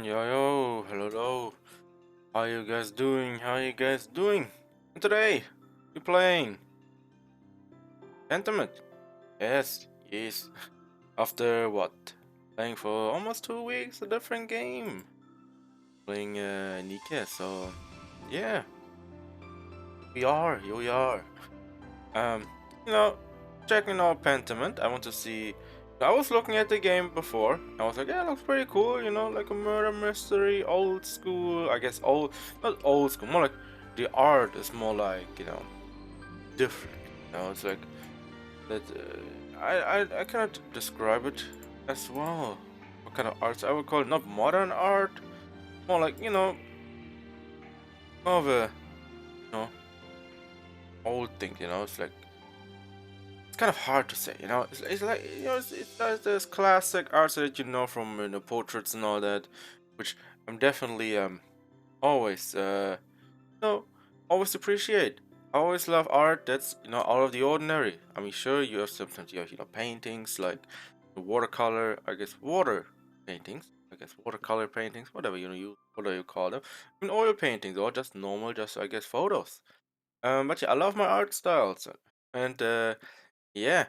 Yo, hello. How you guys doing? How you guys doing? And today, we playing Pentiment. Yes. After what? Playing for almost 2 weeks, a different game. Playing Nike, so yeah, here we are. Um, you know, checking out Pentiment. I want to see. I was looking at the game before. I was like, yeah, it looks pretty cool. Like a murder mystery, old school. I guess not old school. More like the art is more like different. It's like that. I cannot describe it as well. What kind of art I would call it? Not modern art. More like more of a know old thing. It's like it's kind of hard to say, It's like it's like this classic art that from portraits and all that, which I'm definitely always always appreciate. I always love art that's out of the ordinary. I mean, sure, you have sometimes you have paintings like watercolor, I guess water paintings, I guess watercolor paintings, whatever whatever you call them, I mean oil paintings or just normal, just I guess photos. But yeah, I love my art styles, and yeah,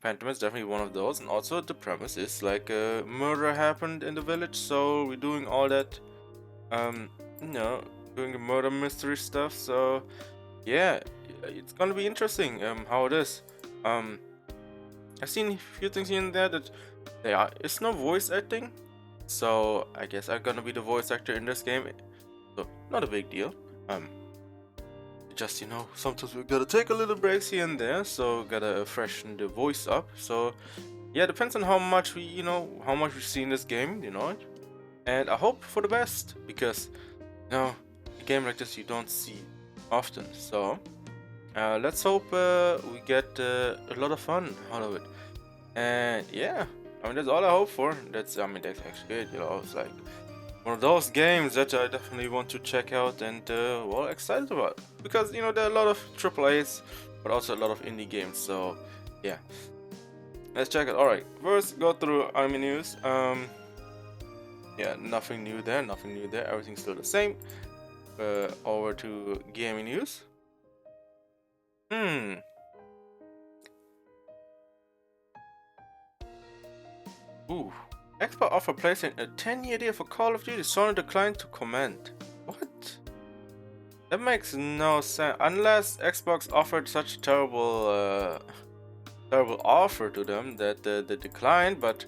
Pentiment is definitely one of those. And also, the premise is like a murder happened in the village, so we're doing all that, um, you know, doing the murder mystery stuff. So yeah, it's gonna be interesting. How it is. Um, I've seen a few things here and there that it's no voice acting, so I guess I'm gonna be the voice actor in this game. So not a big deal. Um, just sometimes we gotta take a little breaks here and there, so gotta freshen the voice up. So yeah, depends on how much how much we see in this game, and I hope for the best, because a game like this you don't see often. So let's hope we get a lot of fun out of it. And yeah, I mean that's all I hope for. That's actually it. It's like one of those games that I definitely want to check out and well, excited about, because there are a lot of AAA's, but also a lot of indie games. So yeah, let's check it. All right, first go through anime news. Yeah, nothing new there. Nothing new there. Everything's still the same. Over to gaming news. Hmm. Ooh. Xbox offer placing a 10-year deal for Call of Duty. Sony declined to comment. What? That makes no sense. Unless Xbox offered such a terrible offer to them that they declined. But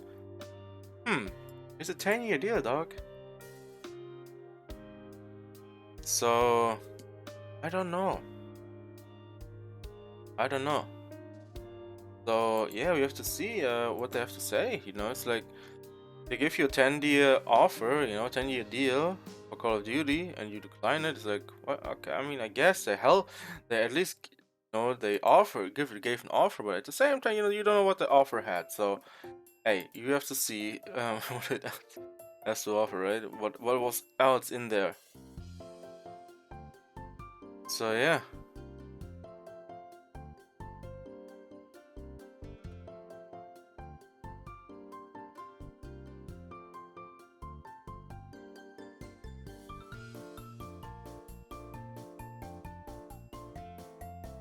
it's a 10-year deal, dog. So I don't know. I don't know. So yeah, we have to see what they have to say. It's like they give you a 10-year offer, 10-year deal for Call of Duty, and you decline it. It's like, what? Okay, I mean, I guess they at least they gave an offer, but at the same time, you don't know what the offer had. So hey, you have to see what it has to offer, right? What was else in there? So yeah.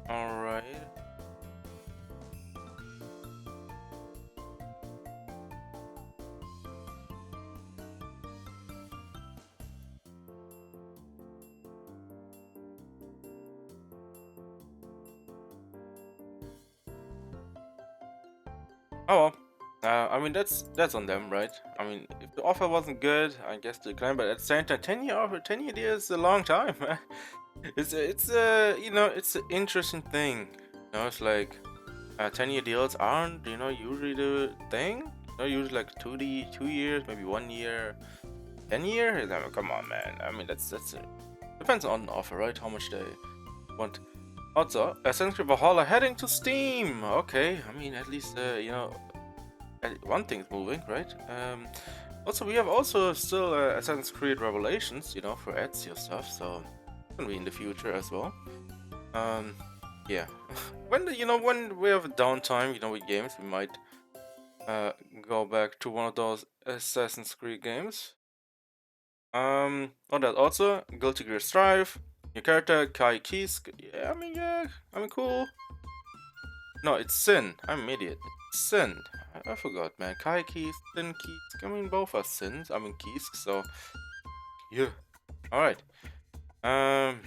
All right. Oh well. I mean that's on them, right? I mean, if the offer wasn't good, I guess they decline. But at the same time, 10-year offer, 10-year deal is a long time. It's an interesting thing. It's like 10-year deals aren't usually the thing. Usually like 2 years, maybe 1 year, 10 years. I mean, come on, man. I mean that's depends on the offer, right? How much they want. Also, Assassin's Creed Valhalla heading to Steam. Okay, I mean at least one thing's moving, right? Also, we have also still Assassin's Creed Revelations, for Ezio stuff, so it's gonna be in the future as well. Um, yeah. When we have downtime, with games, we might uh go back to one of those Assassin's Creed games. Oh, that also Guilty Gear Strive. Your character Kai Kisk. Yeah. I mean, cool. No, it's Sin. I'm an idiot. It's Sin. I forgot, man. Kai Kisk, Sin Kisk. I mean, both are Sins. I mean, Kisk. So yeah. All right. Um,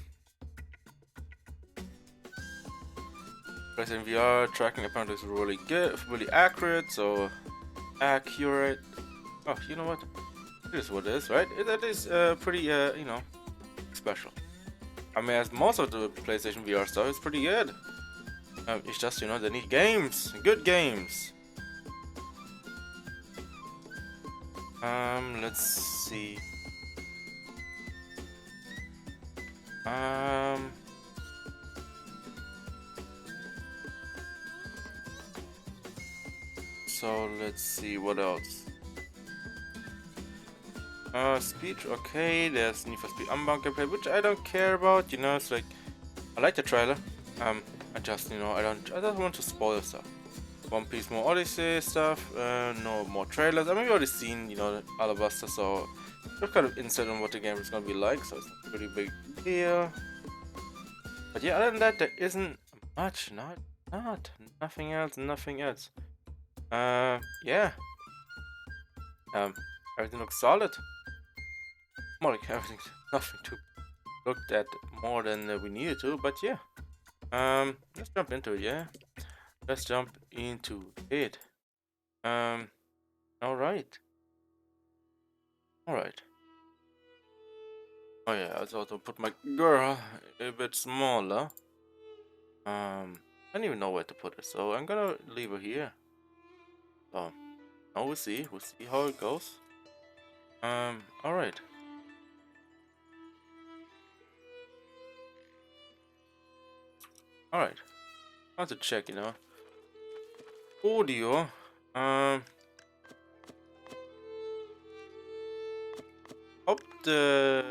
PlayStation VR tracking apparently is really good, really accurate. So accurate. Oh, you know what? It is what it is, right? That is pretty, you know, special. I mean, as most of the PlayStation VR stuff is pretty good. It's just, you know, they need games, good games. Let's see. Um, so let's see what else. Speed, okay. There's Need for Speed Unbound gameplay, which I don't care about. You know, it's like I like the trailer. I just, you know, I don't want to spoil stuff. One Piece more Odyssey stuff. No more trailers. I mean, we've already seen, you know, Alabaster, so we're kind of insight on what the game is gonna be like. So it's a pretty big deal. But yeah, other than that, there isn't much. Nothing else. Nothing else. Yeah. Everything looks solid. More like everything. Nothing to looked at more than we needed to. But yeah. Let's jump into it. Yeah. Let's jump into it. All right. All right. Oh yeah, I also put my girl a bit smaller. I don't even know where to put it, so I'm gonna leave her here. So, now we'll see how it goes. All right. All right. I want to check, you know, audio. Hope the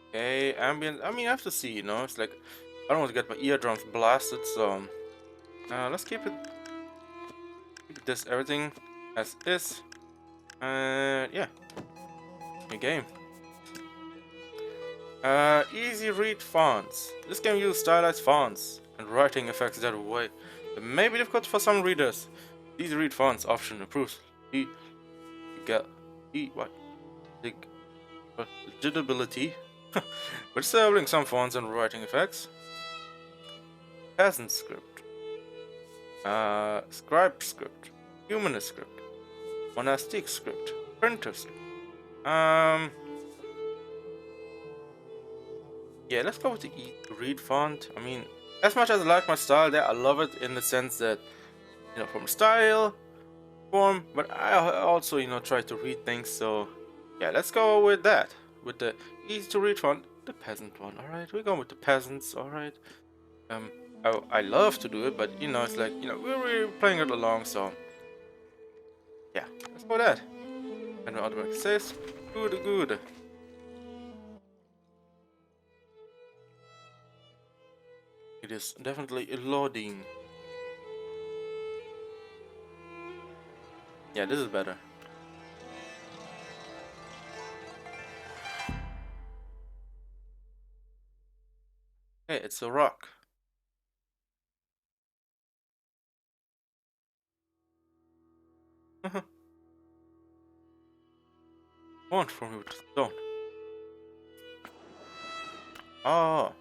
okay ambient. I mean, I have to see, you know. It's like I don't want to get my eardrums blasted, so let's keep this everything as is. Yeah, new game. Easy read fonts. This game uses stylized fonts and writing effects that way. It may be difficult for some readers. Easy read fonts option improves legibility but disabling some fonts and writing effects. Peasant script, scribe script, humanist script, monastic script, printer script. Yeah, let's go with the read font. I mean, as much as I like my style there, I love it in the sense that, you know, from style, form, but I also, you know, try to read things. So yeah, let's go with that, with the easy to read font, the peasant one. All right, we're going with the peasants. All right. I love to do it, but you know, it's like, you know, we're playing it along, so yeah, let's go with that. And automatic says good. It is definitely loading. Yeah, this is better. Hey, it's a rock. Want from you to stone. Oh.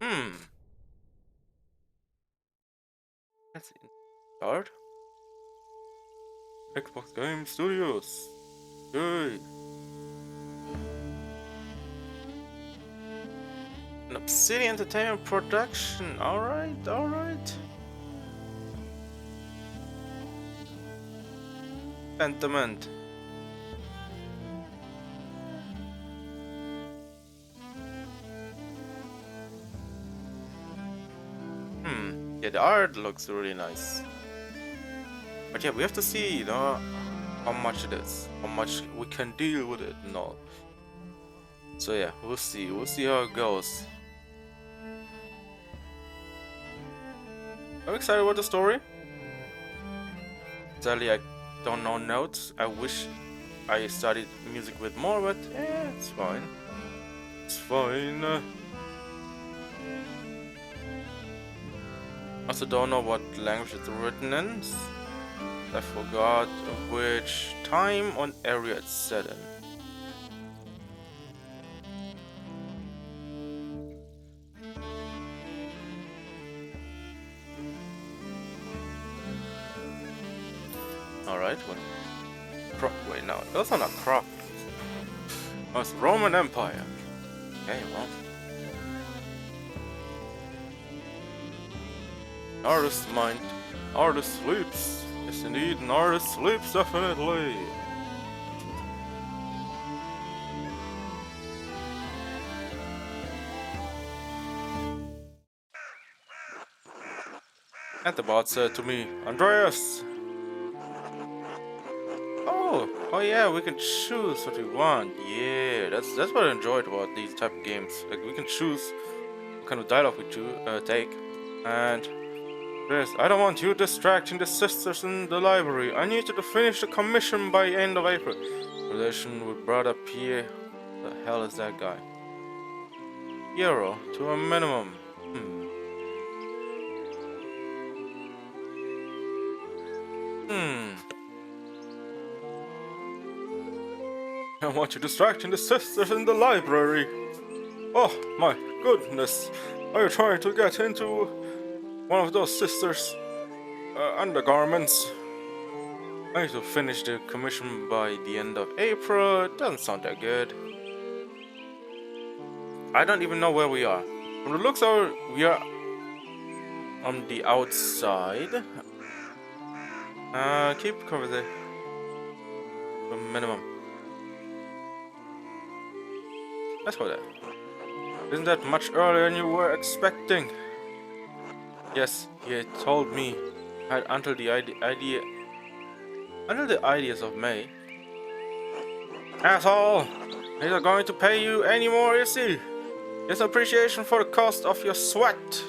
Hmm. That's start. Xbox Game Studios. Yay. An Obsidian Entertainment production. Alright. Pentiment. Yeah, the art looks really nice. But yeah, we have to see, you know, how much it is, how much we can deal with it and all. So yeah, we'll see. We'll see how it goes. I'm excited about the story. Sadly, I don't know notes. I wish I studied music with more, but yeah, it's fine. It's fine. Also don't know what language it's written in. I forgot which time or area it's set in. Alright, what? Wait, no, those are not crop. Oh, it's Roman Empire. Okay, well. Artist mind. Artist sleeps. Yes, indeed, an artist sleeps definitely. And the bot said to me, Andreas! Oh yeah, we can choose what we want. Yeah, that's what I enjoyed about these type of games. Like we can choose what kind of dialogue we take. And Chris, I don't want you distracting the sisters in the library. I need you to finish the commission by end of April. Relation with brother Pierre. The hell is that guy? Euro to a minimum. Hmm. Hmm. I want you distracting the sisters in the library. Oh my goodness. Are you trying to get into one of those sisters' undergarments? I need to finish the commission by the end of April. It doesn't sound that good. I don't even know where we are. From the looks of it, we are on the outside. Keep cover the minimum. Let's go there. Isn't that much earlier than you were expecting? Yes, he had told me I had until the ideas of May. Asshole! He's not going to pay you anymore, is he? It's appreciation for the cost of your sweat.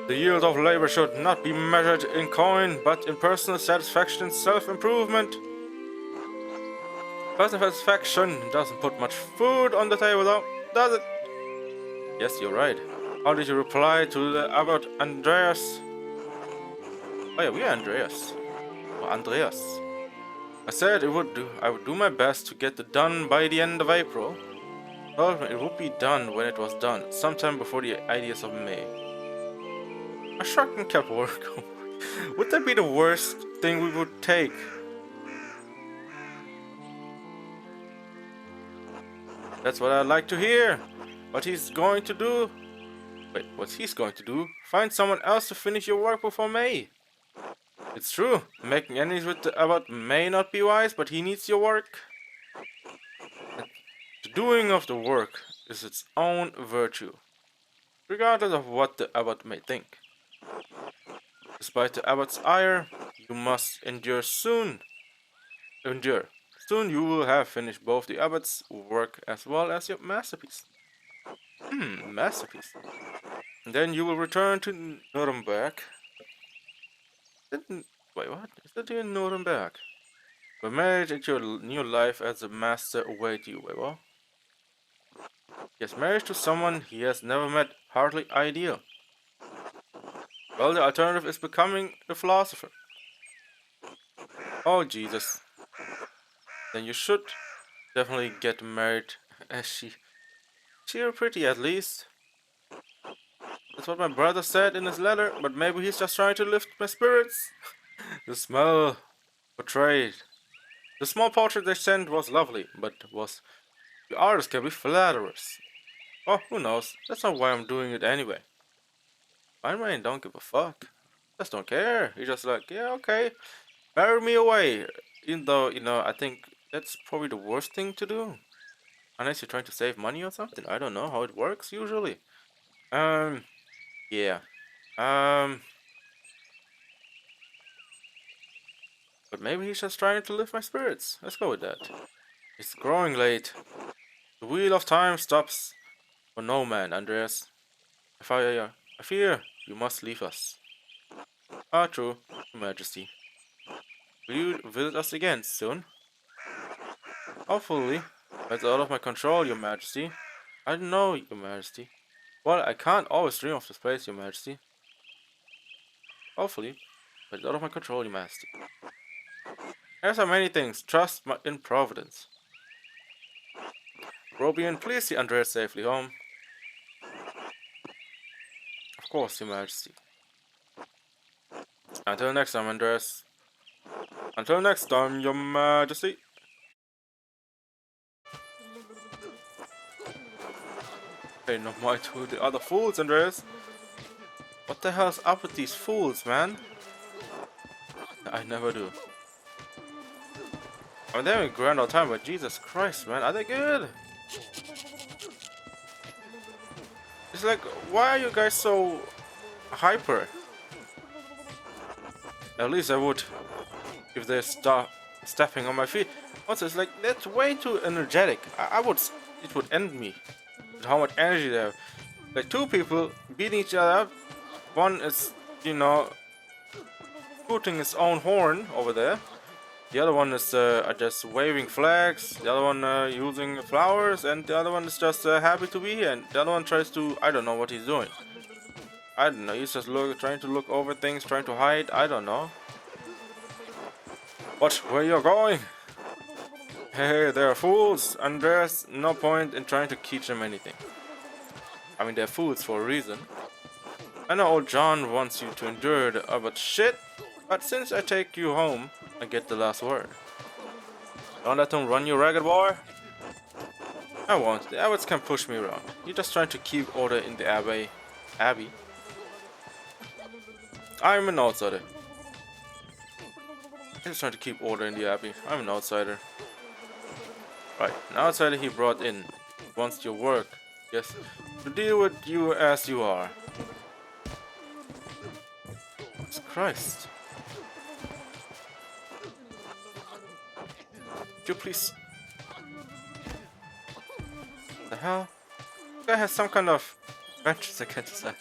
The yield of labor should not be measured in coin, but in personal satisfaction and self-improvement. Personal satisfaction doesn't put much food on the table, though, does it? Yes, you're right. How did you reply to the about Andreas? Oh yeah, we are Andreas. Or Andreas. I said I would do my best to get it done by the end of April. Well, it would be done when it was done, sometime before the ideas of May. I shrugged and kept working. Would that be the worst thing we would take? That's what I'd like to hear. What he's going to do? Wait, what's he's going to do? Find someone else to finish your work before May. It's true. Making enemies with the Abbot may not be wise, but he needs your work. The doing of the work is its own virtue, regardless of what the Abbot may think. Despite the Abbot's ire, you must endure soon. Endure. Soon you will have finished both the Abbot's work as well as your masterpiece. Masterpiece. And then you will return to Nuremberg. Wait, what? Is that in Nuremberg? Where marriage and your new life as a master await you. Wait, what? Yes, marriage to someone he has never met, hardly ideal. Well, the alternative is becoming a philosopher. Oh, Jesus. Then you should definitely get married, as she's pretty at least. That's what my brother said in his letter, but maybe he's just trying to lift my spirits. The smell portrayed. The small portrait they sent was lovely, but the artist can be flatterers. Oh, who knows? That's not why I'm doing it anyway. My man don't give a fuck. Just don't care. He's just like, yeah, okay, marry me away. Even though, I think that's probably the worst thing to do. Unless you're trying to save money or something. I don't know how it works usually. Um, yeah. Um, But maybe he's just trying to lift my spirits. Let's go with that. It's growing late. The wheel of time stops for no man, Andreas. I fear you must leave us. Ah, true, Your Majesty. Will you visit us again soon? Hopefully. That's out of my control, Your Majesty. I don't know, Your Majesty. Well, I can't always dream of this place, Your Majesty. Hopefully. But it's out of my control, Your Majesty. There are many things. Trust in Providence. Robian, please see Andreas safely home. Of course, Your Majesty. Until next time, Andreas. Until next time, Your Majesty. Pay no mind to the other fools, Andreas. What the hell's up with these fools, man? I never do. I mean, they're having a grand old time, but Jesus Christ, man, are they good? It's like, why are you guys so hyper? At least I would if they start stepping on my feet. Also, it's like, that's way too energetic. It would end me with how much energy they have. Like, two people beating each other up. One is, you know, shooting his own horn over there. The other one is just waving flags. The other one using flowers, and the other one is just happy to be here. And the other one tries to, I don't know what he's doing. I don't know. He's just trying to look over things, trying to hide. I don't know. Watch where you're going. Hey, they're fools, and there's no point in trying to teach them anything. I mean, they're fools for a reason. I know old John wants you to endure the but shit. But since I take you home, I get the last word. Don't let them run you ragged, boy. I won't. The abbots can push me around. You're just trying to keep order in the abbey. I'm an outsider. He's just trying to keep order in the abbey. I'm an outsider. Right, an outsider he brought in. Wants your work. Yes, to deal with you as you are. Jesus Christ. Could you please... The hell? This guy has some kind of vengeance against us.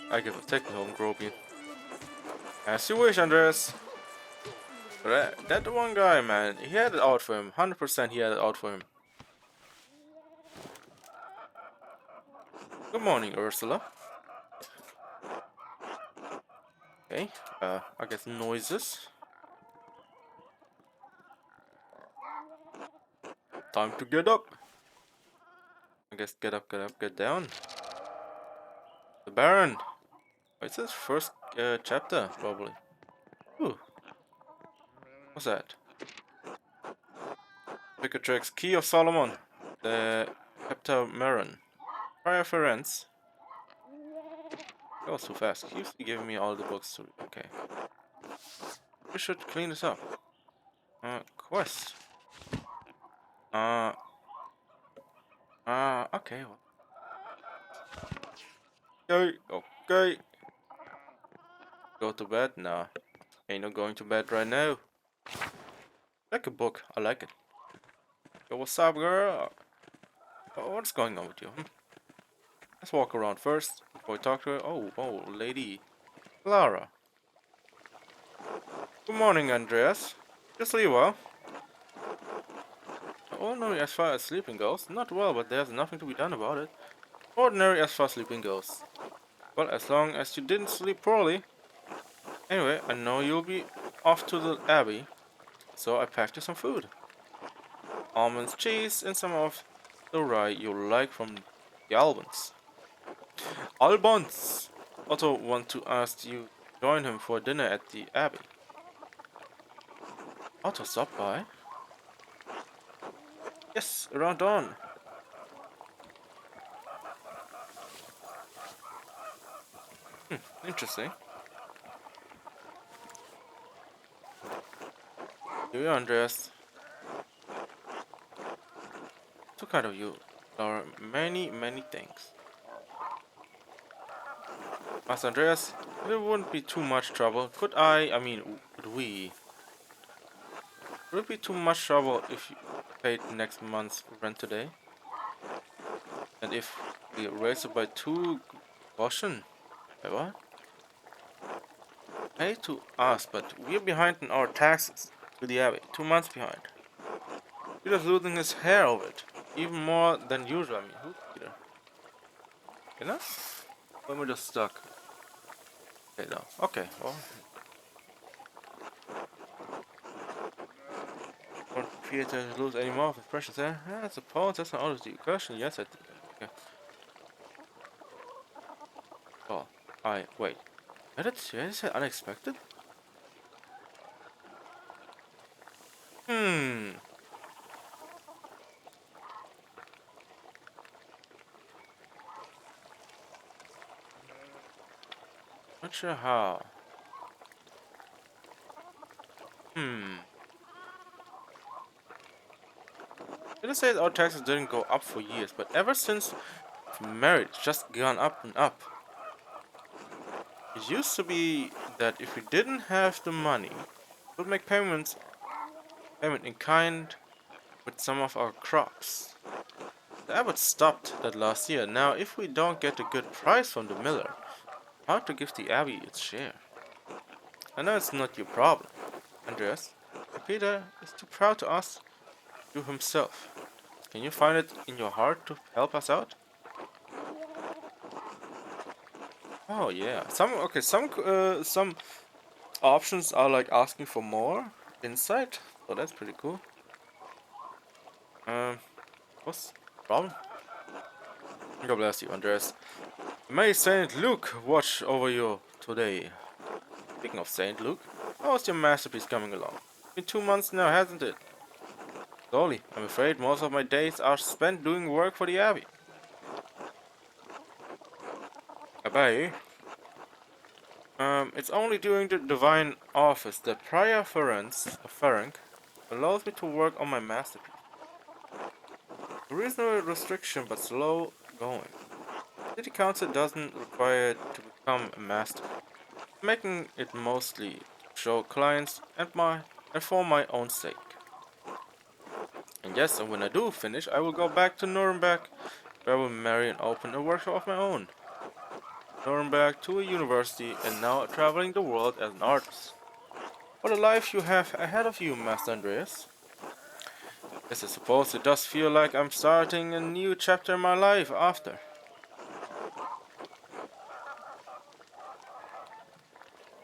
I give a take me home, Grobian. As you wish, Andreas. But that one guy, man, he had it out for him. 100% he had it out for him. Good morning, Ursula. Okay, I guess noises. Time to get up. I guess get up, get down. The Baron. It's his first chapter, probably. Ooh. What's that? Picatrix, Key of Solomon. The Heptameron. Prior Ferenc. That was too fast. He used to give me all the books to read. Okay. We should clean this up. Quest. Okay. Okay, okay. Go to bed? Nah. Ain't no going to bed right now. Like a book. I like it. Yo, what's up, girl? What's going on with you? Let's walk around first before we talk to her. Oh, lady Clara. Good morning, Andreas. Just sleep well. Ordinary as far as sleeping goes. Not well, but there's nothing to be done about it. Ordinary as far as sleeping goes. Well, as long as you didn't sleep poorly. Anyway, I know you'll be off to the abbey, so I packed you some food. Almonds, cheese, and some of the rye you'll like from the Albans. Albans! Otto want to ask you to join him for dinner at the abbey. Otto, stop by. Yes, around dawn. Interesting. Here you are, Andreas. Too kind of you. There are many, many things. Master Andreas, if it wouldn't be too much trouble, could we Would it be too much trouble if you paid next month's rent today? And if we raise it by 2 caution? Wait, what? Pay to us, but we're behind in our taxes to the abbey. 2 months behind. Peter's losing his hair over it. Even more than usual. I mean, who's Peter? You know? Or am I just stuck? Okay, no. Okay, well. Don't fear to lose any more of his precious hair? I suppose that's not always the question. Yes, I think. Okay. Oh, wait. Did it say unexpected? Hmm. Not sure how. Hmm. Didn't say our taxes didn't go up for years, but ever since married, it's just gone up and up. It used to be that if we didn't have the money, we would make payment in kind with some of our crops. The abbot stopped that last year. Now, if we don't get a good price from the miller, how to give the abbey its share? I know it's not your problem, Andreas. Peter is too proud to ask you himself. Can you find it in your heart to help us out? Oh yeah, some options are like asking for more insight, so that's pretty cool. Um, what's the problem? God bless you, Andres. May Saint Luke watch over you today. Speaking of Saint Luke, how's your masterpiece coming along? Been 2 months now, hasn't it? Slowly, I'm afraid most of my days are spent doing work for the abbey. Abbey? It's only during the divine office that Prior Ferenc allows me to work on my masterpiece. A reasonable restriction, but slow going. City Council doesn't require it to become a master, making it mostly to show clients and for my own sake. And yes, and when I do finish, I will go back to Nuremberg, where I will marry and open a workshop of my own. Nuremberg to a university, and now traveling the world as an artist. What a life you have ahead of you, Master Andreas. Yes, I suppose it does feel like I'm starting a new chapter in my life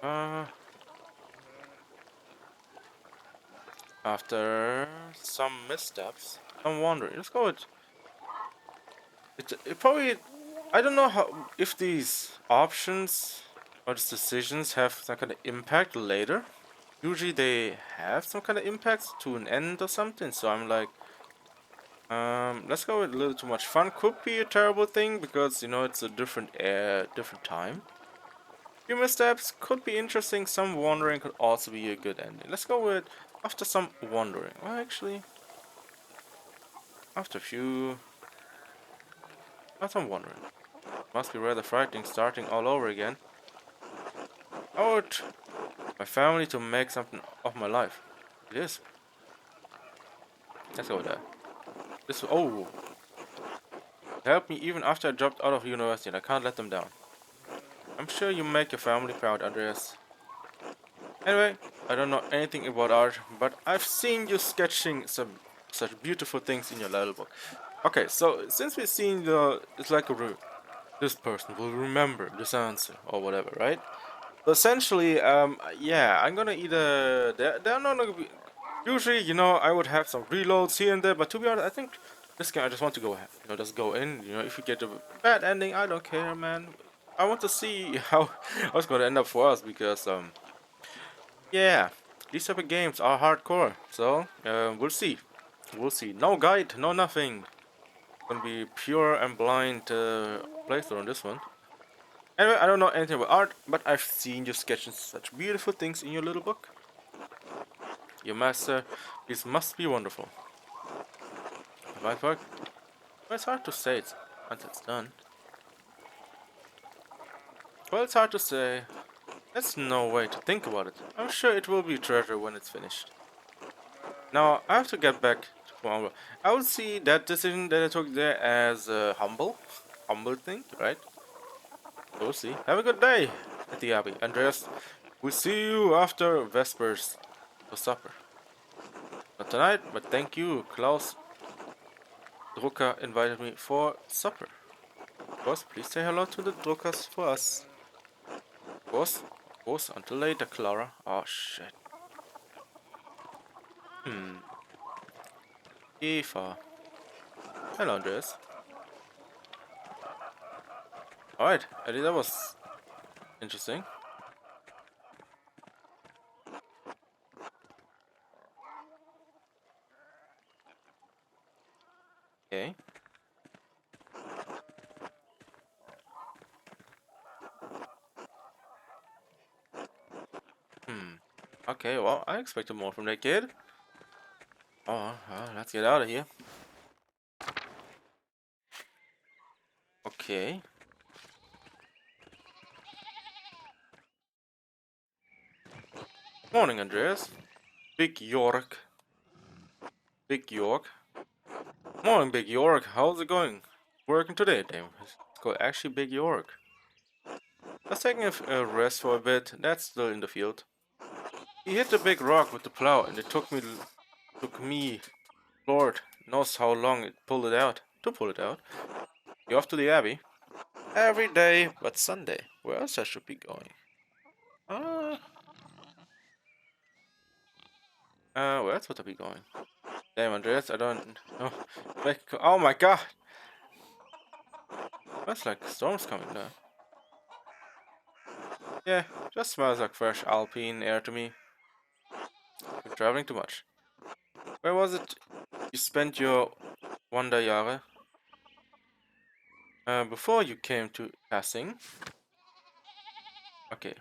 Uh, after some missteps. I'm wondering. Let's go with it. Probably. I don't know how if these options or these decisions have some kind of impact later. Usually they have some kind of impact to an end or something. So I'm like, let's go with a little too much fun. Could be a terrible thing because it's a different time. Few missteps could be interesting. Some wandering could also be a good ending. Let's go with after some wandering. Well, actually, after a few, not some wandering. Must be rather frightening starting all over again. I want my family to make something of my life. It is. Let's go with that. This helped me even after I dropped out of university and I can't let them down. I'm sure you make your family proud, Andreas. Anyway, I don't know anything about art, but I've seen you sketching some such beautiful things in your little book. Okay, so since we've seen it's like this person will remember this answer or whatever, right? So essentially, yeah, I'm gonna either they're not gonna be. Usually, I would have some reloads here and there, but to be honest, I think this game I just want to go, just go in. If you get a bad ending, I don't care, man. I want to see how it's gonna end up for us because yeah, these type of games are hardcore. So we'll see, we'll see. No guide, no nothing. Gonna be pure and blind playthrough on this one. Anyway, I don't know anything about art, but I've seen you sketching such beautiful things in your little book. Your master, this must be wonderful. Right work? Well, it's hard to say it until it's done. Well, it's hard to say. There's no way to think about it. I'm sure it will be a treasure when it's finished. Now I have to get back to Pomodoro. I would see that decision that I took there as a humble thing, right? So we'll see. Have a good day at the Abbey, Andreas. We'll see you after Vespers for supper. Not tonight, but thank you, Klaus Drucker invited me for supper. Of course, please say hello to the Druckers for us. Of course, until later, Clara. Oh shit. Hmm. Eva. Hello, Andreas. Alright, Eddie, that was interesting. Okay. Hmm. Okay, well, I expected more from that kid. Oh, well, let's get out of here. Okay. Morning, Andreas. Big York. Big York. Morning, Big York. How's it going? Working today, damn. It's called actually Big York. I was taking a rest for a bit. That's still in the field. He hit the big rock with the plow, and it took me, Lord knows how long it pulled it out to pull it out. You off to the Abbey? Every day but Sunday. Where else I should be going? Uh, where else would I be going? Damn, Andreas, I don't know. Oh my god! That's like storms coming down. Yeah, just smells like fresh Alpine air to me. Been traveling too much. Where was it you spent your Wanderjahre? Before you came to Passing? Okay.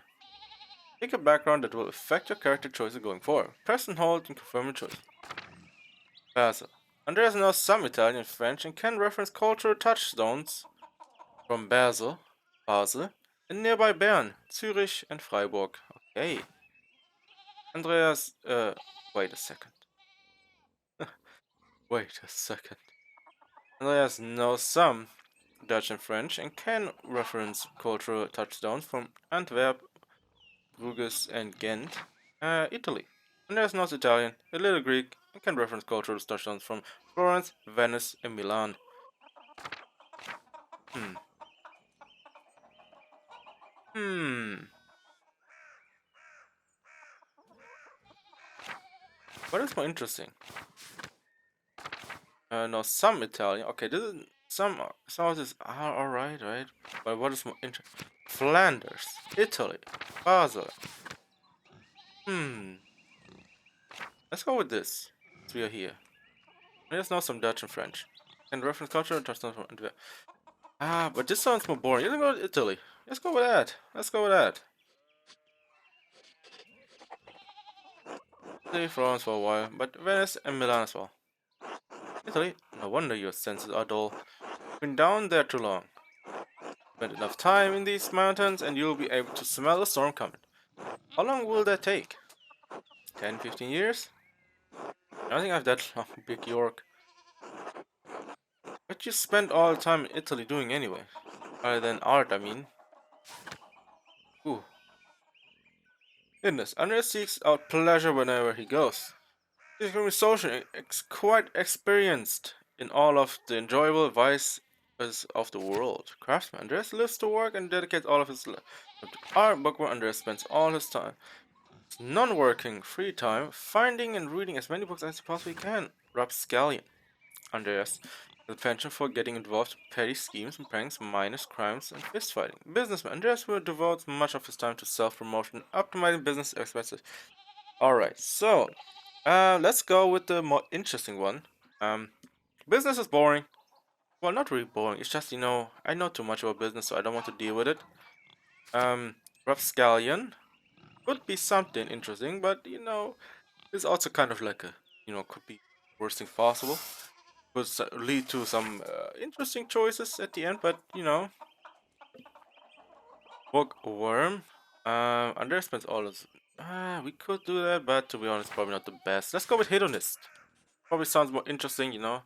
Pick a background that will affect your character choices going forward. Press and hold and confirm your choice. Basel. Andreas knows some Italian and French and can reference cultural touchstones from Basel, and nearby Bern, Zurich, and Freiburg. Okay. Andreas, wait a second. Wait a second. Andreas knows some Dutch and French and can reference cultural touchstones from Antwerp, Bruges, and Ghent, Italy. Andreas knows Italian, a little Greek, and can reference cultural touchstones from Florence, Venice, and Milan. Hmm. Hmm. What is more interesting? No, some Italian. Okay, this is some of this are alright, right? But what is more interesting? Flanders, Italy, Basel. Hmm. Let's go with this. Since we are here. Let's know some Dutch and French. And reference culture and touch from Antwerp. Ah, but this sounds more boring. Let's go to Italy. Let's go with that. Let's go with that. Stay Florence for a while, but Venice and Milan as well. Italy? No wonder your senses are dull. Been down there too long. Spend enough time in these mountains and you'll be able to smell the storm coming. How long will that take? 10, 15 years? I don't think I have that long, Big York. What you spend all the time in Italy doing anyway? Other than art, I mean. Ooh. Goodness, Andres seeks out pleasure whenever he goes. He's going to be social, quite experienced in all of the enjoyable vices of the world. Craftsman Andres lives to work and dedicates all of his life to art. Bookworm Andres spends all his time, his non-working free time, finding and reading as many books as he possibly can. Rapscallion Andreas has a penchant for getting involved in petty schemes and pranks, minus crimes, and fist fighting. Businessman Andreas will devote much of his time to self-promotion, optimizing business expenses. Alright, so let's go with the more interesting one. Um, Business is boring. Well, not really boring. It's just, I know too much about business, so I don't want to deal with it. Rapscallion could be something interesting, but, it's also kind of like could be worst thing possible. Could lead to some interesting choices at the end, but, Bookworm. Andreas spends all his We could do that, but to be honest, probably not the best. Let's go with hedonist. Probably sounds more interesting, you know,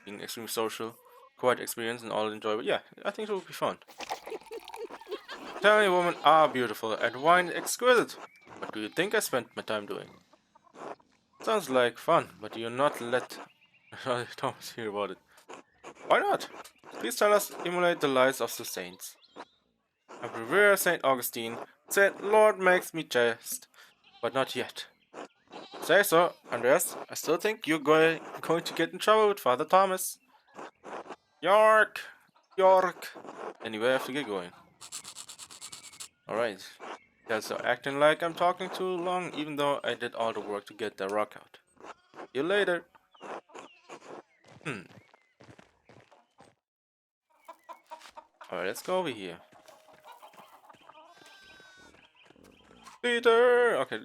being extremely social, quite experienced and all enjoyable. Yeah, I think it would be fun. Italian women are beautiful and wine exquisite. What do you think I spent my time doing? Sounds like fun, but you're not let Thomas hear about it. Why not? Please tell us, emulate the lives of the saints. I revere Saint Augustine, said Lord makes me jest, but not yet. Say so, Andreas. I still think you're going to get in trouble with Father Thomas. York! York! Anyway, I have to get going. Alright. Guys are acting like I'm talking too long, even though I did all the work to get that rock out. See you later. Hmm. Alright, let's go over here. Peter! Okay,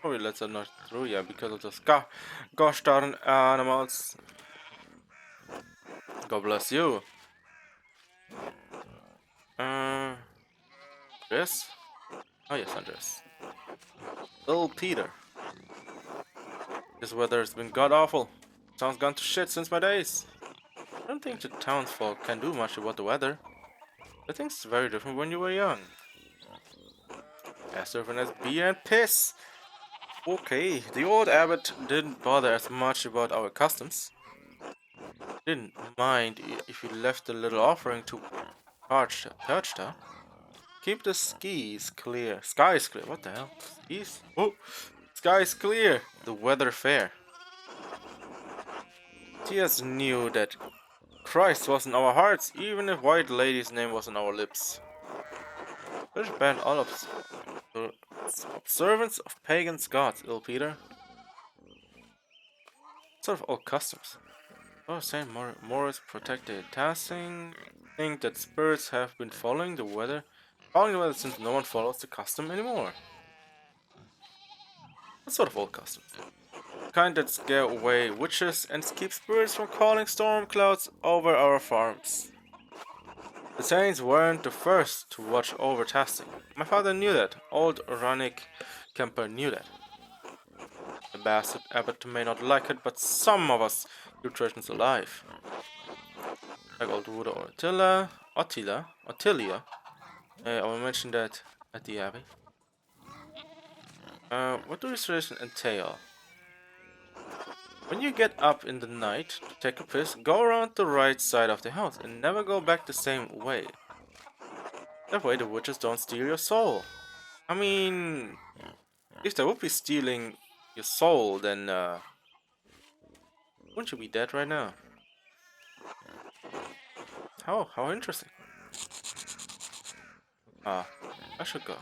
probably let's not through, yeah, because of those gosh darn animals. God bless you. Andres? Oh yes, Andres. Little Peter. This weather has been god awful. Town's gone to shit since my days. I don't think the townsfolk can do much about the weather. I think it's very different when you were young. As different as beer and piss. Okay, the old abbot didn't bother as much about our customs. Didn't mind if we left a little offering to Perchta. Keep the skis clear. Skies clear. What the hell? Skis? Oh, skies clear. The weather fair. Tias knew that Christ was in our hearts, even if White Lady's name was on our lips. British banned all observance of pagan gods, ill Peter. Sort of old customs. Oh, Saint Morris protected tasking. Think that spirits have been following the weather since no one follows the custom anymore. What sort of old customs? Kind that scare away witches and keep spirits from calling storm clouds over our farms. The Saints weren't the first to watch over tasting. My father knew that. Old Ranik Kemper knew that. The bastard abbot may not like it, but some of us keep traditions alive. Like old Ruda or Ottilia. I will mention that at the abbey. What do these traditions entail? When you get up in the night to take a piss, go around the right side of the house and never go back the same way. That way the witches don't steal your soul. I mean, if they would be stealing your soul, then wouldn't you be dead right now? How interesting. Ah, I should go.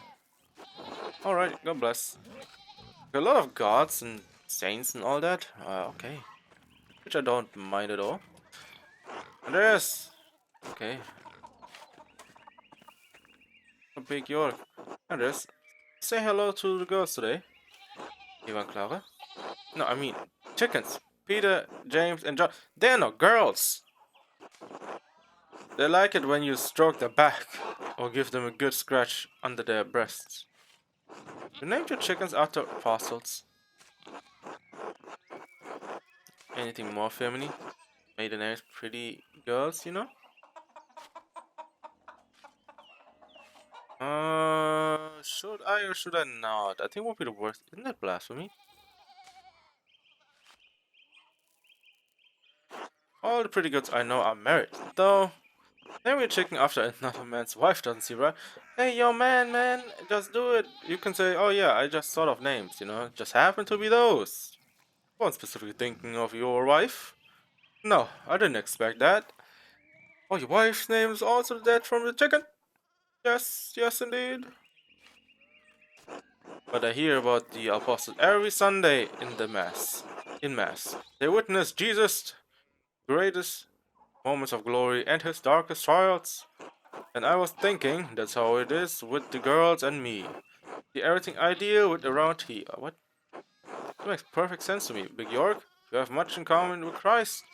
Alright, God bless. A lot of gods and saints and all that. Okay. Which I don't mind at all. Andreas! Okay. A big York. Andreas, say hello to the girls today. Ivan Clara? No, I mean, chickens. Peter, James, and John. They're not girls! They like it when you stroke their back or give them a good scratch under their breasts. You named your chickens after apostles. Anything more feminine? Made the names pretty girls, you know? Should I or should I not? I think it would be the worst. Isn't that blasphemy? All the pretty girls I know are married, though. Naming a chicken after another man's wife doesn't seem right. Hey, yo, man, just do it. You can say, oh yeah, I just thought of names, you know, just happen to be those. Wasn't specifically thinking of your wife. No, I didn't expect that. Oh, your wife's name is also that from the chicken? Yes, indeed. But I hear about the apostles every Sunday in the mass. In mass, they witness Jesus' greatest moments of glory and his darkest trials. And I was thinking that's how it is with the girls and me. The everything ideal with around here. What? That makes perfect sense to me. Big York, you have much in common with Christ.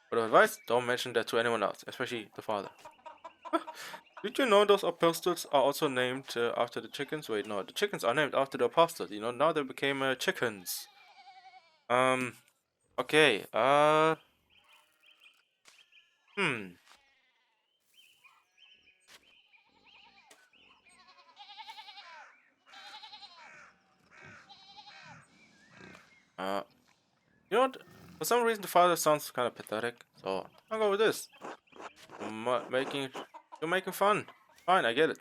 But advice, don't mention that to anyone else, especially the father. Did you know those apostles are also named after the chickens? Wait, no, the chickens are named after the apostles. You know, now they became chickens. Um, okay, hmm. Uh, you know what? For some reason, the father sounds kind of pathetic, so I'll go with this. Making, you're making fun. Fine, I get it.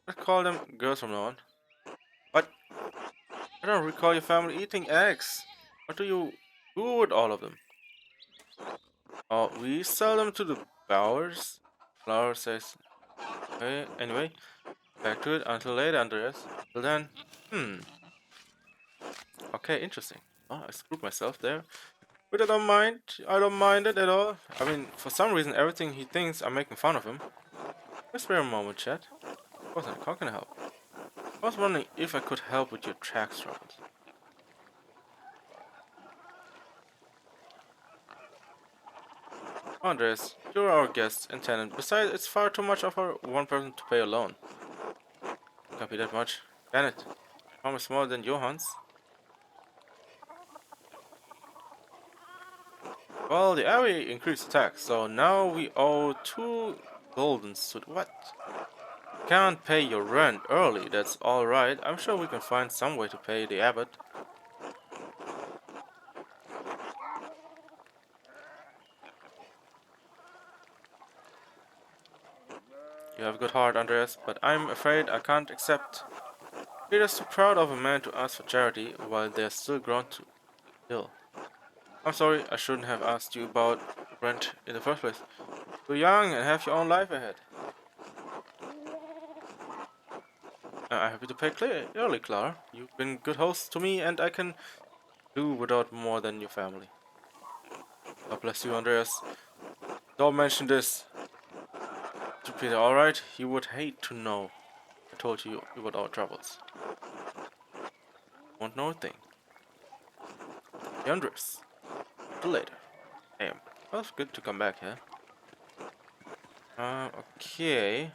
Let's call them girls from now on. But I don't recall your family eating eggs. What do you do with all of them? Oh, we sell them to the Bowers. Laura says, okay, anyway, back to it until later, Andreas. Till then, hmm, okay, interesting. Oh, I screwed myself there. But I don't mind it at all. I mean, for some reason, everything he thinks I'm making fun of him. Just spare a moment, chat. Of course, how can I help? I was wondering if I could help with your tracks troubles. Andres, you're our guest and tenant. Besides, it's far too much for one person to pay alone. Can't be that much. Bennett, how much smaller than Johan's? Well, the area increased tax, so now we owe 2 goldens to what? Can't pay your rent early, that's alright. I'm sure we can find some way to pay the abbot. You have a good heart, Andreas, but I'm afraid I can't accept. Peter's too proud of a man to ask for charity while they're still grown too ill. I'm sorry, I shouldn't have asked you about rent in the first place. You're young and have your own life ahead. I'm happy to pay early, Clara. You've been good host to me, and I can do without more than your family. God bless you, Andreas. Don't mention this to Peter, alright? He would hate to know I told you about our troubles. Won't know a thing. Hey, Andreas. Till later. Hey, well, it's good to come back here. Okay.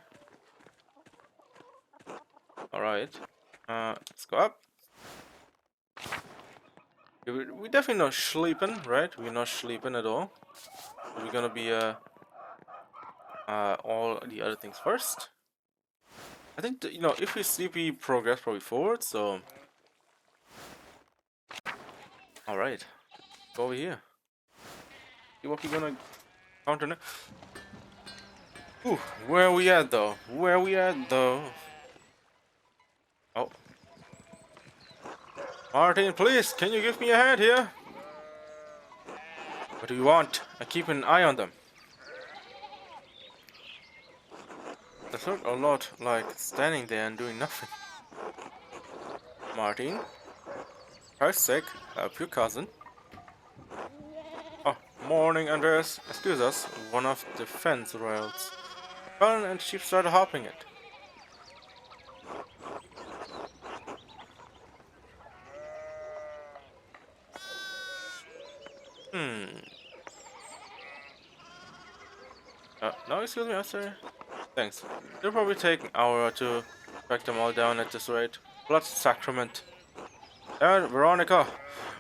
Alright. Let's go up. We definitely not sleeping, right? We're not sleeping at all. We're gonna be all the other things first. I think you know, if we sleep, we progress probably forward. So, all right, go over here. See what we're gonna counter now. Ooh, where are we at though? Where are we at though? Oh, Martin, please, can you give me a hand here? What do you want? I keep an eye on them. That looked a lot like standing there and doing nothing. Martin, for Christ's sake, help your cousin. Oh, morning, Andreas. Excuse us, one of the fence rails. Fell and she started hopping it. Hmm. No, excuse me, sir. Thanks. It'll probably take an hour or two to track them all down at this rate. Blood sacrament. And Veronica,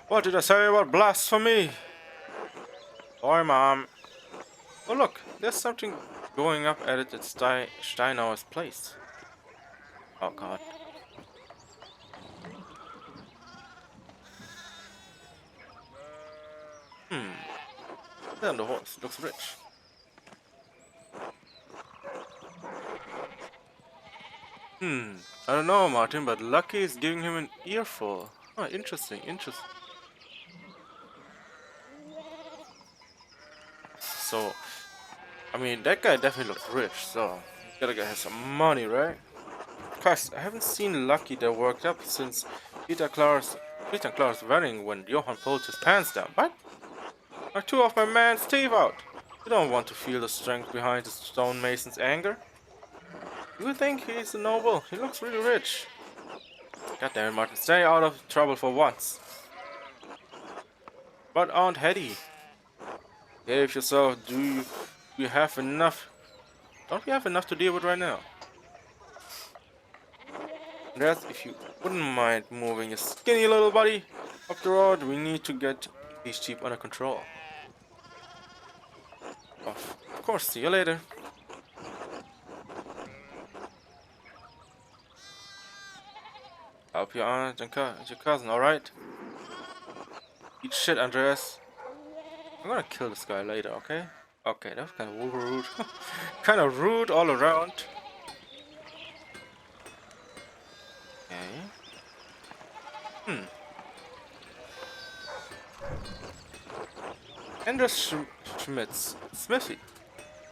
what did I say about blasphemy? Sorry, Mom. Oh, look, there's something going up at it at Steinauer's place. Oh, God. Hmm. Then the horse looks rich. Hmm. I don't know, Martin, but Lucky is giving him an earful. Oh, interesting, interesting. So, I mean, that guy definitely looks rich, so gotta get some money, right? Plus, I haven't seen Lucky that worked up since Peter Clara's Peter Clara's wedding when Johann pulled his pants down. What? Are two of my man's teeth out? You don't want to feel the strength behind the stonemason's anger? You think he's a noble? He looks really rich. God damn it, Martin, stay out of trouble for once. But Aunt Hetty, behave yourself. Do you have enough? Don't we have enough to deal with right now? Andreas, if you wouldn't mind moving your skinny little body up the road, we need to get these sheep under control. Of course, see you later. Help your aunt and your cousin, alright? Eat shit, Andreas. I'm gonna kill this guy later, okay? Okay, that was kind of rude. Kind of rude all around. Okay. Hmm. Andreas Schmidt's smithy.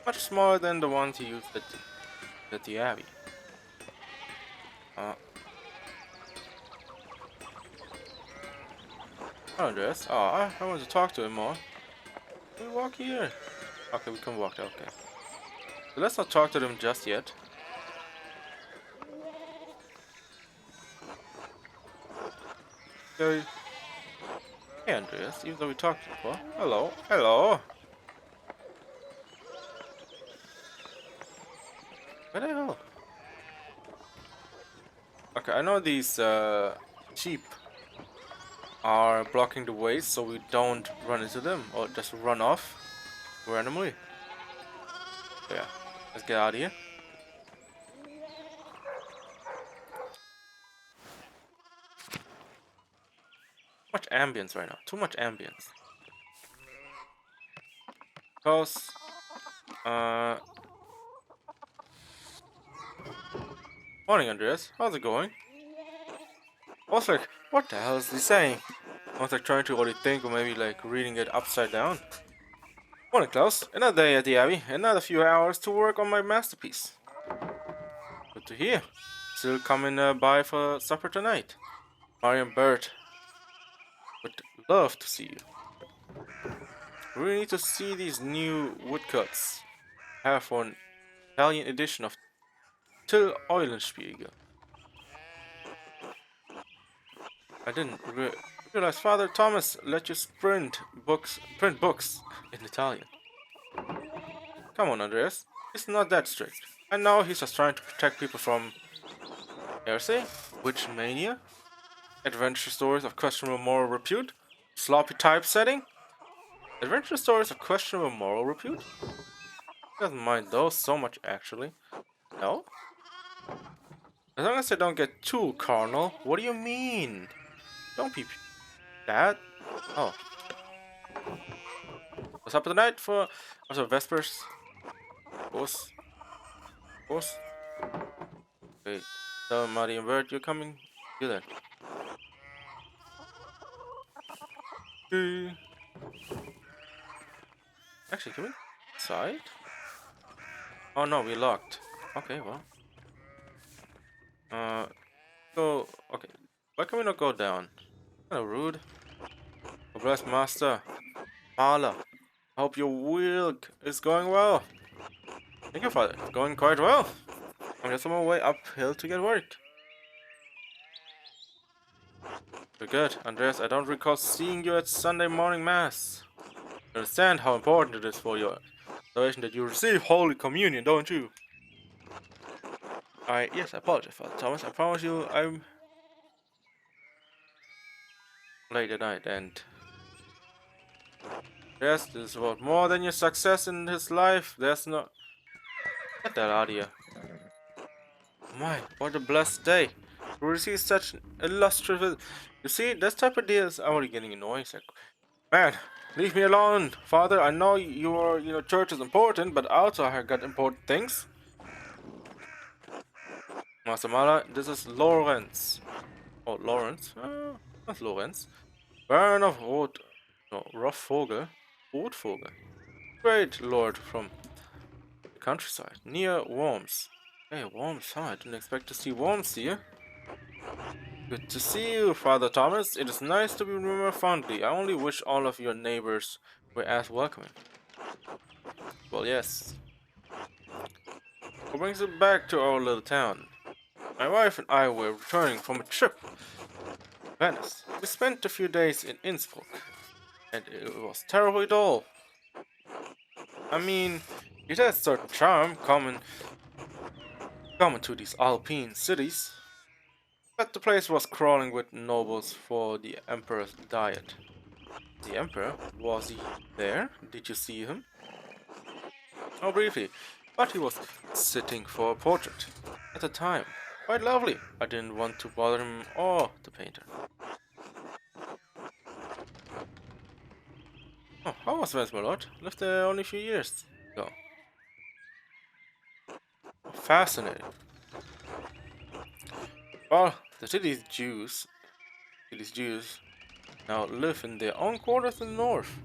Much smaller than the ones he used at the Abbey. Uh, Andreas. Oh, I want to talk to him more. Can we walk here? Okay, we can walk there, okay. So let's not talk to them just yet. Okay. Hey, Andreas, even though we talked before. Hello, hello. Where the hell? Okay, I know these sheep are blocking the way so we don't run into them or just run off randomly. So yeah, let's get out of here. Too much ambience right now. Too much ambience. Close. Morning, Andreas. How's it going? I was like, what the hell is he saying? I was like trying to really think or maybe like reading it upside down. Morning, Klaus. Another day at the Abbey. Another few hours to work on my masterpiece. Good to hear. Still coming by for supper tonight. Marion Bird would love to see you. We really need to see these new woodcuts. I have for an Italian edition of Till Eulenspiegel. I didn't realize Father Thomas let you print books in Italian. Come on, Andreas. He's not that strict. I know he's just trying to protect people from heresy, witch mania, adventure stories of questionable moral repute, sloppy typesetting. Adventure stories of questionable moral repute? He doesn't mind those so much, actually. No? As long as I don't get too carnal. What do you mean? Don't be that. Oh. What's up tonight for also Vespers? Of course. Of course. Wait. So Marty and Bert, you're coming? You then. Actually, can we inside? Oh no, we locked. Okay, well. Go. Okay. Why can we not go down? Kinda rude. Oh, bless Master. Marla. I hope your work is going well. Thank you, Father. It's going quite well. I'm just on my way uphill to get work. You're good, Andreas. I don't recall seeing you at Sunday morning Mass. You understand how important it is for your salvation that you receive Holy Communion, don't you? Yes, I apologize, Father Thomas. I promise you I'm late at night and yes, this is about more than your success in his life. There's no... Get that out of here. My, what a blessed day. To receive such an illustrious... You see, this type of deal is already getting annoying. It's like, man, leave me alone, Father. I know church is important, but also I got important things. Master Mala, this is Lawrence. Oh, Lawrence? That's Lawrence. Baron of Rot... No, Rothvogel. Rotvogel. Great lord from the countryside, near Worms. Hey, Worms, huh? I didn't expect to see Worms here. Good to see you, Father Thomas. It is nice to be remembered fondly. I only wish all of your neighbors were as welcoming. Well, yes. What brings it back to our little town? My wife and I were returning from a trip to Venice. We spent a few days in Innsbruck, and it was terribly dull. I mean, It has certain charm common to these Alpine cities, but the place was crawling with nobles for the Emperor's diet. The Emperor? Was he there? Did you see him? Oh, briefly, but he was sitting for a portrait. At the time. Quite lovely. I didn't want to bother him or the painter. Oh, how was Vance, my lord? Lived there only a few years ago. Fascinating. Well, the city's Jews now live in their own quarters in the north.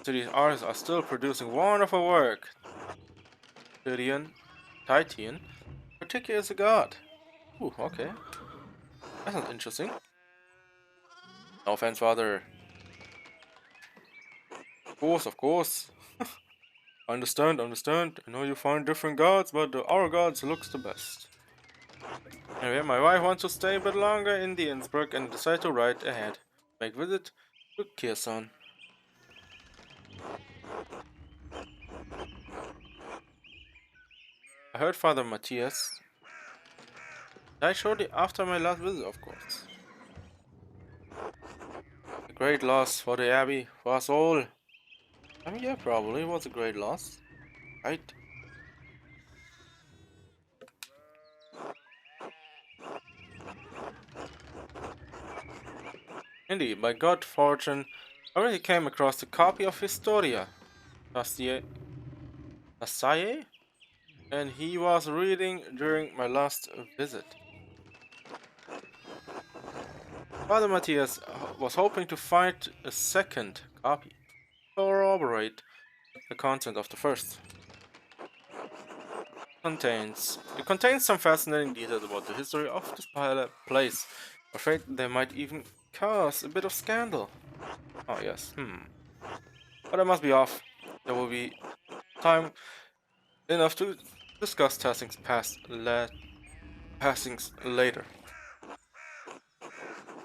City's artists are still producing wonderful work. Titian, Titian, particularly as a god. Ooh, okay. That sounds interesting. No offense, father. Of course. Understand. I know you find different gods, but our gods looks the best. Anyway, my wife wants to stay a bit longer in the Innsbruck and decided to ride ahead. Make visit to Kherson. I heard Father Matthias died shortly after my last visit, of course. A great loss for the Abbey, for us all. I mean, yeah, probably it was a great loss, right? Indeed, by good fortune, I already came across a copy of Historia, Tassie, and he was reading during my last visit. Father Matthias was hoping to find a second copy to corroborate the content of the first. It contains some fascinating details about the history of this place. Afraid they might even cause a bit of scandal. Oh yes, But I must be off. There will be time enough to discuss passings later.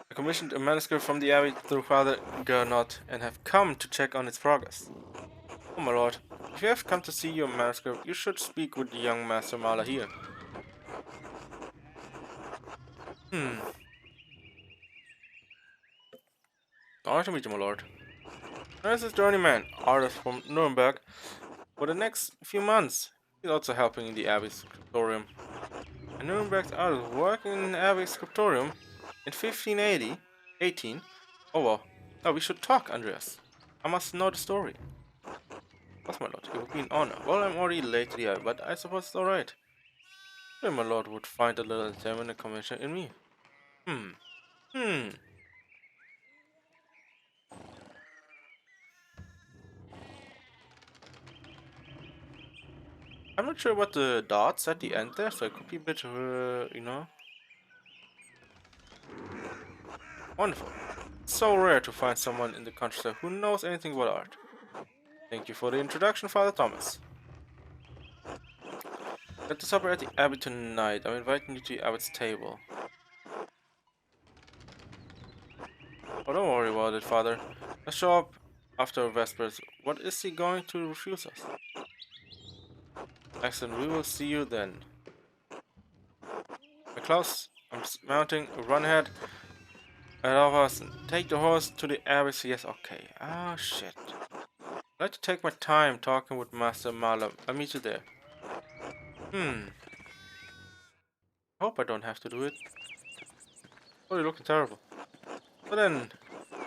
I commissioned a manuscript from the Abbey through Father Gernot and have come to check on its progress. Oh my lord, if you have come to see your manuscript, you should speak with the young Master Mala here. Hmm. Honor to meet you, my lord. This is journeyman, artist from Nuremberg. For the next few months, he's also helping in the Abbey scriptorium. A Nuremberg artist working in an Abbey scriptorium in 1580, 18. Oh well. Now we should talk, Andreas. I must know the story. Yes, my lord, it would be an honor. Well, I'm already late here, but I suppose it's alright. Sure, my lord would find a little entertainment and convention in me. Hmm. Hmm. I'm not sure what the dots at the end there, so it could be a bit, wonderful. It's so rare to find someone in the countryside who knows anything about art. Thank you for the introduction, Father Thomas. Get to supper at the Abbey tonight. I'm inviting you to the Abbot's table. Oh, don't worry about it, Father. Let's show up after Vespers. What is he going to refuse us? Excellent, we will see you then. Klaus, I'm mounting. Run ahead. Ahead of us. Take the horse to the Abbey. Yes, okay. Ah, shit. I like to take my time talking with Master Malam. I'll meet you there. Hope I don't have to do it. Oh, you're looking terrible. But then,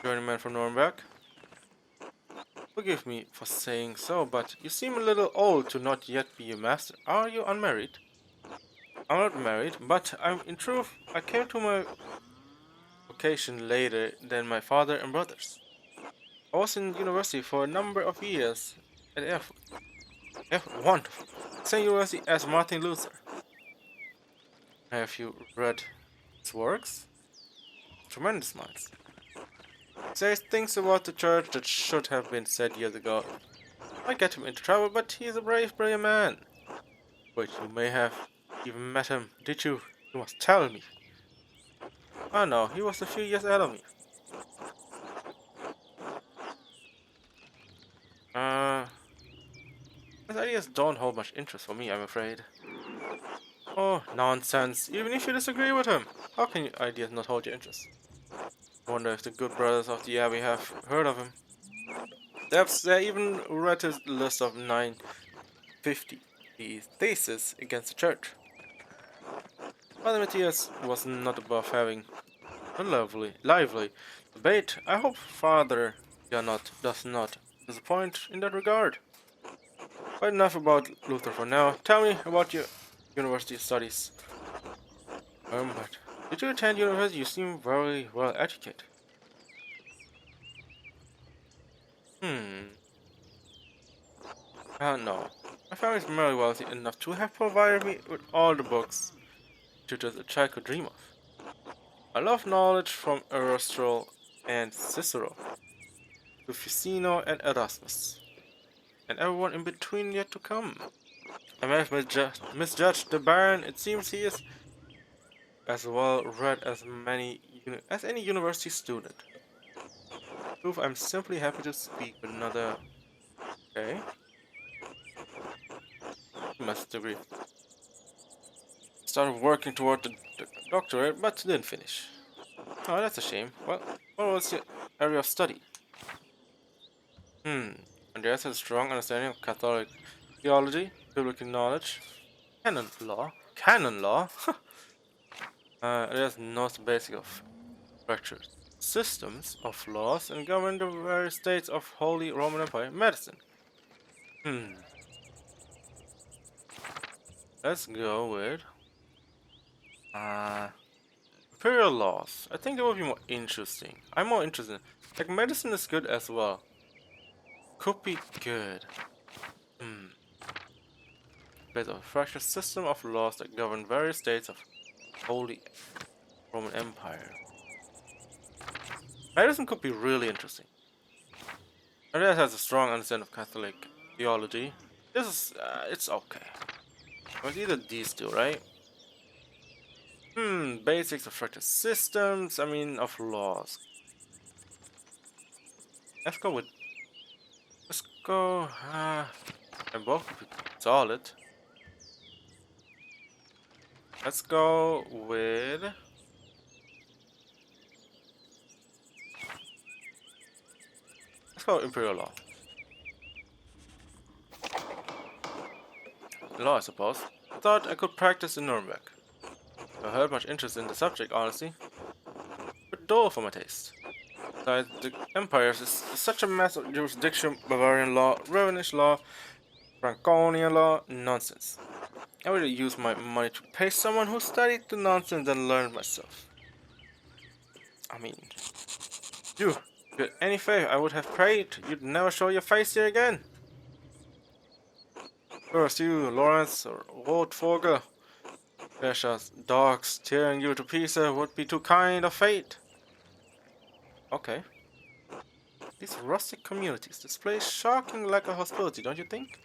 journeyman from Nuremberg. Forgive me for saying so, but you seem a little old to not yet be a master. Are you unmarried? I'm not married, but in truth, I came to my vocation later than my father and brothers. I was in university for a number of years at Erfurt. Erfurt, wonderful. Same university as Martin Luther. Have you read his works? Tremendous minds. Says things about the church that should have been said years ago. Might get him into trouble, but he's a brave, brilliant man. Wait, you may have even met him, did you? You must tell me. Oh no, he was a few years ahead of me. His ideas don't hold much interest for me, I'm afraid. Oh, nonsense. Even if you disagree with him, how can your ideas not hold your interest? I wonder if the good brothers of the Abbey have heard of him. They even read his list of 950 theses against the church. Father Matthias was not above having a lively debate. I hope Father does not disappoint in that regard. But enough about Luther for now. Tell me about your university studies. But did you attend university? You seem very well educated. Hmm. No. My family is merely wealthy enough to have provided me with all the books tutors a child could dream of. I love knowledge from Aristotle and Cicero to Ficino and Erasmus, and everyone in between yet to come. I may have misjudged the Baron. It seems he is as well read as any university student. Proof I'm simply happy to speak with another. Okay, master's degree. Started working toward the doctorate, but didn't finish. Oh, that's a shame. Well, what was your area of study? Hmm. Andreas has a strong understanding of Catholic theology, biblical knowledge, canon law. Andreas knows the basic of structured systems of laws and govern the various states of Holy Roman Empire medicine. Hmm. Let's go with uh imperial laws. I think that would be more interesting. I'm more interested. Like medicine is good as well. Could be good. Hmm. There's a fractured system of laws that govern various states of Holy Roman Empire. Medicine could be really interesting. Andreas has a strong understanding of Catholic theology. This is, it's okay. It's either these two, right? Basics of fractured systems, of laws. Let's go with, let's go, and both would be solid. Let's go with, let's go Imperial Law. Law, I suppose. I thought I could practice in Nuremberg. I heard much interest in the subject, honestly. But dull for my taste. Besides, the empires is such a mess of jurisdiction, Bavarian law, Rhenish law, Franconian law, nonsense. I would use my money to pay someone who studied the nonsense and learned myself. I mean, you did any favor I would have prayed you'd never show your face here again. First you, Lawrence or Rotvogel, precious dogs tearing you to pieces would be too kind of fate. Okay. These rustic communities display shocking lack of hospitality, don't you think?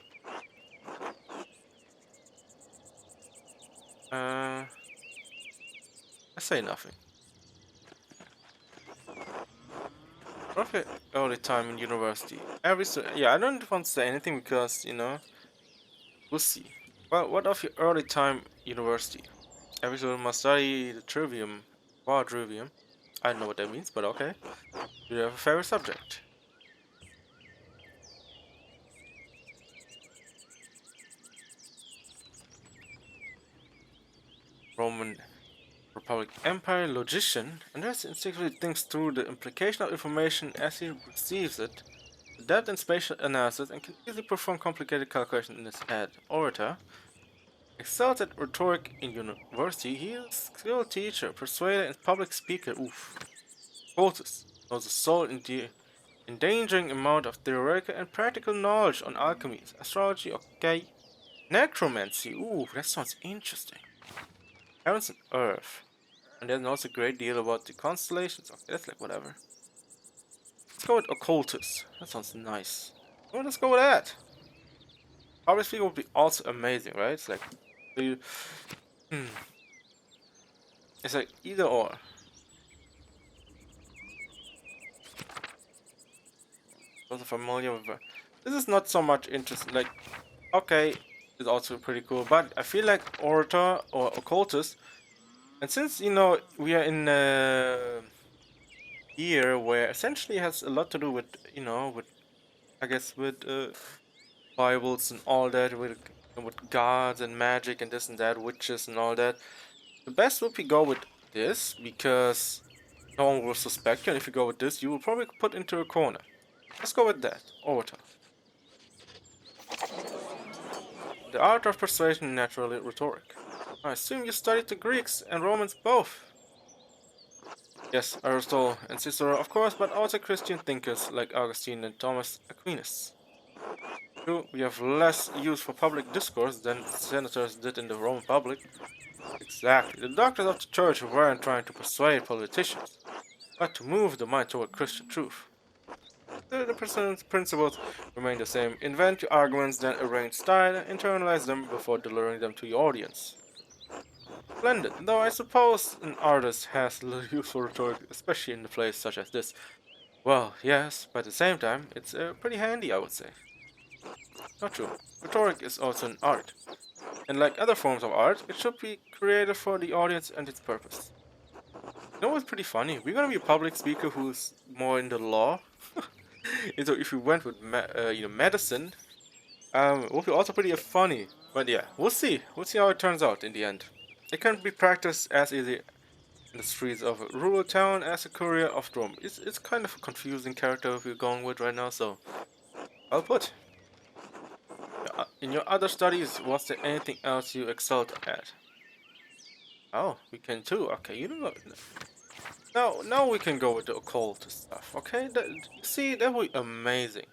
I say nothing. Roughly early time in university. Yeah, I don't want to say anything because, we'll see. Well, what of your early time university? Every student must study the quadrivium. I don't know what that means, but okay. Do you have a favorite subject? Roman Republic Empire logician, and thus instinctively thinks through the implication of information as he receives it, adept in spatial analysis, and can easily perform complicated calculations in his head. Orator, excels at rhetoric in university, he is a skilled teacher, persuader, and public speaker. Oof. Cultus knows a soul endangering amount of theoretical and practical knowledge on alchemy, astrology, okay. Necromancy, ooh, that sounds interesting. Heavens and Earth. And there's also a great deal about the constellations. Okay, that's like whatever. Let's go with occultus. That sounds nice. Oh, let's go with that. Public speaker would be also amazing, right? It's like, you, hmm. It's like either or. Also familiar with. This is not so much interesting. Like, Okay, is also pretty cool, but I feel like orator or occultist, and since we are in a year where essentially has a lot to do with with I guess with Bibles and all that, with gods and magic and this and that, witches and all that. The best would be go with this because no one will suspect you, and if you go with this, you will probably put into a corner. Let's go with that. Orator. The art of persuasion and naturally rhetoric. I assume you studied the Greeks and Romans both. Yes, Aristotle and Cicero, of course, but also Christian thinkers like Augustine and Thomas Aquinas. True, we have less use for public discourse than senators did in the Roman public. Exactly. The doctors of the church weren't trying to persuade politicians, but to move the mind toward Christian truth. The principles remain the same. Invent your arguments, then arrange style and internalize them before delivering them to your audience. Splendid, though I suppose an artist has little use for rhetoric, especially in a place such as this. Well, yes, but at the same time, it's pretty handy, I would say. Not true. Rhetoric is also an art, and like other forms of art, it should be created for the audience and its purpose. You know what's pretty funny? We're gonna be a public speaker who's more in the law. And so if we went with medicine, it would be also pretty funny. But yeah, we'll see. We'll see how it turns out in the end. It can be practiced as easy in the streets of a rural town as a courier of Rome. It's kind of a confusing character we're going with right now, so I'll put. In your other studies, was there anything else you excelled at? Oh, we can too. Okay, you know what? Now we can go with the occult stuff. Okay, you see, that would be amazing.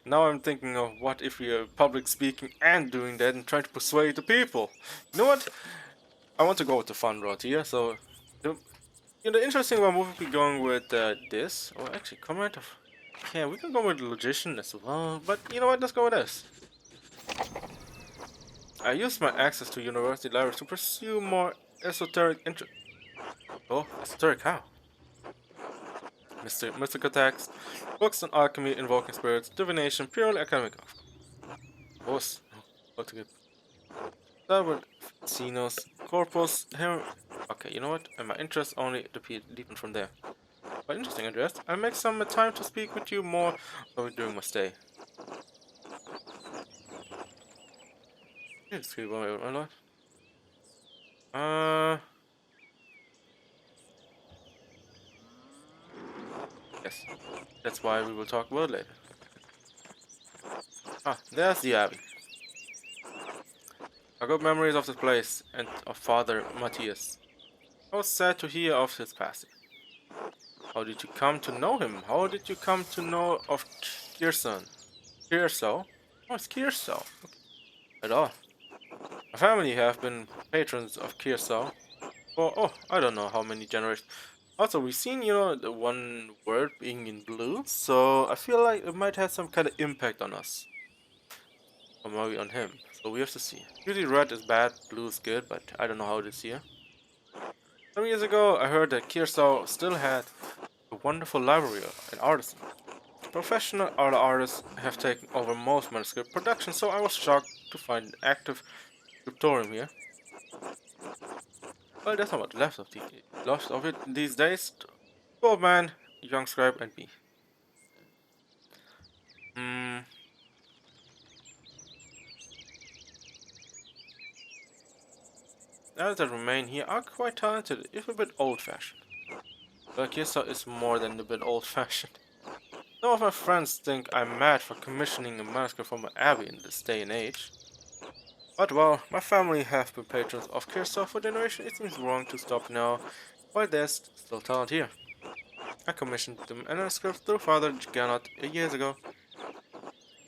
Now I'm thinking of what if we are public speaking and doing that and trying to persuade the people. You know what? I want to go with the fun route here. So, the interesting one would be going with this. Or actually, comment of. Yeah, we can go with the logician as well. But you know what? Let's go with this. I used my access to university libraries to pursue more esoteric interest. Oh, esoteric how? Mystical texts, books on alchemy, invoking spirits, divination, purely academic. Of course. What to get? Start with Xenos, Corpus, here. Okay, you know what? And my interest only deepen from there. But interesting interest. I'll make some time to speak with you more during my stay. Excuse me, my lord. Uh, yes. That's why we will talk about later. Ah, there's the abbey. I got memories of this place and of Father Matthias. I was sad to hear of his passing. How did you come to know him? How did you come to know of Kirson? Kirso? Oh, it's Kirso. Okay. At all. My family have been patrons of Kirso for, oh, I don't know how many generations. Also, we've seen, the one word being in blue, so I feel like it might have some kind of impact on us. Or maybe on him. So we have to see. Usually red is bad, blue is good, but I don't know how it is here. Some years ago, I heard that Kirso still had a wonderful library and artisan. Professional art artists have taken over most manuscript production, so I was shocked to find an active scriptorium here. Well, there's not much left of it these days. Old man, young scribe, and me. Hmm. Others that remain here are quite talented, if a bit old-fashioned. Lakisa is more than a bit old-fashioned. Some of my friends think I'm mad for commissioning a manuscript from an abbey in this day and age. But well, my family have been patrons of Kirsa for generations. It seems wrong to stop now, while there's still talent here. I commissioned the manuscript through Father Gannot a year ago.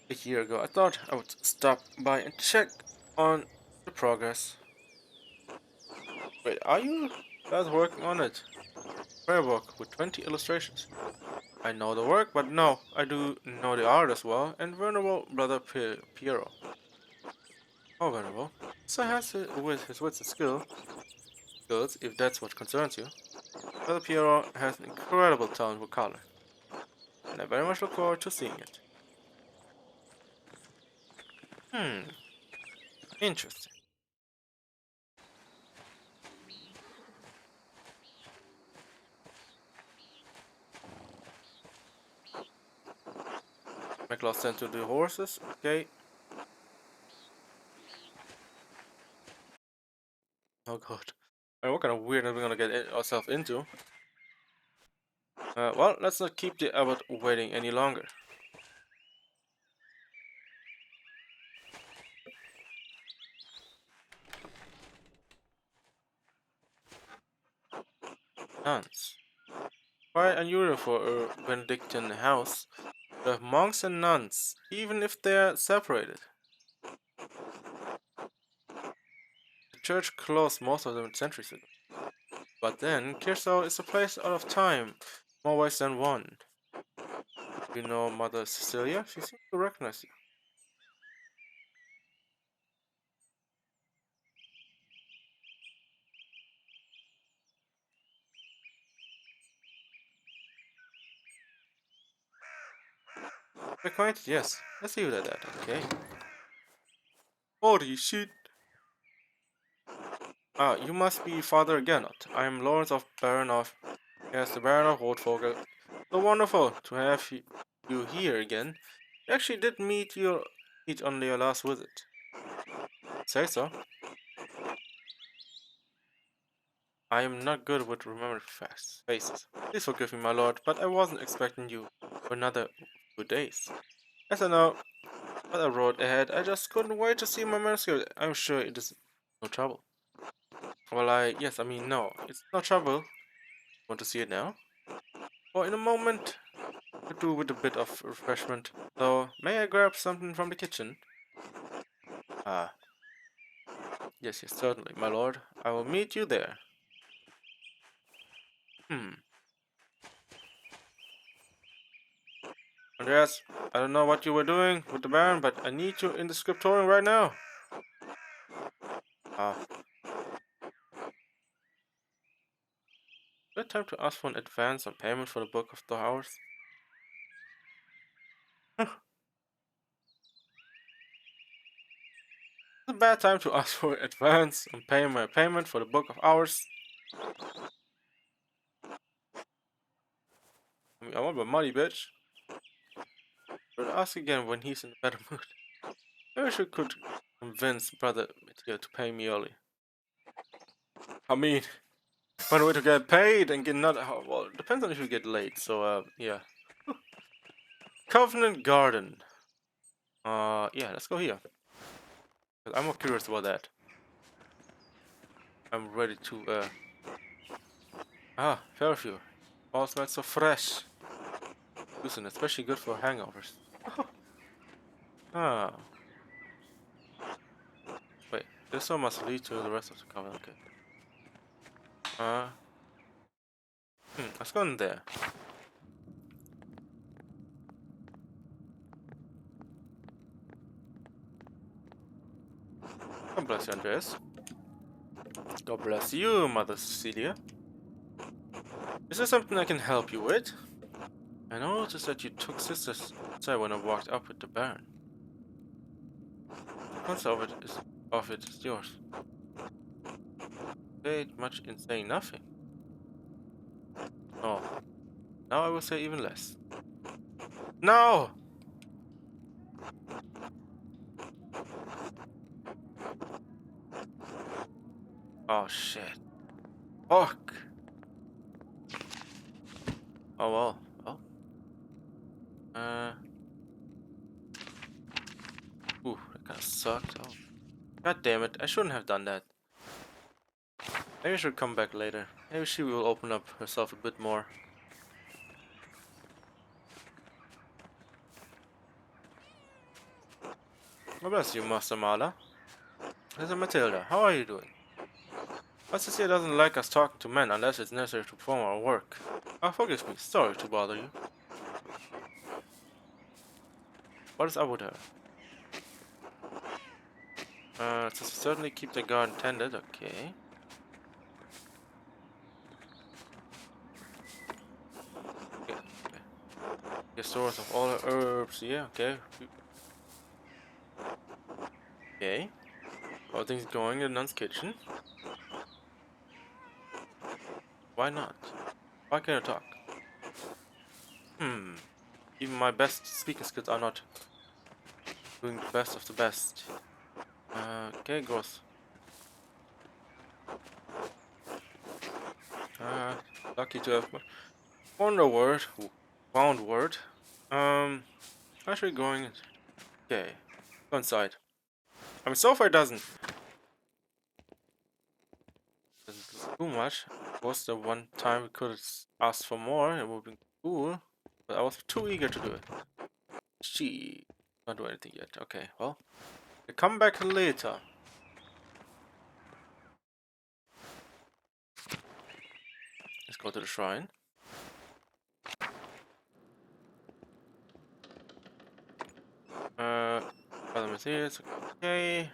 I thought I would stop by and check on the progress. Wait, are you guys working on it? Prayer book with 20 illustrations. I know the work, but no, I do know the art as well, and Venerable Brother Piero. Oh, Venerable. So has with his wits and skills, if that's what concerns you. Brother Piero has an incredible talent with color. and I very much look forward to seeing it. Hmm, interesting. Make lost sent to the horses. Okay. Oh god. What kind of weird are we gonna get ourselves into? Well, let's not keep the abbot waiting any longer. Nuns. Quite unusual for a Benedictine house. To have monks and nuns, even if they're separated. The church closed most of them centuries ago. But then, Kirsau is a place out of time, more ways than one. You know Mother Cecilia? She seems to recognize you. Acquainted? Yes. Let's leave it at that, okay? Holy shit! Ah, you must be Father Gernot. I am Lawrence of Baron of... Yes, the Baron of Rotvogel. So wonderful to have you here again. You actually did meet on your last visit. Say so. I am not good with remembering faces. Please forgive me, my lord, but I wasn't expecting you for another few days. As I know what I wrote ahead, I just couldn't wait to see my manuscript. I'm sure it is no trouble. Well, yes, I mean, no, it's no trouble. Want to see it now? Or in a moment, could do with a bit of refreshment. So, may I grab something from the kitchen? Ah, yes, certainly, my lord. I will meet you there. Hmm. Andreas, I don't know what you were doing with the Baron, but I need you in the scriptorium right now. Ah, good time to ask for an advance on payment for the Book of the Hours. It's a bad time to ask for advance on payment for the Book of Hours. I mean, I want my money, bitch. But ask again when he's in a better mood. Maybe she could convince Brother Mateo to pay me early. I mean, find a way to get paid and get not. Well, it depends on if you get late. So, yeah. Covenant Garden. Yeah, let's go here. 'Cause I'm more curious about that. I'm ready to, Fairview. All smells so fresh. Listen, especially good for hangovers. Ah, wait. This one must lead to the rest of the covenant. Okay. Uh, let's go in there. God bless you, Andreas. God bless you, Mother Cecilia. Is there something I can help you with? I noticed that you took sisters aside when I walked up with the Baron. The concept of it is yours. Paid much in saying nothing. Oh, now I will say even less. No! Oh shit. Fuck! Oh well. Well. Uh. Ooh, that kinda sucked. Oh. God damn it, I shouldn't have done that. Maybe I should come back later. Maybe she will open up herself a bit more. God bless you, Master Mala. This is Matilda. How are you doing? Master Cecilia doesn't like us talking to men unless it's necessary to perform our work. Forgive me. Sorry to bother you. What is up with her? To certainly keep the garden tended. Okay. Okay. Okay. The source of all the herbs. Yeah, okay. Okay. How are things going in Nun's kitchen? Why not? Why can't I talk? Hmm. Even my best speaking skills are not doing the best of the best. Okay, gross. Uh, Lucky to have found a word. Found word. Actually going. Okay. Go inside. I mean, so far it doesn't do much. Was the one time we could ask for more? It would be cool. But I was too eager to do it. She not do anything yet. Okay, well, we come back later. Let's go to the shrine. Other materials. Okay.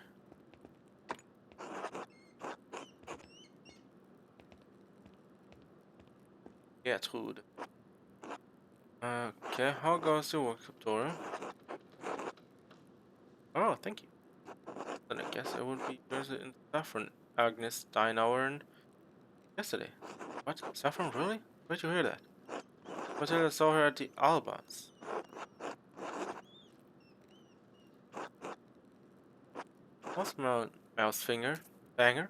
Gertrude. Okay, how goes the workshop tour? Oh, thank you. Then I guess I would be interested in saffron. Agnes Steinauer yesterday. What? Saffron, really? Where'd you hear that? Matilda saw her at the Albans. What's Mouse Finger? Banger?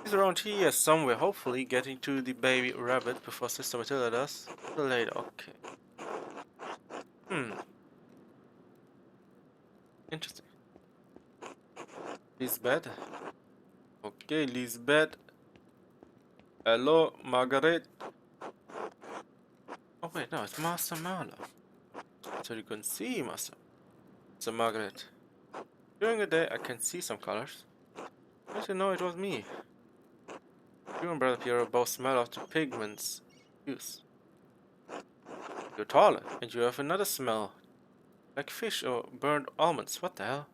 He's around here somewhere, hopefully getting to the baby rabbit before Sister Matilda does. A little later, okay. Interesting. Lisbeth. Okay, Lisbeth. Hello, Margaret. Oh wait, no, it's Master Marlowe. So you can see Master. So Margaret. During the day I can see some colors. I didn't know it was me. You and Brother Piero both smell of the pigments use. You're taller, and you have another smell. Like fish or burned almonds. What the hell?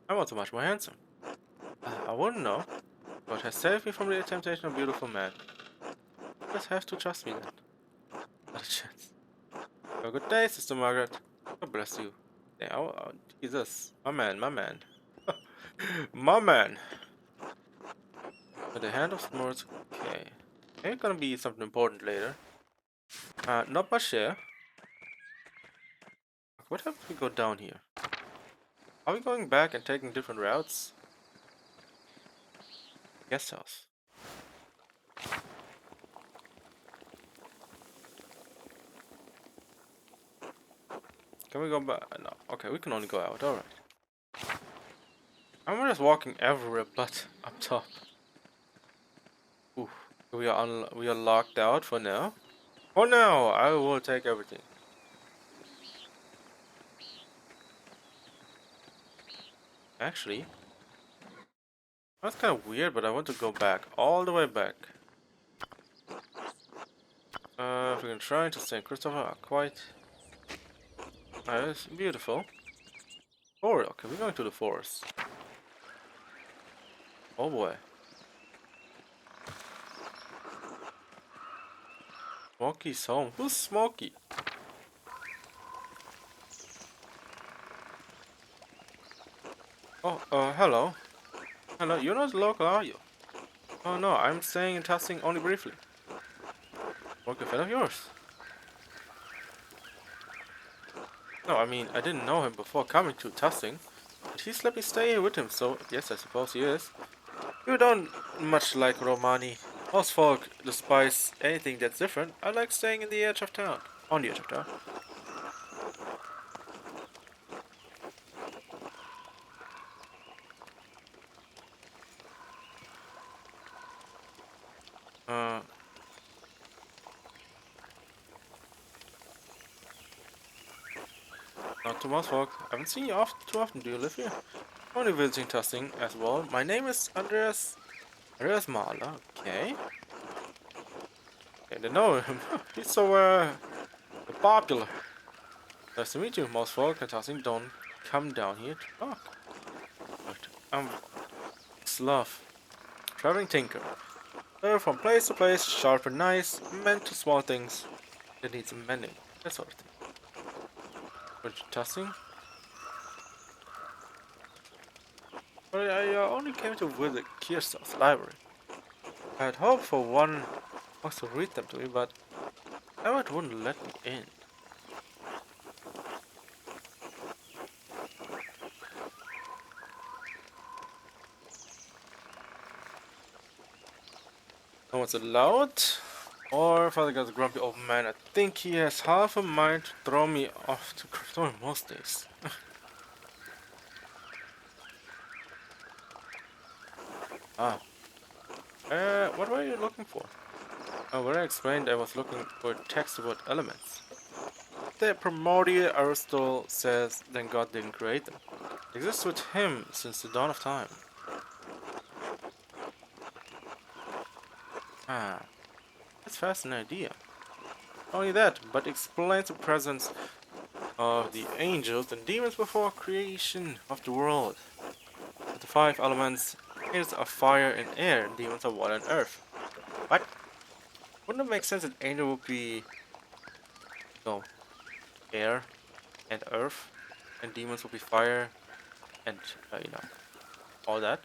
I'm also much more handsome. I wouldn't know. God has saved me from the temptation of beautiful man. You just have to trust me then. Not a chance. Have a good day, Sister Margaret. God bless you. Yeah, oh, Jesus. My man, my man. My man. With the hand of Smurfs. Okay. Maybe gonna be something important later. Not much here. What if we go down here? Are we going back and taking different routes? Guest house. Can we go back? No. Okay, we can only go out. Alright. I'm just walking everywhere but up top. Ooh. We are locked out for now. For now, I will take everything. Actually, that's kind of weird, but I want to go back. All the way back. If we can try to St. Christopher are quite nice, beautiful. Oh, okay, we're going to the forest. Oh boy. Smokey's home. Who's Smokey? Oh, hello. Hello, you're not local, are you? Oh no, I'm staying in testing only briefly. Work a friend of yours. No, I mean, I didn't know him before coming to testing, but he's let me stay here with him, so yes, I suppose he is. You don't much like Romani. Most folk despise anything that's different. I like staying in the edge of town. On the edge of town. Uh, Not too much folk. I haven't seen you too often. Do you live here? Only visiting testing as well. My name is Andreas Mahler. Okay. Okay, they know him. He's so popular. Nice to meet you. Most folk at testing don't come down here to talk. I'm Slav, traveling tinker. From place to place, sharp and nice, meant to small things that need some mending. That sort of thing. What you tossing? But I only came to visit Kirstov's library. I had hoped for one was to read them to me, but Everett wouldn't let me in. No one's allowed. Or Father God's grumpy old man. I think he has half a mind to throw me off to crematorium most days. Ah. What were you looking for? When I explained I was looking for a text about elements. The primordial Aristotle says then God didn't create them. They exist with him since the dawn of time. Ah, that's a fascinating idea. Only that, but explains the presence of the angels and demons before creation of the world. With the five elements, angels are fire and air, and demons are water and earth. What? Wouldn't it make sense that angel would be, no, air and earth, and demons would be fire and, all that?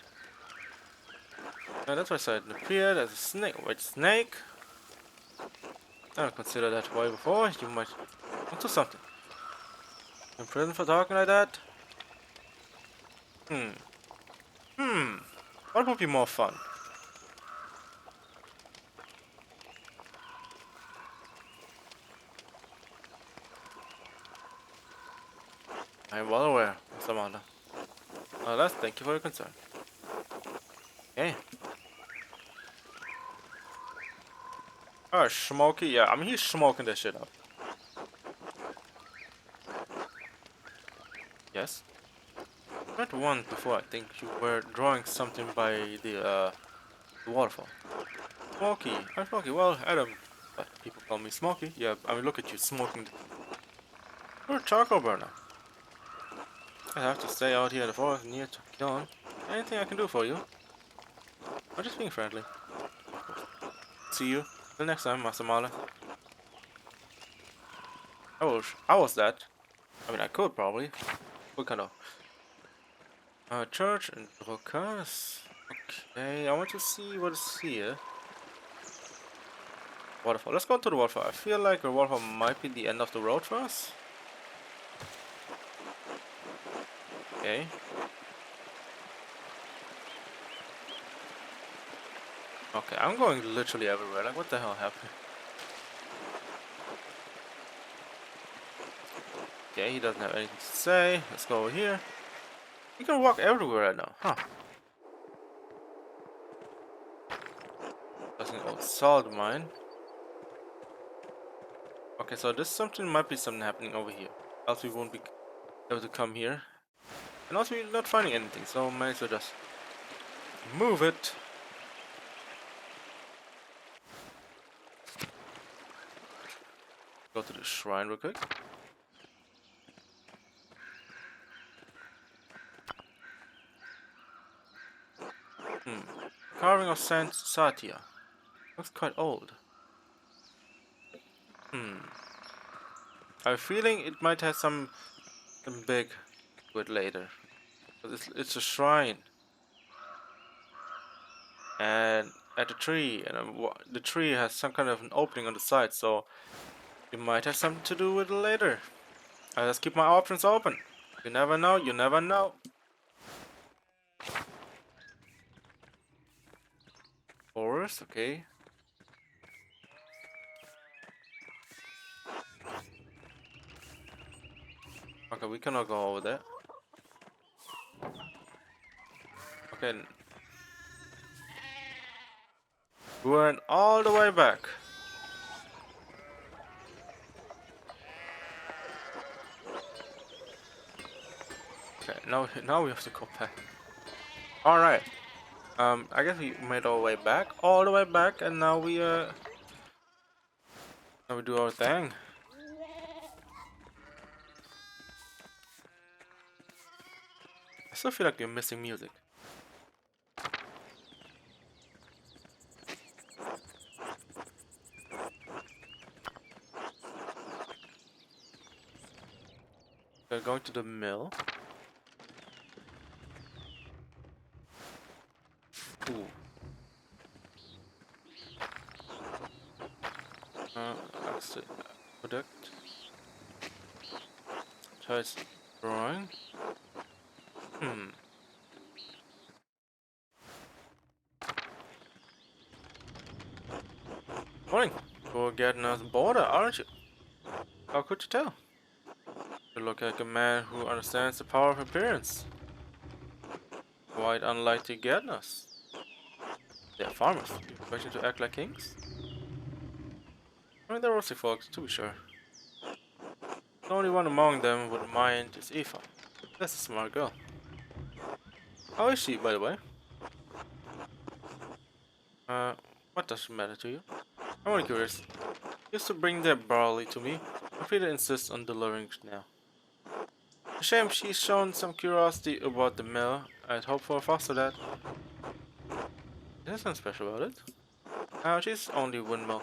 That's why I said it appeared as a snake. White snake? I don't consider that way before. You might want to something. In prison for talking like that? Hmm. Hmm. What would be more fun? I am well aware, Mr. Amanda. Let's thank you for your concern. Okay. Oh, Smokey? Yeah, I mean, he's smoking this shit up. Yes? I met one before, I think you were drawing something by the waterfall. Smokey. I'm Smokey. Well, Adam. But people call me Smokey. Yeah, I mean, look at you smoking. You're a charcoal burner. I have to stay out here in the forest near to kill him. Anything I can do for you? I'm just being friendly. See you. Till next time, Master Marlin. I was that. I mean, I could probably. What kind of? Church and Druckers. Okay, I want to see what is here. Waterfall. Let's go to the waterfall. I feel like the waterfall might be the end of the road for us. Okay. Okay, I'm going literally everywhere. Like, what the hell happened? Okay, he doesn't have anything to say. Let's go over here. You can walk everywhere right now, huh? That's an old salt mine. Okay, so this something might be something happening over here. Else we won't be able to come here. And also we're not finding anything, so might as well just move it. Go to the shrine real quick. Carving of Saint Satya. Looks quite old. I have a feeling it might have something big to it later. But it's a shrine. And at the tree, and the tree has some kind of an opening on the side, so it might have something to do with it later. I just keep my options open. You never know, you never know. Forest, okay. Okay, we cannot go over there. Okay. We went all the way back. Okay, now we have to go back. Alright. I guess we made our way back, all the way back, and now we do our thing. I still feel like we're missing music. going to the mill. Ooh. Exit product. Choice drawing. Hmm. Morning. You're getting us border, aren't you? How could you tell? You look like a man who understands the power of appearance. Quite unlike the Gardners. They're farmers. You expect them to act like kings? I mean, they're rustic folks, to be sure. The only one among them with a mind is Eva. That's a smart girl. How is she, by the way? Uh, what does it matter to you? I'm only curious. Used to bring that barley to me. I feel it insists on delivering it now. A shame she's shown some curiosity about the mill. I'd hope for a faster that. There's nothing special about it. She's only windmill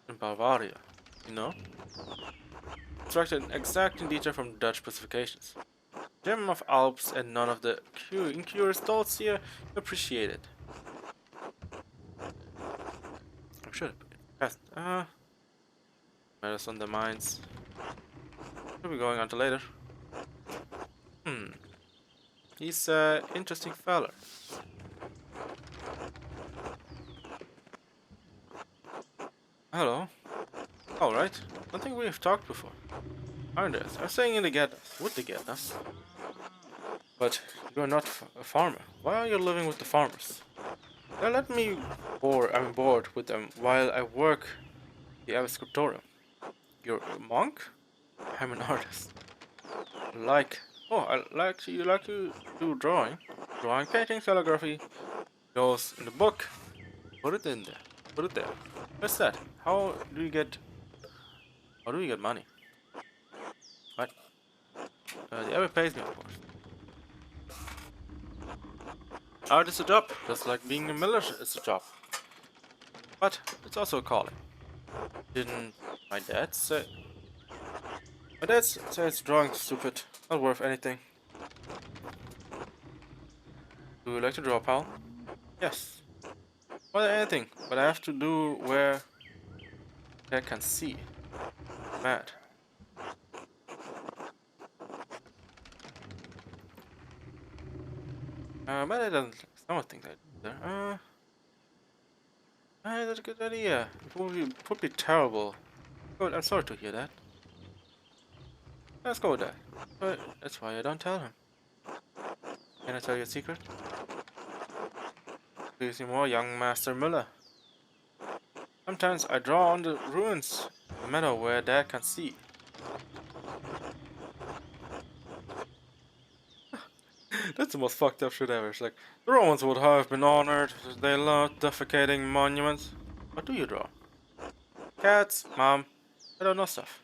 in Bavaria, you know? Extracted exact in detail from Dutch specifications. Gem of Alps and none of the incurious thoughts here appreciated. I'm sure it passed. Matters on the minds. We'll be going on to later. Hmm. He's a interesting fella. Hello. Alright. I think we've talked before. Anders, I was saying in the get us. With the get us. But you're not a farmer. Why are you living with the farmers? They let me I'm bored with them while I work the scriptorium. You're a monk? I'm an artist. Like I like to do drawing. Drawing, painting, calligraphy goes in the book. Put it in there. Put it there. What's that? How do you get money? What? The abbey pays me, of course. Art is a job, just like being a miller is a job. But it's also a calling. Didn't my dad say? My dad says drawing's stupid, not worth anything. Do you like to draw, pal? Yes. Well, anything, but I have to do where I can see. Mad. But I don't. Some things I do there. That's a good idea. It would be terrible. Good. I'm sorry to hear that. Let's go with that. But that's why I don't tell him. Can I tell you a secret? Please see more, young Master Miller. Sometimes I draw on the ruins, no matter where Dad can see. That's the most fucked up shit ever. It's like, the Romans would have been honored. They loved defecating monuments. What do you draw? Cats, Mom. I don't know stuff.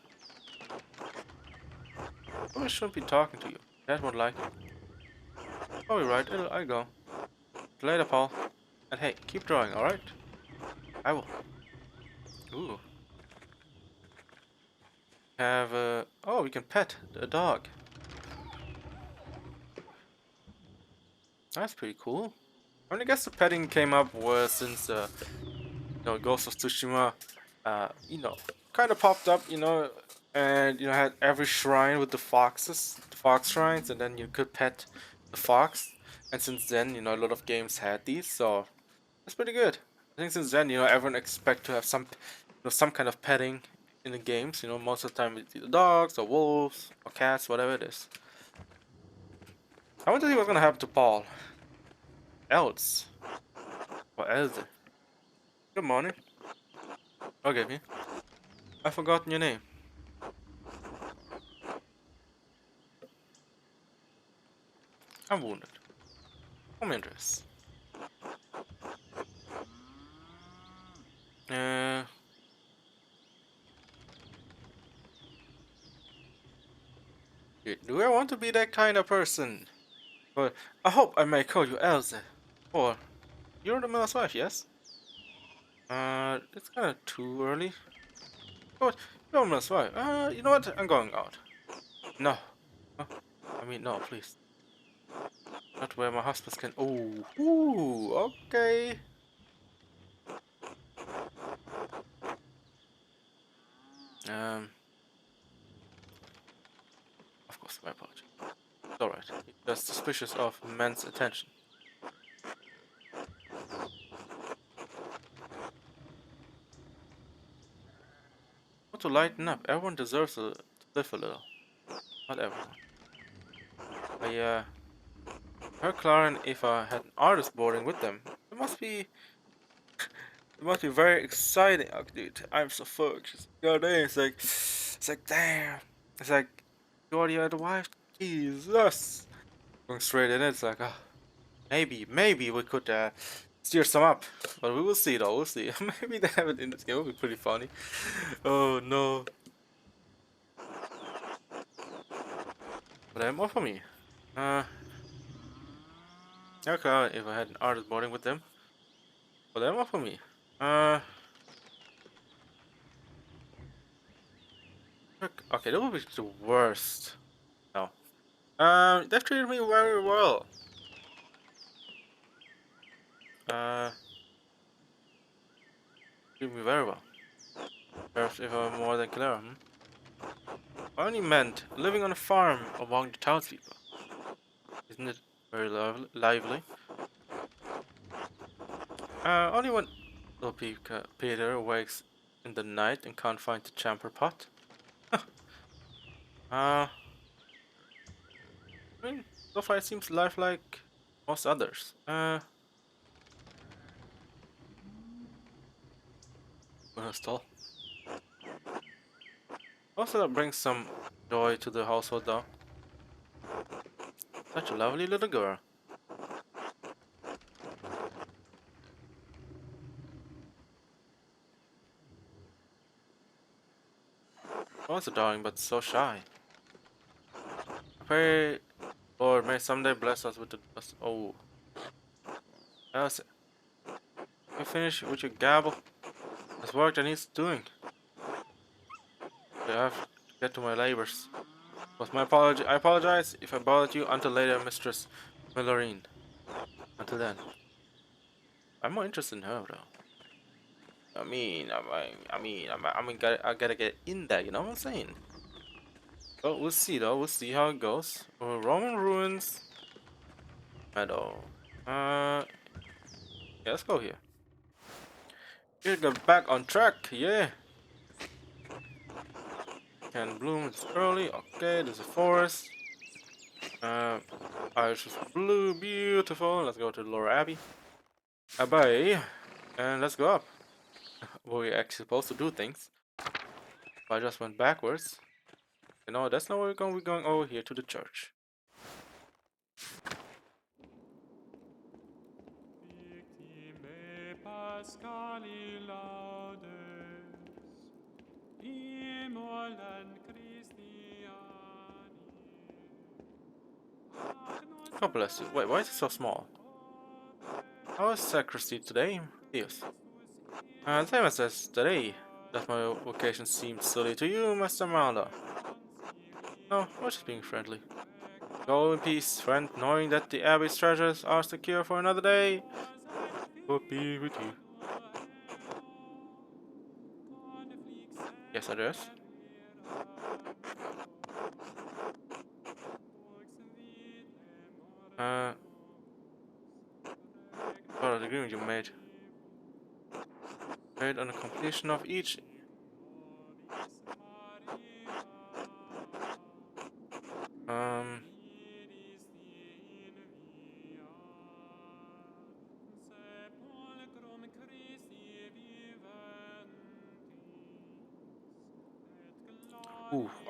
Probably shouldn't be talking to you. Dad won't like it. Probably right. I go. Later, Paul. And hey, keep drawing, alright? I will. Ooh. Have a... Oh, we can pet a dog. That's pretty cool. I mean, I guess the petting came up was since, Ghost of Tsushima, kind of popped up, and, had every shrine with the foxes, the fox shrines, and then you could pet the fox. And since then, a lot of games had these, so that's pretty good. I think since then, everyone expect to have some kind of petting in the games. Most of the time it's either dogs or wolves or cats, whatever it is. I wonder to see what's gonna happen to Paul. Else or Else. Good morning. Forgive me. I've forgotten your name. I'm wounded. Home interest. Uh, do I want to be that kind of person? But I hope I may call you Else. Or you're the miller's wife, yes? It's kind of too early. But you're the miller's wife. You know what? I'm going out. No. Oh, I mean, no, please. Not where my husband can. Oh, ooh, okay. Um, of course, my apology. It's alright. He's just suspicious of men's attention. Want to lighten up. Everyone deserves to live a little. Not everyone. I heard Clara and Eva had an artist boarding with them. It must be very exciting. Oh, dude, I'm so focused. God damn, it's like damn. It's like, God, you had a wife. Jesus. Going straight in, it's like, maybe we could steer some up, but we will see though. We'll see. Maybe they have it in this game. It would be pretty funny. Oh no. But more for me. Uh, okay, if I had an artist boarding with them, but more for me. Uh, okay, that would be the worst. No. They've treated me very well. Uh, treated me very well. Perhaps if I'm more than Clara, hmm? I only meant living on a farm among the townspeople. Isn't it very lively? Only when little Peter wakes in the night and can't find the chamfer pot. I mean, so far it seems lifelike most others. Stall. Also, that brings some joy to the household, though. Such a lovely little girl. Also darling, but so shy. I pray, Lord, may someday bless us with the. Oh, that's it. You finish with your gabble. There's work that needs doing. I have to get to my labors. Was my apology? I apologize if I bothered you. Until later, Mistress Millerine. Until then, I'm more interested in her though. I gotta get in there. You know what I'm saying? But we'll see though. We'll see how it goes. Roman ruins, meadow. Yeah, let's go here. Here, get back on track. Yeah, can bloom. It's early. Okay, there's a forest. Uh, Irish is blue, beautiful. Let's go to Laura Abbey. Abbey, and let's go up. We're actually supposed to do things. I just went backwards. You know, that's not where we're going. We're going over here to the church. God bless you. Wait, why is it so small? How is sacristy today? Yes. Same as says today. Does my vocation seem silly to you, Master Marla? No, we're just being friendly. Go in peace, friend, knowing that the Abbey's treasures are secure for another day. God be with you. Yes, address. Uh, what the agreement you made? Made on the completion of each. Um,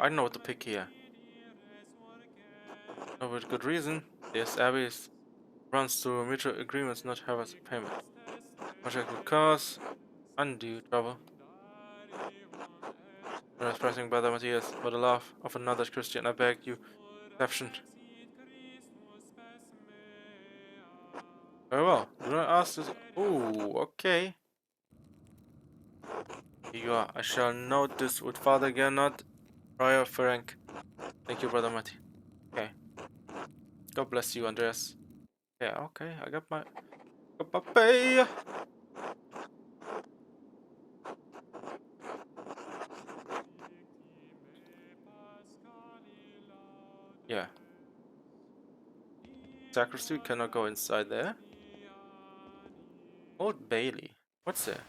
I don't know what to pick here. No, with good reason. This Abbey runs through mutual agreements not have as a payment. Project will cause undue trouble. You are expressing Brother Matthias for the love of another Christian. I beg you, exception. Very well. Do not ask this. Ooh, okay. Here you are. I shall note this with Father Gernot, Prior Ferenc. Thank Thank you, brother Matty. Okay. God bless you, Andreas. Yeah, okay. I got my pay. Yeah. Sacristy cannot go inside there. Old Bailey. What's there?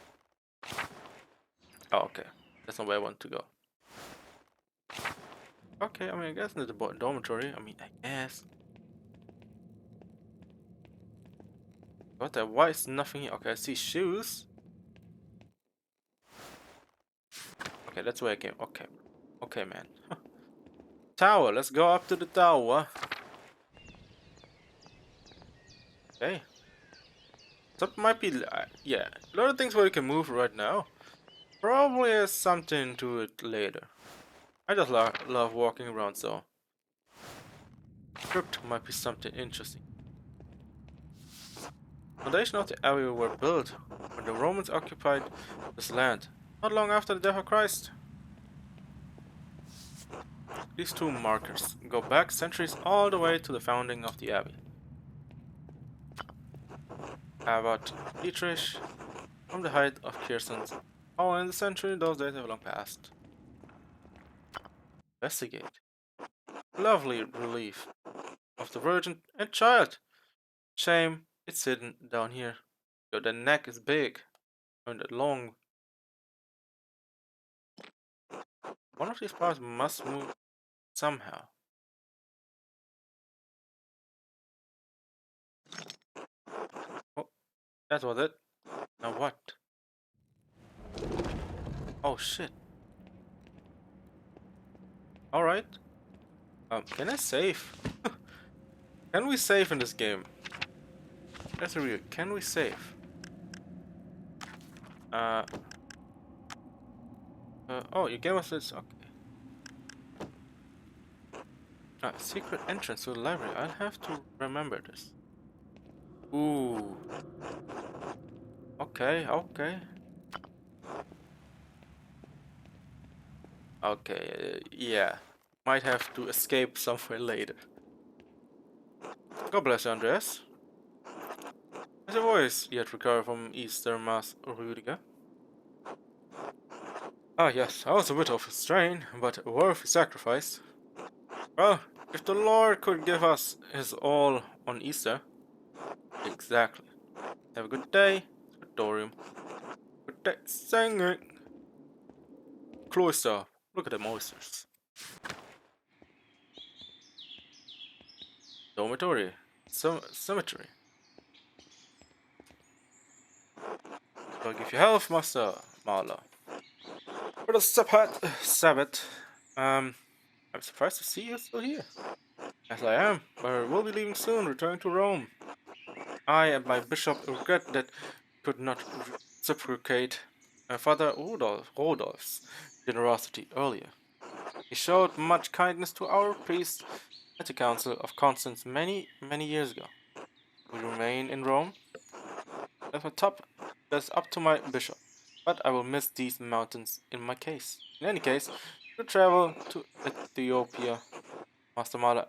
Oh, okay. That's not where I want to go. Okay, I mean, I guess in the dormitory. I mean, I guess. What the? Why is nothing here? Okay, I see shoes. Okay, that's where I came. Okay. Okay, man. Tower. Let's go up to the tower. Okay. So it might be. Yeah. A lot of things where you can move right now. Probably has something to it later. I just love walking around, so. Crypt might be something interesting. Foundation of the area were built when the Romans occupied this land, not long after the death of Christ. These two markers go back centuries all the way to the founding of the abbey. Abbot Dietrich from the height of Kirsten's. Oh, in the century, those days have long passed. Investigate. Lovely relief of the Virgin and Child. Shame it's hidden down here. Though the neck is big and long. One of these parts must move somehow. Oh, that was it. Now what? Oh shit. Alright. Can I save? Can we save in this game? That's real. Can we save? Uh, oh, you gave us this. Okay. Secret entrance to the library. I'll have to remember this. Ooh. Okay, okay. Okay, yeah. Might have to escape somewhere later. God bless you, Andreas. Has your voice yet recovered from Easter Mass, Rudiger? Ah, yes, I was a bit of a strain, but a worthy sacrifice. Well, if the Lord could give us his all on Easter. Exactly. Have a good day, Scriptorium. Good day, singing. Cloister. Look at the monsters. Dormitory. Cemetery. I'll give you health, Master Marla. For the Sabbath. I'm surprised to see you still here. As I am, but I will be leaving soon, returning to Rome. I and my bishop regret that could not reciprocate Father Rodolph's generosity earlier. He showed much kindness to our priest at the Council of Constance many years ago. We remain in Rome. That's up to my bishop. But I will miss these mountains in my case. In any case, to travel to Ethiopia, Master Mala,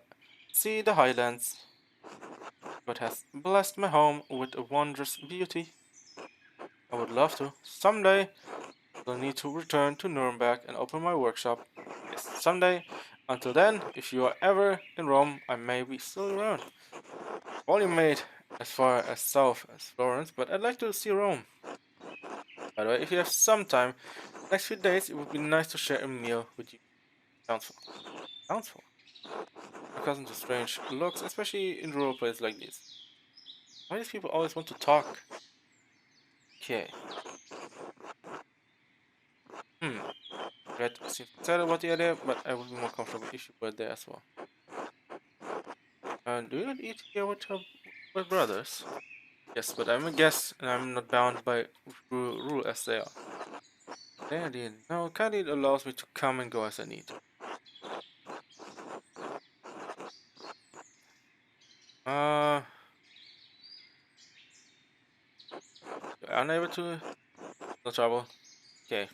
see the highlands. God has blessed my home with a wondrous beauty. I would love to. Someday, I'll need to return to Nuremberg and open my workshop. Yes, someday. Until then, if you are ever in Rome, I may be still around. Only made as far as south as Florence, but I'd like to see Rome. By the way, if you have some time, next few days, it would be nice to share a meal with you. Sounds fun. Sounds fun. Accustomed to strange looks, especially in rural places like this. Why do these people always want to talk? Okay. Hmm. Red seems excited about the idea, but I would be more comfortable if you were there as well. Do you not eat here with brothers? Yes, but I'm a guest and I'm not bound by rule as they are. Dandy, no, Candide allows me to come and go as I need. Uh, unable to? No trouble. Okay.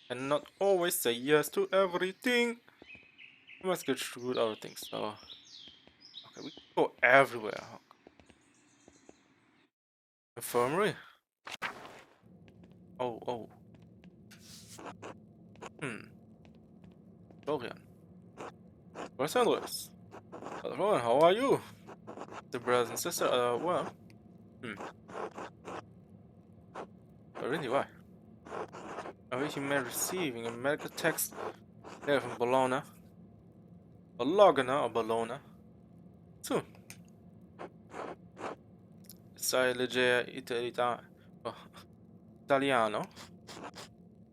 And not always say yes to everything. We must get through other things. So, okay, we can go everywhere. Infirmary. Oh, oh. Hmm. Dorian. Where's Andres? Hello, how are you? The brothers and sisters. Well. Hmm. Oh, really? Why? I wish you may receiving a medical text there from Bologna. Bologna or Bologna. Soon. Sai leggere oh, Italiano.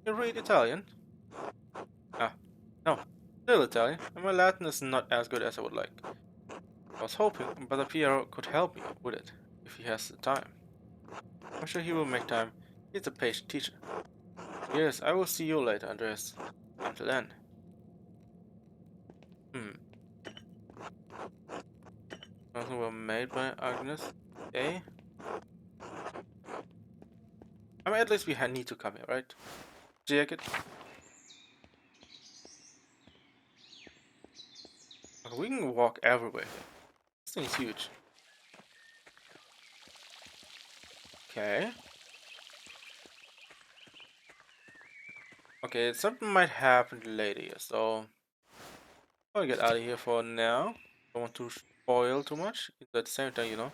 You read Italian? Ah, no. Still Italian, and my Latin is not as good as I would like. I was hoping Brother Piero could help me with it, if he has the time. I'm sure he will make time. He's a patient teacher. Yes, I will see you later, Andreas. Until then. Hmm. Something were made by Agnes. Okay. I mean, at least we need to come here, right? Jacket. Okay, we can walk everywhere. This thing is huge. Okay. Okay, something might happen later, so I'll get out of here for now. Don't want to spoil too much. But at the same time,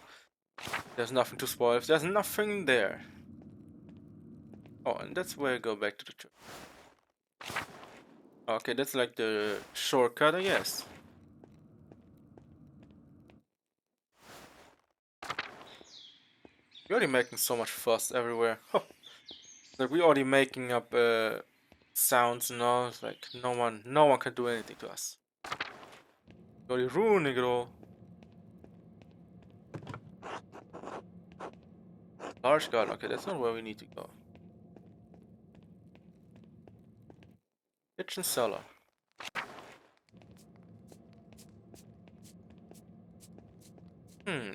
there's nothing to spoil if there's nothing there. Oh, and that's where I go back to the church. Okay, that's like the shortcut, I guess. We're already making so much fuss everywhere. Like we're already making up sounds now. It's like no one can do anything to us. We're already ruining it all. Large garden. Okay, that's not where we need to go. Kitchen cellar. Hmm.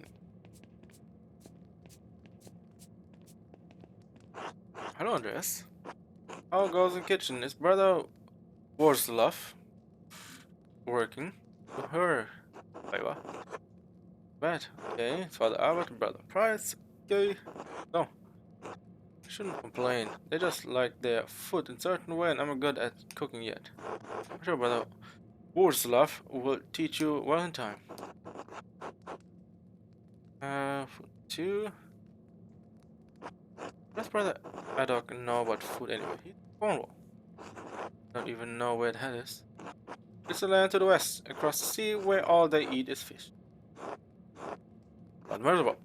Hello, Andreas. How goes in kitchen? Is brother Warslav working? To her. Wait, what? Right. Okay. Father Albert, brother Price. Okay. No. Shouldn't complain. They just like their food in certain way, and I'm not good at cooking yet. I'm sure brother Warslav will teach you well in time. Food two. Does brother Adok know about food anyway? He's Cornwall. Don't even know where that is. It's a land to the west, across the sea, where all they eat is fish. Admirable.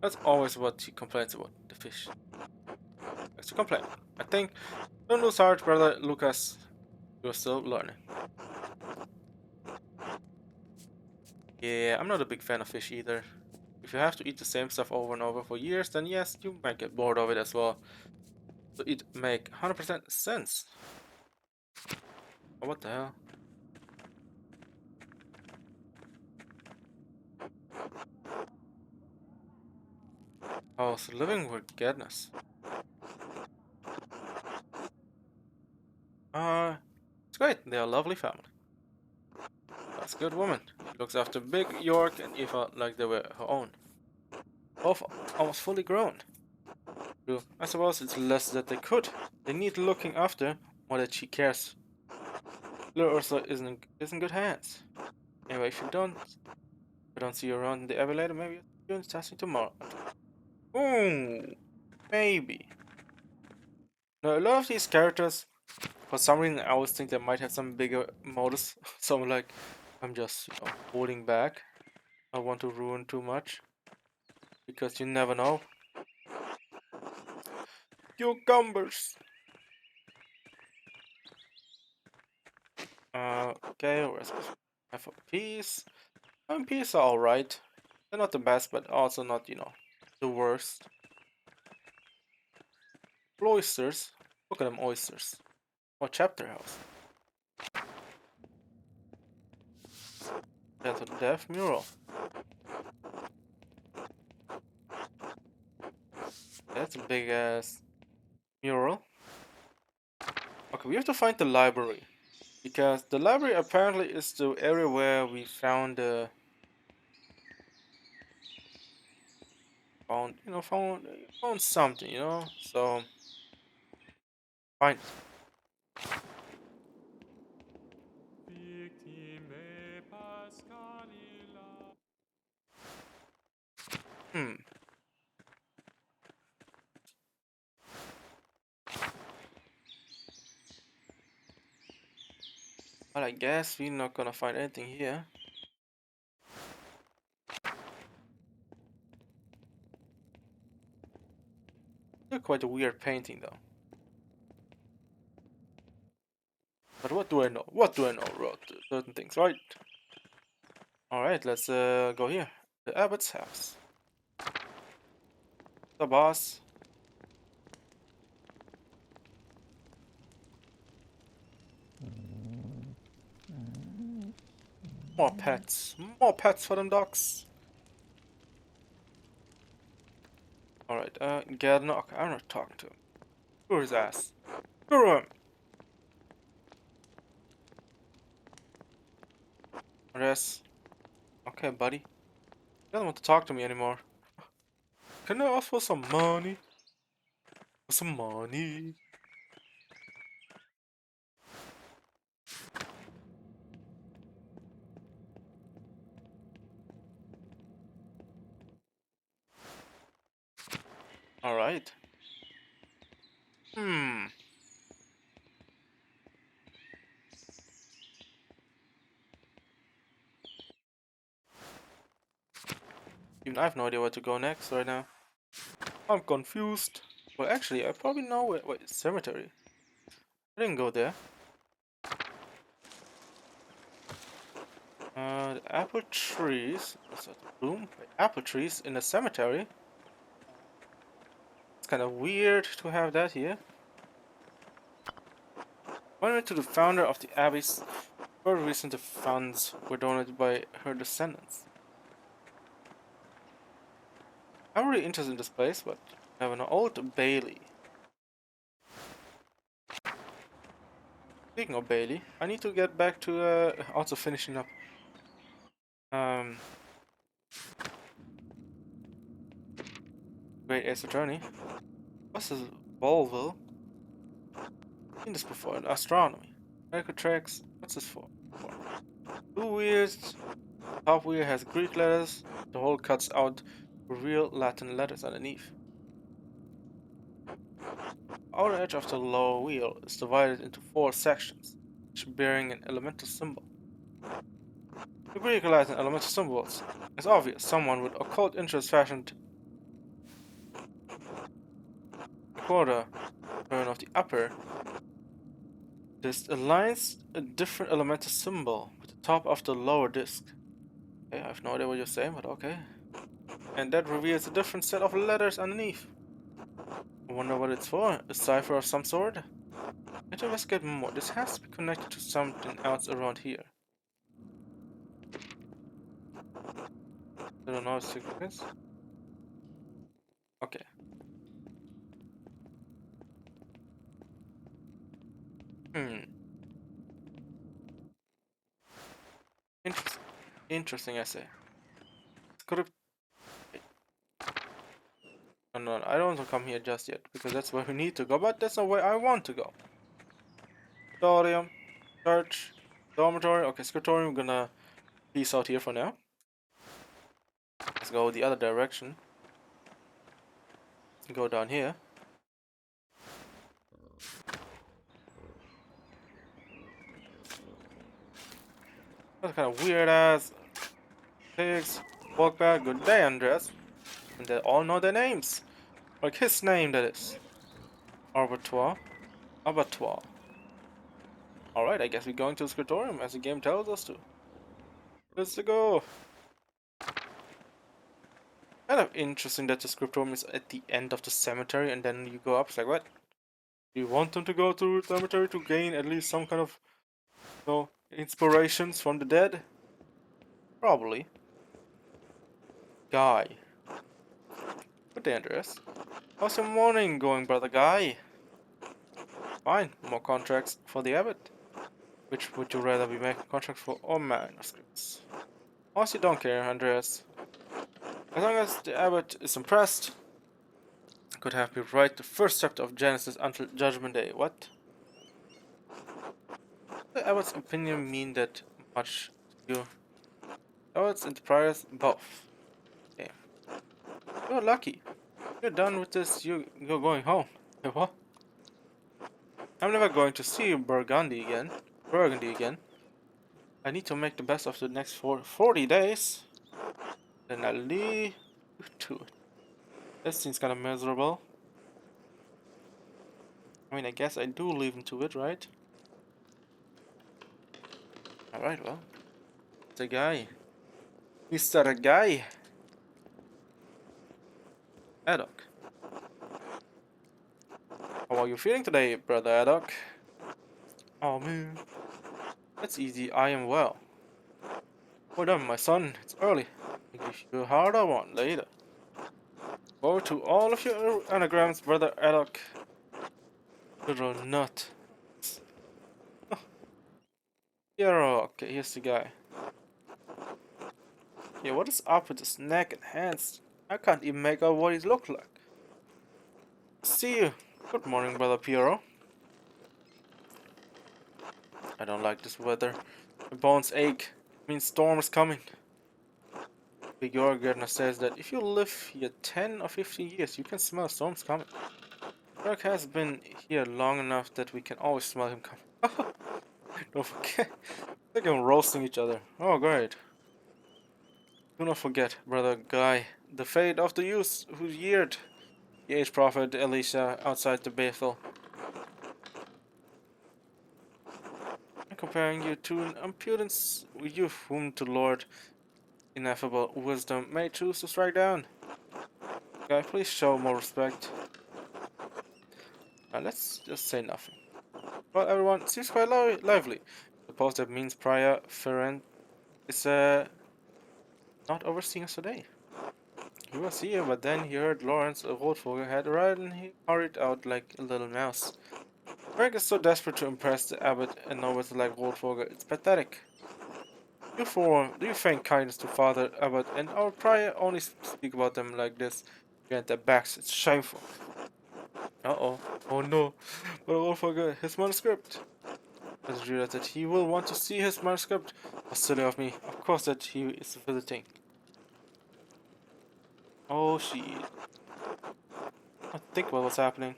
That's always what he complains about, the fish. Likes to complain. I think, don't lose heart, brother Lucas. You're still learning. Yeah, I'm not a big fan of fish either. If you have to eat the same stuff over and over for years, then yes, you might get bored of it as well. So it make 100% sense. Oh, what the hell? Oh, so living with Gadness. It's great. They're a lovely family. That's a good woman. She looks after Big York and Eva like they were her own. Both almost fully grown. True. I suppose it's less that they could. They need looking after more that she cares. Little Ursula is in good hands. Anyway, if I don't see you around in the Ever later, maybe you'll do testing tomorrow. Ooh, maybe. Now, a lot of these characters, for some reason, I always think they might have some bigger motives. So I'm like, I'm just holding back. I don't want to ruin too much because you never know. Cucumbers. Okay, recipe for peas. Peas are alright. They're not the best, but also not, the worst. Oysters. Look at them oysters. Oh, chapter house. That's a death mural. That's a big ass mural. Okay, we have to find the library. Because the library apparently is the area where we found something, So fine. Hmm. Well, I guess we're not gonna find anything here. Still quite a weird painting though. But what do I know? What do I know about certain things, right? Alright, let's go here. The abbot's house. The boss. More pets. More pets for them dogs. Alright, get knock. I'm not talking to him. Screw his ass. Screw him! Yes. Okay, buddy. He doesn't want to talk to me anymore. Can I ask for some money? For some money. Alright. Hmm. Even I have no idea where to go next right now. I'm confused. Well, actually, I probably know where. Wait, cemetery. I didn't go there. The apple trees. What's that? Bloom? Wait, apple trees in a cemetery? It's kind of weird to have that here. According to the founder of the Abbey's, for reason the funds were donated by her descendants. I'm really interested in this place, but I have an old Bailey. Speaking of Bailey, I need to get back to also finishing up um Great Ace Attorney. What's this? Volville? Seen this before in astronomy. Medical tracks. What's this for? Two wheels. Top wheel has Greek letters. The hole cuts out real Latin letters underneath. Outer edge of the lower wheel is divided into four sections, each bearing an elemental symbol. The Greek and Latin elemental symbols. It's obvious someone with occult interest fashioned a quarter turn of the upper. This aligns a different elemental symbol with the top of the lower disc. Okay, I have no idea what you're saying, but okay. And that reveals a different set of letters underneath. I wonder what it's for. A cipher of some sort? Need to investigate more. This has to be connected to something else around here. I don't know what significance. Okay. Hmm. Interesting. Interesting essay. Could have. No, no, no, I don't want to come here just yet because that's where we need to go, but that's not where I want to go. Auditorium, church, dormitory. Okay, scriptorium. I'm gonna peace out here for now. Let's go the other direction. Go down here. That's kind of weird ass pigs. Walk back. Good day, Andres. And they all know their names. Like his name, that is. Abattoir. Abattoir. Alright, I guess we're going to the scriptorium as the game tells us to. Let's go. Kind of interesting that the scriptorium is at the end of the cemetery and then you go up. It's like, what? Do you want them to go to the cemetery to gain at least some kind of, inspirations from the dead? Probably. Guy. Good day, Andreas. How's your morning going, brother Guy? Fine. More contracts for the abbot. Which would you rather be making contract for or manuscripts? Honestly, don't care, Andreas. As long as the abbot is impressed, I could have me write the first chapter of Genesis until Judgment Day. What? Does the abbot's opinion mean that much to you? Abbots and the priors, both. Okay. You're lucky. You're done with this, you're going home. What? I'm never going to see Burgundy again. Burgundy again. I need to make the best of the next 40 days. Then I'll leave to it. This seems kind of miserable. I mean, I guess I do leave him to it, right? Alright, well. It's a guy. Mr. A guy. Adok. How are you feeling today, brother Adok? Oh man. That's easy, I am well. Well done, my son. It's early. I'll give you a harder one later. Go to all of your anagrams, brother Adok. You're a nut. Hero. Okay, here's the guy. Yeah, what is up with his neck and hands? I can't even make out what he looks like. See you. Good morning, brother Piero. I don't like this weather. My bones ache. It means storm is coming. Big Jorgardner says that if you live here 10 or 15 years, you can smell storms coming. Dirk has been here long enough that we can always smell him coming. Don't forget. They're going roasting each other. Oh, great. Do not forget, brother Guy, the fate of the youth who yeared the aged prophet Elisha outside the Bethel. I'm comparing you to an impudent youth whom the Lord, ineffable wisdom, may choose to strike down. Guy, please show more respect. Now let's just say nothing. Well, everyone seems quite lively. Suppose that means Prior Ferent is not overseeing us today. He was here, but then he heard Lawrence Rothvogel had arrived and he hurried out like a little mouse. Frank is so desperate to impress the abbot and novice like Rothvogel, it's pathetic. Do you feign kindness to Father Abbot and our prior only speak about them like this behind their backs? It's shameful. Uh-oh. Oh no. But Rothvogel, his manuscript. I just realized that he will want to see his manuscript. How silly of me. Of course that he is visiting. Oh shit. I think about what's happening.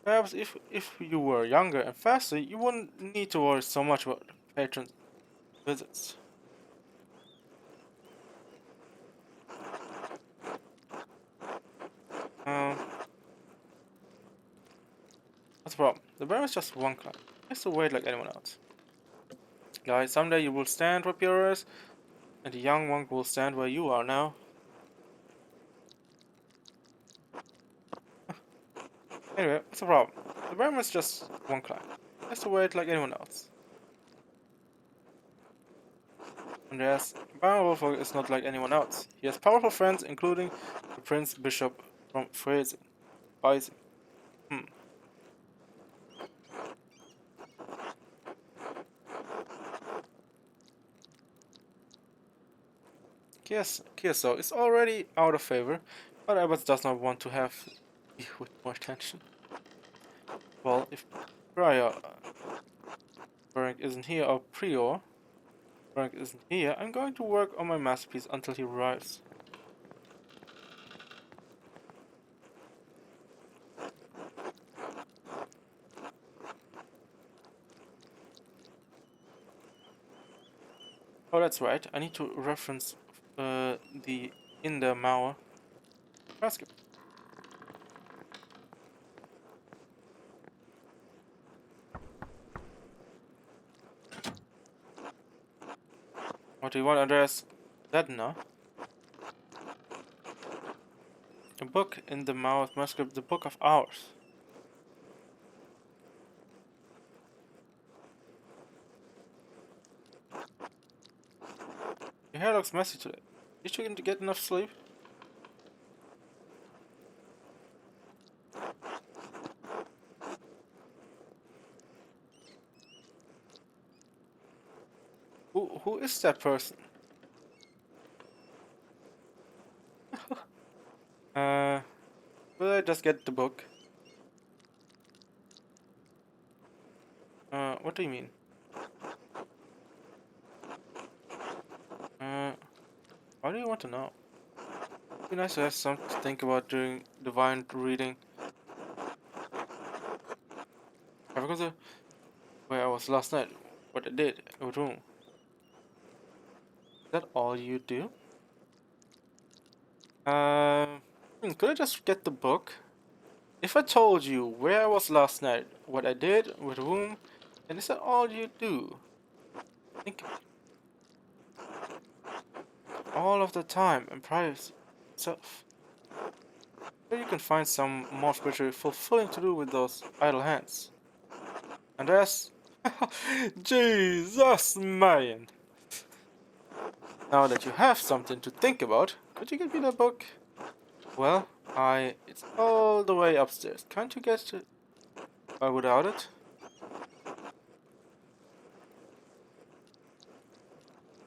Perhaps if you were younger and faster, you wouldn't need to worry so much about patron visits. Um, what's the problem? The bear is just one client. He has to wait like anyone else. Guys, someday you will stand where Pierre is, and the young monk will stand where you are now. Anyway, what's the problem? The bear is just one client. He has to wait like anyone else. Andreas, Baron Wolfgang is not like anyone else. He has powerful friends, including the Prince Bishop from Freising. Hmm. Kieso is already out of favor, but Abbott does not want to have with more attention. Well, if Prior Frank isn't here, or Prior Frank isn't here, I'm going to work on my masterpiece until he arrives. Oh, that's right. I need to reference the in the Mauer transcript. What do you want, Andreas? That no? A book in the Mauer manuscript, the Book of Hours. Your hair looks messy today. Did you get enough sleep? Who is that person? Uh, will I just get the book? What do you mean? Uh, why do you want to know? It'd be nice to have something to think about during divine reading. I forgot where I was last night, what I did in the room. Is that all you do? Could I just get the book? If I told you where I was last night, what I did, with whom, then is that all you do? Think all of the time and privacy itself. Maybe you can find some more spiritually fulfilling to do with those idle hands. And that's Jesus, man! Now that you have something to think about, could you get me that book? Well, it's all the way upstairs. Can't you get it without it?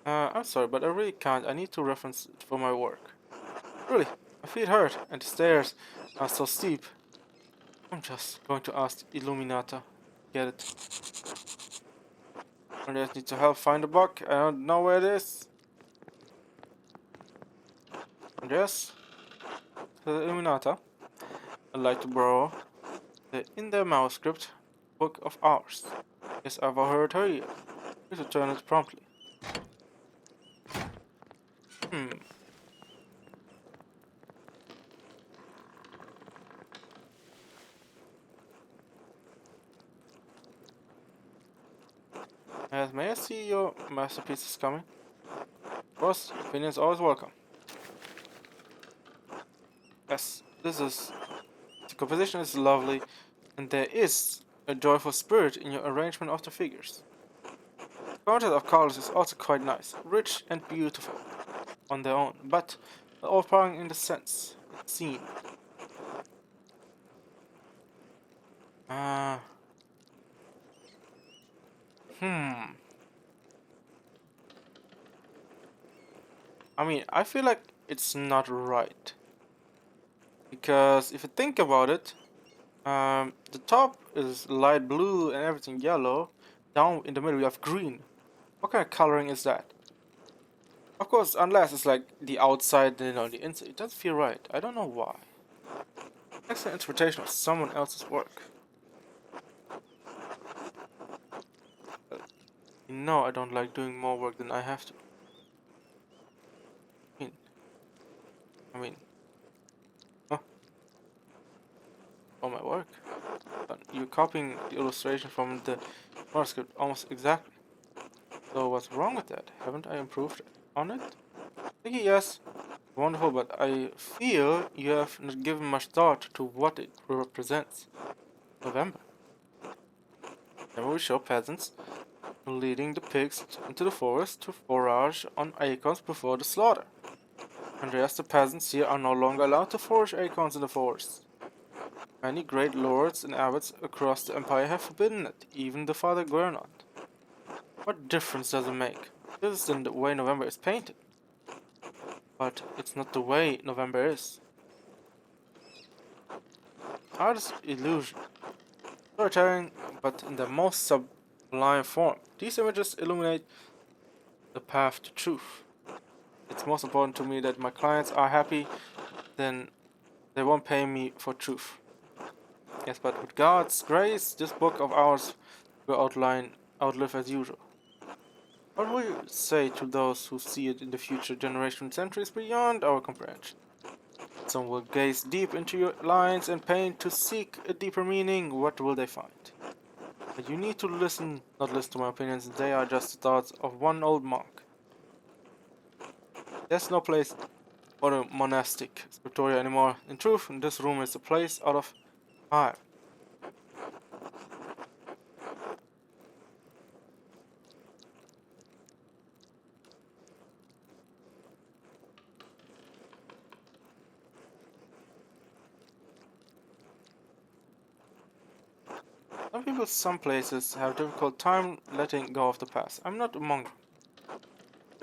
I'm sorry, but I really can't. I need to reference it for my work. Really, my feet hurt, and the stairs are so steep. I'm just going to ask Illuminata. Get it? I just need to help find the book. I don't know where it is. And yes, to the Illuminata, I'd like to borrow the in their manuscript book of ours. Yes, I've overheard her here. Please return it promptly. Hmm. May I see your masterpieces coming? Of course, opinions always welcome. Yes, the composition is lovely, and there is a joyful spirit in your arrangement of the figures. The content of colors is also quite nice, rich and beautiful on their own, but overpowering in the sense it's seen. Uh, hmm. I mean, I feel like it's not right. Because if you think about it, the top is light blue and everything yellow. Down in the middle you have green. What kind of coloring is that? Of course, unless it's like the outside and on the inside. It doesn't feel right. I don't know why. Excellent interpretation of someone else's work. Uh, you know I don't like doing more work than I have to. I mean, I mean, huh? For my work. You're copying the illustration from the manuscript almost exactly. So what's wrong with that? Haven't I improved on it? Thank you, yes. Wonderful, but I feel you have not given much thought to what it represents. November. Then we show peasants leading the pigs into the forest to forage on acorns before the slaughter. And yes, the peasants here are no longer allowed to forage acorns in the forest. Many great lords and abbots across the empire have forbidden it, even the Father Gernot. What difference does it make? This is the way November is painted. But it's not the way November is. Art is illusion. Storytelling, but in the most sublime form. These images illuminate the path to truth. It's most important to me that my clients are happy, then they won't pay me for truth. Yes, but with God's grace, this book of ours will outlive as usual. What will you say to those who see it in the future generation centuries beyond our comprehension? Some will gaze deep into your lines and paint to seek a deeper meaning. What will they find? But you need to not listen to my opinions. They are just the thoughts of one old monk. There's no place for the monastic scriptoria anymore. In truth, this room is a place out of time. Some people, some places, have difficult time letting go of the past. I'm not among them.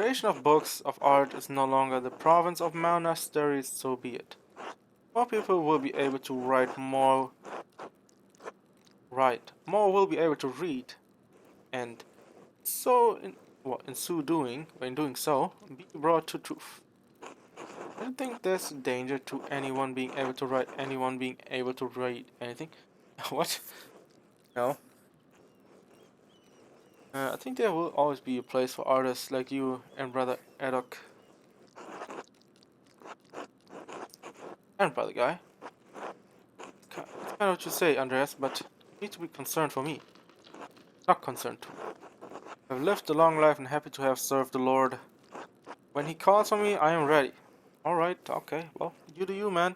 Creation of books of art is no longer the province of monasteries, so be it. More people will be able to more will be able to read, and so in so doing, when doing so, be brought to truth. I don't think there's danger to anyone being able to write, anyone being able to read anything. What? No. I think there will always be a place for artists like you and Brother Edok and Brother Guy. It's kind of what you say, Andreas, but you need to be concerned for me. Not concerned too. I've lived a long life and happy to have served the Lord. When he calls for me, I am ready. Alright, okay, well, you do you, man.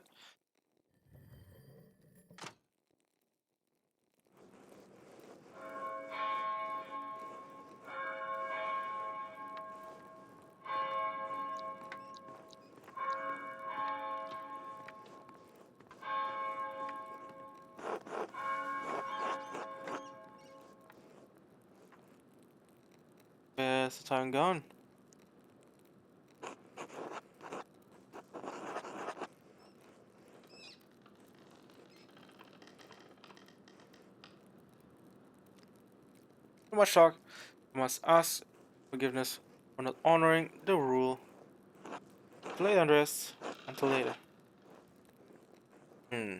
Yes, the time gone. Too much talk. You must ask forgiveness for not honoring the rule. Play, Andres. Until later. Hmm.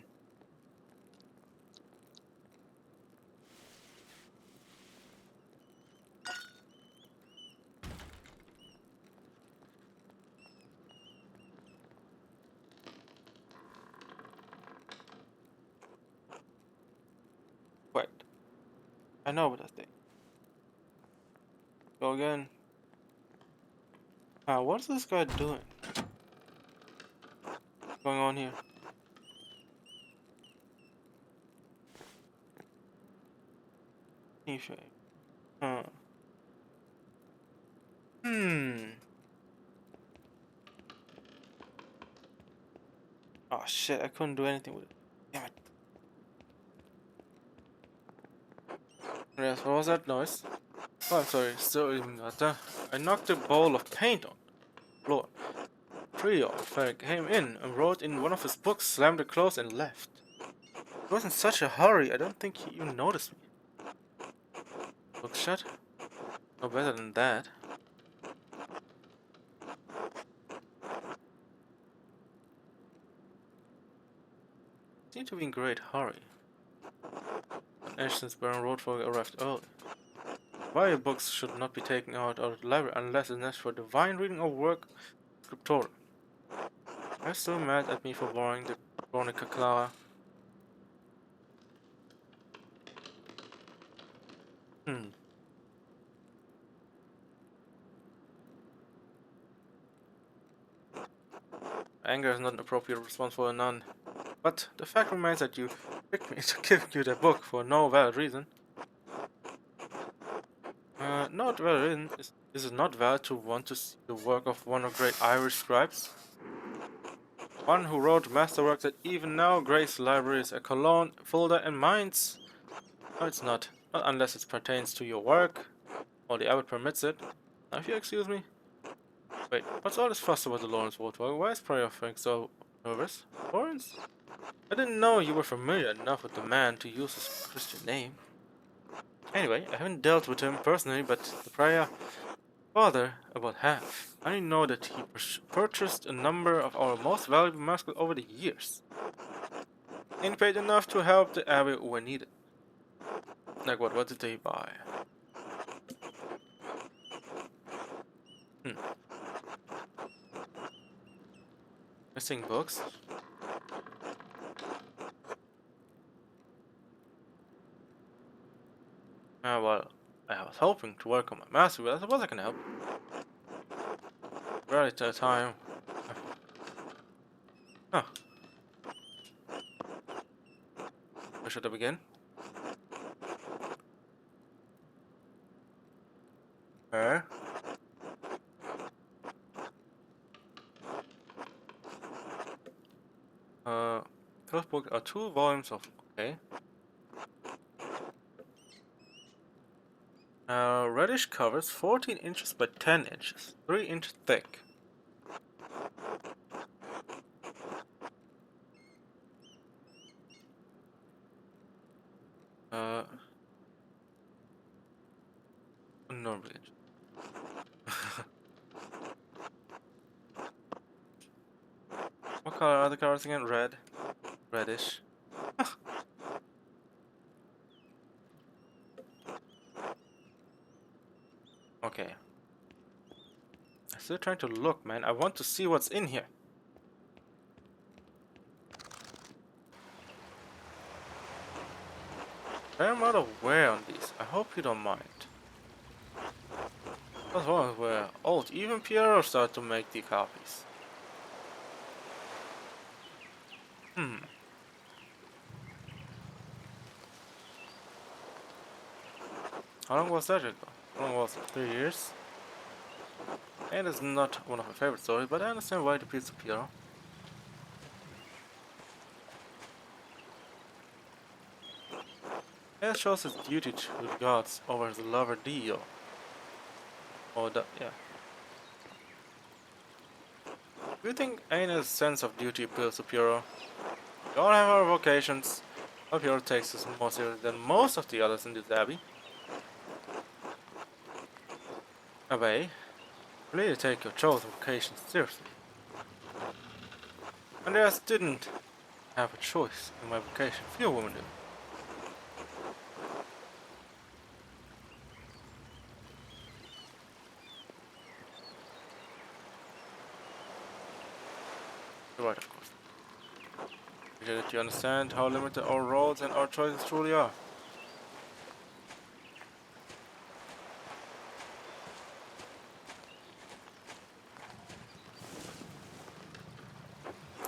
Wait. I know what I think. Go again. What is this guy doing? What's going on here? T-shape. Huh. Hmm. Oh shit, I couldn't do anything with it. Damn it. Yes, what was that noise? Oh, I'm sorry, still even got that. I knocked a bowl of paint on the floor. Trio came in and wrote in one of his books, slammed it closed, and left. He was in such a hurry, I don't think he even noticed me. Book shut? No better than that. Seemed to be in great hurry. Ashton's Baron Roadfog arrived early. Why books should not be taken out of the library unless it's necessary for divine reading or work scriptorium. Are you still mad at me for borrowing the Chronica Clara? Hmm. Anger is not an appropriate response for a nun. But the fact remains that you tricked me into giving you the book for no valid reason. Not valid reason. Is it not valid to want to see the work of one of great Irish scribes? One who wrote masterworks that even now grace libraries at Cologne, Fulda, and Mainz? No, it's not. Not unless it pertains to your work, or the abbot permits it. Now, if you excuse me. Wait, what's all this fuss about the Lawrence Waterway? Why is Prior Frank so nervous? Lawrence? I didn't know you were familiar enough with the man to use his Christian name. Anyway, I haven't dealt with him personally, but the prior father about half. I only know that he purchased a number of our most valuable mascots over the years. And paid enough to help the abbey when needed. Like what did they buy? Hmm. Missing books? Well, I was hoping to work on my master, but I suppose I can help. Right at a time. Huh. Where should I begin? Where? First book are two volumes of. Okay. Reddish covers 14 inches by 10 inches, 3 inches thick. Uh, normally. What color are the colors again? Red, reddish. Okay. I'm still trying to look, man. I want to see what's in here. Fair amount of wear on these. I hope you don't mind. Those ones were old. Even Piero started to make the copies. Hmm. How long was that ago? How long was it? 3 years? And it's not one of my favorite stories, but I understand why it appeals to Piero. It shows his duty to the gods over his lover Dio. Oh, that, yeah. Do you think Aina's sense of duty appeals to Piero? We all have our vocations. But Piero takes this more seriously than most of the others in this abbey. Abbey, you need to take your chosen vocation seriously. Andreas didn't have a choice in my vocation. Few women do. You're right, of course. Appreciate that you understand how limited our roads and our choices truly are.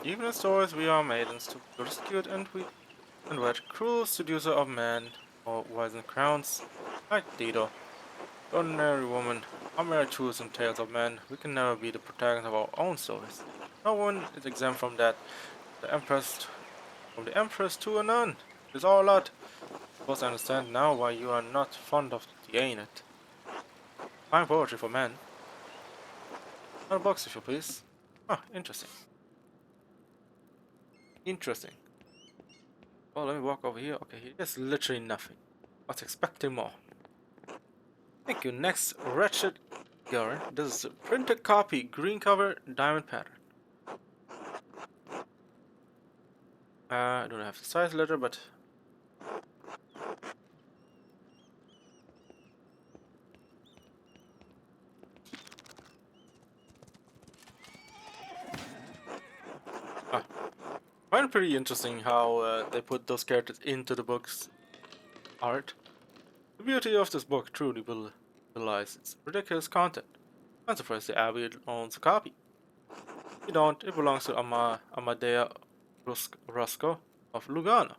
Even in stories we are maidens to be rescued and wed cruel seducer of men or wizened crowns like Dido. The ordinary woman are mere tools in tales of men. We can never be the protagonists of our own stories. No one is exempt from that. The Empress from the Empress to a nun. It's all a lot. I suppose I understand now why you are not fond of the Aeneid. Fine poetry for men. Another box if you please. Ah, interesting. Interesting. Well, let me walk over here. Okay, there's literally nothing. I was expecting more. Thank you. Next, Wretched Garen. This is a printed copy, green cover, diamond pattern. I don't have the size letter, but I find it pretty interesting how they put those characters into the book's art. The beauty of this book truly belies its ridiculous content. I'm surprised the Abbey owns a copy. If you don't, it belongs to Amadea Rosco of Lugano.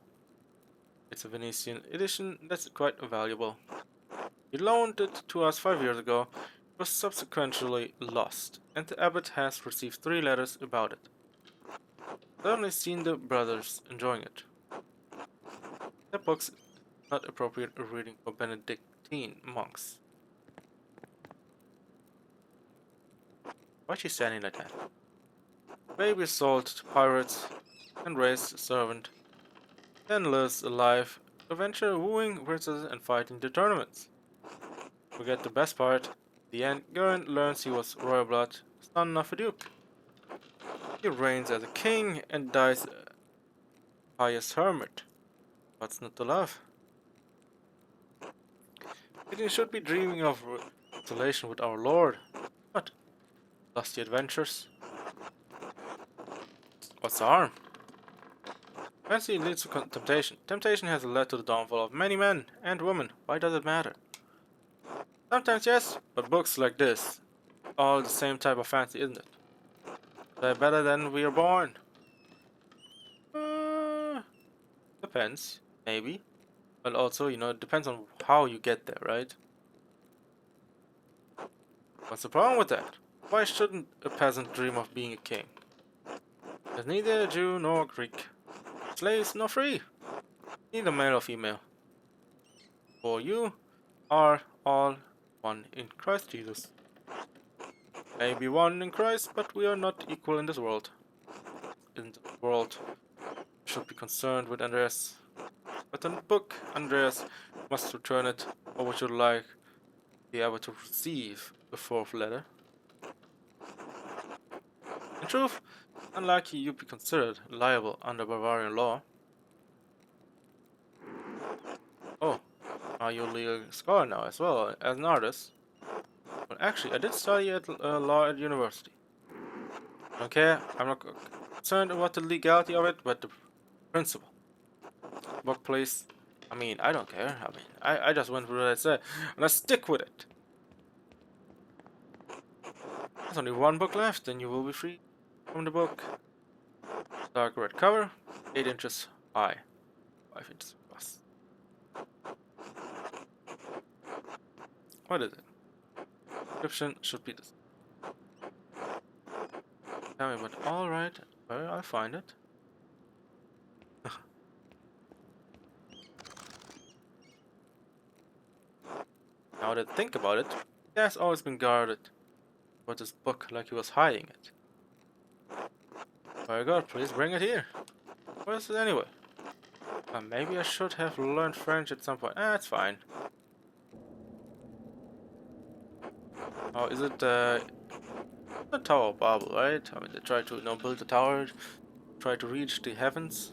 It's a Venetian edition that's quite valuable. He loaned it to us 5 years ago. It was subsequently lost, and the abbot has received 3 letters about it. Certainly seen the brothers enjoying it. That book's not appropriate reading for Benedictine monks. Why's she standing like that? Baby is sold to pirates and raised a servant, then lives a life, adventure, wooing princesses and fighting the tournaments. Forget the best part. At the end, Garen learns he was royal blood, son of a duke. He reigns as a king and dies a pious hermit. What's not to love? He should be dreaming of reconciliation with our Lord, not lusty adventures. What's the harm? Fancy leads to temptation. Temptation has led to the downfall of many men and women. Why does it matter? Sometimes yes, but books like this, all the same type of fancy, isn't it? They're better than we are born. Uh, Depends, maybe. But also, it depends on how you get there, right? What's the problem with that? Why shouldn't a peasant dream of being a king? There's neither a Jew nor a Greek, slaves nor free, neither male or female. For you are all one in Christ Jesus. Maybe one in Christ, but we are not equal in this world. In the world, we should be concerned with Andreas. But in the book, Andreas must return it, or would you like be able to receive the fourth letter? In truth, unlikely you be considered liable under Bavarian law. Oh, are you a legal scholar now as well as an artist? Well, actually, I did study at law at university. Okay, I'm not concerned about the legality of it, but the principle. Book, please. I mean, I don't care. I mean, I just went with what I said, and I stick with it. There's only one book left, and you will be free from the book. Dark red cover, 8 inches high, 5 inches across. What is it? Description should be this. Tell me, but alright, well, I'll find it. Now that I think about it, it has always been guarded with this book like he was hiding it. Very good, please bring it here. What is it anyway? Maybe I should have learned French at some point. It's fine. Oh, is it the Tower of Babel, right? I mean, they try to, build a tower, try to reach the heavens.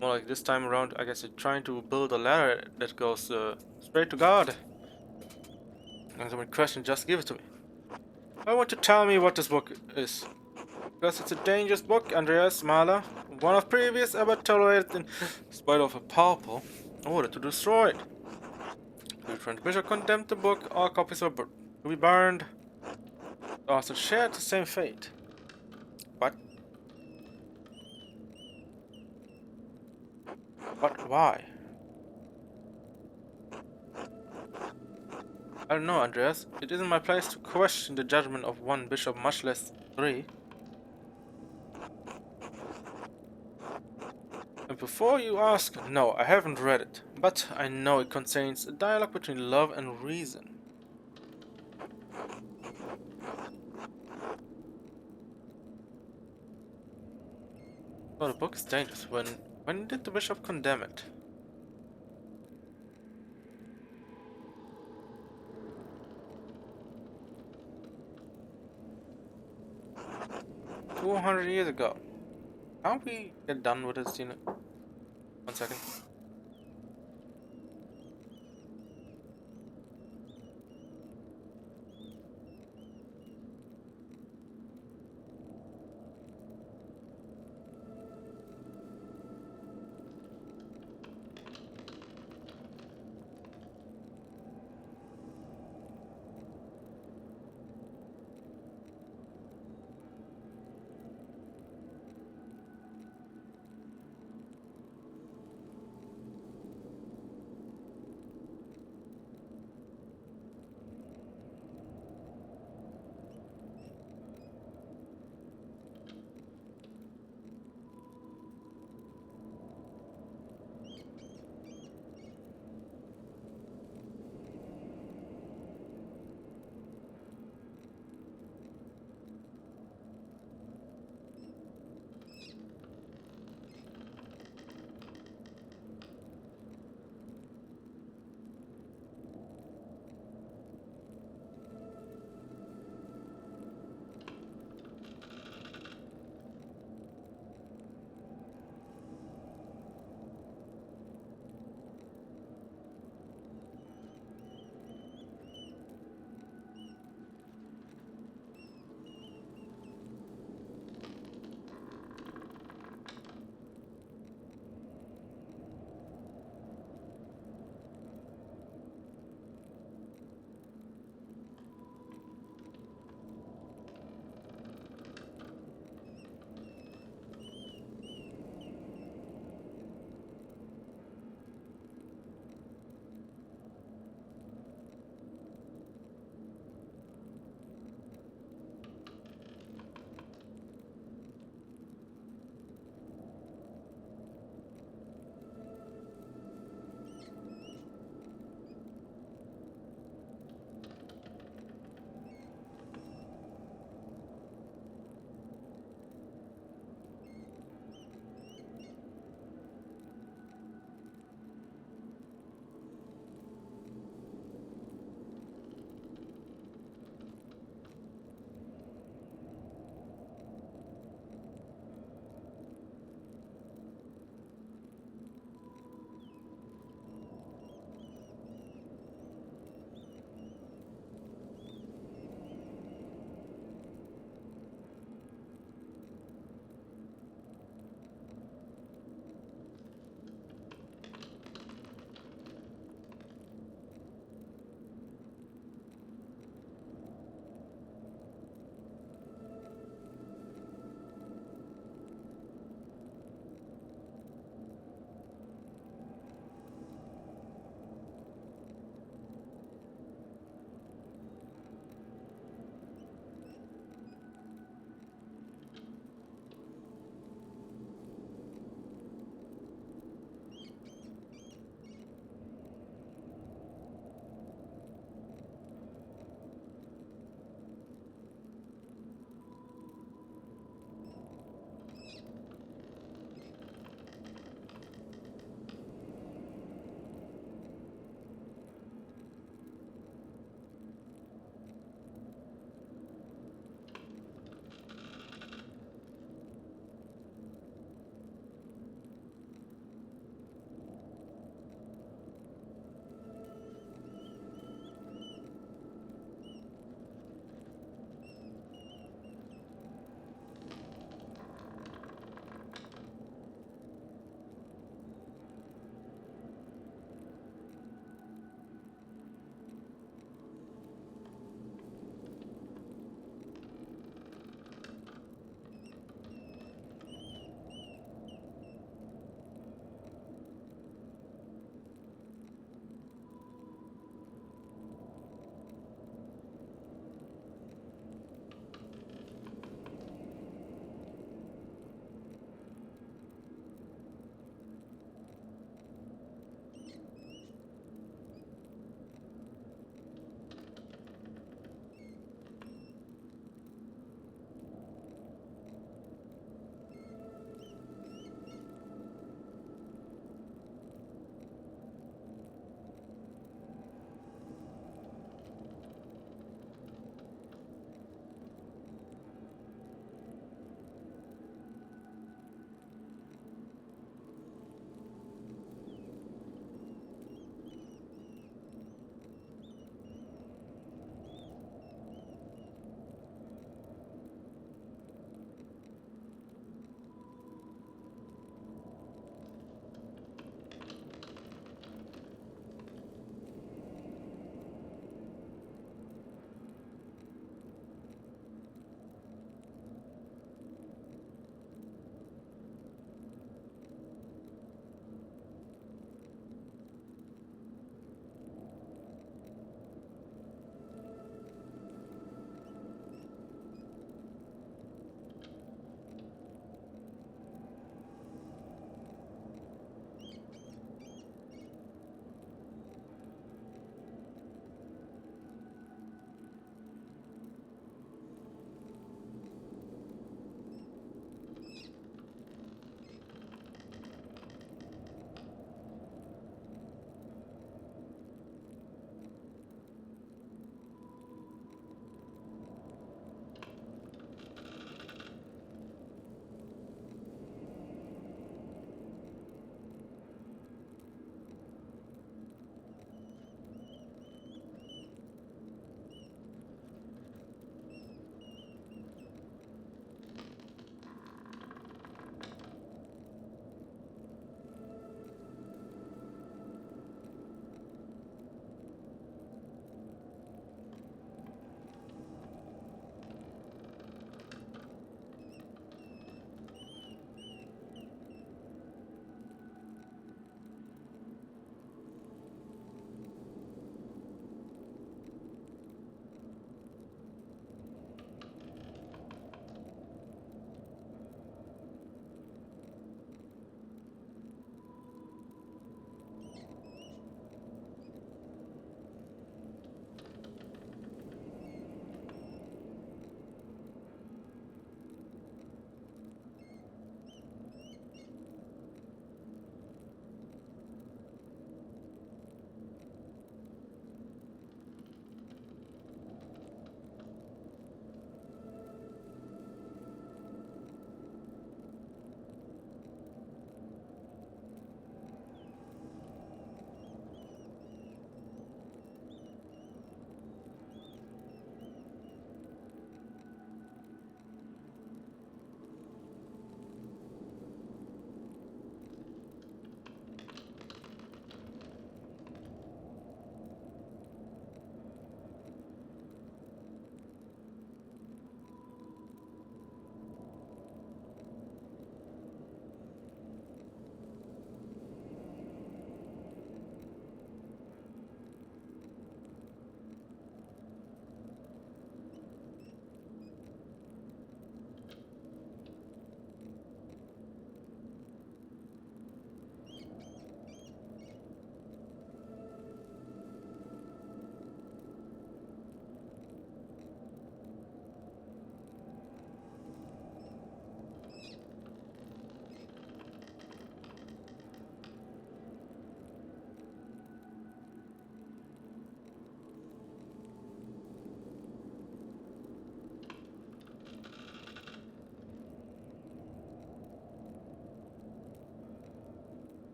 More like this time around, I guess they're trying to build a ladder that goes straight to God. And so my question, just give it to me. I want to tell me what this book is. Because it's a dangerous book, Andreas Mahler. One of previous ever tolerated in spite of a papal order to destroy it. The French bishop condemned the book, all copies were to be burned. The author shared the same fate. But why? I don't know, Andreas. It isn't my place to question the judgment of one bishop, much less three. And before you ask, no, I haven't read it, but I know it contains a dialogue between love and reason. So the book is dangerous. When did the bishop condemn it? 200 years ago. Can't we get done with this, 1 second.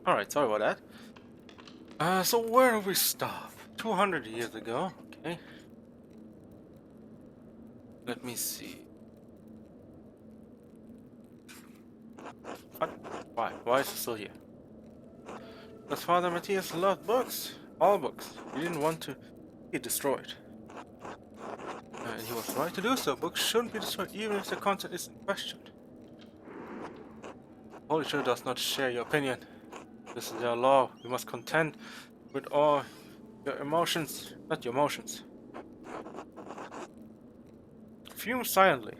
Alright, sorry about that. So where do we stop? 200 years ago, okay. Let me see. What? Why? Why is it still here? Because Father Matthias loved books. All books. He didn't want to be destroyed. And he was right to do so. Books shouldn't be destroyed even if the content isn't questioned. The Holy Church does not share your opinion. This is their law. You must contend with all your emotions, not your emotions. Fume silently.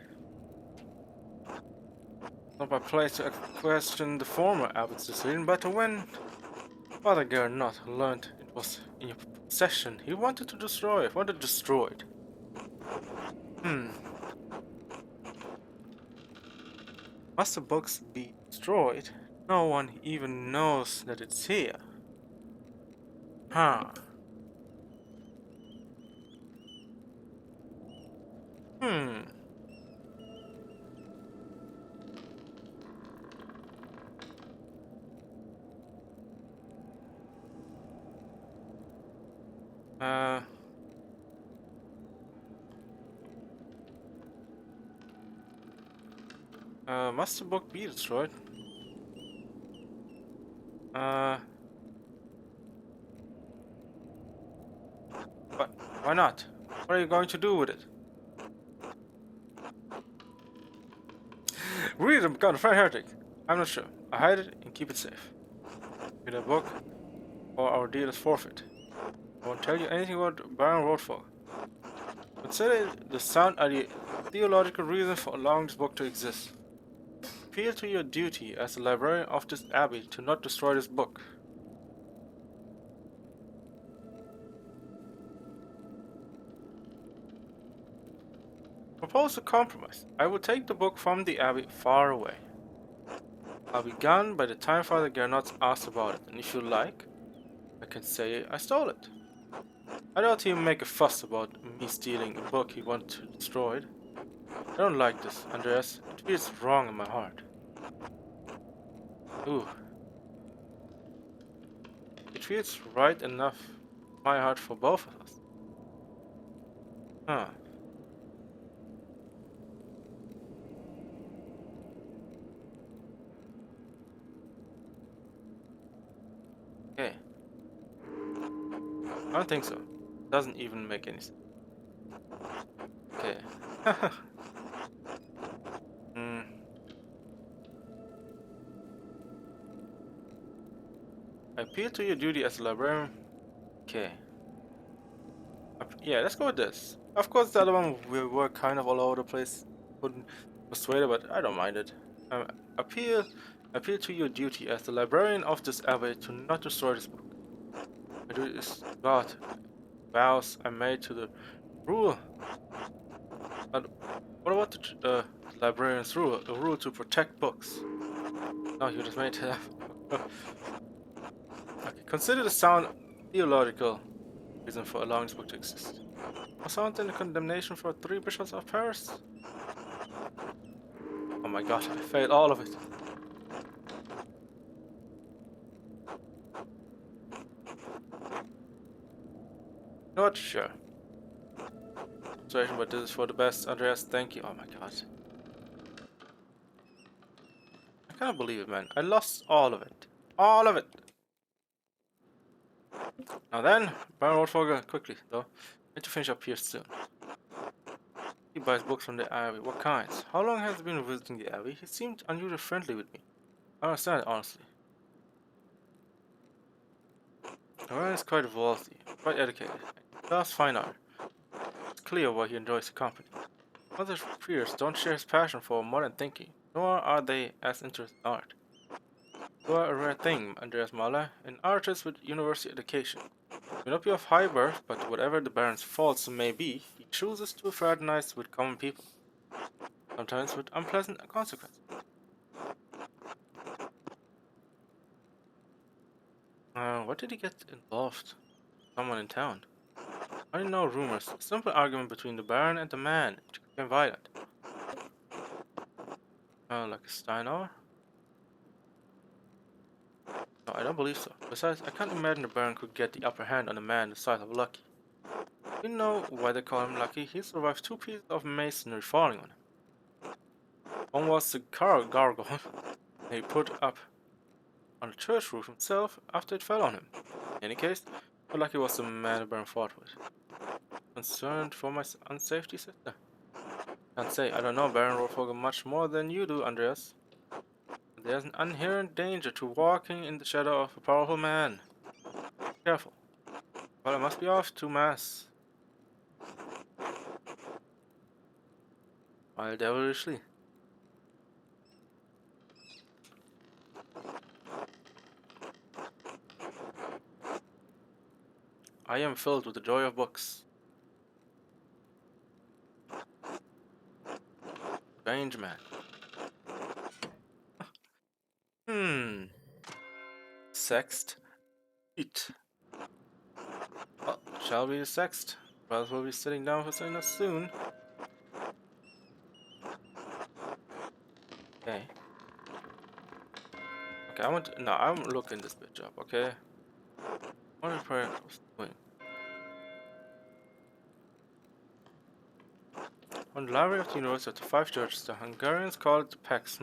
Not my place to question the former abbot's decision, but when Father Gernot learned it was in your possession, he wanted to destroy it. Wanted destroyed. Must the books be destroyed? No one even knows that it's here. Huh. Hmm. Uh. Must the book be destroyed? Uh. But why not? What are you going to do with it? Read it, become a friend heretic. I'm not sure. I hide it and keep it safe. Read a book, or our deal is forfeit. I won't tell you anything about Baron Rothfog. Consider the sound theological reason for allowing this book to exist. Appeal to your duty as the librarian of this abbey to not destroy this book. Propose a compromise. I will take the book from the abbey far away. I'll be gone by the time Father Gernot asks about it, and if you like, I can say I stole it. I doubt he'll make a fuss about me stealing a book he wanted destroyed. I don't like this, Andreas. It feels wrong in my heart. Ooh. It feels right enough in my heart for both of us. Huh. Okay. I don't think so. Doesn't even make any sense. Okay. Hmm. I appeal to your duty as a librarian. Okay. Yeah, let's go with this. Of course, the other one we were kind of all over the place. Couldn't persuade her, but I don't mind it. Um, appeal, appeal to your duty as the librarian of this abbey to not destroy this book. I do this, God, vows I made to the rule. But what about the librarian's rule? A rule to protect books. No, you just made it. Okay, consider the sound theological reason for allowing this book to exist. Was sound in the condemnation for 3 bishops of Paris? Oh my god, I failed all of it. Not sure. Situation, but this is for the best. Andreas, thank you. Oh my god. I can't believe it, man. I lost all of it. All of it. Now then, Baron Rothfolger, quickly, though. Need to finish up here soon. He buys books from the Abbey. What kinds? How long has he been visiting the Abbey? He seemed unusually friendly with me. I don't understand it, honestly. The man is quite wealthy, quite educated. He loves fine art. It's clear why he enjoys the company. Other peers don't share his passion for modern thinking, nor are they as interested in art. You are a rare thing, Andreas Mahler, an artist with university education. May not be of high birth, but whatever the Baron's faults may be, he chooses to fraternize with common people, sometimes with unpleasant consequences. What did he get involved? Someone in town. I know rumors. A simple argument between the Baron and the man, which became violent. Like a Steinauer? No, I don't believe so. Besides, I can't imagine the Baron could get the upper hand on a man the size of Lucky. You know why they call him Lucky? He survived 2 pieces of masonry falling on him. One was the gargoyle he put up on the church roof himself after it fell on him. In any case, Lucky was the man the Baron fought with. Concerned for my unsafety, sister? Can't say. I don't know Baron Rohrvogel much more than you do, Andreas. There's an inherent danger to walking in the shadow of a powerful man. Careful. Well, I must be off to mass. While devilishly. I am filled with the joy of books. Strange man. Sext. Eat. Well, shall we the sext? Brothers will be sitting down for dinner soon. Okay. Okay, I'm looking this bitch up, okay? What are the doing? On the library of the University of the Five Churches, the Hungarians call it the Pax.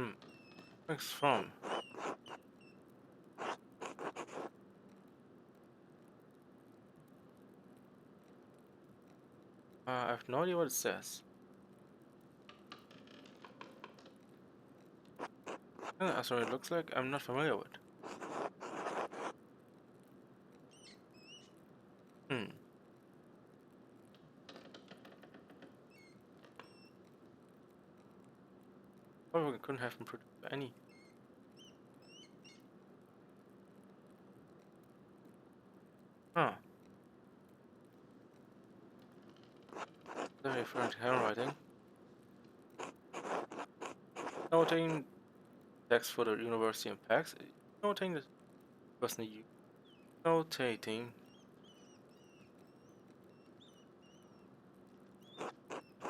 Where's from? I have no idea what it says. That's what it looks like. I'm not familiar with. Oh, we couldn't have produced any. Huh. Very different handwriting. Noting text for the university and packs. Noting the person you notating.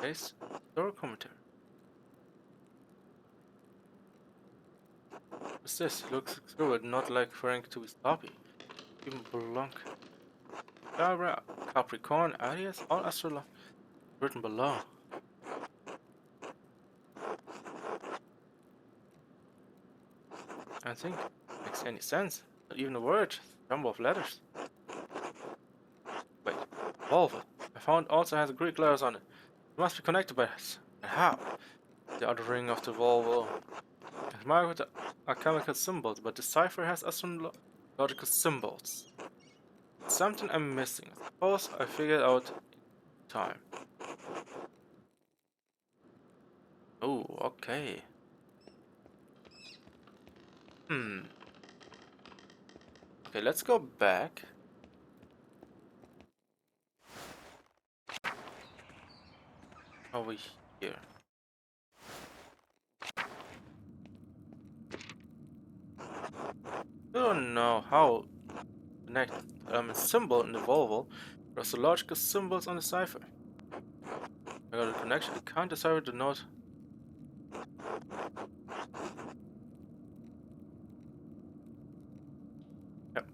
Case. Thorough commentary. What's this? Looks scribbled, not like Frank to be sloppy. Even Blanc. Libra, Capricorn, Aries, all astrology written below. I think it makes any sense. Not even a word. Jumble of letters. Wait, Volvo. I found also has Greek letters on it. It must be connected by this. And how? The other ring of the Volvo. It's marked with alchemical symbols, but the cipher has astrological symbols. Something I'm missing. I suppose I figured out in time. Oh, okay. Okay, let's go back. Over here. I don't know how to connect a symbol in the Volvo with astrological symbols on the cipher. I got a connection. I can't decipher the note. Yep.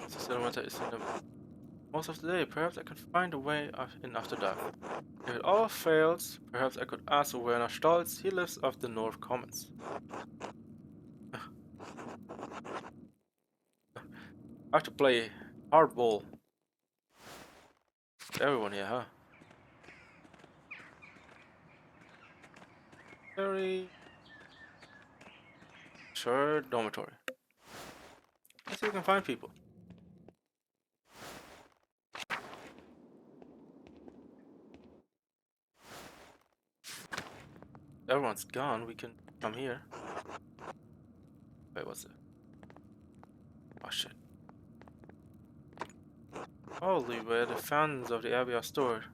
The cylinder is in the most of the day. Perhaps I can find a way in after dark. If it all fails, perhaps I could ask Werner Stolz. He lives off the North Commons. I have to play hardball. Everyone here, huh? Very sure dormitory. Let's see if we can find people. Everyone's gone. We can come here. Wait, what's it? Oh shit. Holy, where the fans of the Abbey are stored.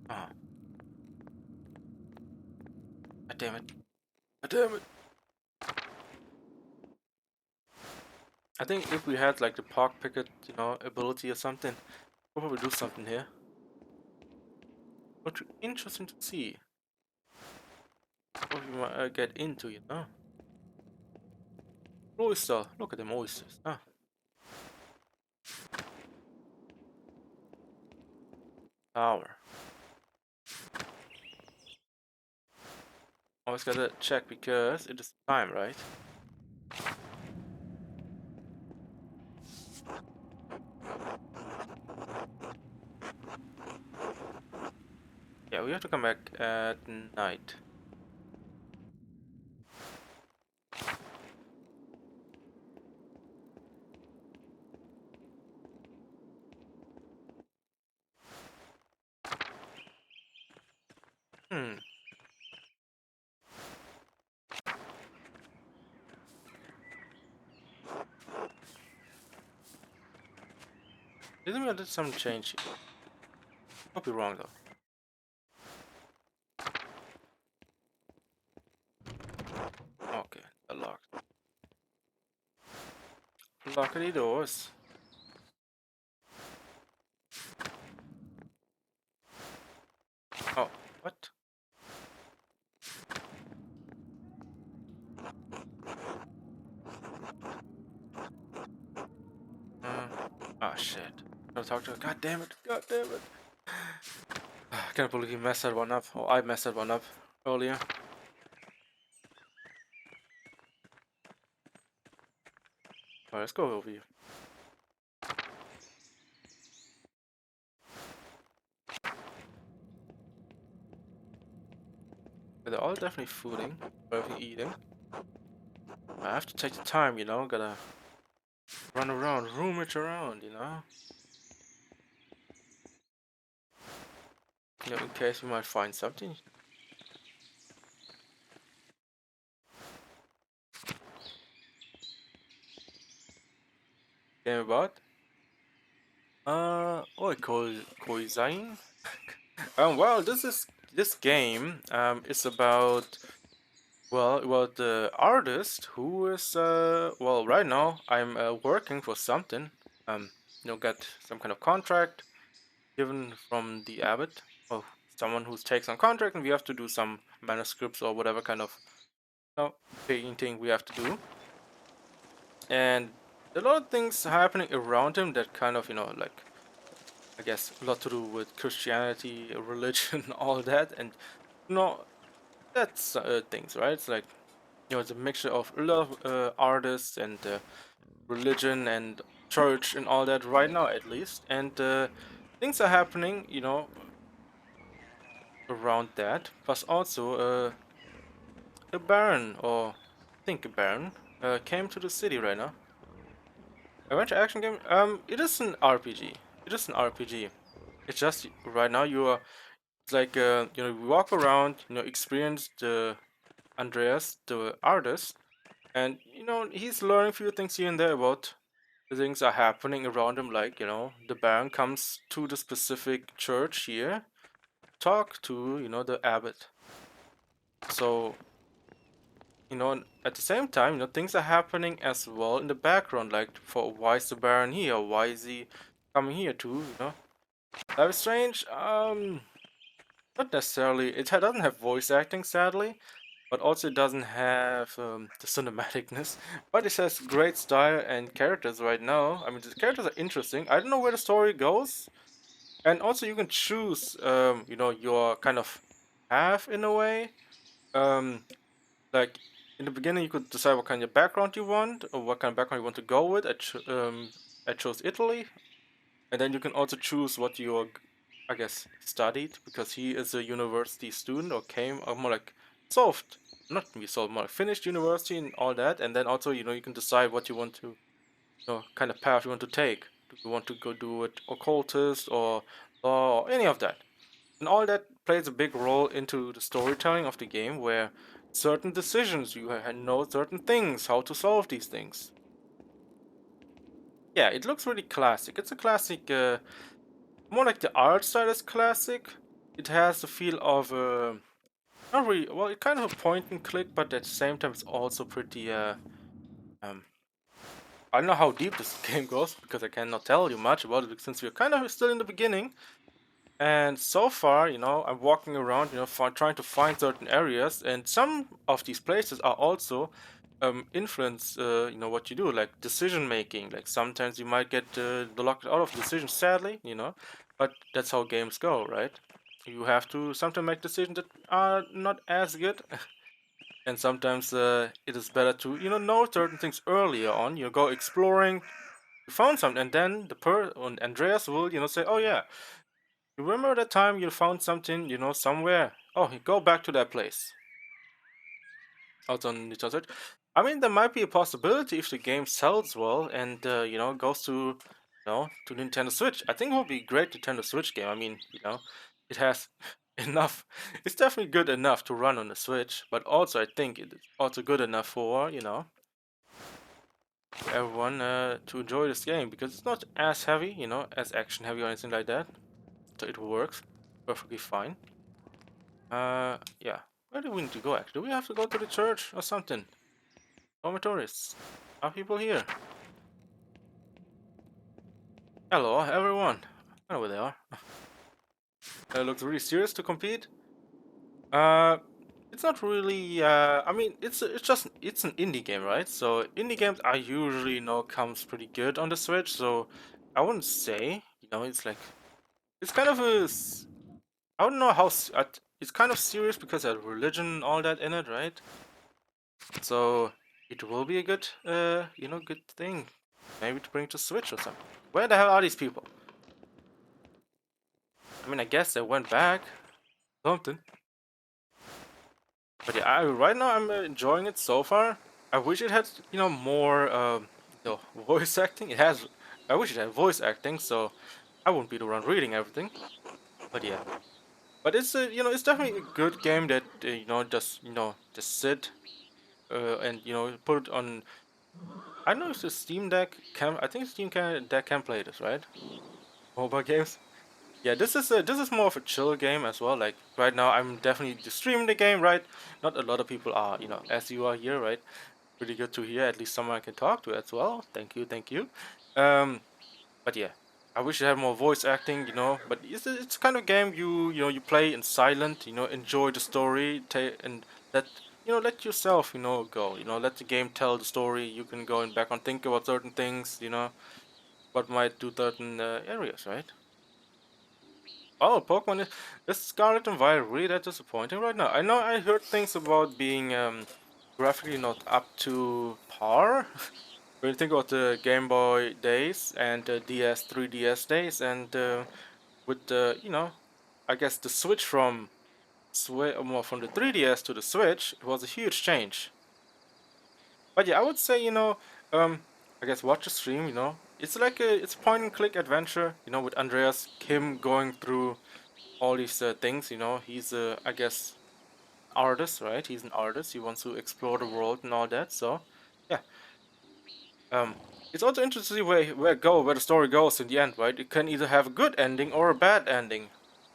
Ah. God damn it. God damn it. I think if we had like the park picket, ability or something, we'll probably do something here. But interesting to see. what we might get into, you know. Oyster, look at them oysters. Ah, tower. Always gotta check because it is time, right? Yeah, we have to come back at night. Hmm. Didn't we did some change here? Could be wrong though. Okay, locked. Lock the doors. Oh, what? Ah, shit. Gotta talk to her. God damn it. God damn it. I can't believe you messed that one up. Or I messed that one up earlier. Alright, let's go over here. They're all definitely fooding, definitely eating. I have to take the time, you know, gotta run around, rummage around, you know? You know, in case we might find something. Game about? What Koizain? Well, this game is about the artist who is well, right now I'm working for something. You know, get some kind of contract given from the abbot or someone who takes on contract, and we have to do some manuscripts or whatever kind of, you know, painting we have to do. And a lot of things happening around him that kind of, you know, like, I guess a lot to do with Christianity, religion, all that, and you know, that's things, right? It's like, you know, it's a mixture of a lot of artists and religion and church and all that right now, at least. And things are happening, you know, around that. Plus, also, a baron, or I think a baron, came to the city right now. Adventure action game. It is an RPG. It is an RPG. It's just right now you are. It's like you know, we walk around, you know, experience the Andreas, the artist, and you know he's learning a few things here and there about the things are happening around him. Like, you know, the Baron comes to the specific church here, talk to, you know, the abbot. So, you know, at the same time, you know, things are happening as well in the background. Like, for why is the Baron here? Why is he coming here too? You know, Life is Strange. Not necessarily. It doesn't have voice acting, sadly, but also it doesn't have the cinematicness. But it has great style and characters right now. I mean, the characters are interesting. I don't know where the story goes, and also you can choose, you know, your kind of path in a way. Um, like in the beginning, you could decide what kind of background you want, or what kind of background you want to go with. I chose Italy, and then you can also choose what you, I guess, studied, because he is a university student or came, or more like solved, not maybe solved, more like finished university and all that. And then also, you know, you can decide what you want to, you know, kind of path you want to take. Do you want to go do it occultist or law or any of that? And all that plays a big role into the storytelling of the game, where certain decisions you know certain things, how to solve these things. Yeah, it looks really classic. It's a classic. More like the art style is classic. It has the feel of not really, well, it kind of a point and click, but at the same time it's also pretty um I don't know how deep this game goes because I cannot tell you much about it since we're kind of still in the beginning. And so far, I'm walking around, trying to find certain areas, and some of these places are also influence, what you do, like decision making. Like sometimes you might get locked out of decisions, sadly, but that's how games go, right? You have to sometimes make decisions that are not as good, and sometimes it is better to, know certain things earlier on. You go exploring, you found something, and then and Andreas will, say, "Oh yeah, you remember that time you found something, somewhere? Oh, you go back to that place." Out on Nintendo Switch. I mean, there might be a possibility if the game sells well and goes to Nintendo Switch. I think it would be a great Nintendo Switch game. I mean, it has enough. It's definitely good enough to run on the Switch, but also I think it's also good enough for for everyone to enjoy this game because it's not as heavy, as action heavy or anything like that. So it works perfectly fine. Yeah. Where do we need to go actually? Do we have to go to the church or something? Dormitories. Are people here? Hello, everyone. Oh, they are. Looks really serious to compete. Uh, it's not really. I mean, it's an indie game, right? So indie games are usually comes pretty good on the Switch. So I wouldn't say it's like it's kind of I don't know how it's kind of serious because there's religion and all that in it, right? So it will be a good good thing, maybe to bring to Switch or something. Where the hell are these people? I mean, I guess they went back. Something. But yeah, right now I'm enjoying it so far. I wish it had, more, voice acting. It has. I wish it had voice acting, so I wouldn't be the one reading everything. But yeah, but it's it's definitely a good game that just just sit and put it on. I don't know if the Steam Deck can. I think Deck can play this, right? Mobile games. Yeah, this is more of a chill game as well. Like right now, I'm definitely just streaming the game, right? Not a lot of people are, as you are here, right? Pretty good to hear. At least someone I can talk to as well. Thank you, thank you. Um, but yeah, I wish it had more voice acting, But it's kind of game you play in silent, enjoy the story, and let let yourself go, let the game tell the story. You can go and back and think about certain things, what might do certain areas, right? Oh, Pokemon is Scarlet and Violet really that disappointing right now? I know I heard things about being graphically not up to par. When you think about the Game Boy days and the DS 3DS days, and with the I guess the switch from more from the 3DS to the Switch, it was a huge change. But yeah, I would say I guess watch the stream. It's like it's a point and click adventure. With Andreas Kim going through all these things. He's I guess artist, right? He's an artist. He wants to explore the world and all that. So yeah, um, it's also interesting to see where the story goes in the end, right? It can either have a good ending or a bad ending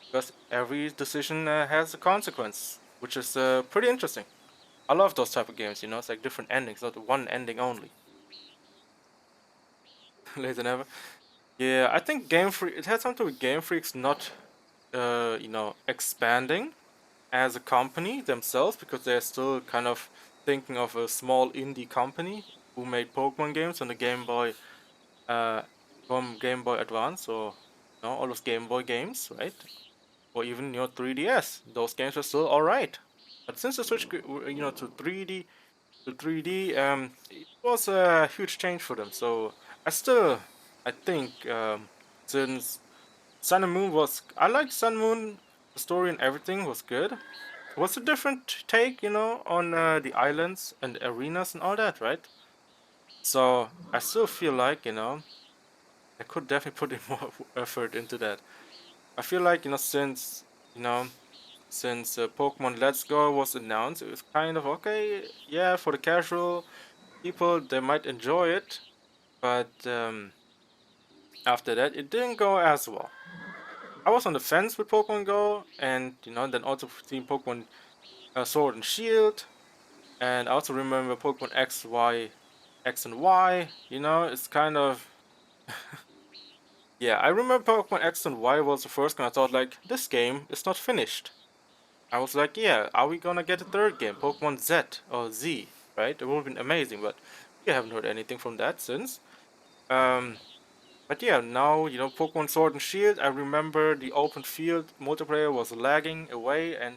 because every decision has a consequence, which is pretty interesting. I love those type of games. It's like different endings, not one ending only. Later than ever. Yeah, I think Game Freak. It had something with Game Freaks not, expanding as a company themselves because they're still kind of thinking of a small indie company who made Pokemon games on the Game Boy, uh, from Game Boy Advance or all those Game Boy games, right? Or even 3DS. Those games are still all right. But since the Switch, to 3D, it was a huge change for them. So I think, since Sun and Moon was, I liked Sun Moon. The story and everything was good. It was a different take, on the islands and arenas and all that, right? So I still feel like, I could definitely put in more effort into that. I feel like, you know, Pokemon Let's Go was announced, it was kind of okay, yeah, for the casual people, they might enjoy it, but after that, it didn't go as well. I was on the fence with Pokemon Go, and then also seeing Pokemon Sword and Shield, and I also remember Pokemon X, Y, X and Y. It's kind of Yeah, I remember Pokemon X and Y was the first one. I thought like this game is not finished. I was like, yeah, are we gonna get a third game, Pokemon Z or Z, right? It would have been amazing, but we haven't heard anything from that since. Um, but yeah, now Pokemon Sword and Shield. I remember the open field multiplayer was lagging away, and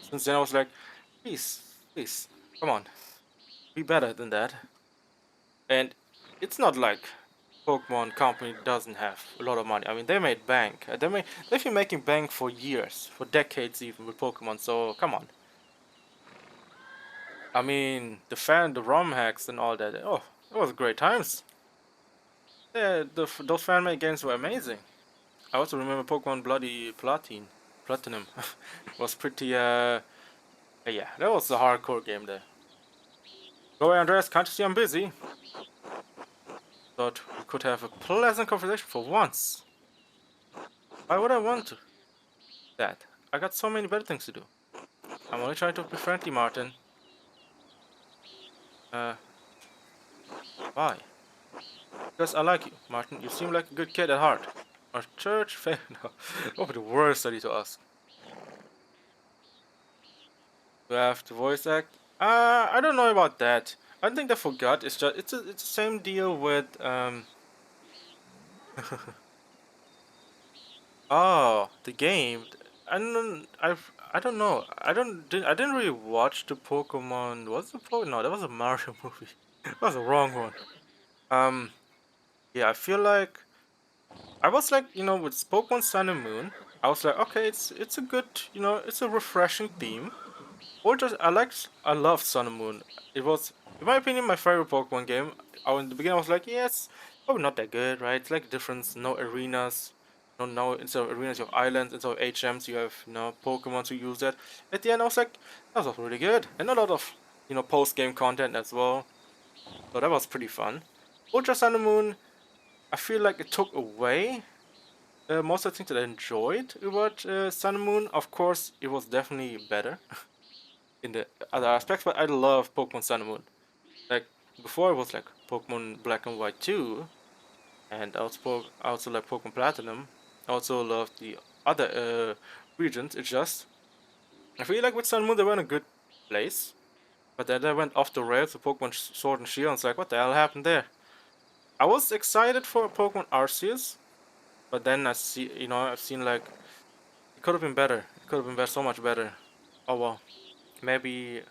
since then I was like, please, please, come on, be better than that. And it's not like Pokemon Company doesn't have a lot of money. I mean, they made bank. They've been making bank for years, for decades even with Pokemon. So come on. I mean, the ROM hacks and all that. Oh, it was great times. Yeah, those fan-made games were amazing. I also remember Pokemon Bloody Platinum was pretty. Yeah, that was a hardcore game there. Go away, Andreas. Can't you see I'm busy? Thought we could have a pleasant conversation for once. Why would I want to? That? I got so many better things to do. I'm only trying to be friendly, Martin. Uh, why? Because I like you, Martin. You seem like a good kid at heart. Our church failed. No, what would be the worst study to ask? We have the voice act. I don't know about that. I don't think they forgot. It's the same deal with oh, the game. I don't know. I didn't really watch the Pokemon. Was it Pokemon? No, that was a Mario movie. That was the wrong one. Um, yeah, I feel like I was like, with Pokemon Sun and Moon, I was like, okay, it's a good, it's a refreshing theme. Or just I love Sun and Moon. It was, in my opinion, my favorite Pokemon game. In the beginning, I was like, yes, probably not that good, right? It's like difference, no arenas, no instead of arenas you have islands, instead of HMs you have Pokemon to use that. At the end, I was like, that was really good, and a lot of post game content as well. So that was pretty fun. Ultra Sun and Moon, I feel like it took away most of the things that I enjoyed about Sun and Moon. Of course, it was definitely better in the other aspects, but I love Pokemon Sun and Moon. Like before, it was like Pokemon Black and White 2, and I also like Pokemon Platinum. I also love the other regions. It's just I feel like with Sun and Moon they were in a good place, but then they went off the rails with Pokemon Sword and Shield. And it's like, what the hell happened there? I was excited for Pokemon Arceus, but then I've seen like it could have been better. It could have been so much better. Oh well, maybe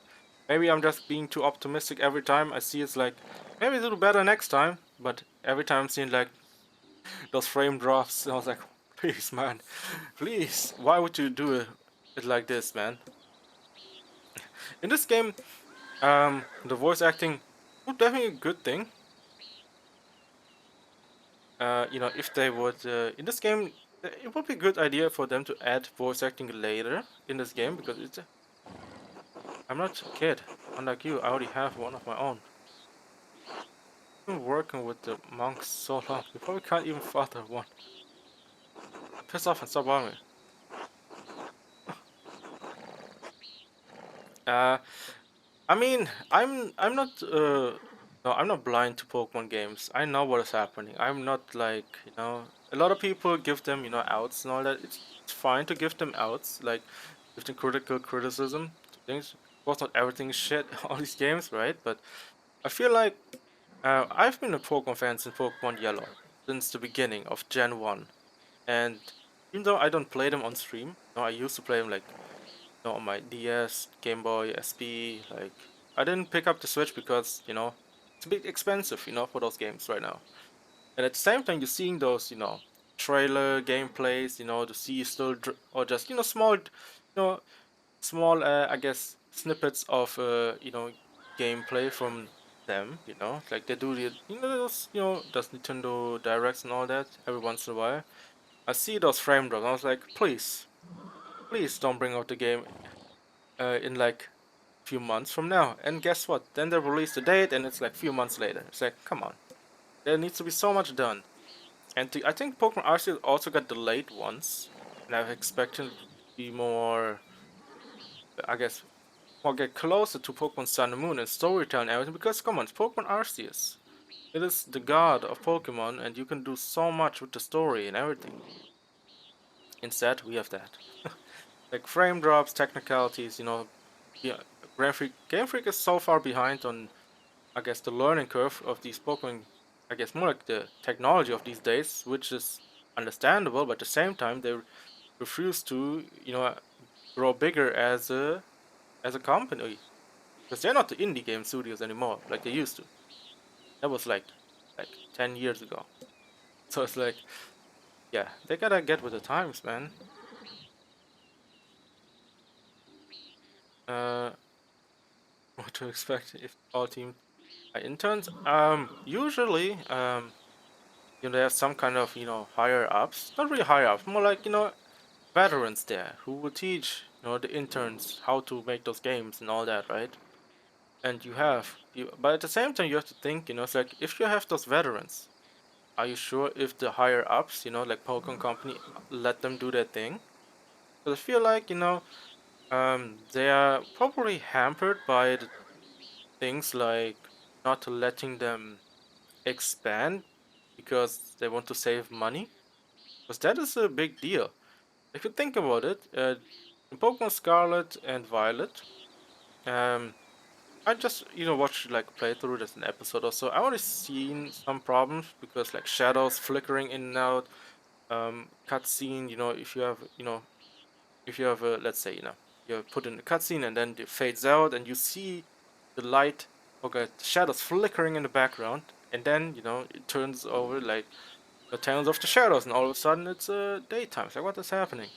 maybe I'm just being too optimistic every time I see it's like maybe it'll better next time. But every time I'm seeing like those frame drops, I was like, please, man, please, why would you do it like this, man? In this game, the voice acting was definitely a good thing. If they would in this game, it would be a good idea for them to add voice acting later in this game because I'm not a kid. Unlike you, I already have one of my own. I've been working with the monks so long, you probably can't even father one. Piss off and stop bothering me. Uh, I mean, I'm not no, I'm not blind to Pokemon games. I know what is happening. I'm not like a lot of people give them outs and all that. It's fine to give them outs, like give them critical criticism to things. Of course, not everything is shit all these games, right? But I feel like I've been a Pokemon fan since Pokemon Yellow, since the beginning of Gen 1. And even though I don't play them on stream, no, I used to play them like on my DS, Game Boy, SP. Like I didn't pick up the Switch because it's a bit expensive, for those games right now. And at the same time, you're seeing those trailer gameplays, to see still or just know small I guess snippets of gameplay from them. Like they do the those those Nintendo Directs and all that every once in a while. I see those frame drops. I was like, please don't bring out the game in like few months from now. And guess what? Then they release the date, and it's like few months later. It's like, come on, there needs to be so much done. And I think Pokemon Arceus also got delayed once, and I was expecting to be more, I guess, more get closer to Pokemon Sun and Moon and storytelling and everything. Because come on, it's Pokemon Arceus. It is the god of Pokemon, and you can do so much with the story and everything. Instead, we have that. Like frame drops, technicalities, yeah, Game Freak is so far behind on, I guess, the learning curve of these Pokemon. I guess more like the technology of these days, which is understandable, but at the same time they refuse to, grow bigger as a company because they're not the indie game studios anymore like they used to. That was like 10 years ago. So it's like, yeah, they gotta get with the times, man. Uh, what to expect if all teams are interns? Usually, they have some kind of, higher ups. Not really higher ups, more like, veterans there who will teach, the interns how to make those games and all that, right? And but at the same time, you have to think, it's like if you have those veterans, are you sure if the higher ups, like Pokemon Company, let them do their thing? Because I feel like, they are probably hampered by the things like not letting them expand because they want to save money. Because that is a big deal. If you think about it, in Pokemon Scarlet and Violet, um, I just watched like playthrough just an episode or so. I already seen some problems because like shadows flickering in and out, cutscene. If you have a, let's say, you put in a cutscene and then it fades out and you see the light, okay, the shadows flickering in the background, and then it turns over like the tones of the shadows, and all of a sudden it's daytime. It's like, what is happening?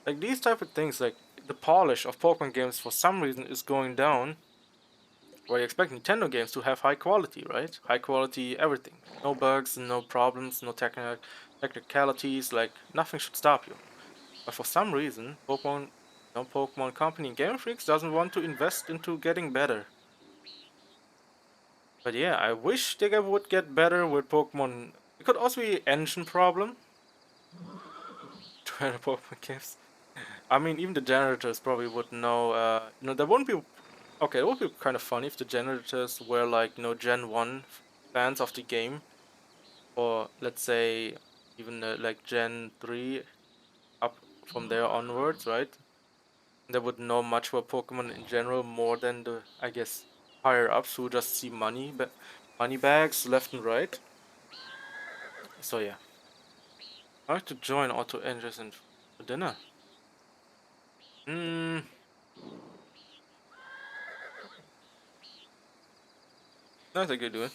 Like these type of things, like the polish of Pokemon games for some reason is going down. Where you expect Nintendo games to have high quality, right? High quality everything, no bugs, no problems, no technicalities. Like nothing should stop you. But for some reason, Pokemon Company and Game Freaks doesn't want to invest into getting better. But yeah, I wish they would get better with Pokemon. It could also be an engine problem to the Pokemon games. I mean, even the generators probably would know. There wouldn't be. Okay, it would be kind of funny if the generators were like, Gen 1 fans of the game, or let's say even like Gen 3 up from there onwards, right? They would know much about Pokemon in general more than the, I guess, higher ups who just see money bags left and right. So yeah, I like to join Auto Engines and for dinner. Hmm, I think you're doing.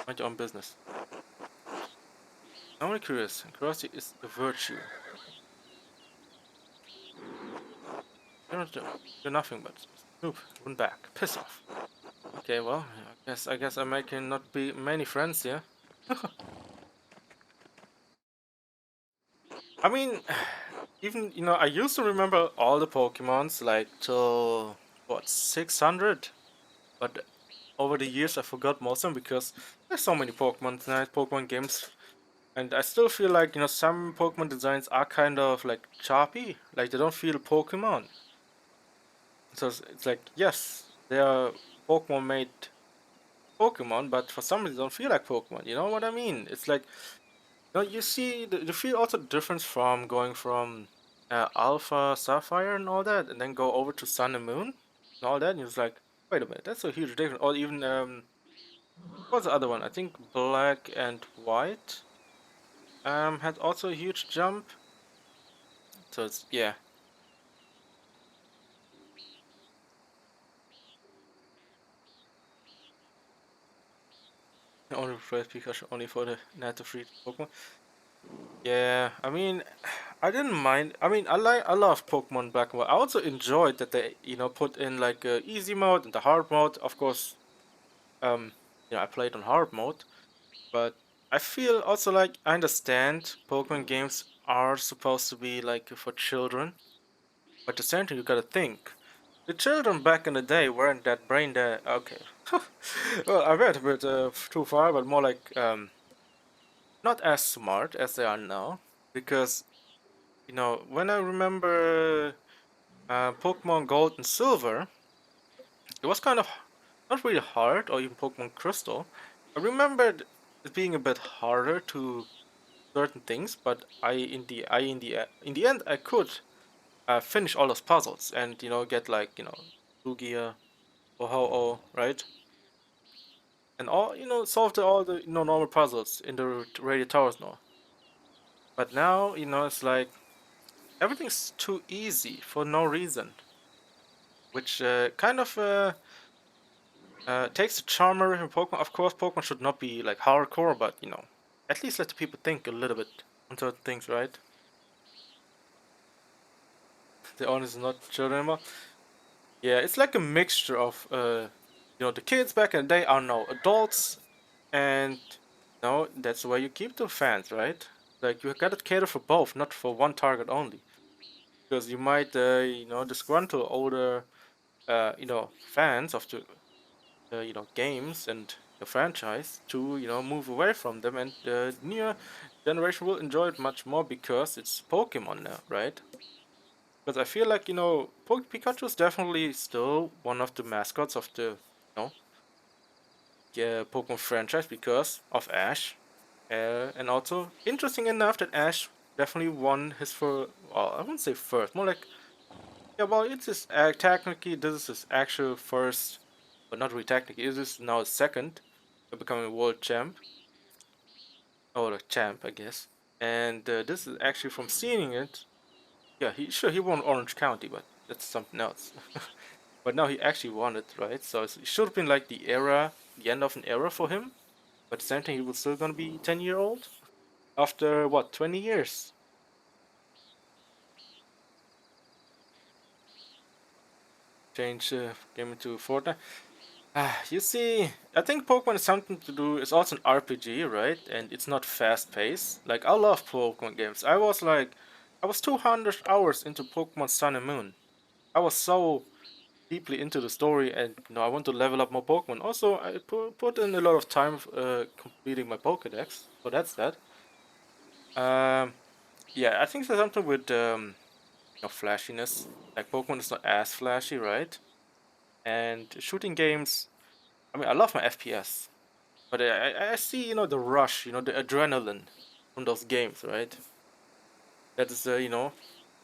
Mind your own business. I'm only curious. Curiosity is a virtue. You don't do nothing but snoop, run back, piss off. Okay, well, I guess I'm making not be many friends here. I mean, even I used to remember all the Pokemons like till what 600, but over the years I forgot most of them because there's so many Pokemon now, Pokemon games, and I still feel like some Pokemon designs are kind of like choppy, like they don't feel Pokemon. So it's like yes, they are Pokemon made Pokemon, but for some reason they don't feel like Pokemon. You know what I mean? It's like you see you feel also the difference from going from Alpha Sapphire and all that, and then go over to Sun and Moon and all that, and it's like, wait a minute, that's a huge difference. Or even what's the other one? I think Black and White had also a huge jump. So it's yeah, only first Pikachu only for the native free Pokemon. Yeah, I mean, I didn't mind. I mean, I love Pokemon Black and White. I also enjoyed that they put in like a easy mode and the hard mode. Of course, um, I played on hard mode, but I feel also like I understand Pokemon games are supposed to be like for children, but at the same time you gotta think. The children back in the day weren't that brain dead. Okay, well I went a bit too far, but more like not as smart as they are now, because when I remember Pokemon Gold and Silver, it was kind of not really hard, or even Pokemon Crystal. I remembered it being a bit harder to certain things, but in the end I could finish all those puzzles and get like Lugia or Ho-Oh, right? And all solve all the normal puzzles in the Radio Towers now. But now it's like everything's too easy for no reason, which kind of takes the charm away from Pokemon. Of course, Pokemon should not be like hardcore, but at least let the people think a little bit on certain things, right? The audience is not children anymore. Yeah, it's like a mixture of the kids back in the day are now adults, and that's where you keep the fans, right? Like you gotta cater for both, not for one target only, because you might disgruntle older fans of the games and the franchise to move away from them, and the newer generation will enjoy it much more because it's Pokemon now, right? Because I feel like Pikachu is definitely still one of the mascots of the Pokemon franchise because of Ash, and also interesting enough that Ash definitely won his first. Well, I wouldn't say first, more like yeah. Well, it's his technically this is his actual first, but not really technically. It is now his second, becoming world champ or the champ, I guess. And this is actually from seeing it. Yeah, he won Orange County, but that's something else. But now he actually won it, right? So it should have been like the end of an era for him. But at the same time, he was still gonna be 10-year-old after what 20 years. Change game into Fortnite. You see, I think Pokemon is something to do. It's also an RPG, right? And it's not fast paced. Like I love Pokemon games. I was 200 hours into Pokemon Sun and Moon. I was so deeply into the story, and I want to level up my Pokemon. Also, I put in a lot of time completing my Pokédex, so that's that. Um, yeah, I think there's something with flashiness. Like Pokemon is not as flashy, right? And shooting games. I mean, I love my FPS, but I see the rush, the adrenaline from those games, right? That is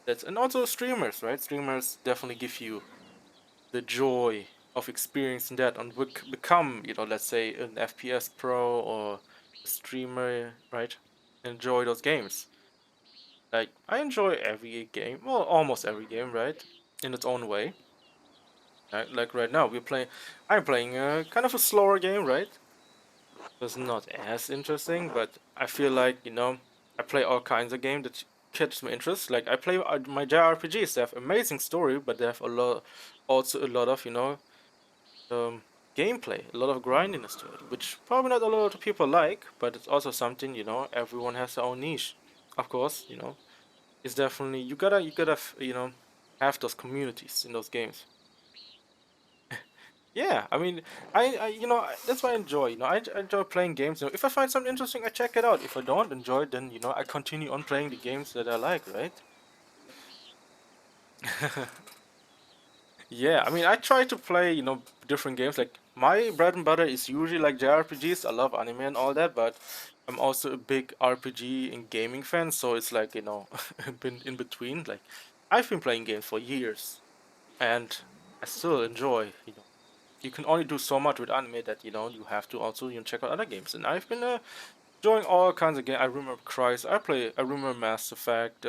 that's and also streamers, right? Streamers definitely give you the joy of experiencing that and become let's say an FPS pro or a streamer, right? Enjoy those games. Like I enjoy every game, well, almost every game, right? In its own way. Like right now I'm playing a kind of a slower game, right? It's not as interesting, but I feel like I play all kinds of games that catch my interest. Like I play my JRPGs. They have amazing story, but they have also a lot of um, gameplay, a lot of grindiness to it, which probably not a lot of people like, but it's also something everyone has their own niche. Of course, it's definitely you gotta have those communities in those games. Yeah, I mean, that's what I enjoy. I enjoy playing games. If I find something interesting, I check it out. If I don't enjoy it, then I continue on playing the games that I like, right? Yeah, I mean, I try to play different games. Like my bread and butter is usually like JRPGs. I love anime and all that, but I'm also a big RPG and gaming fan. So it's like been in between. Like I've been playing games for years, and I still enjoy. You can only do so much with anime that you have to also check out other games. And I've been enjoying all kinds of games. I remember Crysis. I remember Mass Effect.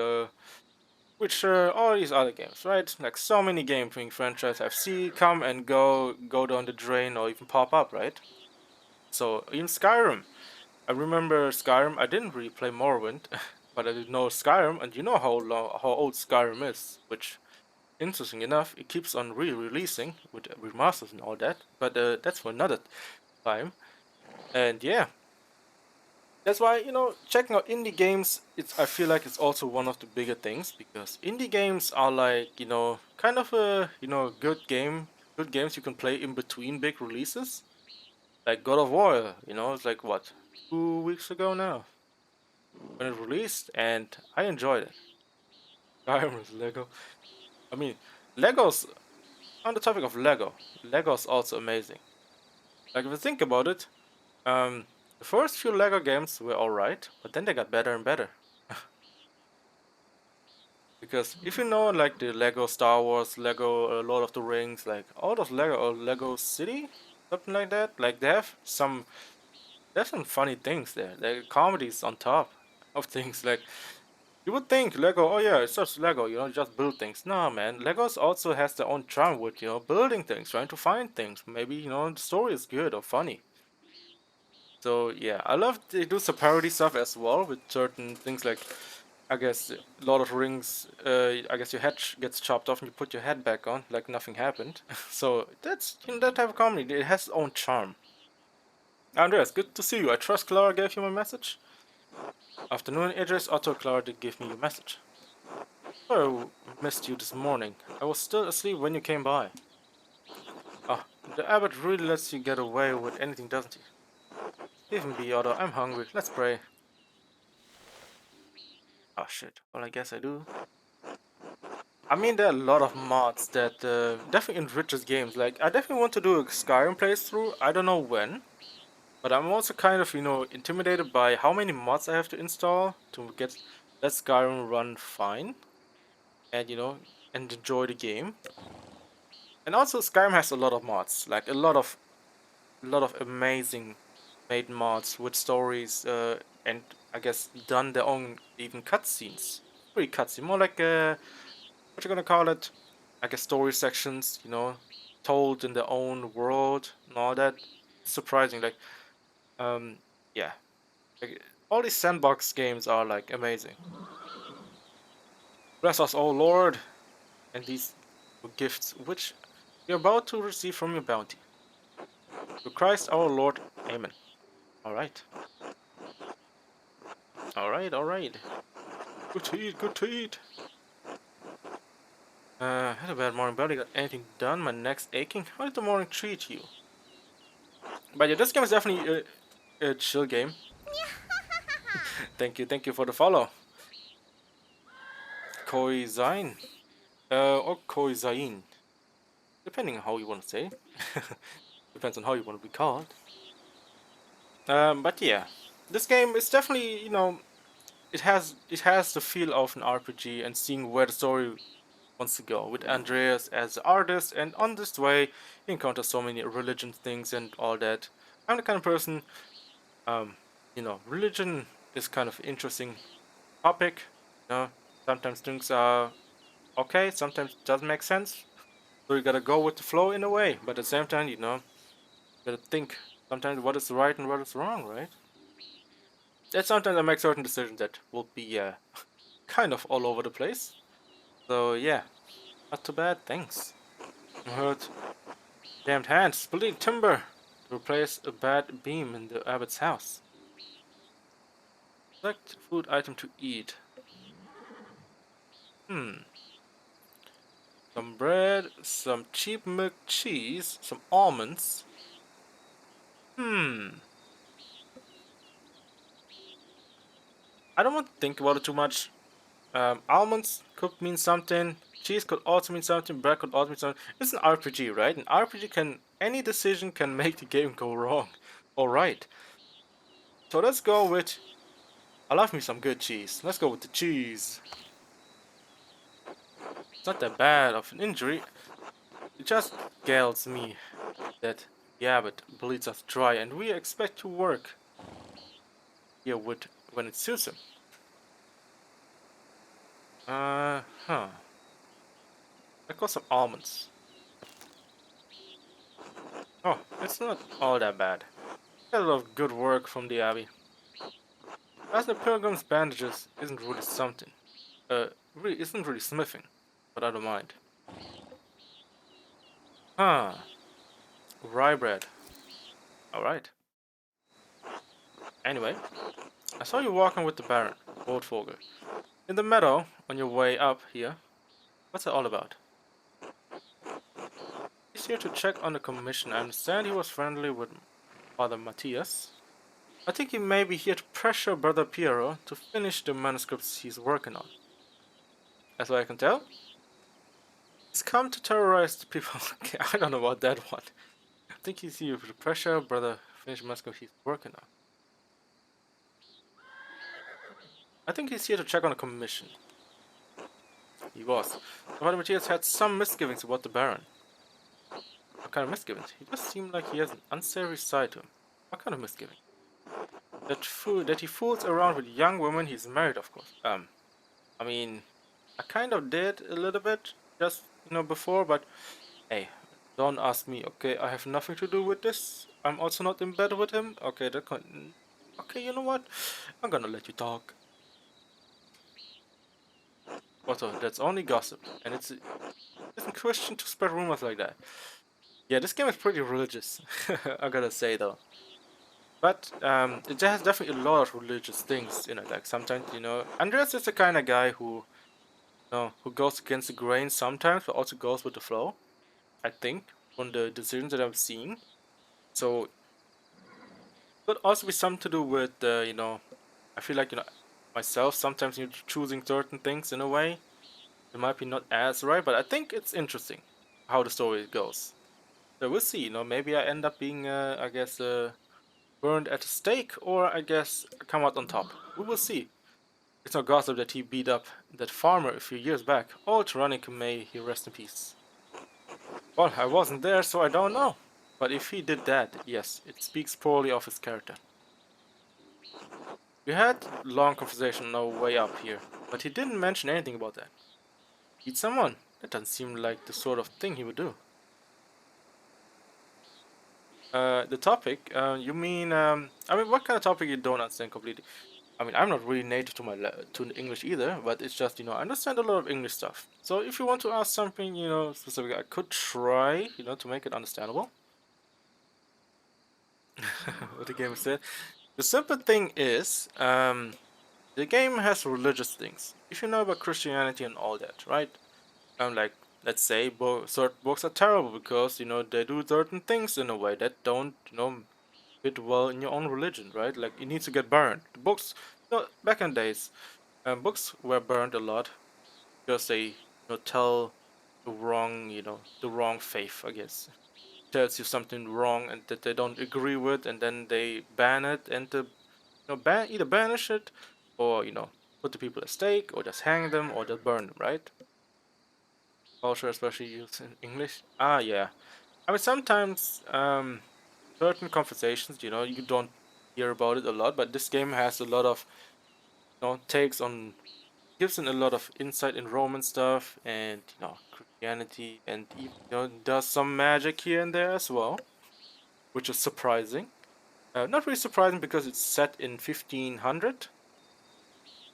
Which all these other games, right? Like so many gaming franchises I've seen come and go down the drain or even pop up, right? So even Skyrim. I remember Skyrim. I didn't really play Morrowind, but I did know Skyrim, and you know how old Skyrim is. Which, interesting enough, it keeps on re-releasing with remasters and all that. But that's for another time. And yeah, that's why checking out indie games. It's I feel like it's also one of the bigger things because indie games are like kind of a good games you can play in between big releases. Like God of War, it's like what 2 weeks ago now when it released, and I enjoyed it. Skyrim is Lego. I mean, Legos. On the topic of Lego, Lego's also amazing. Like if you think about it, The first few Lego games were alright, but then they got better and better. Because if you know, like the Lego Star Wars, Lego Lord of the Rings, like all those Lego or Lego City, something like that, like there's some funny things there. Like comedies on top of things. Like you would think Lego, oh yeah, it's just Lego, just build things. No, man, Legos also has their own charm with building things, trying to find things. Maybe the story is good or funny. So yeah, I love they do some parody stuff as well with certain things like I guess Lord of the Rings. I guess your head gets chopped off and you put your head back on like nothing happened. So that's that type of comedy. It has its own charm. Andreas, good to see you. I trust Clara gave you my message. Afternoon, Idris. Otto, Clara did give me your message. Oh, missed you this morning. I was still asleep when you came by. Ah, the abbot really lets you get away with anything, doesn't he? Leave me be, Otto. I'm hungry. Let's pray. Oh shit. Well, I guess I do. I mean, there are a lot of mods that definitely enriches games. Like, I definitely want to do a Skyrim playthrough. I don't know when, but I'm also kind of, intimidated by how many mods I have to install to get that Skyrim run fine and and enjoy the game. And also, Skyrim has a lot of mods, like a lot of amazing made mods with stories and I guess done their own even cutscenes. Pretty cutscene, more like what you gonna call it? I guess story sections, told in their own world and all that. Surprising, like um, yeah, like, all these sandbox games are like amazing. Bless us, O Lord, and these gifts which we are about to receive from your bounty. To Christ our Lord, Amen. All right, all right, all right. Good to eat, good to eat. Had a bad morning, barely got anything done. My neck's aching. How did the morning treat you? But yeah, this game is definitely a chill game. Thank you for the follow. Koizain. Or Koizain. Depending on how you want to say. Depends on how you want to be called. But yeah. This game is definitely, it has the feel of an RPG and seeing where the story wants to go. With Andreas as the artist, and on this way you encounter so many religion things and all that. I'm the kind of person, um, religion is kind of interesting topic. Sometimes things are okay, sometimes it doesn't make sense. So you gotta go with the flow in a way, but at the same time, you gotta think sometimes what is right and what is wrong, right? And sometimes I make certain decisions that will be kind of all over the place. So yeah, not too bad, thanks. I heard damned hands splitting timber to replace a bad beam in the abbot's house. Select food item to eat. Hmm. Some bread, some cheap milk cheese, some almonds. Hmm. I don't want to think about it too much. Almonds could mean something. Cheese could also mean something. Bread could also mean something. It's an RPG, right? An RPG any decision can make the game go wrong. Alright. So let's go with, I love me some good cheese. Let's go with the cheese. It's not that bad of an injury. It just gals me that the abbot bleeds us dry and we expect to work here with when it suits him. Huh. I got some almonds. Oh, it's not all that bad. Got a lot of good work from the abbey. As the pilgrim's bandages isn't really something. Really isn't really smithing, but I don't mind. Huh. Rye bread. Alright. Anyway, I saw you walking with the Baron, Goldvogel, in the meadow on your way up here. What's it all about? He's here to check on the commission. I understand he was friendly with Father Matthias. I think he may be here to pressure Brother Piero to finish the manuscripts he's working on. As I can tell, he's come to terrorize the people. Okay, I don't know about that one. I think he's here to pressure Brother finish Moscow he's working on. I think he's here to check on a commission. He was. But Matthias had some misgivings about the Baron. What kind of misgivings? He just seemed like he has an unsavory side to him. What kind of misgiving? That he fools around with young women he's married, of course. I mean, I kind of did a little bit just before, but hey, don't ask me. Okay, I have nothing to do with this. I'm also not in bed with him. Okay, okay, you know what? I'm gonna let you talk. Also, that's only gossip, and isn't Christian to spread rumors like that. Yeah, this game is pretty religious. I gotta say though. But it has definitely a lot of religious things in it. Like sometimes, Andreas is the kind of guy who goes against the grain sometimes, but also goes with the flow. I think from the decisions that I'm seeing. So it could also be something to do with I feel like myself sometimes choosing certain things in a way. It might be not as right, but I think it's interesting how the story goes. So we'll see. Maybe I end up being, I guess, burned at the stake, or I guess come out on top. We will see. It's no gossip that he beat up that farmer a few years back. Oh, Tyrannica, may he rest in peace. Well, I wasn't there, so I don't know. But if he did that, yes, it speaks poorly of his character. We had long conversation on our way up here, but he didn't mention anything about that. Eat someone? That doesn't seem like the sort of thing he would do. The topic? You mean? I mean, what kind of topic you don't understand completely? I mean, I'm not really native to to English either, but it's just I understand a lot of English stuff. So if you want to ask something specific, I could try to make it understandable. What the game said. The simple thing is, the game has religious things. If you know about Christianity and all that, right? Like let's say certain books are terrible because they do certain things in a way that don't fit well in your own religion, right? Like it needs to get burned. The books, back in days, books were burned a lot because they tell the wrong faith, I guess. Tells you something wrong and that they don't agree with, and then they ban it and either banish it or put the people at stake or just hang them or just burn them, right? Culture, especially used in English. Ah, yeah. I mean, sometimes certain conversations, you don't hear about it a lot, but this game has a lot of takes on gives in a lot of insight in Roman stuff and Christianity, and even does some magic here and there as well, which is surprising. Not really surprising because it's set in 1500,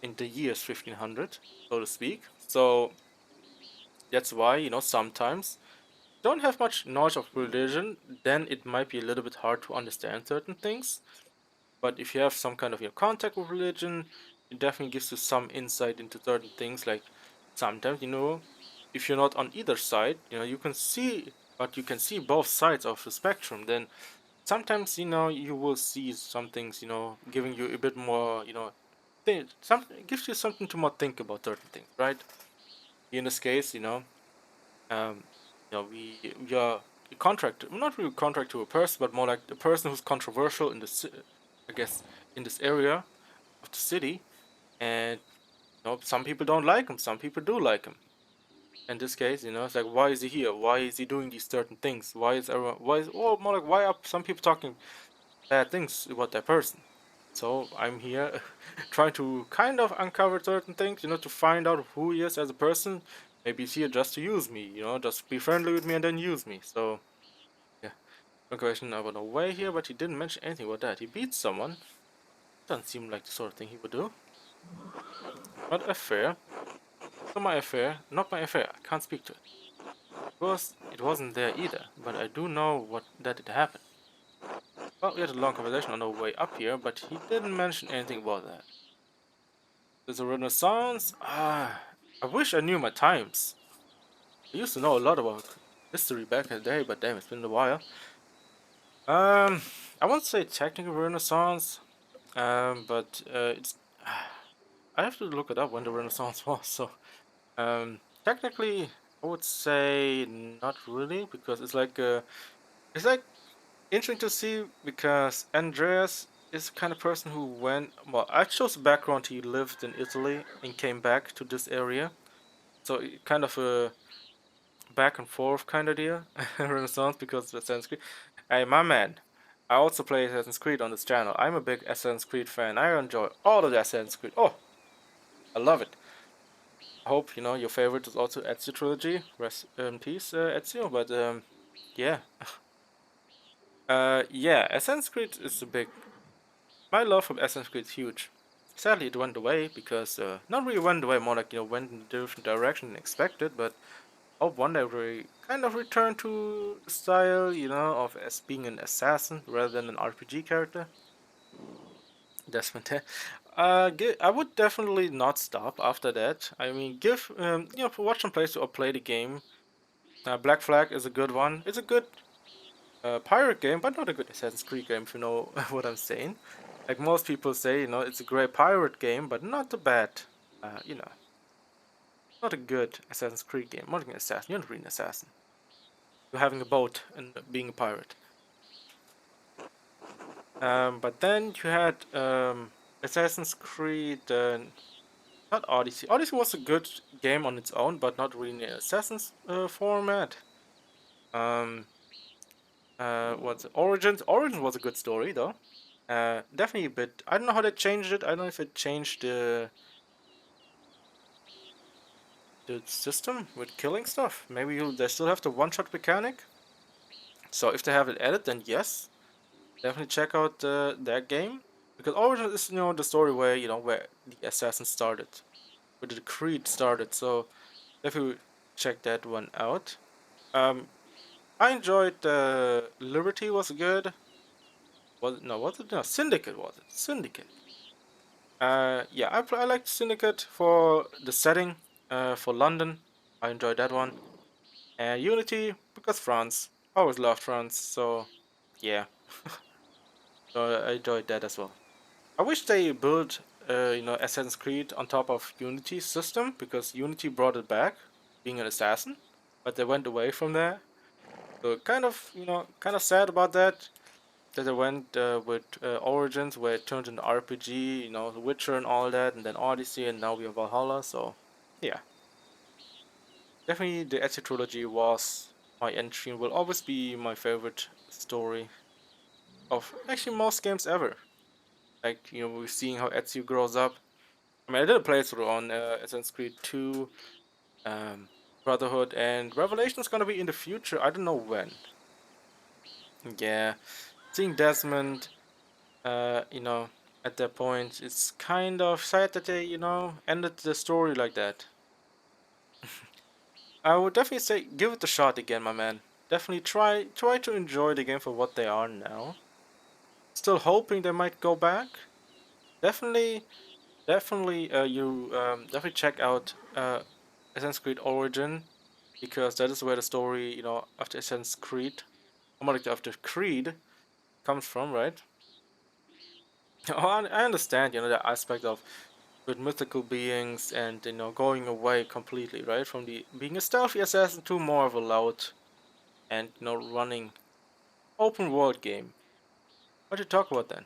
in the years 1500, so to speak. So that's why sometimes don't have much knowledge of religion, then it might be a little bit hard to understand certain things. But if you have some kind of contact with religion, it definitely gives you some insight into certain things. Like sometimes if you're not on either side, you can see, but you can see both sides of the spectrum. Then sometimes you will see some things giving you a bit more something gives you something to more think about certain things, right? In this case, um, we are a contract, not really a contract to a person, but more like the person who's controversial in this, I guess, in this area of the city, and some people don't like him, some people do like him. In this case, it's like, why is he here? Why is he doing these certain things? Why is everyone? Why is or more like, why are some people talking bad things about that person? So I'm here trying to kind of uncover certain things, to find out who he is as a person. Maybe he's here just to use me, just be friendly with me and then use me. So yeah, no question about no way here, but he didn't mention anything about that. He beats someone. Doesn't seem like the sort of thing he would do. Not affair. Not my affair. Not my affair. I can't speak to it. Because it wasn't there either, but I do know that it happened. Well, we had a long conversation on our way up here, but he didn't mention anything about that. There's a Renaissance? Ah, I wish I knew my times. I used to know a lot about history back in the day, but damn, it's been a while. Um, I won't say technical Renaissance, but it's. I have to look it up when the Renaissance was. So, technically, I would say not really because it's like Interesting to see because Andreas is the kind of person who went. Well, I chose the background. He lived in Italy and came back to this area, so kind of a back and forth kind of deal. Renaissance because of Assassin's Creed. Hey, my man. I also play Assassin's Creed on this channel. I'm a big Assassin's Creed fan. I enjoy all of the Assassin's Creed. Oh, I love it. I hope you know your favorite is also Ezio trilogy. Rest in peace, Ezio. But yeah, yeah. Assassin's Creed is a big. My love for Assassin's Creed is huge. Sadly, it went away because not really went away, more like went in a different direction than expected. But I hope one day we kind of return to the style, of as being an assassin rather than an RPG character. That's fantastic. I would definitely not stop after that. I mean, give watch some plays or play the game. Black Flag is a good one. It's a good pirate game, but not a good Assassin's Creed game, if you know what I'm saying. Like most people say, it's a great pirate game, but not a bad, uh, you know, not a good Assassin's Creed game. Not an assassin. You're not really an assassin. You're having a boat and being a pirate. But then you had Assassin's Creed, not Odyssey. Odyssey was a good game on its own, but not really an Assassin's format. Um, what's it? Origins? Origins was a good story though. Definitely a bit. I don't know how they changed it. I don't know if it changed the system with killing stuff. Maybe they still have the one shot mechanic. So if they have it added, then yes, definitely check out that game because Origins is the story where where the assassin started, where the creed started. So definitely check that one out. Um, I enjoyed Liberty was good. Was it no Syndicate was it Syndicate? Yeah, I liked Syndicate for the setting. For London, I enjoyed that one. And Unity because France. I always loved France, so yeah, so I enjoyed that as well. I wish they built Assassin's Creed on top of Unity's system because Unity brought it back, being an assassin, but they went away from there. So kind of kind of sad about that. That they went with Origins where it turned into RPG, The Witcher and all that, and then Odyssey, and now we have Valhalla. So yeah, definitely the Ezio trilogy was my entry and will always be my favorite story of actually most games ever. Like we're seeing how Ezio grows up. I mean, I did a playthrough on Assassin's Creed 2, um, Brotherhood, and Revelation is gonna be in the future. I don't know when. Yeah, seeing Desmond, at that point, it's kind of sad that they, ended the story like that. I would definitely say give it a shot again, my man. Definitely try to enjoy the game for what they are now. Still hoping they might go back. Definitely, definitely, you definitely check out Assassin's Creed Origin because that is where the story, after Assassin's Creed, or more like after Creed, comes from, right? Oh, I understand, the aspect of with mythical beings and going away completely, right, from the being a stealthy assassin to more of a loud and running open world game. What do you talk about then?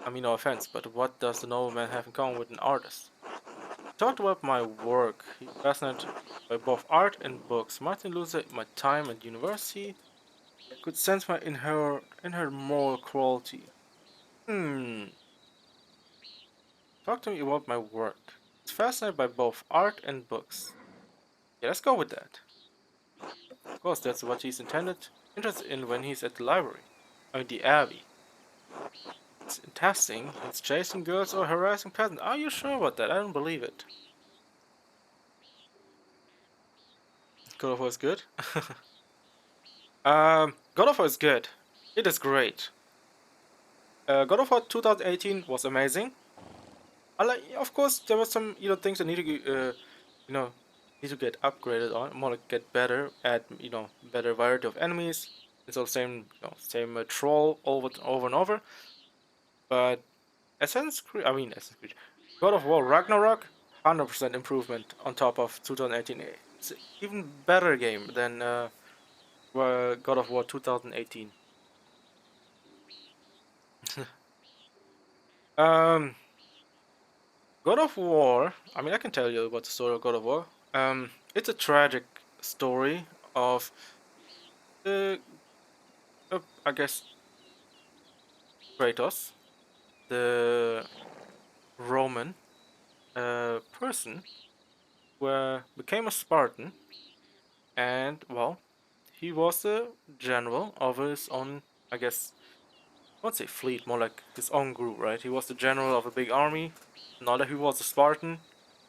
I mean, no offense, but what does the nobleman have in common with an artist? Talked about my work. He's fascinated by both art and books. Martin Luther, my time at university, could sense my in her moral quality. Hmm. Talk to me about my work. He's fascinated by both art and books. Yeah, let's go with that. Of course, that's what he's interested in when he's at the library. I mean, the abbey. It's testing. He's chasing girls or harassing peasants. Are you sure about that? I don't believe it. God of War is good. God of War is good. It is great. God of War 2018 was amazing. I like, of course, there were some things that need to you know need to get upgraded on, more like get better at better variety of enemies. It's all same same troll over and over. But Assassin's Creed, I mean Assassin's Creed, God of War Ragnarok, 100% improvement on top of 2018. It's an even better game than God of War 2018. Um, God of War. I mean, I can tell you about the story of God of War. It's a tragic story of the, I guess, Kratos, the Roman person, who became a Spartan, and well, he was a general of his own, I guess, I won't say fleet, more like his own group, right? He was the general of a big army. Not that he was a Spartan,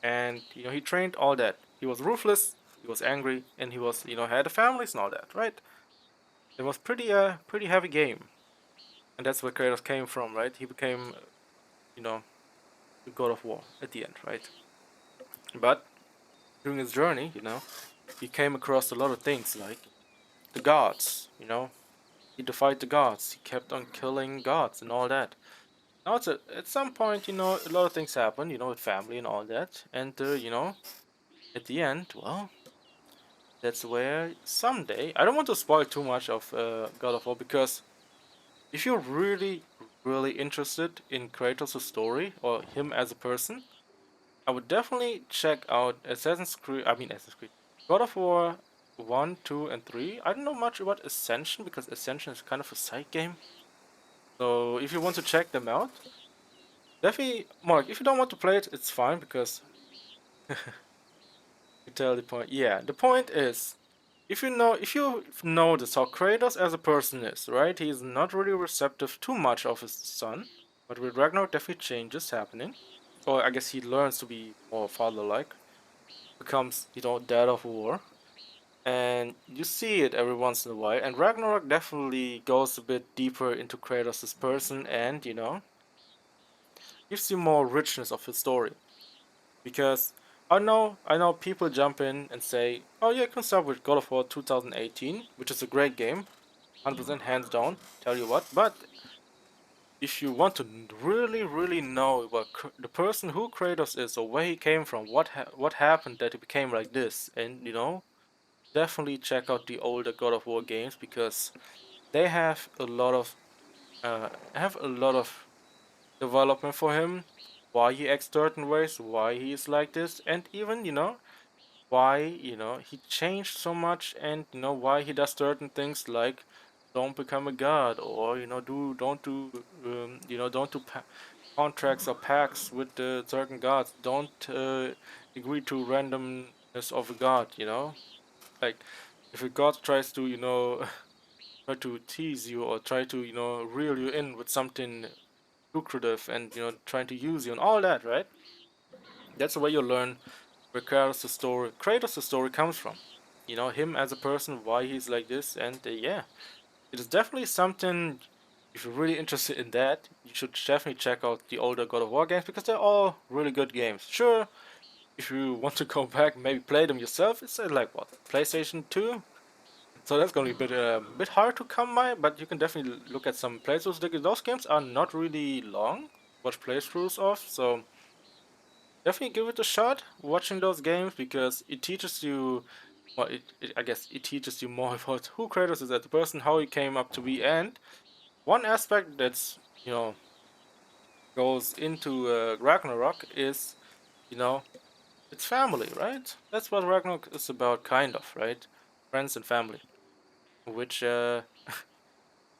and he trained all that. He was ruthless, he was angry, and he was had a families and all that, right? It was pretty heavy game, and that's where Kratos came from, right? He became you know the god of war at the end, right? But during his journey, he came across a lot of things like the gods, he defied the gods. He kept on killing gods and all that. Now, at some point, a lot of things happen, with family and all that. And, at the end, well, that's where someday, I don't want to spoil too much of God of War because if you're really, really interested in Kratos' story or him as a person, I would definitely check out Assassin's Creed, God of War 1, 2, and 3. I don't know much about Ascension because Ascension is kind of a side game. So if you want to check them out, definitely, Mark, if you don't want to play it, it's fine because you tell the point. Yeah, the point is, if you know this how Kratos as a person is, right? He's not really receptive too much of his son, but with Ragnarok definitely changes happening. Or I guess he learns to be more father-like, becomes dad of war, and you see it every once in a while. And Ragnarok definitely goes a bit deeper into Kratos' person, and gives you more richness of his story. Because I know people jump in and say, "Oh yeah, you can start with God of War 2018, which is a great game, 100% hands down. Tell you what." But if you want to really, really know about the person who Kratos is or where he came from, what happened that he became like this, and definitely check out the older God of War games because they have a lot of development for him, why he acts certain ways, why he is like this, and even why he changed so much, and why he does certain things like don't become a god, or don't do contracts or pacts with the certain gods, don't agree to randomness of a god, like if a god tries to try to tease you or try to reel you in with something lucrative and trying to use you and all that, right? That's the way you learn where Kratos' story comes from. Him as a person, why he's like this, and yeah, it is definitely something. If you're really interested in that, you should definitely check out the older God of War games because they're all really good games. Sure, if you want to go back, maybe play them yourself. It's like what, PlayStation 2, so that's gonna be a bit hard to come by. But you can definitely look at some playthroughs. Those games are not really long. Watch playthroughs of, so definitely give it a shot watching those games because it teaches you, well, I guess it teaches you more about who Kratos is as a person, how he came up to be, and one aspect that's goes into Ragnarok is you know it's family, right? That's what Ragnarok is about, kind of, right? Friends and family, which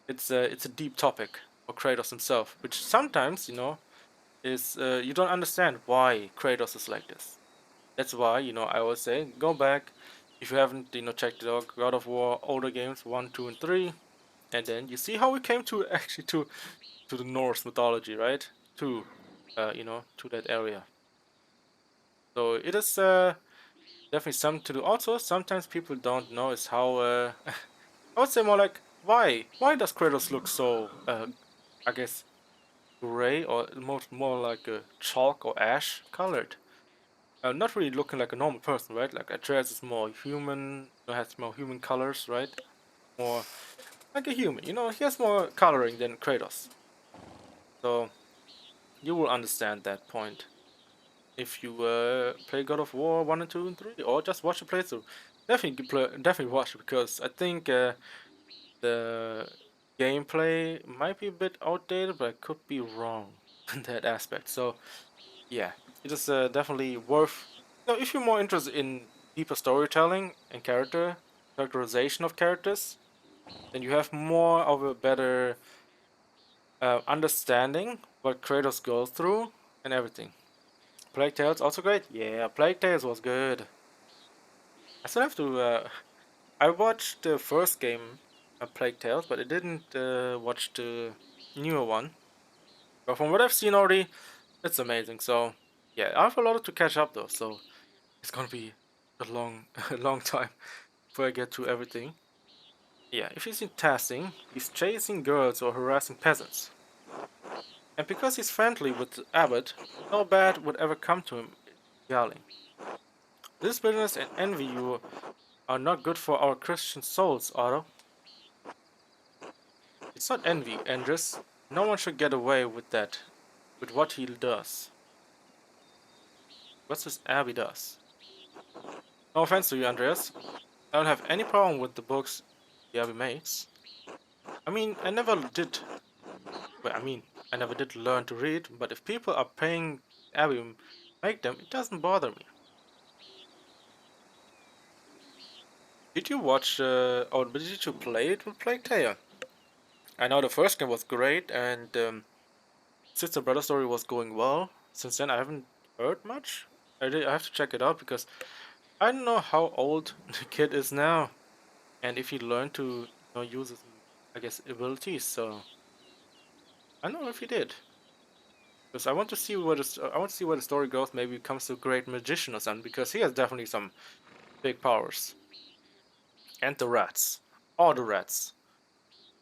it's a deep topic for Kratos himself, which sometimes is you don't understand why Kratos is like this. That's why, I always say go back if you haven't, checked it out, God of War older games 1, 2, and 3, and then you see how we came to actually to the Norse mythology, right? To to that area. So it is definitely something to do. Also, sometimes people don't know is how I would say more like why does Kratos look so I guess gray or more like a chalk or ash colored? Not really looking like a normal person, right? Like Atreus is more human, has more human colors, right? More like a human, he has more coloring than Kratos. So you will understand that point if you play God of War 1 and 2 and 3, or just watch the playthrough. Definitely watch it because I think the gameplay might be a bit outdated, but I could be wrong. in that aspect. So yeah, it is definitely worth. If you're more interested in deeper storytelling and characterization of characters, then you have more of a better understanding what creators go through and everything. Plague Tales also great. Yeah, Plague Tales was good. I still have to. I watched the first game, Plague Tales, but I didn't watch the newer one. But from what I've seen already, it's amazing. So yeah, I have a lot to catch up though. So it's gonna be a long, a long time before I get through everything. Yeah, if he's in testing, he's chasing girls or harassing peasants. And because he's friendly with Abbott, no bad would ever come to him yelling. This bitterness and envy you are not good for our Christian souls, Otto. It's not envy, Andres. No one should get away with that, with what he does. What's this Abby does? No offense to you, Andreas. I don't have any problem with the books the Abby makes. I mean, I never did. Well, I mean, I never did learn to read, but if people are paying Abby make them, it doesn't bother me. Did you watch, or did you play it with Plague Tale? I know the first game was great, and Sister Brother Story was going well. Since then, I haven't heard much. I have to check it out because I don't know how old the kid is now, and if he learned to use his, I guess, abilities. So I don't know if he did, because I want to see where I want to see where the story goes. Maybe he becomes a great magician or something, because he has definitely some big powers. And the rats, all the rats.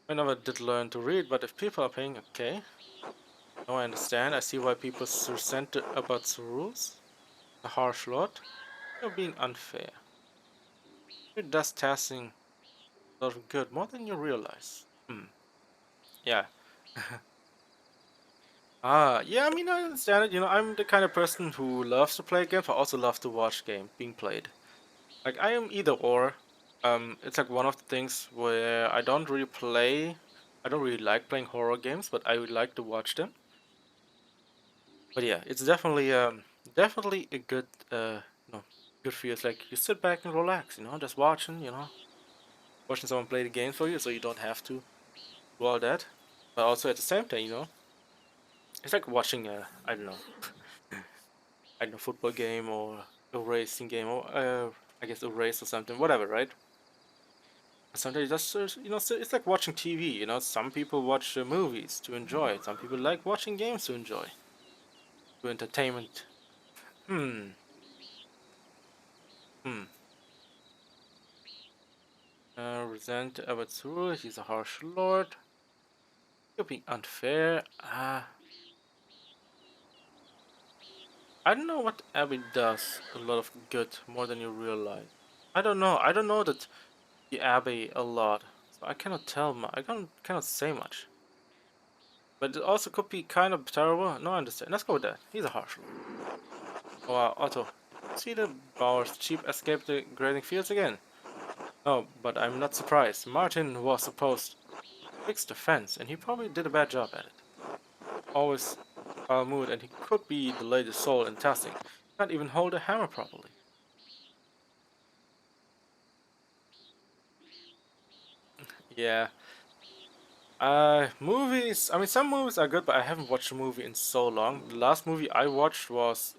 I never did learn to read, but if people are paying, okay. No, I understand. I see why people resent about the rules. A harsh lot. You're being unfair. It does testing a lot of good, more than you realize. Hmm. Yeah. Yeah, I mean, I understand it. I'm the kind of person who loves to play games, but also loves to watch game being played. Like, I am either or. It's like one of the things where I don't really like playing horror games, but I would like to watch them. But yeah, it's definitely a good, good feel. It's like you sit back and relax, just watching someone play the game for you, so you don't have to do all that. But also at the same time, it's like watching I don't know, I don't know, football game or a racing game or I guess a race or something, whatever, right? Sometimes just it's like watching TV. Some people watch movies to enjoy. Some people like watching games to enjoy, to entertainment. Hmm. Hmm. Resent Abbott's rule. He's a harsh lord. You're being unfair. I don't know what Abby does a lot of good, more than you realize. I don't know. I don't know that the Abbey a lot, so I cannot tell. I cannot say much. But it also could be kind of terrible. No, I understand. Let's go with that. He's a harsh lord. Oh, wow, Otto. See the Bauer's cheap escape the grading fields again? No, but I'm not surprised. Martin was supposed to fix the fence, and he probably did a bad job at it. Always foul mood, and he could be the latest soul in testing. Can't even hold a hammer properly. Yeah. Movies. I mean, some movies are good, but I haven't watched a movie in so long. The last movie I watched was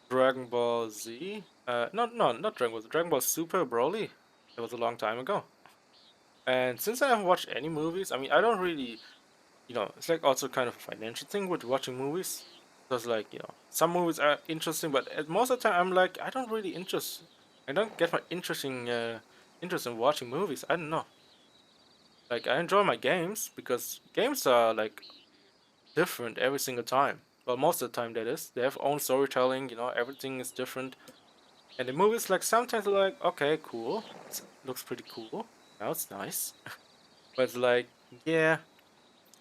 Dragon Ball Z. Not Dragon Ball. Dragon Ball Super Broly. It was a long time ago. And since I haven't watched any movies, I mean, I don't really, it's like also kind of a financial thing with watching movies. Because like, some movies are interesting, but at most of the time I'm like, I don't get my interest in watching movies. I don't know. Like I enjoy my games because games are like different every single time. Well, most of the time that is. They have own storytelling. Everything is different. And the movies, like sometimes they're like, okay, cool, looks pretty cool. Now it's nice, but it's like, yeah,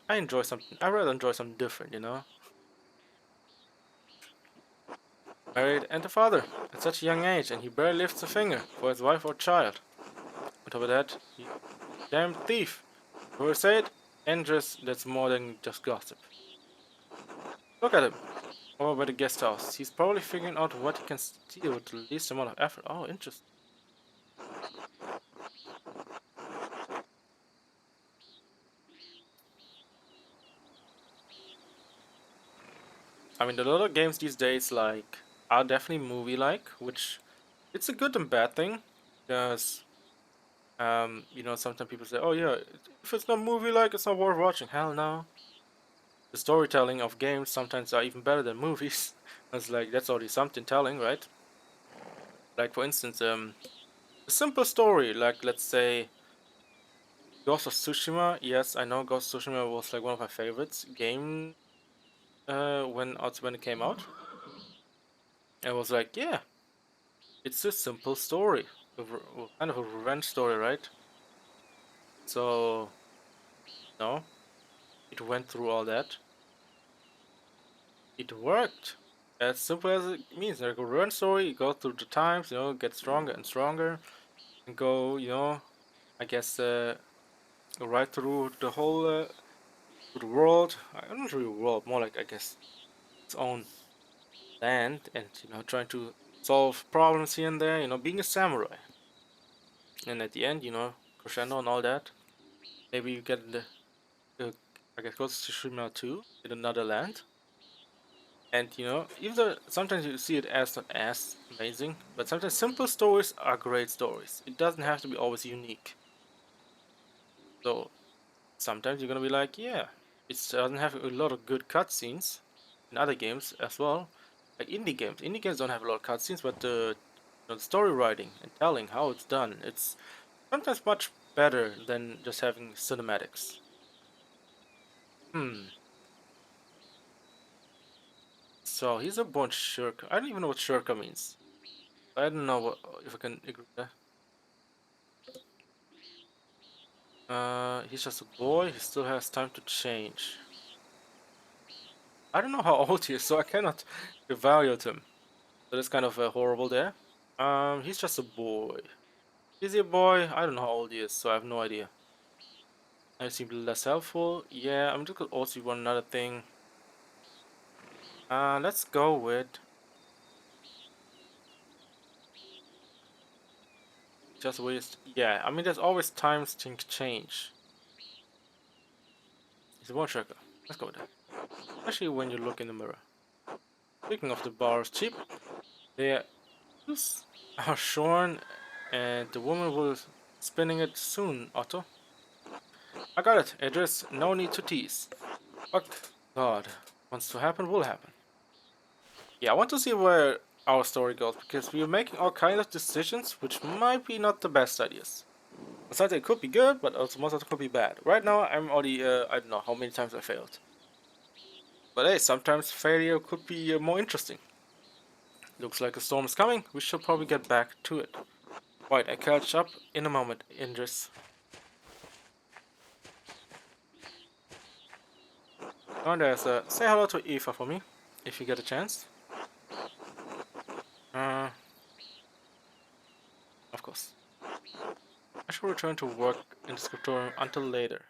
I enjoy something. I rather enjoy something different. Married and a father at such a young age, and he barely lifts a finger for his wife or child. On top of that, he damn thief. Whoever say it, Andres, that's more than just gossip. Look at him. Over by the guest house. He's probably figuring out what he can steal with the least amount of effort. Oh, interesting. I mean, a lot of games these days like are definitely movie-like, which it's a good and bad thing because you know, sometimes people say, "Oh yeah, if it's not movie-like, it's not worth watching." Hell no. The storytelling of games sometimes are even better than movies. It's like that's already something telling, right? Like for instance, a simple story, like let's say Ghost of Tsushima. Yes, I know Ghost of Tsushima was like one of my favorites game when it came out. I was like, yeah, it's a simple story, kind of a revenge story, right? So no, it went through all that. It worked. As simple as it means. Like a revenge story, you go through the times, you know, get stronger and stronger, and go, you know, I guess right through the whole through the world. Not really world, more like I guess its own land, and you know, trying to solve problems here and there. You know, being a samurai, and at the end, you know, crescendo and all that. Maybe you get the I guess Ghost of Tsushima 2 in another land. And you know, even though sometimes you see it as not as amazing, but sometimes simple stories are great stories. It doesn't have to be always unique. So sometimes you're gonna be like, yeah, it doesn't have a lot of good cutscenes in other games as well. Like indie games. Indie games don't have a lot of cutscenes, but you know, the story writing and telling how it's done, it's sometimes much better than just having cinematics. Hmm. So he's a born shirker. I don't even know what shirker means. I don't know what, if I can agree with that. He's just a boy. He still has time to change. I don't know how old he is, so I cannot evaluate him. So that's kind of horrible there. He's just a boy. Is he a boy? I don't know how old he is, so I have no idea. I seem less helpful. Yeah, I'm just gonna also want another thing. Let's go with just waste. Yeah, I mean, there's always times things change. He's a one tracker. Let's go with that. Especially when you look in the mirror. Speaking of the bars cheap, they are shorn, and the woman will spinning it soon, Otto. I got it, Idris. No need to tease. Fuck God. Wants to happen, will happen. Yeah, I want to see where our story goes, because we are making all kinds of decisions which might be not the best ideas. Sometimes it could be good, but also most of it could be bad. Right now, I'm already, I don't know how many times I failed. But hey, sometimes failure could be more interesting. Looks like a storm is coming. We should probably get back to it. Right, I catch up in a moment, Indris. Oh, there's a say hello to Eva for me, if you get a chance. Uh, of course. I should return to work in the scriptorium until later.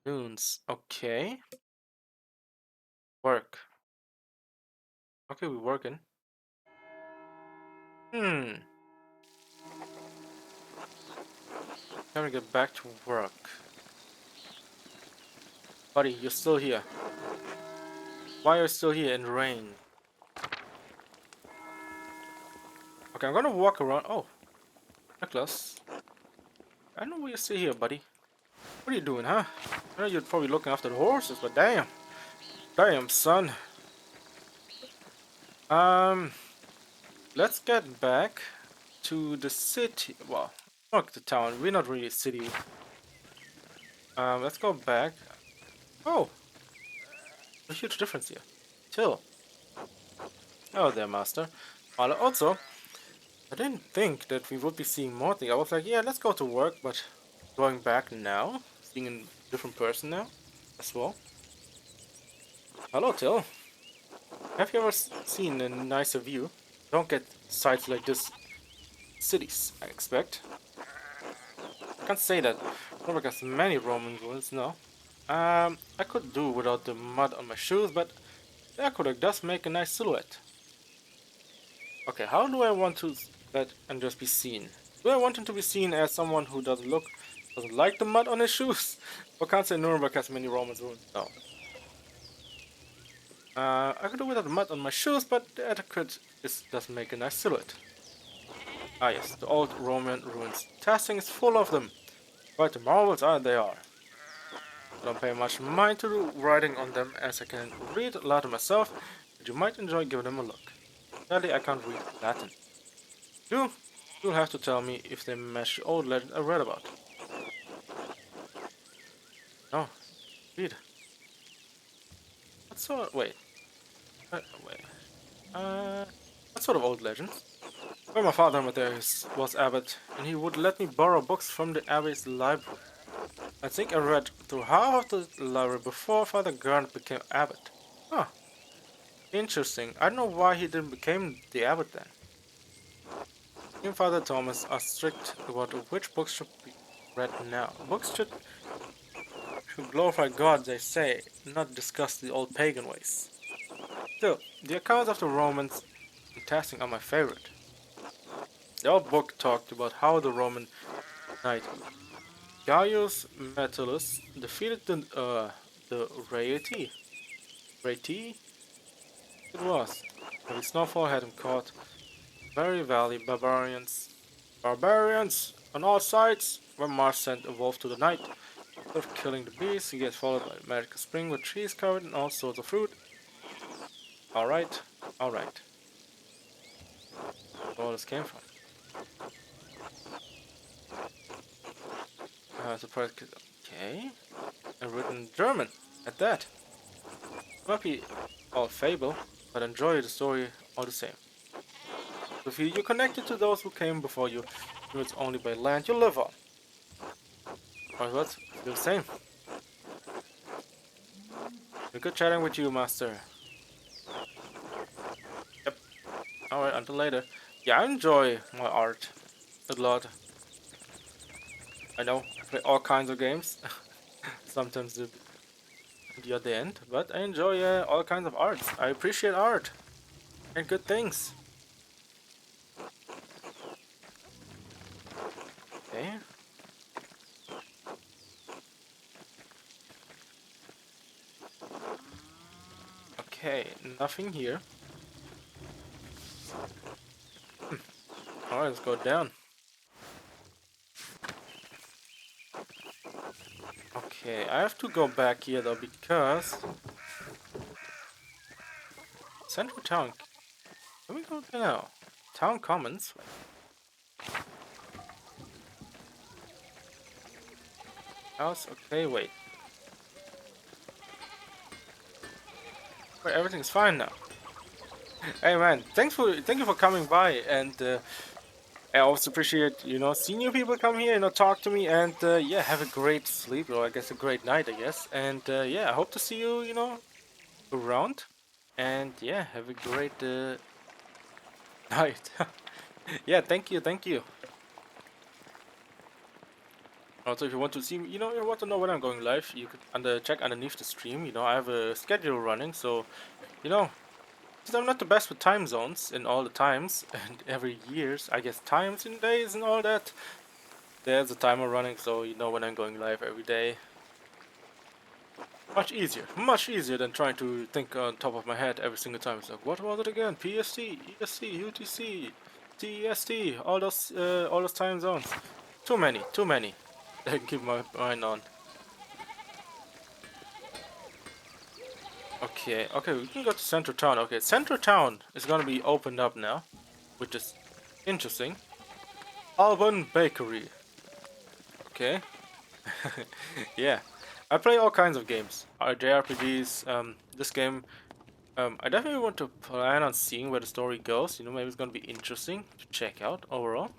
Noons. Okay. Work. Okay, we're working. Hmm. Time to get back to work. Buddy, you're still here. Why are you still here in rain? Okay, I'm gonna walk around. Oh, Nicholas. I know why you're still here, buddy. What are you doing, huh? I know you're probably looking after the horses, but damn. Damn, son. Um, let's get back to the city. Well, not the town. We're not really a city. Let's go back. Oh, a huge difference here. Chill. Oh, there, master. Well, also, I didn't think that we would be seeing more things. I was like, yeah, let's go to work, but going back now, seeing a different person now as well. Hello, Till. Have you ever seen a nicer view? Don't get sights like this. Cities, I expect. I can't say that. Nobody has many Roman ruins, no. I could do without the mud on my shoes, but the aqueduct does make a nice silhouette. Okay, how do I want to let and just be seen? Do I want him to be seen as someone who doesn't like the mud on his shoes? Or can't say Nuremberg has many Romans ruins? No. I could do without the mud on my shoes, but the etiquette does make a nice silhouette. Ah yes, the old Roman ruins. Testing is full of them. Quite the marvels they are. I don't pay much mind to the writing on them as I can read Latin myself, but you might enjoy giving them a look. Sadly, I can't read Latin. You'll have to tell me if they match the old legend I read about. No, read. What sort? Wait. What sort of old legend? Well, my father was abbot, and he would let me borrow books from the abbey's library. I think I read through half of the library before Father Gurn became abbot. Huh, interesting. I don't know why he didn't become the abbot then. He and Father Thomas are strict about which books should be read now. Books should glorify God, they say, not discuss the old pagan ways. Still, the accounts of the Romans in testing are my favorite. The old book talked about how the Roman knight Gaius Metellus defeated the Raeti it was. Heavy snowfall had him caught. Very valley barbarians on all sides. When Mars sent a wolf to the night, instead of killing the beast, he gets followed by a magical spring with trees covered in all sorts of fruit. Alright, alright. Where all this came from. Surprise. Okay. And written in German. At that. Might be all fable, but enjoy the story all the same. If you're connected to those who came before you, it's only by land you live on. Alright, what? Still the same. Good chatting with you, Master. Yep. Alright, until later. Yeah, I enjoy my art a lot. I know, I play all kinds of games. Sometimes the other end, but I enjoy all kinds of arts. I appreciate art and good things. Okay. Okay, nothing here. Alright, let's go down. Okay, I have to go back here though because Central Town. Can we go there now? Town Commons. House. Okay, wait. Wait, everything's fine now. Hey man, thank you for coming by, and I also appreciate seeing you people come here, talk to me, and yeah, have a great sleep, or I guess a great night, I guess, and yeah, I hope to see you, around, and yeah, have a great night. Yeah, thank you, thank you. Also, if you want to see me, you want to know when I'm going live, you could check underneath the stream. I have a schedule running, so since I'm not the best with time zones in all the times and every years, I guess times and days and all that. There's a timer running, so you know when I'm going live every day. Much easier than trying to think on top of my head every single time. It's like, what was it again? PST, EST, UTC, TEST, all those time zones. Too many. I can keep my mind on. Okay, we can go to Central Town. Okay, Central Town is gonna be opened up now, which is interesting. Alban Bakery. Okay. Yeah. I play all kinds of games. JRPGs, this game. I definitely want to plan on seeing where the story goes. Maybe it's gonna be interesting to check out overall.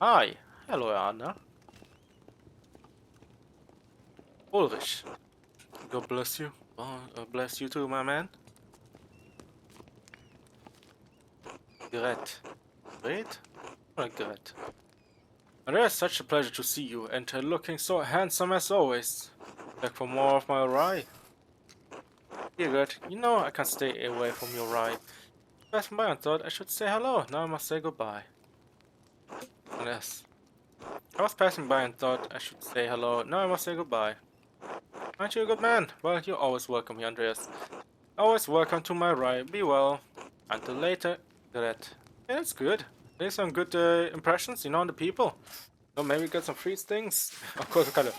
Hi. Hello, Anna. Ulvish. God bless you. Bless you too, my man. Gret. Wait? Alright, Gret. And it is such a pleasure to see you, and looking so handsome as always. Back for more of my rye. You're good. You know I can't stay away from your rye. Passing by and thought I should say hello. Now I must say goodbye. Yes. I was passing by and thought I should say hello. Now I must say goodbye. Aren't you a good man? Well, you're always welcome here, Andreas. Always welcome to my rye. Be well. Until later. Good. Yeah, that's good. There's some good impressions, on the people. So maybe get some free things. Of course, I'm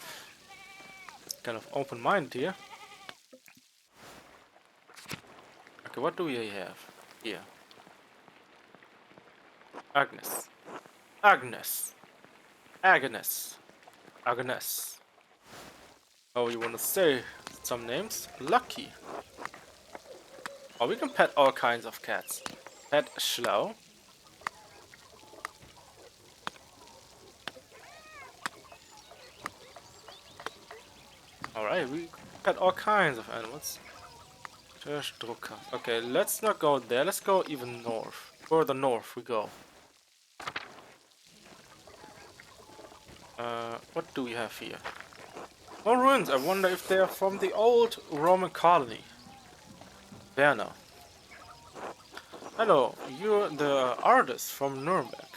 kind of open-minded here. Okay, what do we have here? Agnes. Agnes. Agnes. Agnes. Oh, you want to say some names? Lucky. Oh, we can pet all kinds of cats. Pet Schlau. Alright, we pet all kinds of animals. Drucker. Okay, let's not go there. Let's go even north. Further north we go. What do we have here? More ruins. I wonder if they are from the old Roman colony. Werner. Hello, you're the artist from Nuremberg.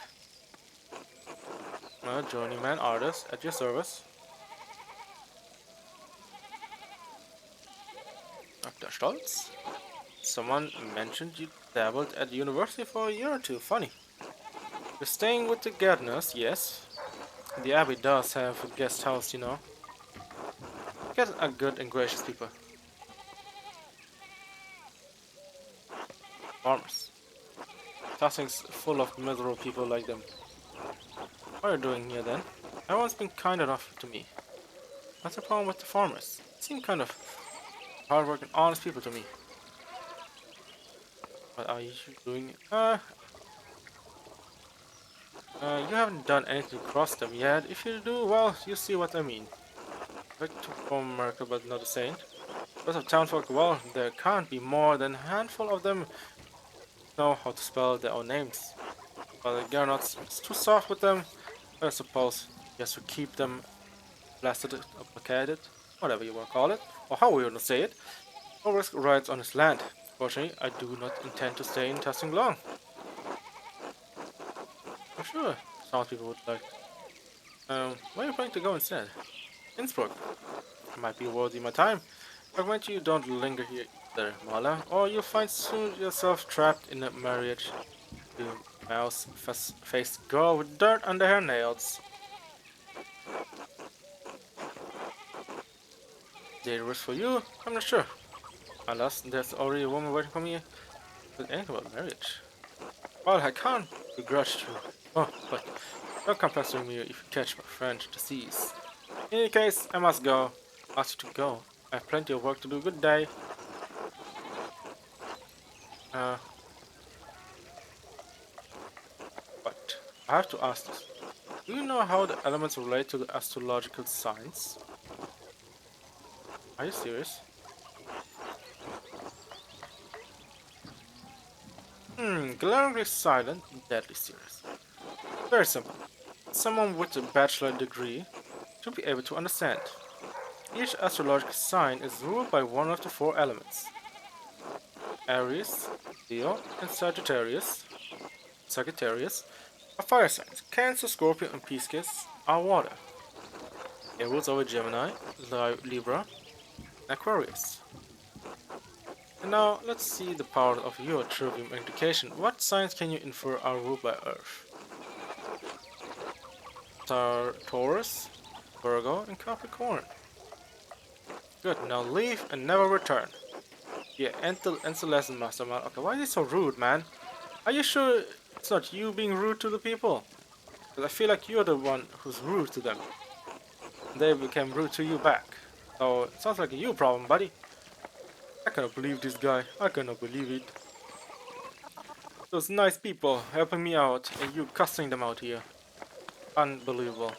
Journeyman artist at your service. Dr. Stolz. Someone mentioned you dabbled at university for a year or two. Funny. You're staying with the Gardners, yes? The abbey does have a guest house. Guys are good and gracious people. Farmers. Tossing's full of miserable people like them. What are you doing here then? Everyone's been kind enough to me. What's the problem with the farmers? They seem kind of hardworking, honest people to me. What are you doing? You haven't done anything to cross them yet. If you do, well, you see what I mean. Back to from America, but not a saint. Because of townfolk, well, there can't be more than a handful of them know how to spell their own names. But the Garnots, it's too soft with them. I suppose just to keep them blasted, placated, whatever you want to call it, or how we want to say it. No risk rides on his land. Fortunately, I do not intend to stay in Tusing long. I'm sure some people would like. Where are you planning to go instead? Innsbruck. Might be worthy my time. But you don't linger here either, Mala, or you'll find soon yourself trapped in a marriage to a mouse-faced girl with dirt under her nails. Dangerous for you? I'm not sure. Unless there's already a woman waiting for me with anything about marriage. Well, I can't begrudge you. Oh, but don't come pestering me if you catch my French disease. In any case, I must go. Ask you to go. I have plenty of work to do. Good day. Uh, but I have to ask this. Do you know how the elements relate to the astrological signs? Are you serious? Glaringly silent, deadly serious. Very simple. Someone with a bachelor degree should be able to understand. Each astrological sign is ruled by one of the four elements. Aries, Leo, and Sagittarius are fire signs. Cancer, Scorpio, and Pisces are water. It rules over Gemini, Libra, and Aquarius. And now let's see the power of your trivium education. What signs can you infer are ruled by Earth? Taurus, Virgo, and Capricorn. Good, now leave and never return. Yeah, end the lesson, Master Man. Okay, why is he so rude, man? Are you sure it's not you being rude to the people? Because I feel like you're the one who's rude to them. They became rude to you back. So it sounds like a you problem, buddy. I cannot believe this guy. I cannot believe it. Those nice people helping me out and you cussing them out here. Unbelievable.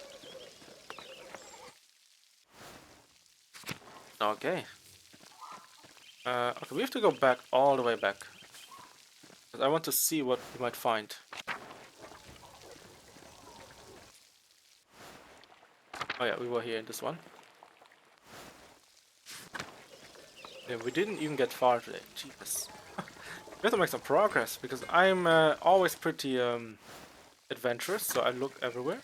Okay. Okay, we have to go back all the way back. I want to see what we might find. Oh yeah, we were here in this one. Yeah, we didn't even get far today. Jesus. We have to make some progress because I'm always pretty adventurous, so I look everywhere.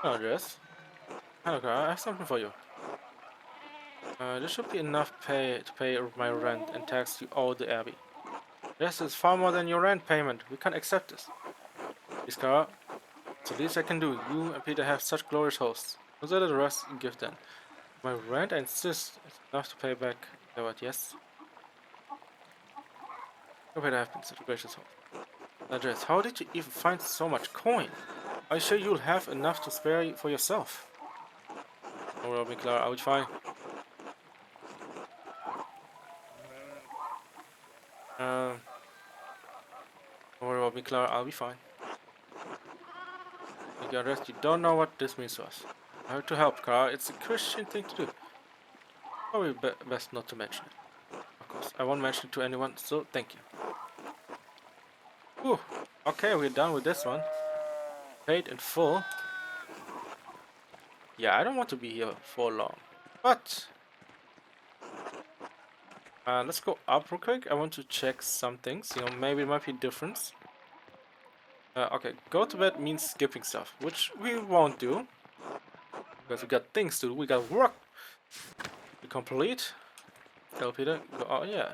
Oh, yes. Hello, girl. I have something for you. This should be enough to pay my rent and tax you owe the Abbey. This is far more than your rent payment. We can't accept this. Please, Kara. It's the least I can do. You and Peter have such glorious hosts. Consider the rest a gift then. My rent, I insist, is enough to pay back. What? Yes. No, Peter, have been such a gracious host. Andres, how did you even find so much coin? Are you sure you'll have enough to spare for yourself? Don't worry about me, Clara. I'll be fine. Um, don't worry about me, Clara. I'll be fine. Andres, you don't know what this means to us. I have to help, Clara. It's a Christian thing to do. Probably best not to mention it. Of course, I won't mention it to anyone, so thank you. Whew. Okay, we're done with this one. Paid in full. Yeah, I don't want to be here for long. But let's go up real quick. I want to check some things. You know, maybe it might be a difference. Okay, go to bed means skipping stuff, which we won't do. Because we got things to do. We got work to complete. Tell Peter. Go, oh, yeah.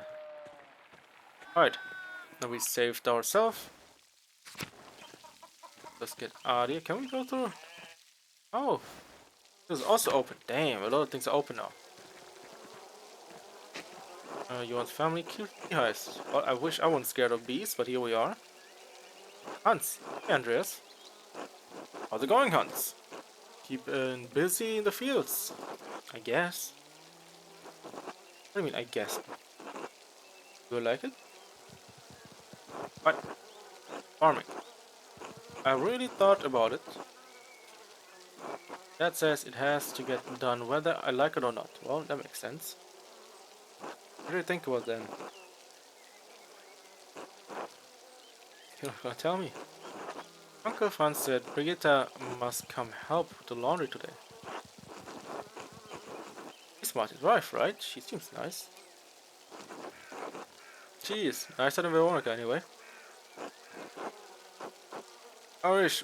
Alright. Now we saved ourselves. Let's get out of here. Can we go through? Oh, this is also open. Damn, a lot of things are open now. You want family? Cute heist. Well, I wish I wasn't scared of bees, but here we are. Hans. Hey, Andreas. How's it going, Hans? Keep busy in the fields. I guess. What do you mean, I guess? Do you like it? What? Farming. I really thought about it. That says it has to get done whether I like it or not. Well, that makes sense. What do you think about then? You're gonna tell me. Uncle Franz said Brigitta must come help with the laundry today. He's smart his wife, right? She seems nice. She is. Nicer than Veronica anyway. I wish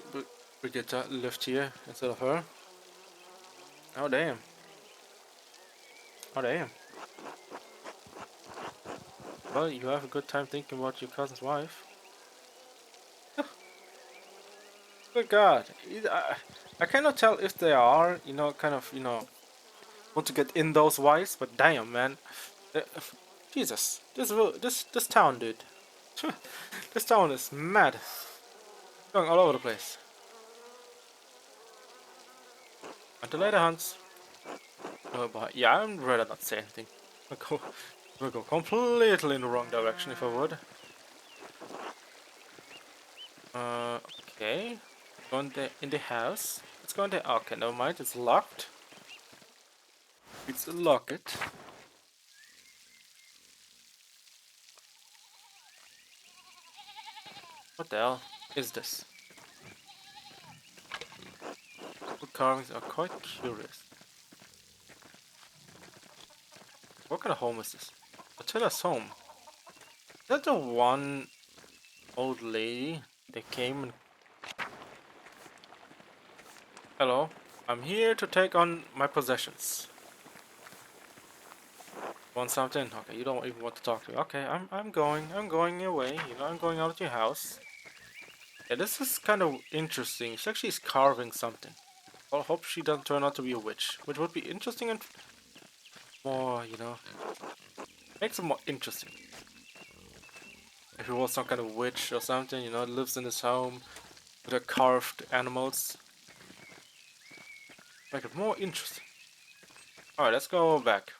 Brigitta lived here instead of her. Oh damn. Oh damn. Well, you have a good time thinking about your cousin's wife. Good God. I cannot tell if they are, you know, kind of, you know, want to get in those wives, but damn, man. Uh, Jesus. This town, dude. This town is mad. Going all over the place. Until later, Hans. Oh, but yeah, I'd rather not say anything. We'll go completely in the wrong direction if I would. Okay. Go in the house. Let's go in the. Okay, never mind. It's locked. Let's lock it. What the hell is this? The carvings are quite curious. What kind of home is this? Attila's home. Is that the one old lady that came and... Hello, I'm here to take on my possessions. Want something? Okay, you don't even want to talk to me. Okay, I'm going away. You know, I'm going out of your house. Yeah, this is kind of interesting. She actually is carving something. Well, I hope she doesn't turn out to be a witch, which would be interesting and more, you know, makes it more interesting. If he was some kind of witch or something, you know, lives in his home with her carved animals. Make it more interesting. Alright, let's go back.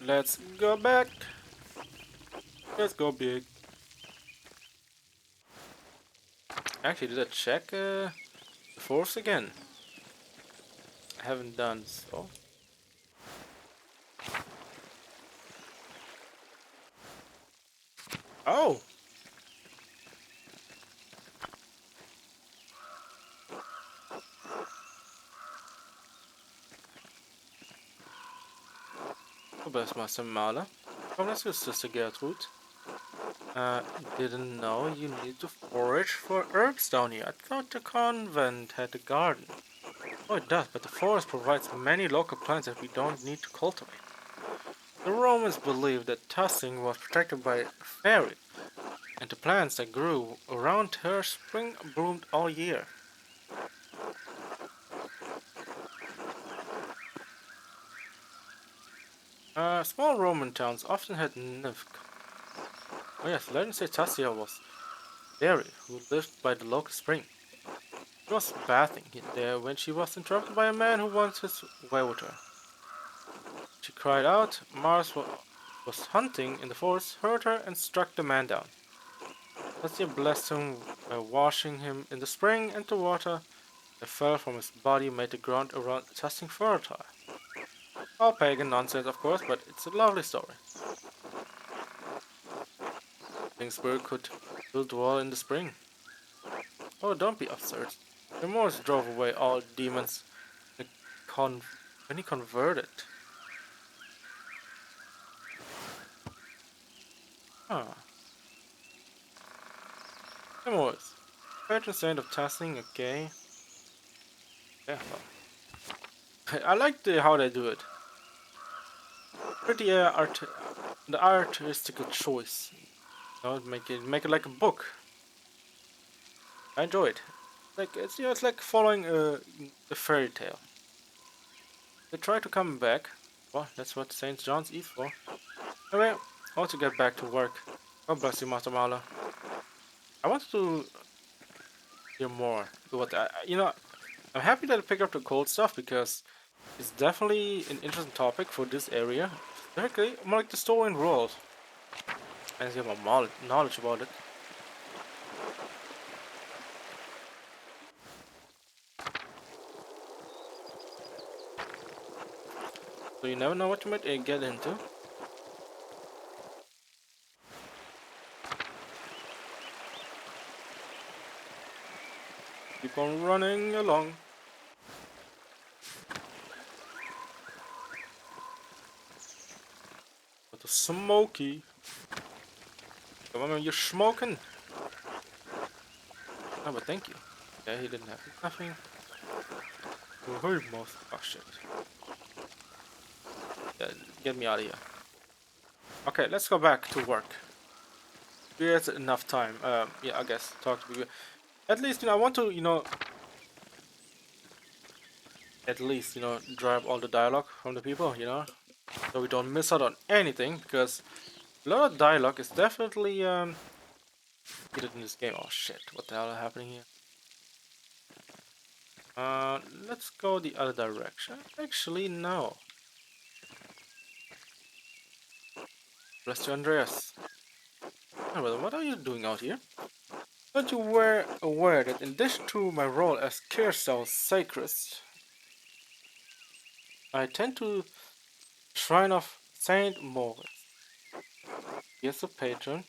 Let's go back. Let's go big. Actually, did I check the force again? I haven't done so. Oh! best, Master Mala. Come rescue Sister Gertrude. Didn't know you need to forage for herbs down here. I thought the convent had a garden. Oh, it does, but the forest provides many local plants that we don't need to cultivate. The Romans believed that Tusing was protected by fairies, and the plants that grew around her spring bloomed all year. Small Roman towns often had nymph. Oh yes, legends say Tassia was a fairy who lived by the local spring. She was bathing there when she was interrupted by a man who wanted his way with her. She cried out. Mars was hunting in the forest, heard her, and struck the man down. Tassia blessed him by washing him in the spring, and the water that fell from his body made the ground around Tusing fertile. All pagan nonsense, of course, but it's a lovely story. Kingsbury could still dwell in the spring. Oh, don't be absurd. The Moors drove away all demons con- when he converted. Ah, the Moors. Patron saint of Tassing, okay. Yeah, well. I like how they do it. Pretty the artistical choice. You know, make it like a book. I enjoy it. Like it's like following a fairy tale. They try to come back. Well, that's what Saint John's is for. Anyway, I want to get back to work. God bless you, Master Mala. I wanted to hear more. But I'm happy that I picked up the cold stuff because it's definitely an interesting topic for this area. Specifically, more like the story and world. And get more knowledge about it. So you never know what you might get into. Keep on running along. With the smoky. Come on, man, you're smoking. No, but thank you. Yeah, he didn't have nothing. You heard most. Oh shit. Yeah, get me out of here. Okay, let's go back to work. We had enough time. Yeah, I guess talk to people. At least I want to at least drive all the dialogue from the people. So we don't miss out on anything because a lot of dialogue is definitely needed in this game. Oh shit! What the hell is happening here? Let's go the other direction. Actually, no. Bless you, Andreas. Oh, brother, what are you doing out here? Don't you were aware that in addition to my role as Kerstal's sacrist, I tend to Shrine of Saint Moritz. He is the patron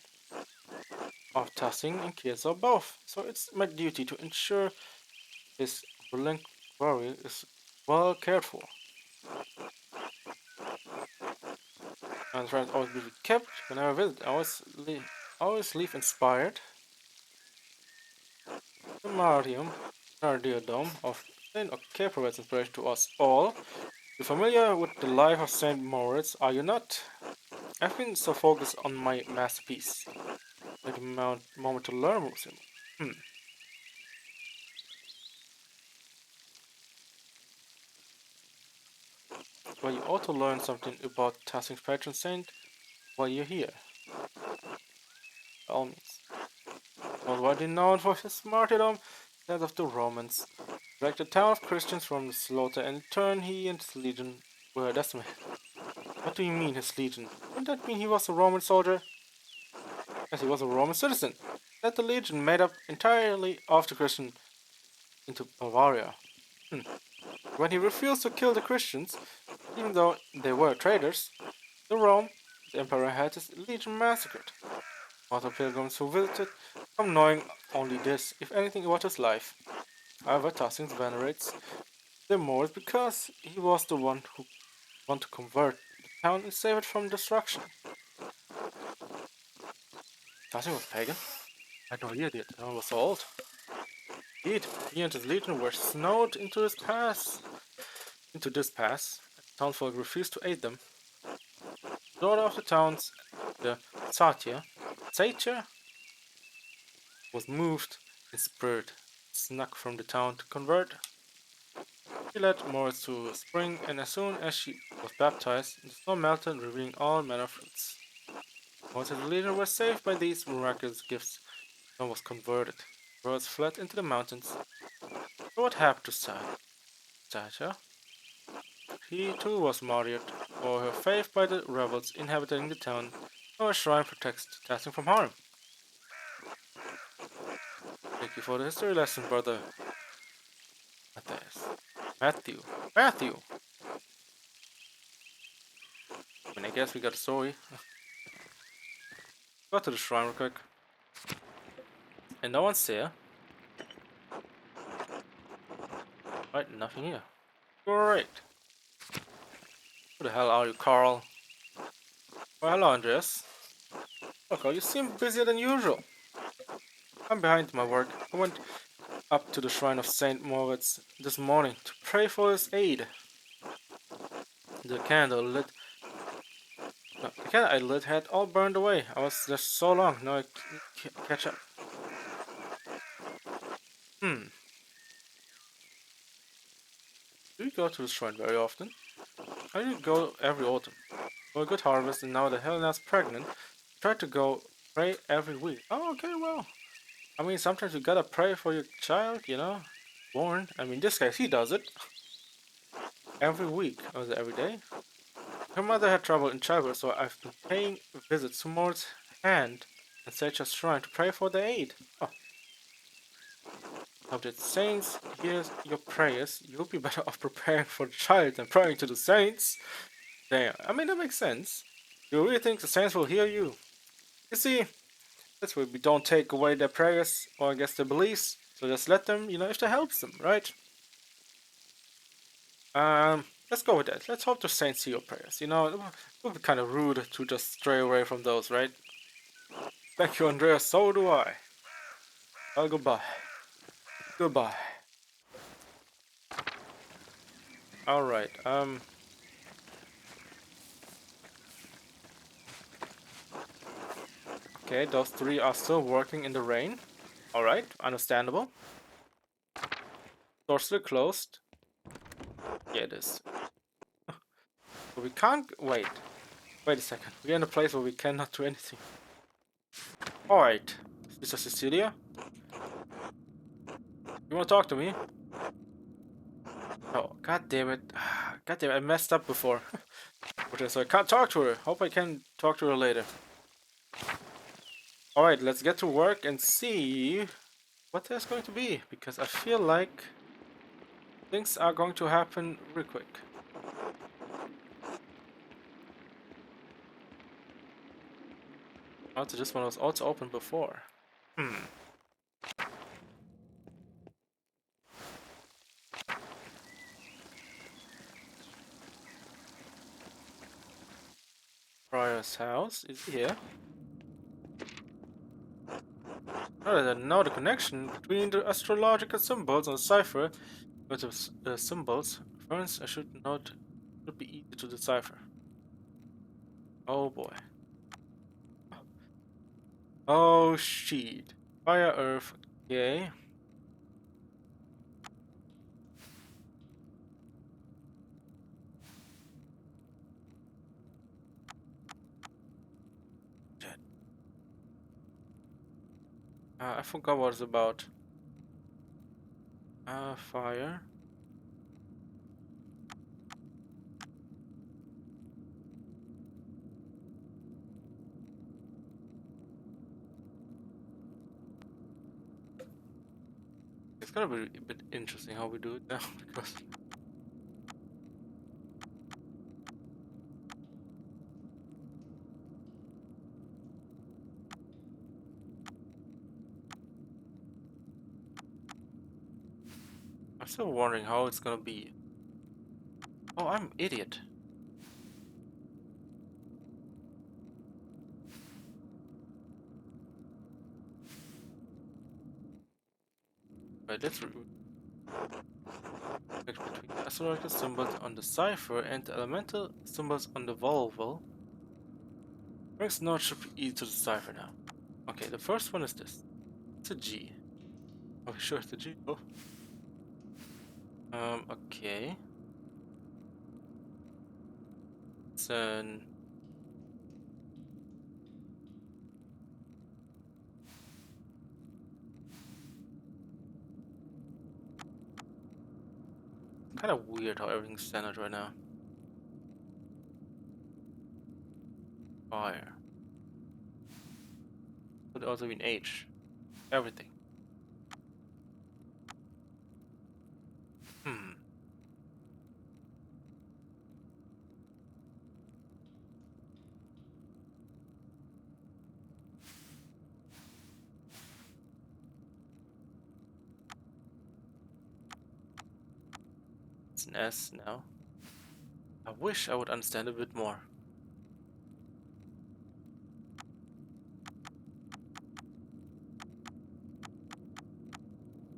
of Tassing and Kiesa both, so it's my duty to ensure his reliquary is well cared for. And shrines always be kept whenever I visit. I always leave inspired. The Martyrdom of Saint Octave provides inspiration to us all. You're familiar with the life of Saint Moritz, are you not? I've been so focused on my masterpiece. Take a moment to learn with him. Well, you ought to learn something about Tassing's patron saint while you're here. By all means. Was widely known for his martyrdom, that of the Romans. Like the town of Christians from the slaughter, and in turn he and his legion were decimated. What do you mean, his legion? Wouldn't that mean he was a Roman soldier? Yes, he was a Roman citizen. That the legion made up entirely of the Christian into Bavaria. When he refused to kill the Christians, even though they were traitors, the emperor had his legion massacred. Other pilgrims who visited come knowing only this, if anything, about his life. However, Tassing venerates the more because he was the one who wanted to convert town and save it from destruction. Thought he was pagan. I had no idea the town was so old. Indeed, he and his legion were snowed into this pass. The townfolk refused to aid them. The order of the towns, the Satya, was moved in spirit, snuck from the town to convert. She led Morris to a spring, and as soon as she was baptized, the snow melted, revealing all manner of fruits. Morris and the leader were saved by these miraculous gifts. One was converted. The birds fled into the mountains. But what happened to Satya? He too was martyred for her faith by the rebels inhabiting the town. Our shrine protects Tassim from harm. Thank you for the history lesson, brother. Matthias. Matthew! I mean, I guess we got a story. Go to the shrine real quick. And no one's there. Right, nothing here. Great. Who the hell are you, Carl? Well, hello, Andreas. Look, you seem busier than usual. I'm behind my work. I went up to the shrine of Saint Moritz this morning to pray for his aid. The candle lit. No, the candle I lit had all burned away. I was there so long. Now I can't catch up. Do you go to the shrine very often? I do go every autumn. For a good harvest, and now that Helena's pregnant, I try to go pray every week. Oh, okay, well. I mean, sometimes you gotta pray for your child, you know? Born. I mean, this case, he does it. Every week. Or is it every day? Her mother had trouble in childbirth, so I've been paying visits to Mord's hand and Secha's shrine to pray for their aid. Oh. Now that saints hear your prayers, you'll be better off preparing for the child than praying to the saints. Damn, I mean, that makes sense. You really think the saints will hear you? You see, that's why we don't take away their prayers, or I guess their beliefs, so just let them, you know, if that helps them, right? Let's go with that. Let's hope the saints hear your prayers. You know, it would be kind of rude to just stray away from those, right? Thank you, Andreas. So do I. Well, goodbye. Goodbye. Alright, okay, those three are still working in the rain. Alright, understandable. Door's still closed. Yeah, it is. But we can't... Wait. Wait a second. We're in a place where we cannot do anything. Alright. Sister Cecilia? You wanna talk to me? Oh, god damn it. God damn it, I messed up before. Okay, so I can't talk to her. Hope I can talk to her later. Alright, let's get to work and see what there's going to be. Because I feel like things are going to happen real quick. Oh, this one was also open before. Prior's house is here. I don't know the connection between the astrological symbols on the cipher with the symbols. First, I should note it should be easy to decipher. Oh boy. Oh shit. Fire, earth, okay. Shit. I forgot what it's about. Fire. It's gonna be a bit interesting how we do it now because I'm still wondering how it's gonna be. Oh, I'm an idiot. Right, let's between the astrological symbols on the cipher and the elemental symbols on the vowel. Next node should be easy to decipher now. Okay, the first one is this. It's a G. Oh, sure, it's a G. Oh. Okay. It's an. Kind of weird how everything's standard right now. Fire. Could also mean H. Everything. Hmm. It's an S now. I wish I would understand a bit more.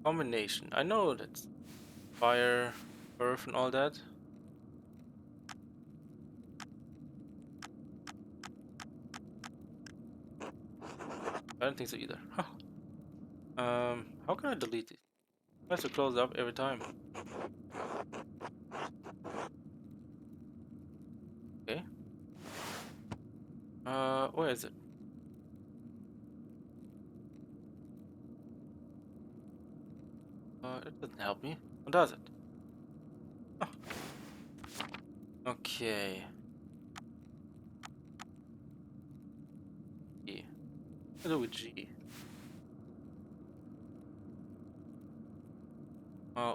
Combination. I know that's fire, earth, and all that. I don't think so either. How can I delete it? I have to close it up every time. Okay. Where is it? It doesn't help me. Or does it? Oh. Okay. G. What do with G?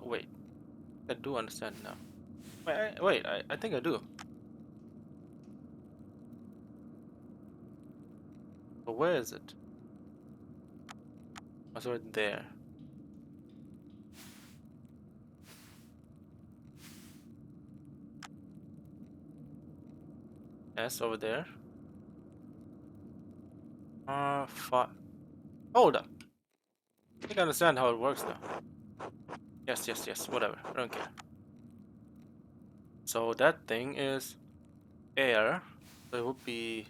Wait. I do understand now. Wait, I think I do. But where is it? Oh, it's right there. S over there. Fuck. Hold up. I think I understand how it works now. Yes, yes, yes. Whatever. I don't care. So that thing is air. So it would be.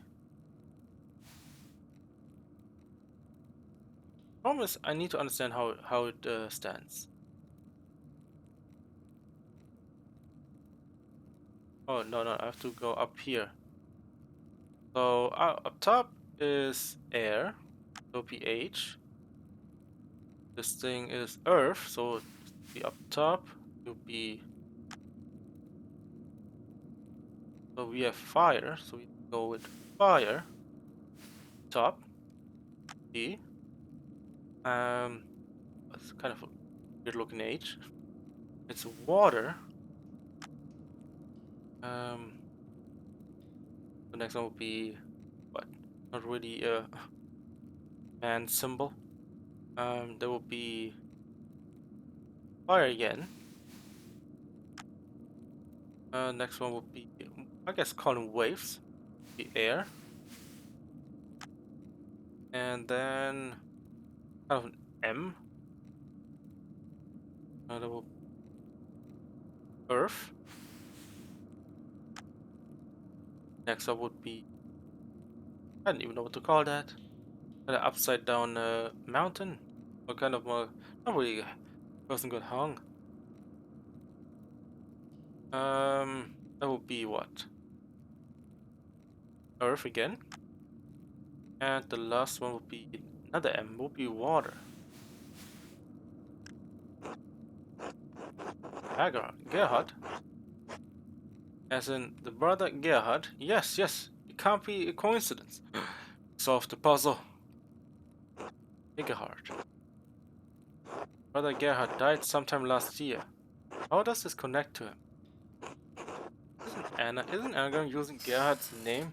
Promise. I need to understand how it stands. Oh no no! I have to go up here. So up top is air. So pH. This thing is earth. So be up top. It will be. So we have fire. So we go with fire. Top. D. It's kind of a weird looking H. It's water. Um, the next one will be what? Not really a man symbol. There will be fire again. Next one will be, I guess, call them waves. The air, and then kind of an M. There will be earth. Next up would be, I don't even know what to call that. An upside down mountain, or kind of more, not really person got hung. That would be what? Earth again. And the last one would be another M, would be water. Gerhard? As in the brother Gerhard? Yes, yes, it can't be a coincidence. Solve the puzzle. Gerhard. Brother Gerhard died sometime last year. How does this connect to him? Isn't Anagram using Gerhard's name?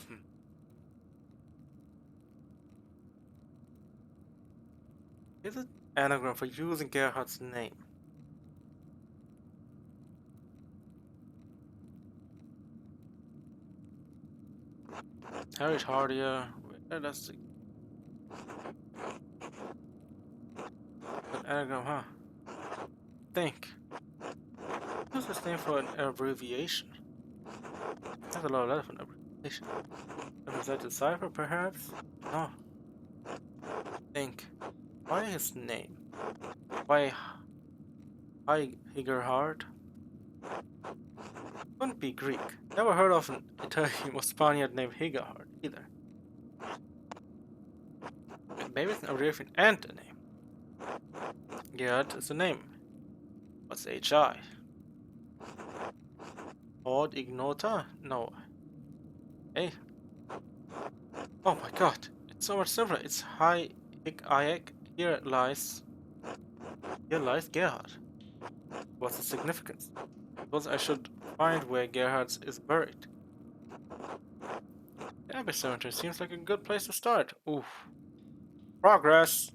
Is it anagram for using Gerhard's name? Harry Hardier. That's an anagram, huh? think. What's this name for an abbreviation? That's a lot of an abbreviation. Is that a cipher, perhaps? No. Think. Why his name? Why Higerhard? Couldn't be Greek. Never heard of an Italian or Spaniard named Higerhard either. Maybe it's an abbreviation and a name. Gerhard is a name. What's HI? Hord Ignota? No. Hey. Oh my god. It's so much simpler. It's Hi Hik Here lies Gerhard. What's the significance? Because I should find where Gerhard is buried. The Abbey Cemetery seems like a good place to start. Oof. Progress!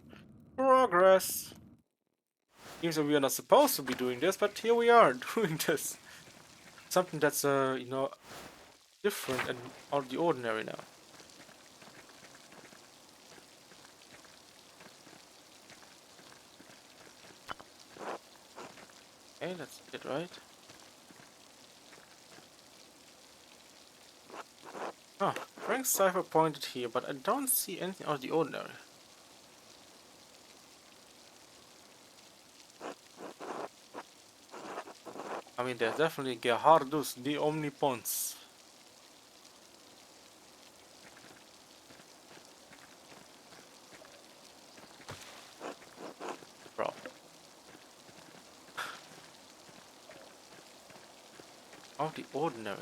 Progress! Seems that we are not supposed to be doing this, but here we are doing this. Something that's, you know, different and out of the ordinary now. Okay, that's it, right? Ah, Frank's cipher pointed here, but I don't see anything out of the ordinary. I mean, there's definitely Gerhardus the Omnipotens. Bro. Out of the ordinary.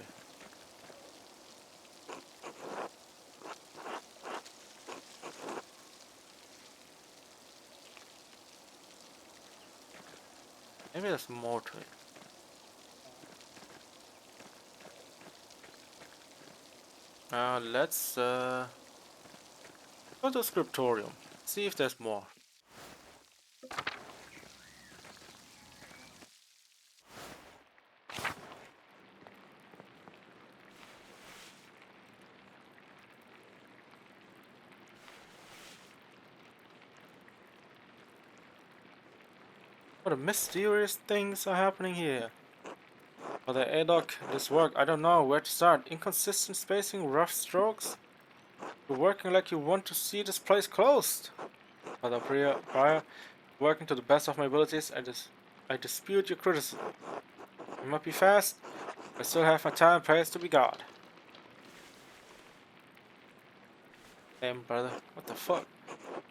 Maybe there's more to it. Let's go to the scriptorium. See if there's more. What mysterious things are happening here? Father Adok, this work, I don't know where to start. Inconsistent spacing, rough strokes? You're working like you want to see this place closed. Father Prior, working to the best of my abilities, I dispute your criticism. You might be fast, but I still have my time and place to be God. Damn, brother, what the fuck?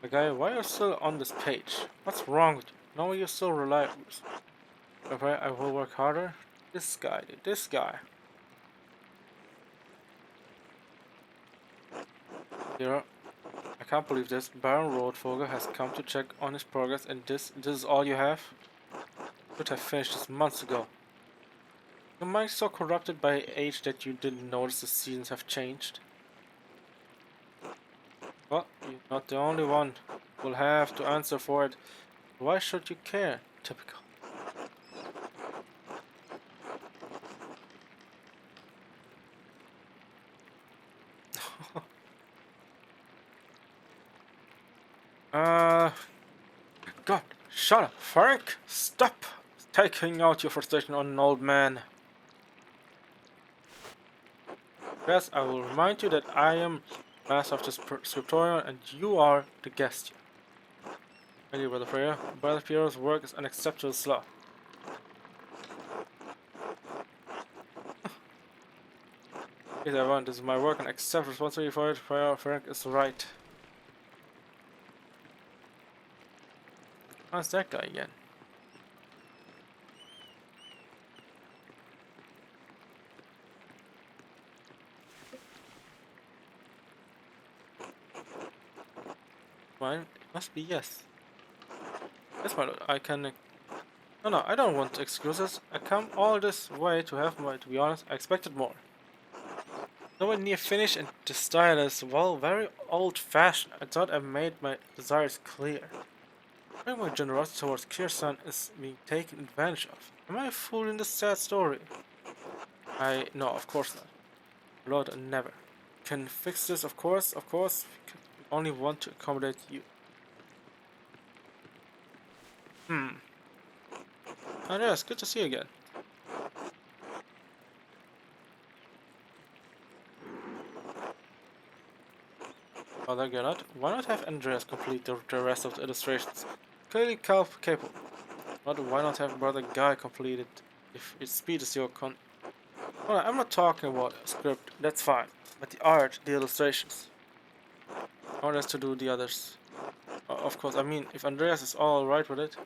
The guy, why are you still on this page? What's wrong with you? No, you're still reliable. Okay, I will work harder. This guy, dude, this guy. Here, I can't believe this. Baron Roadvogel has come to check on his progress, and this is all you have? Should have finished this months ago. Your mind so corrupted by age that you didn't notice the seasons have changed. Well, you're not the only one who will have to answer for it. Why should you care? Typical. God, shut up, Frank! Stop taking out your frustration on an old man. Yes, I will remind you that I am master of the scriptorium and you are the guest here. Thank you, Brother Freya. Brother Piero's work is unacceptable slow. Yes, everyone, this is my work and accept responsibility for it. Frank is right. How's that guy again? Mine? It must be yes. Yes, my lord, I can... No, I don't want excuses. I come all this way to have my... To be honest, I expected more. Nowhere near finished and the style is, well, very old-fashioned. I thought I made my desires clear. I think my generosity towards Kirsan is being taken advantage of. Am I a fool in this sad story? No, of course not. Lord, never. Can fix this, of course. We only want to accommodate you. Andreas, good to see you again. Father Gerard, why not have Andreas complete the rest of the illustrations? Clearly capable. But why not have Brother Guy complete it if its speed is your con... Well, I'm not talking about a script, that's fine. But the art, the illustrations. I want us to do the others. Of course, I mean, if Andreas is alright with it.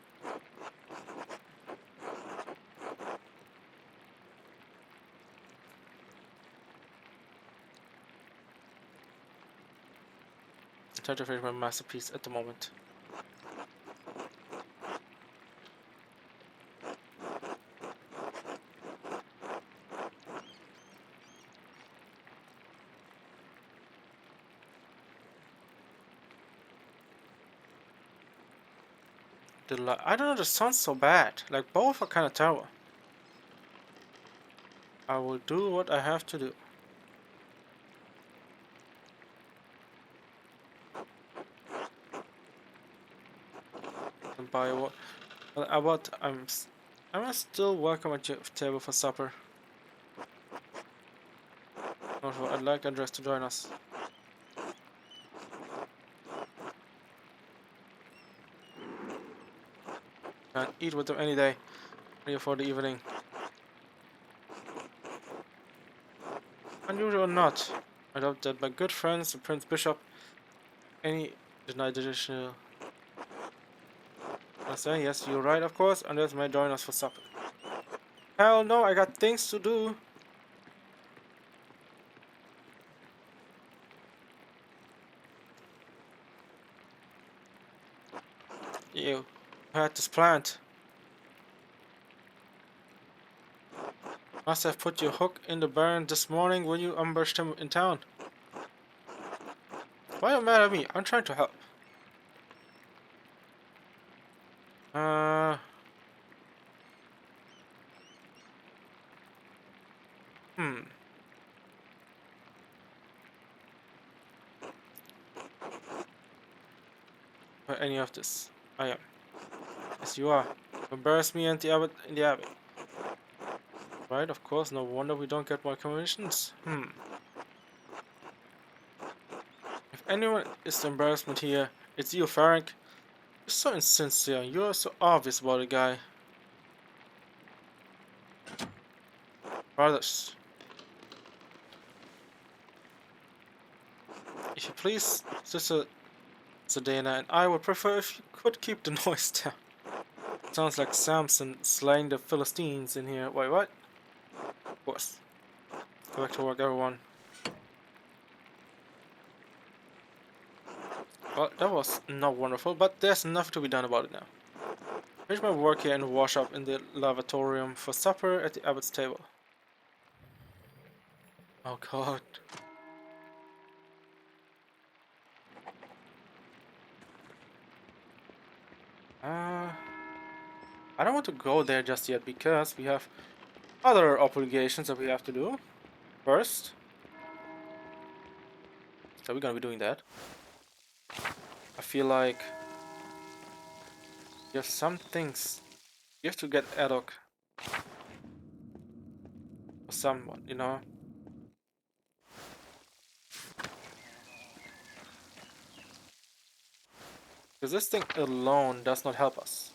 I'm trying to finish my masterpiece at the moment. I don't know, this sounds so bad. Like, both are kind of terrible. I will do what I have to do. And buy what? But I'm still welcome at your table for supper. Also, I'd like Andres to join us. And eat with them any day. Ready for the evening. Unusual or not, I hope that my good friends, the Prince Bishop, any denied additional. I say yes, you're right, of course. Andres may join us for supper. Hell no, I got things to do. You had this planned. Must have put your hook in the Baron this morning when you ambushed him in town. Why are you mad at me? I'm trying to help. Uh, hmm. For any of this, I am. Yes, you are. Embarrass me and the abbot in the abbey. Right, of course. No wonder we don't get more commissions. If anyone is the embarrassment here, it's you, Farink. You're so insincere. You're so obvious about a guy. Brothers, if you please, Sister Sedena and I would prefer if you could keep the noise down. Sounds like Samson slaying the Philistines in here. Wait, what? Of course. Go back to work, everyone. Well, that was not wonderful, but there's nothing to be done about it now. Finish my work here and wash up in the lavatorium for supper at the abbot's table. Oh god. Uh, I don't want to go there just yet because we have other obligations that we have to do first. So we're gonna be doing that. I feel like there's some things you have to get ad hoc for someone, you know? Because this thing alone does not help us.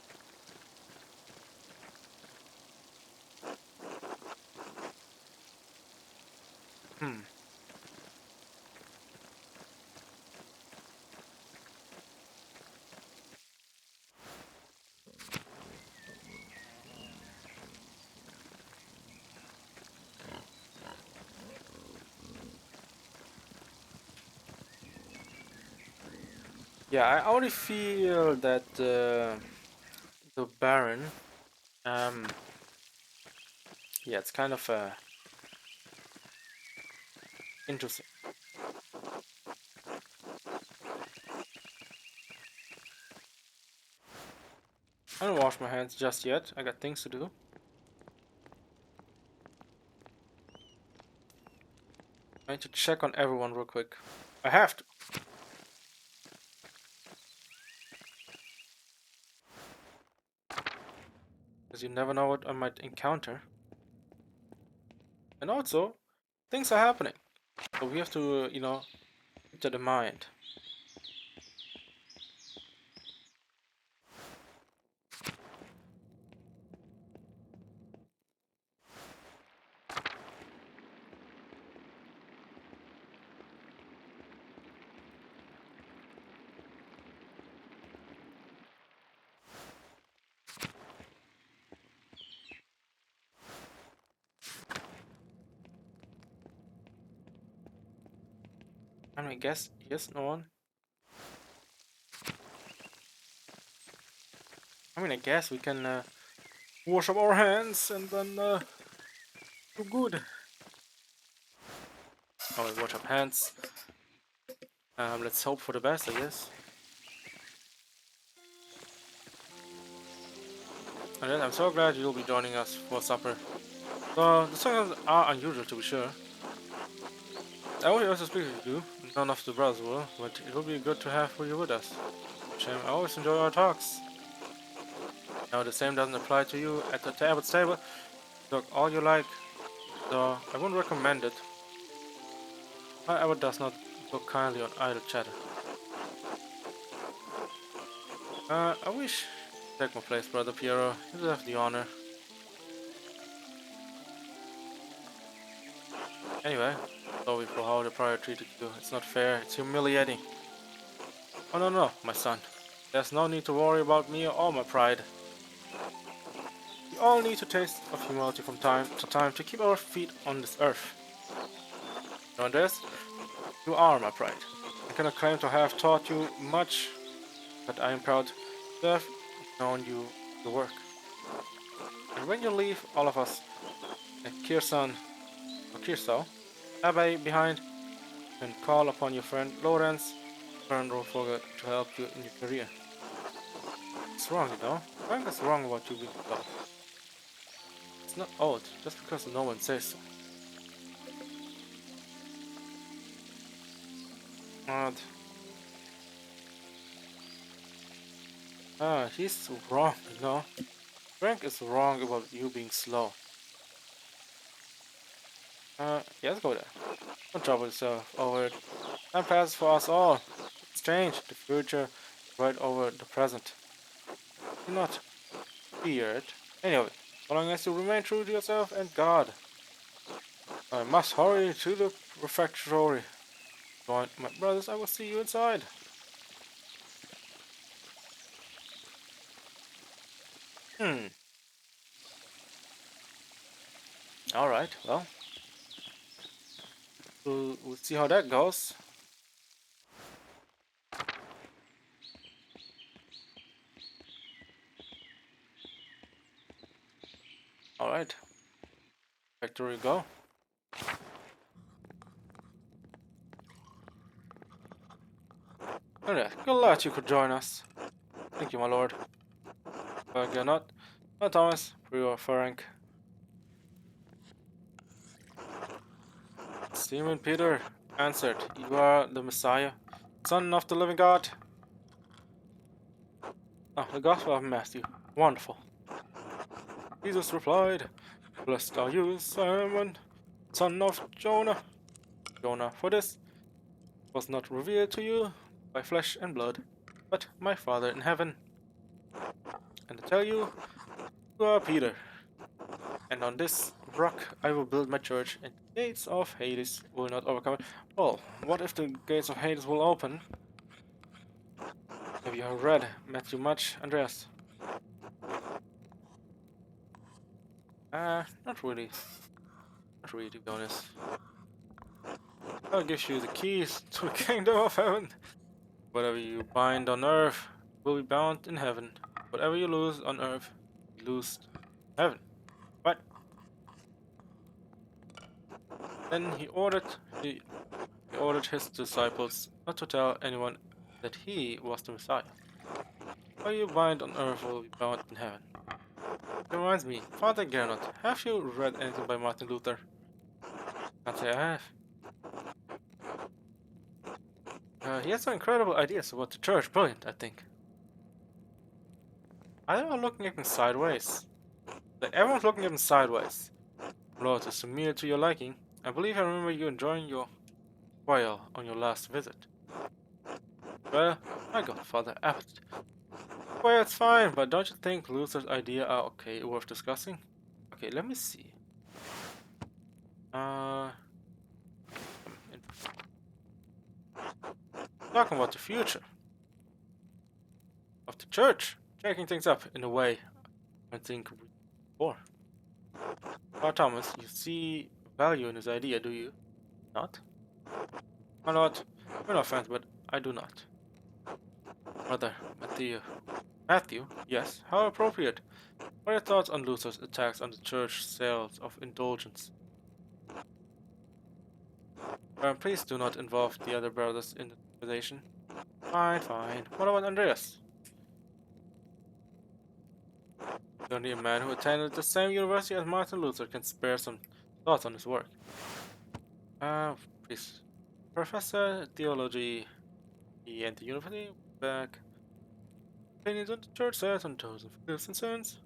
Hmm. Yeah, I already feel that the Baron, um, yeah, it's kind of interesting. I don't wash my hands just yet. I got things to do. I need to check on everyone real quick. I have to. because you never know what I might encounter. And also, things are happening, so we have to, keep that in mind. I mean, I guess yes, no one. I mean, I guess we can wash up our hands and then do good. Oh, we wash up hands. Let's hope for the best, I guess. And then I'm so glad you'll be joining us for supper. So the songs are unusual to be sure. I will also speak with you. None of the brothers will, but it will be good to have you with us. Shame, I always enjoy our talks. Now the same doesn't apply to you at the Abbott's table. Talk all you like, so I wouldn't recommend it. My Abbott does not look kindly on idle chatter. I wish you'd take my place, brother Piero. You deserve the honor. Anyway, sorry for how the prior treated you. It's not fair, it's humiliating. Oh no, my son. There's no need to worry about me or my pride. We all need to taste of humility from time to time to keep our feet on this earth. You know, Andres, you are my pride. I cannot claim to have taught you much, but I am proud to have known your work. And when you leave all of us, at Kirsan or Kirsau, Abbey behind, and call upon your friend Lorenz, friend will forget to help you in your career. It's wrong, you know? Frank is wrong about you being taught. It's not odd, just because no one says so. But, he's wrong, you know? Frank is wrong about you being slow. Yes, go there. Don't trouble yourself over it. Time passes for us all. It's strange, the future right over the present. Do not fear it. Anyway, so long as you remain true to yourself and God. I must hurry to the refectory. Join my brothers, I will see you inside. Hmm. Alright, well, we'll see how that goes. Alright, factory go. Alright, glad you could join us. Thank you, my lord. But you're not. No, Thomas, Prior Ferenc. Simon Peter answered, you are the Messiah, Son of the living God. Ah, the Gospel of Matthew. Wonderful. Jesus replied, blessed are you, Simon, son of Jonah. Jonah, for this was not revealed to you by flesh and blood, but my Father in heaven. And I tell you, you are Peter, and on this rock I will build my church, and the gates of Hades will not overcome it. Well, what if the gates of Hades will open? Have you read Matthew much, Andreas? Not really. Not really, to be honest. I'll give you the keys to the kingdom of heaven. Whatever you bind on earth will be bound in heaven. Whatever you lose on earth, you lose in heaven. But then he ordered his disciples not to tell anyone that he was the Messiah. What you bind on earth will be bound in heaven. It reminds me, Father Gernot, have you read anything by Martin Luther? Can't say I have. He has some incredible ideas about the church. Brilliant, I think. I am looking at him sideways. Like everyone's looking at him sideways. Lord, it's a meal to your liking. I believe I remember you enjoying your while on your last visit. Well, my God, Father Abbott. Well, it's fine, but don't you think Luther's idea are okay, worth discussing? Okay, let me see. Uh, talking about the future of the church, shaking things up in a way I think before. Oh, Thomas, you see value in his idea, do you not? My lord, we're not friends, but I do not. Brother, Matthew, yes, how appropriate. What are your thoughts on Luther's attacks on the church sales of indulgence? Please do not involve the other brothers in the conversation. Fine, fine. What about Andreas? Only a man who attended the same university as Martin Luther can spare some thoughts on his work. Please. Professor Theology and the University back. Opinions on the church says on toes of his concerns.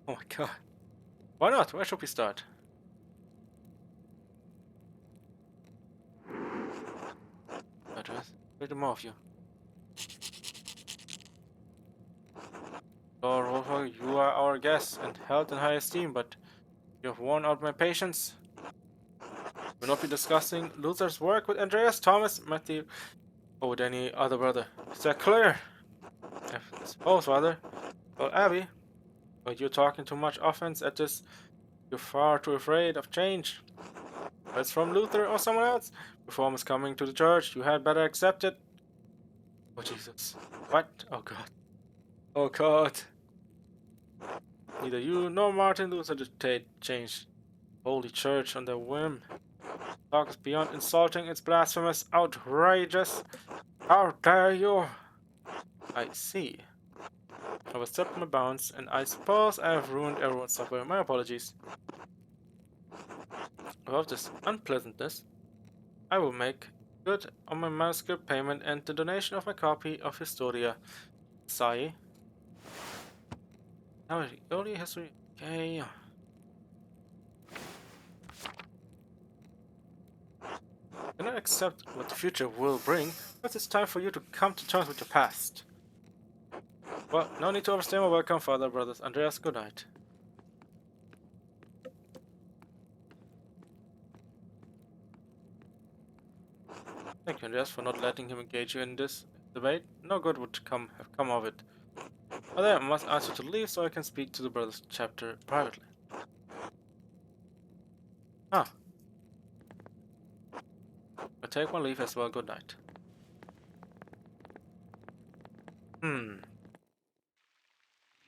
Oh my god. Why not? Where should we start? Andreas, wait more of you. Lord Wolfgang, you are our guest and held in high esteem, but you have worn out my patience. We'll not be discussing Luther's work with Andreas, Thomas, Matthew, or with any other brother. Is that clear? I suppose, Father. Well, Abby, but you're talking too much offense at this. You're far too afraid of change. Whether it's from Luther or someone else. Reform is coming to the church. You had better accept it. Oh, Jesus. What? Oh, God. Oh, God. Neither you nor Martin Luther dictate change Holy Church on their whim. Talk is beyond insulting. It's blasphemous. Outrageous. How dare you? I see. I was stepped my bounds, and I suppose I have ruined everyone's supper. My apologies. Without this unpleasantness, I will make good on my manuscript payment and the donation of my copy of Historia. Sigh. Now, early history. Okay. I cannot accept what the future will bring, but it's time for you to come to terms with your past. Well, no need to overstay my welcome, Father, brothers. Andreas, good night. Thank you, Andreas, for not letting him engage you in this debate. No good would have come of it. Although I must ask you to leave so I can speak to the brothers chapter privately. Ah. I take my leave as well. Good night. Hmm.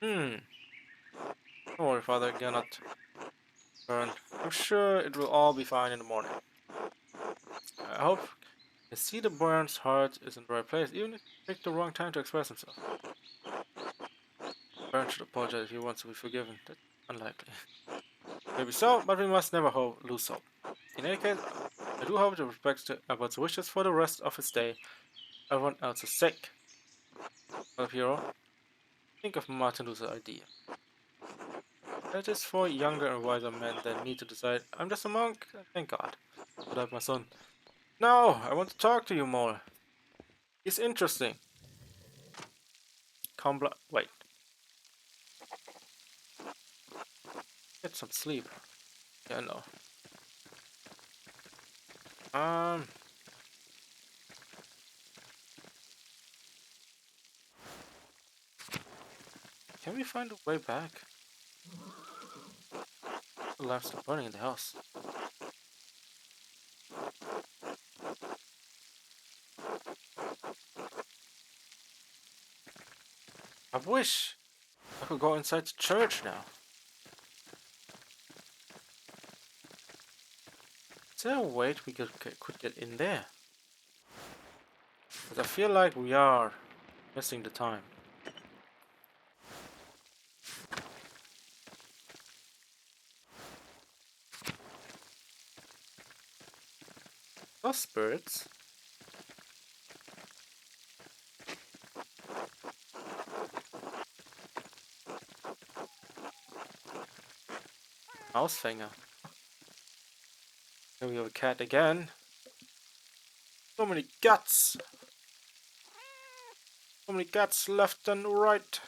Don't worry, Father. Get not burned. I'm sure it will all be fine in the morning. I hope you see the burn's heart is in the right place, even if he picked the wrong time to express himself. Burn should apologize if he wants to be forgiven. That's unlikely. Maybe so, but we must never lose hope. In any case, I do hope to respect Abbott's wishes for the rest of his day, everyone else's sake. Well, hero, think of Martin Luther's idea. That is for younger and wiser men than me to decide. I'm just a monk, thank God. But like my son. No, I want to talk to you more. It's interesting. Wait, get some sleep. Yeah, no. Um, can we find a way back? The lamps are burning in the house. I wish I could go inside the church now. Is there a way we could get in there? Because I feel like we are missing the time. saw spirits. Mouse finger. Here we have a cat again. So many guts. So many guts left and right.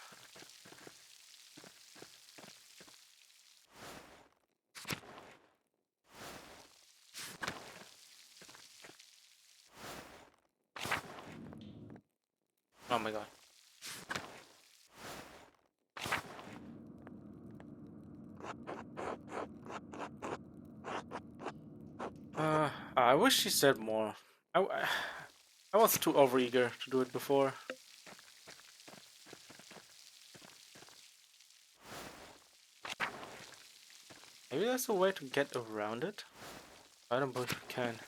Oh my god. I wish she said more. I was too overeager to do it before. Maybe there's a way to get around it. I don't believe we can.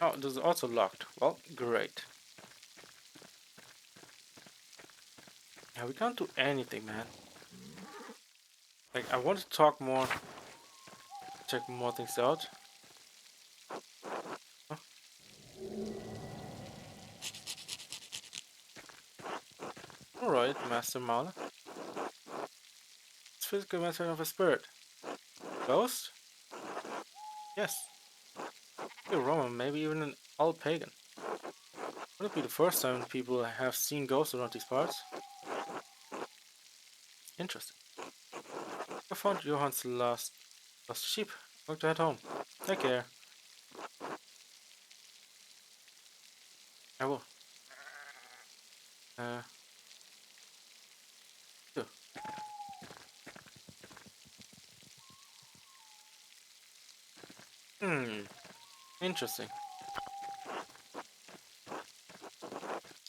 Oh, this is also locked. Well, great. Yeah, we can't do anything, man. Like, I want to talk more, check more things out. Huh? Alright, Master Mauler. It's physical matter of a spirit. Ghost? Yes. You're Roman, maybe even an old pagan. Would it be the first time people have seen ghosts around these parts? Interesting. I found Johann's lost sheep. I'm going to head home. Take care. I will. Sure. Interesting.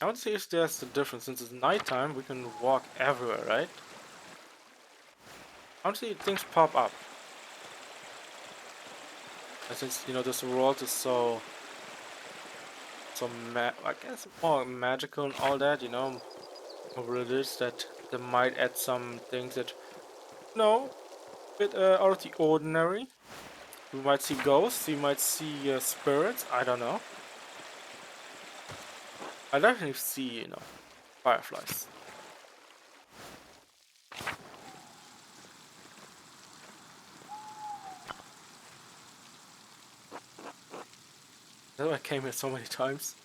I want to see if there's a difference. Since it's nighttime, we can walk everywhere, right? I want to see if things pop up. And since, you know, this world is so I guess more magical and all that, you know, more religious, that they might add some things that, no, bit out of the ordinary. We might see ghosts, we might see spirits, I don't know. I definitely see, you know, fireflies. That's why I came here so many times.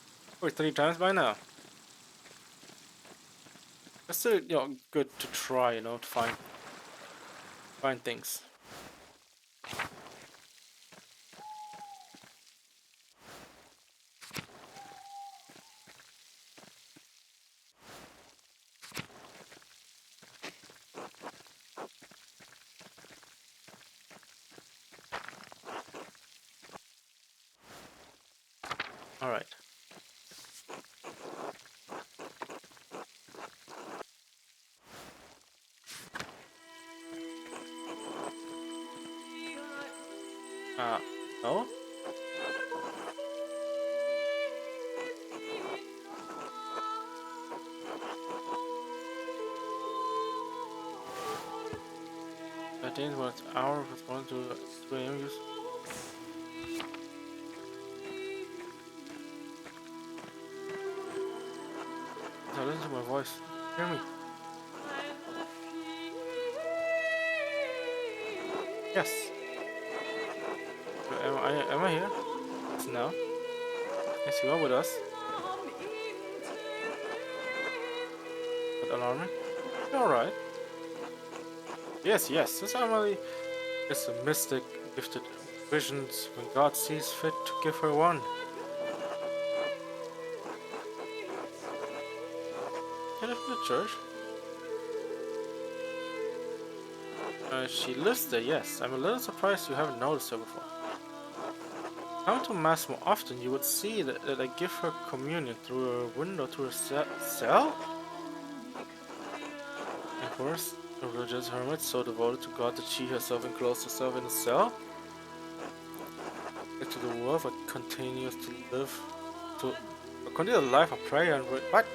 Or 3 times by now. It's still, you know, good to try, you know, to find things. Alright. No? I think what hour was going to stream use. So listen to my voice. Hear me. Yes. Am I here? Yes, no. Yes, you are with us. But alarming. Alright. Yes, yes. This family is a mystic gifted visions when God sees fit to give her one. Head of the church? She lives there, yes. I'm a little surprised you haven't noticed her before. Come to Mass more often, you would see that I give her communion through a window to her cell? Of course, a religious hermit so devoted to God that she herself enclosed herself in a cell? Back to the world but continues to live to continue a life of prayer and what?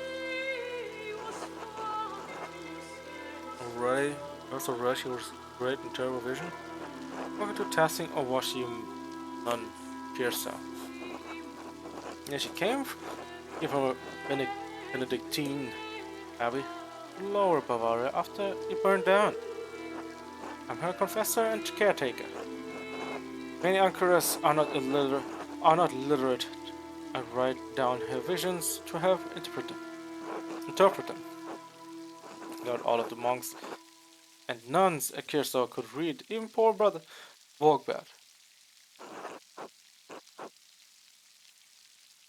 Already Also, Rush was great in turbo vision. Welcome to testing or was she on Piersa? Yeah, she came from a Benedictine abbey, lower Bavaria, after it burned down. I'm her confessor and caretaker. Many anchors are not literate and write down her visions to help interpret them. Not all of the monks and nuns at Kirso could read, even poor brother Vogbert.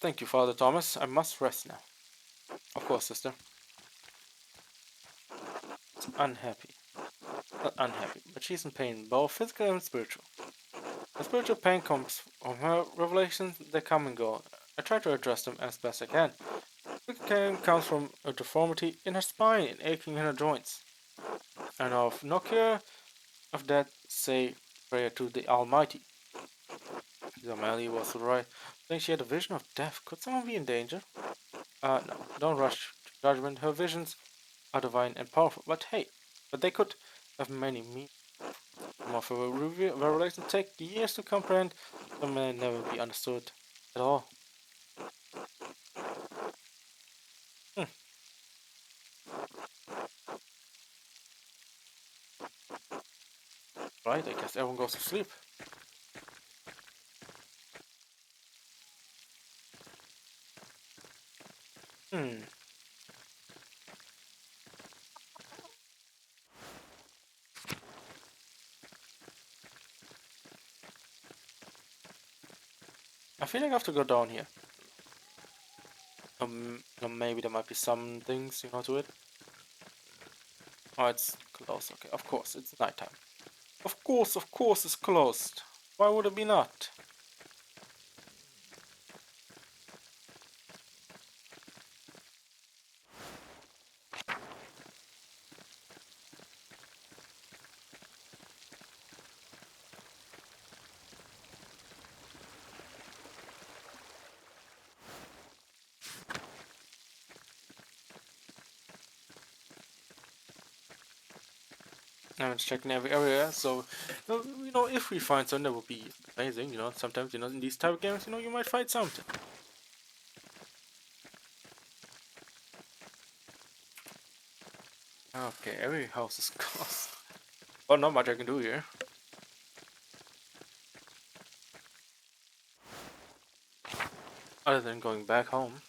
Thank you, Father Thomas. I must rest now. Of course, sister. It's unhappy. Not unhappy, but she's in pain, both physical and spiritual. The spiritual pain comes from her revelations, they come and go. I try to address them as best I can. Physical pain comes from a deformity in her spine and aching in her joints. And of no cure of that, say prayer to the Almighty. Gamali was right. I think she had a vision of death. Could someone be in danger? No, don't rush to judgment. Her visions are divine and powerful, but they could have many meanings. Some of her revelations take years to comprehend, some may never be understood at all. Hmm, right, I guess everyone goes to sleep. Hmm, I feel like I have to go down here. Maybe there might be some things, to it. Oh, it's closed. Okay, of course, it's nighttime. Of course, it's closed. Why would it be not? I'm just checking every area, so if we find something that would be amazing, sometimes in these type of games, you might find something. Okay, every house is closed. Well, not much I can do here. Other than going back home.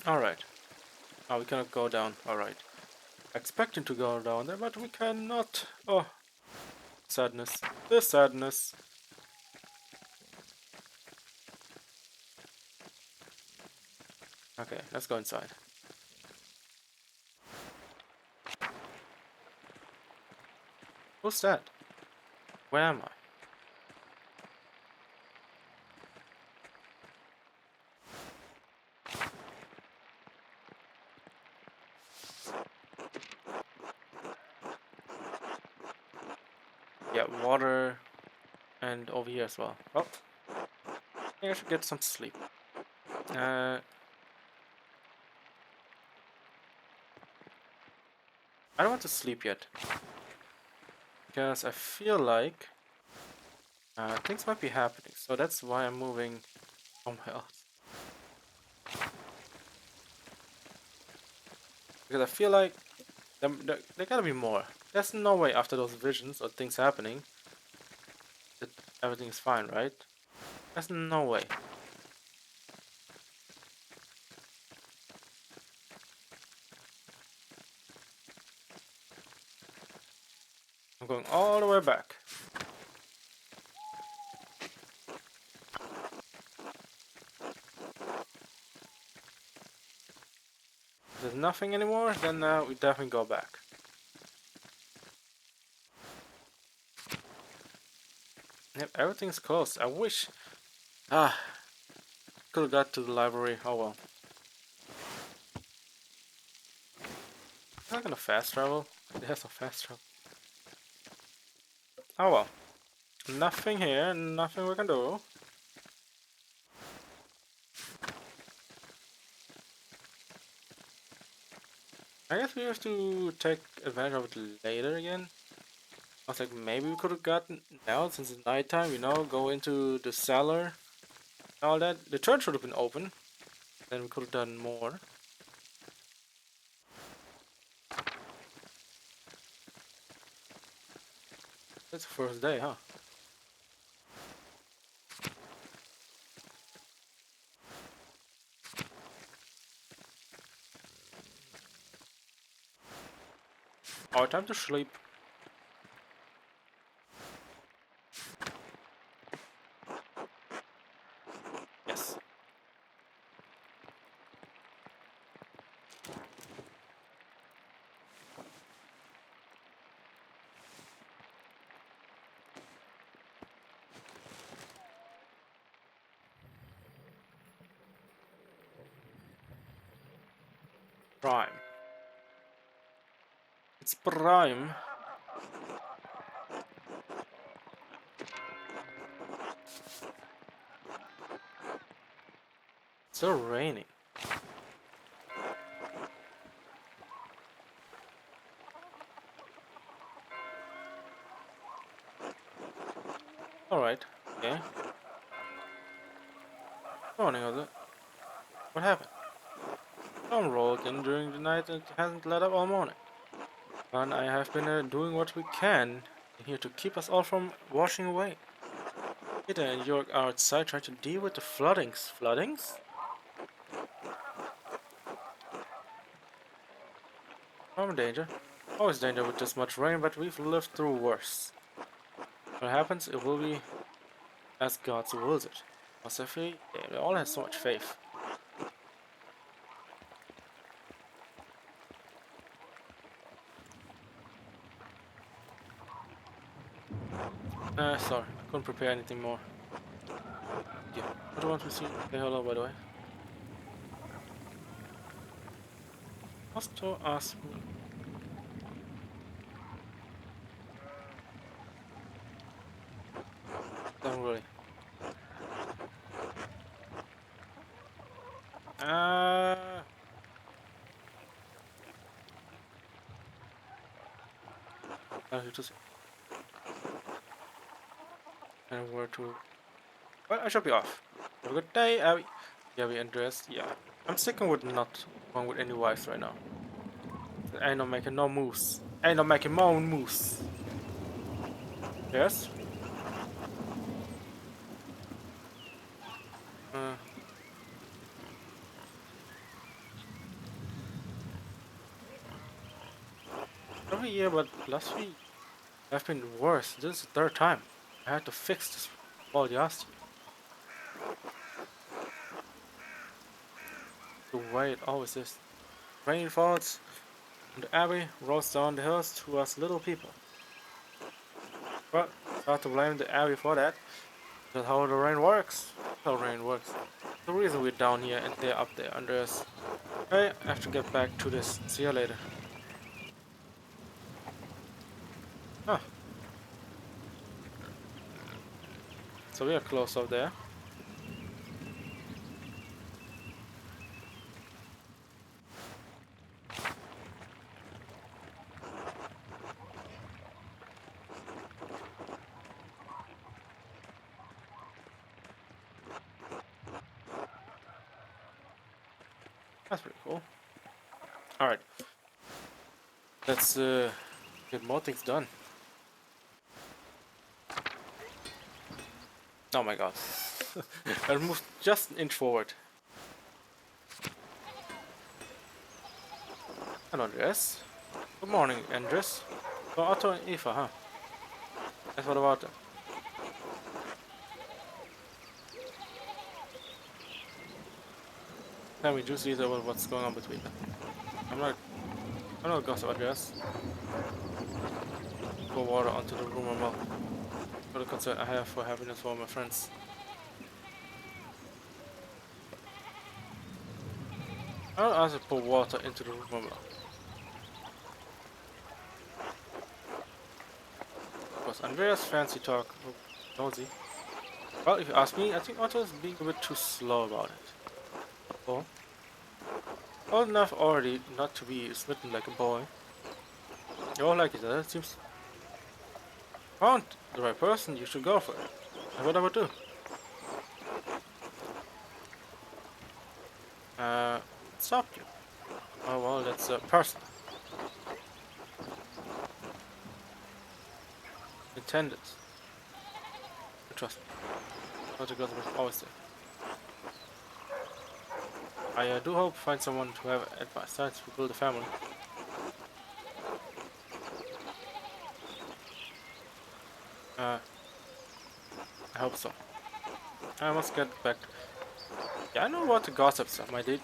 Alright. Oh, we cannot go down. Alright. Expecting to go down there, but we cannot. Oh, sadness. The sadness. Okay, let's go inside. Who's that? Where am I? Yeah, water and over here as well. Oh, I think I should get some sleep. I don't want to sleep yet because I feel like things might be happening. So that's why I'm moving somewhere else. Because I feel like there gotta be more. There's no way after those visions or things happening that everything's fine, right? There's no way. I'm going all the way back. If there's nothing anymore, then we definitely go back. Yep, everything's closed. I wish. Ah, could have got to the library. Oh well. not gonna fast travel. There's no fast travel. Oh well. Nothing here, nothing we can do. I guess we have to take advantage of it later again. I was like, maybe we could have gotten now since it's nighttime, you know, go into the cellar and all that. The church should have been open. Then we could have done more. That's the first day, huh? Our time to sleep. Yes. Prime. It's prime. It's still raining. Alright. Okay. Morning, was it? What happened? Storm rolled in during the night and it hasn't let up all morning. And I have been doing what we can here to keep us all from washing away. Peter and York are outside trying to deal with the floodings. Floodings? I'm in danger. Always danger with this much rain, but we've lived through worse. What happens, it will be as God wills it. Philosophy, they all have so much faith. Sorry, I couldn't prepare anything more. Yeah, I don't want to see. Say hello, by the way. Also ask me. Don't really. Uh, I have to say. And where to? Well, I should be off. Have a good day, Abby. Yeah, we Andreas. Yeah, I'm sticking with not going with any wives right now. I ain't not making no moves. I ain't not making my own moves. Yes. Uh, every year, but last week have been worse. This is the third time. I had to fix this wall last year. The way it always is. Rain falls, and the abbey rolls down the hills to us little people. But it's hard to blame the abbey for that. That's how the rain works. How rain works. The reason we're down here and they're up there under us. Hey, I have to get back to this. See you later. Huh. So we are close up there. That's pretty cool. Alright. Let's get more things done. Oh my god. I moved just an inch forward. Hello, Andres. Good morning, Andres. Oh, Otto and Eva, huh? That's what about them? Tell me juicy about what's going on between them. I'm not gossip, Andres. Pour water onto the rumor mill. For the concern I have for happiness for my friends. I don't ask to pour water into the rumor mill. does Andreas fancy talk? Oh, nosy. Well, if you ask me, I think Otto is being a bit too slow about it. Oh, old enough already not to be smitten like a boy. You all like each other. It seems found the right person. You should go for it. And what I would do? Uh, stop you. Oh well, that's personal. Intended. Trust me. What the girls must always say. I do hope to find someone to have advice to build a family. Uh, I hope so. I must get back. Yeah, I know what the gossips are, my dude.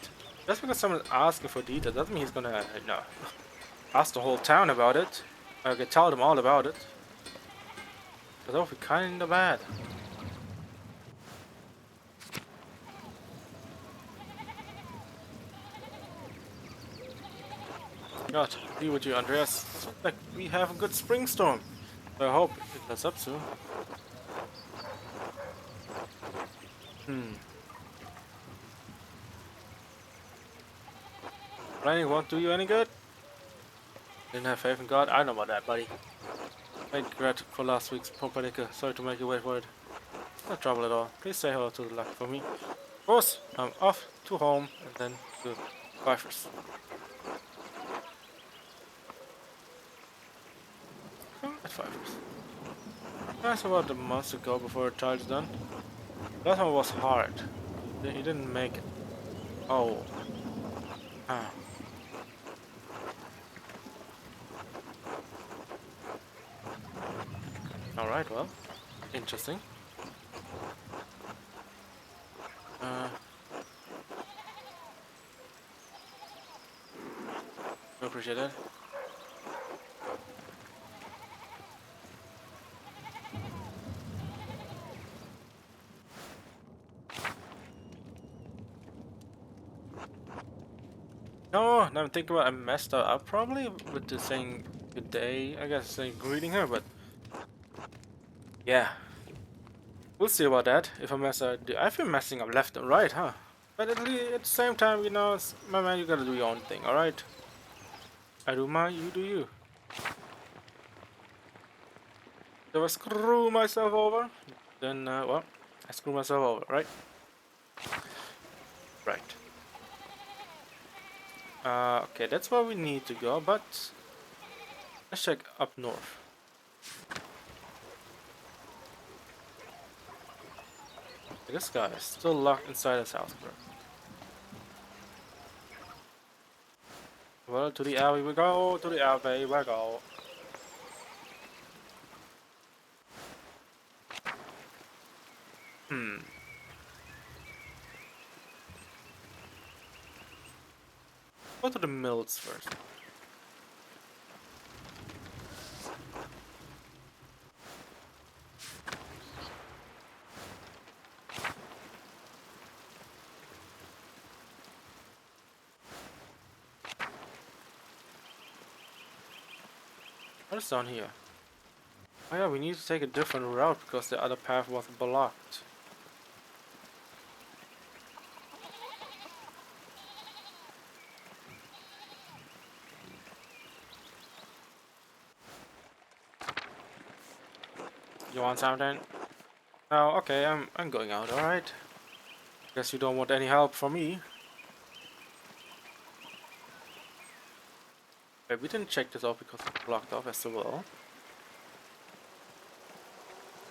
Just because someone's asking for details doesn't mean he's gonna, ask the whole town about it. Okay, tell them all about it. But that would be kinda bad. God, be with you, Andreas. Seems like we have a good spring storm. I hope it lets up soon. Hmm. Planning won't do you any good? Didn't have faith in God? I know about that, buddy. I regret for last week's Pumpernickel. Sorry to make you wait for it. No trouble at all. Please say hello to the luck for me. Of course, I'm off to home and then to Pfeiffer's. Oh, at Pfeiffer's. Nice about a month ago before the child's done. That one was hard. He didn't make it. Oh. Ah. Alright, well. Interesting. Uh, I appreciate that. No, now I'm thinking about I messed that up probably with the saying good day, I guess saying greeting her, but yeah. We'll see about that. If I mess up, I've been messing up left and right, huh? But at the same time, my man, you gotta do your own thing, alright? I do mine, you do you. If I screw myself over, then, well, I screw myself over, right? Right. Okay, that's where we need to go, but let's check up north. This guy is still locked inside his house, bro. Well, to the alley we go, to the alley we go. Hmm. Go to the mills first. What is down here? Oh yeah, we need to take a different route because the other path was blocked. You want something? Oh, okay, I'm going out, alright. Guess you don't want any help from me. Okay, we didn't check this out because it's blocked off as well.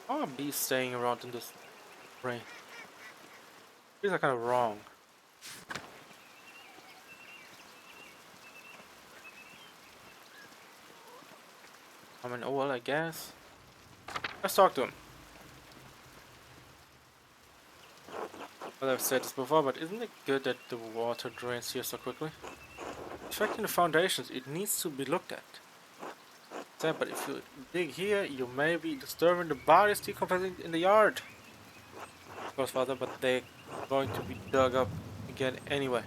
How are bees staying around in this rain? These are kind of wrong. I mean, oh well, I guess. Let's talk to him. Well, I've said this before, but isn't it good that the water drains here so quickly? Affecting the foundations, it needs to be looked at. Sam, but if you dig here, you may be disturbing the bodies decomposing in the yard. Of course, Father, but they're going to be dug up again anyway.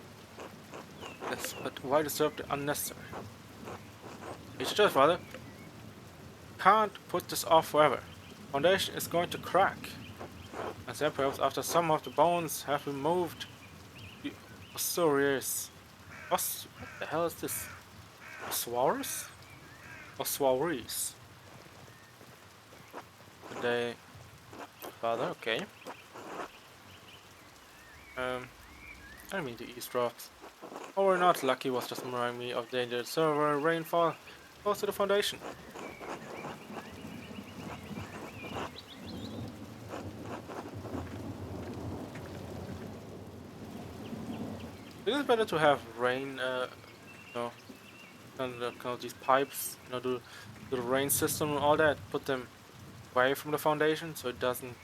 Yes, but why disturb the unnecessary? It's just, Father. can't put this off forever. Foundation is going to crack. And then perhaps after some of the bones have been moved, the Ossuaries. What the hell is this? Ossuaries? Ossuaries. They father, okay. I mean the eavesdrops. Or not, Lucky was just reminding me of danger server rainfall close to the foundation. It is better to have rain, you know, kind of these pipes, you know, do the rain system and all that, put them away from the foundation so it doesn't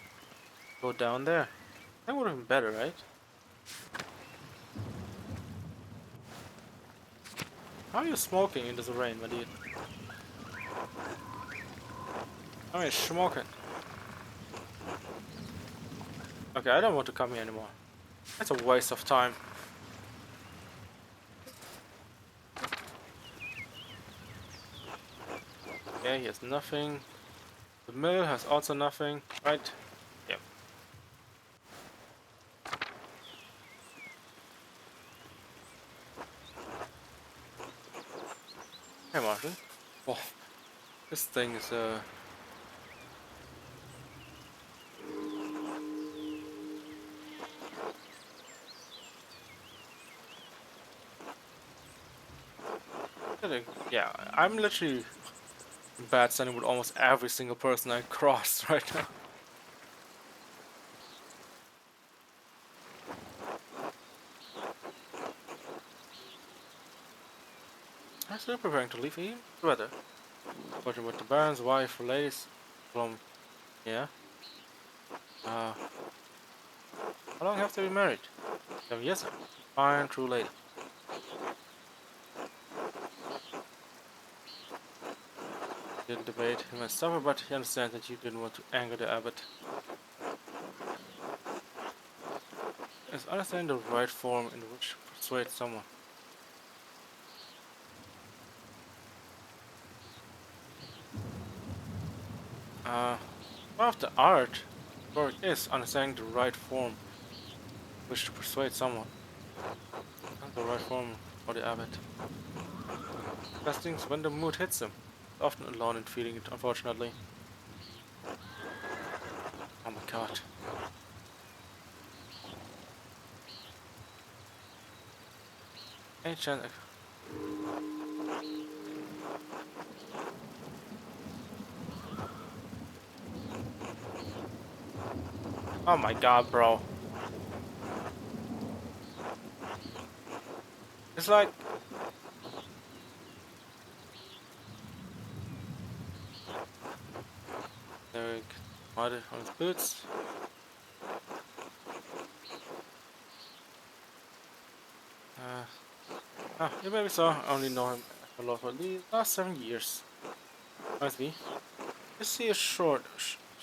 go down there. That would have been better, right? How are you smoking into the rain, my dude? How are you smoking? Okay, I don't want to come here anymore. That's a waste of time. Okay, he has nothing. The mill has also nothing, right? Yep. Hey, Martin. Oh, this thing is yeah, I'm literally in bad standing with almost every single person I crossed right now. I'm still preparing to leave even the weather. Working with the Baron's wife, ladies from yeah. Uh, how long have they been married? 7 years now. Fine, true lady. Didn't debate. He must suffer, but he understands that you didn't want to anger the abbot. Is understanding the right form in which to persuade someone. One of the art work is understanding the right form in which to persuade someone. Not the right form for the abbot. Best things when the mood hits him. Often alone in feeling it, unfortunately. Oh my god. Ancient. Oh my god, bro. It's like. There we go. Mud on his boots. Uh, you maybe saw. I only know him a lot for the last 7 years. Must be. You see a short,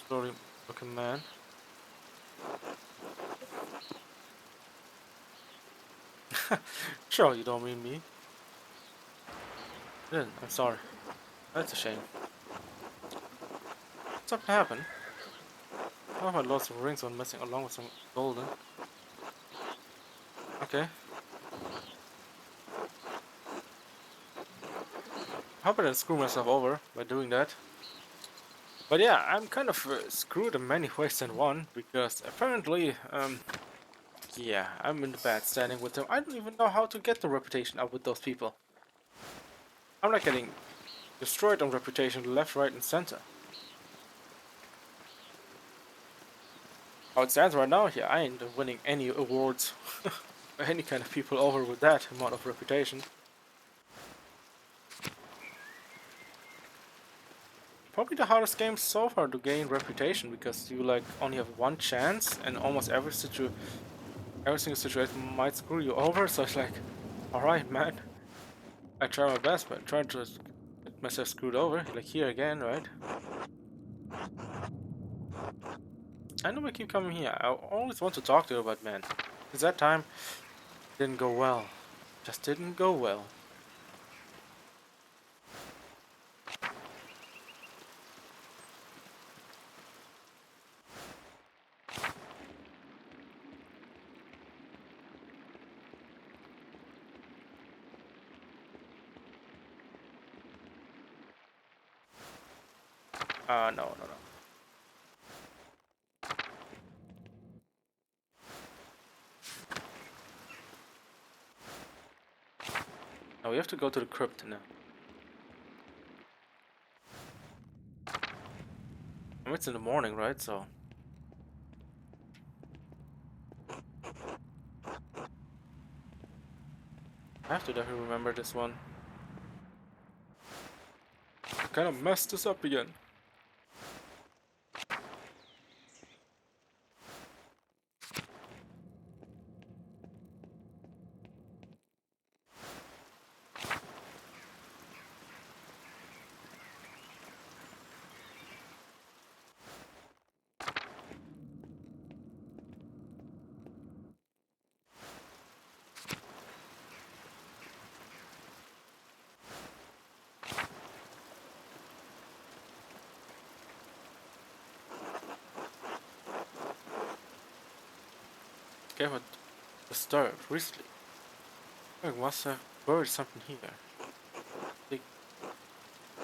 story looking man. Sure, you don't mean me. Then, I'm sorry. That's a shame. Something happened. One of my lots of rings went missing along with some golden. Okay. I hope I didn't screw myself over by doing that. But yeah, I'm kind of screwed in many ways than one, because apparently, yeah, I'm in bad standing with them. I don't even know how to get the reputation up with those people. I'm not getting destroyed on reputation left, right, and center. How it stands right now, yeah, I ain't winning any awards or any kind of people over with that amount of reputation. Probably the hardest game so far to gain reputation, because you like only have one chance, and almost every single situation might screw you over. So it's like, all right, man, I try my best, but trying to get myself screwed over. Like here again, right? I know I keep coming here. I always want to talk to you, but man, because that time didn't go well. Just didn't go well. No, no, no. No, we have to go to the crypt now. I mean, it's in the morning, right? So I have to definitely remember this one. I kind of messed this up again. Okay, what disturbed recently? I must have buried something here. Dig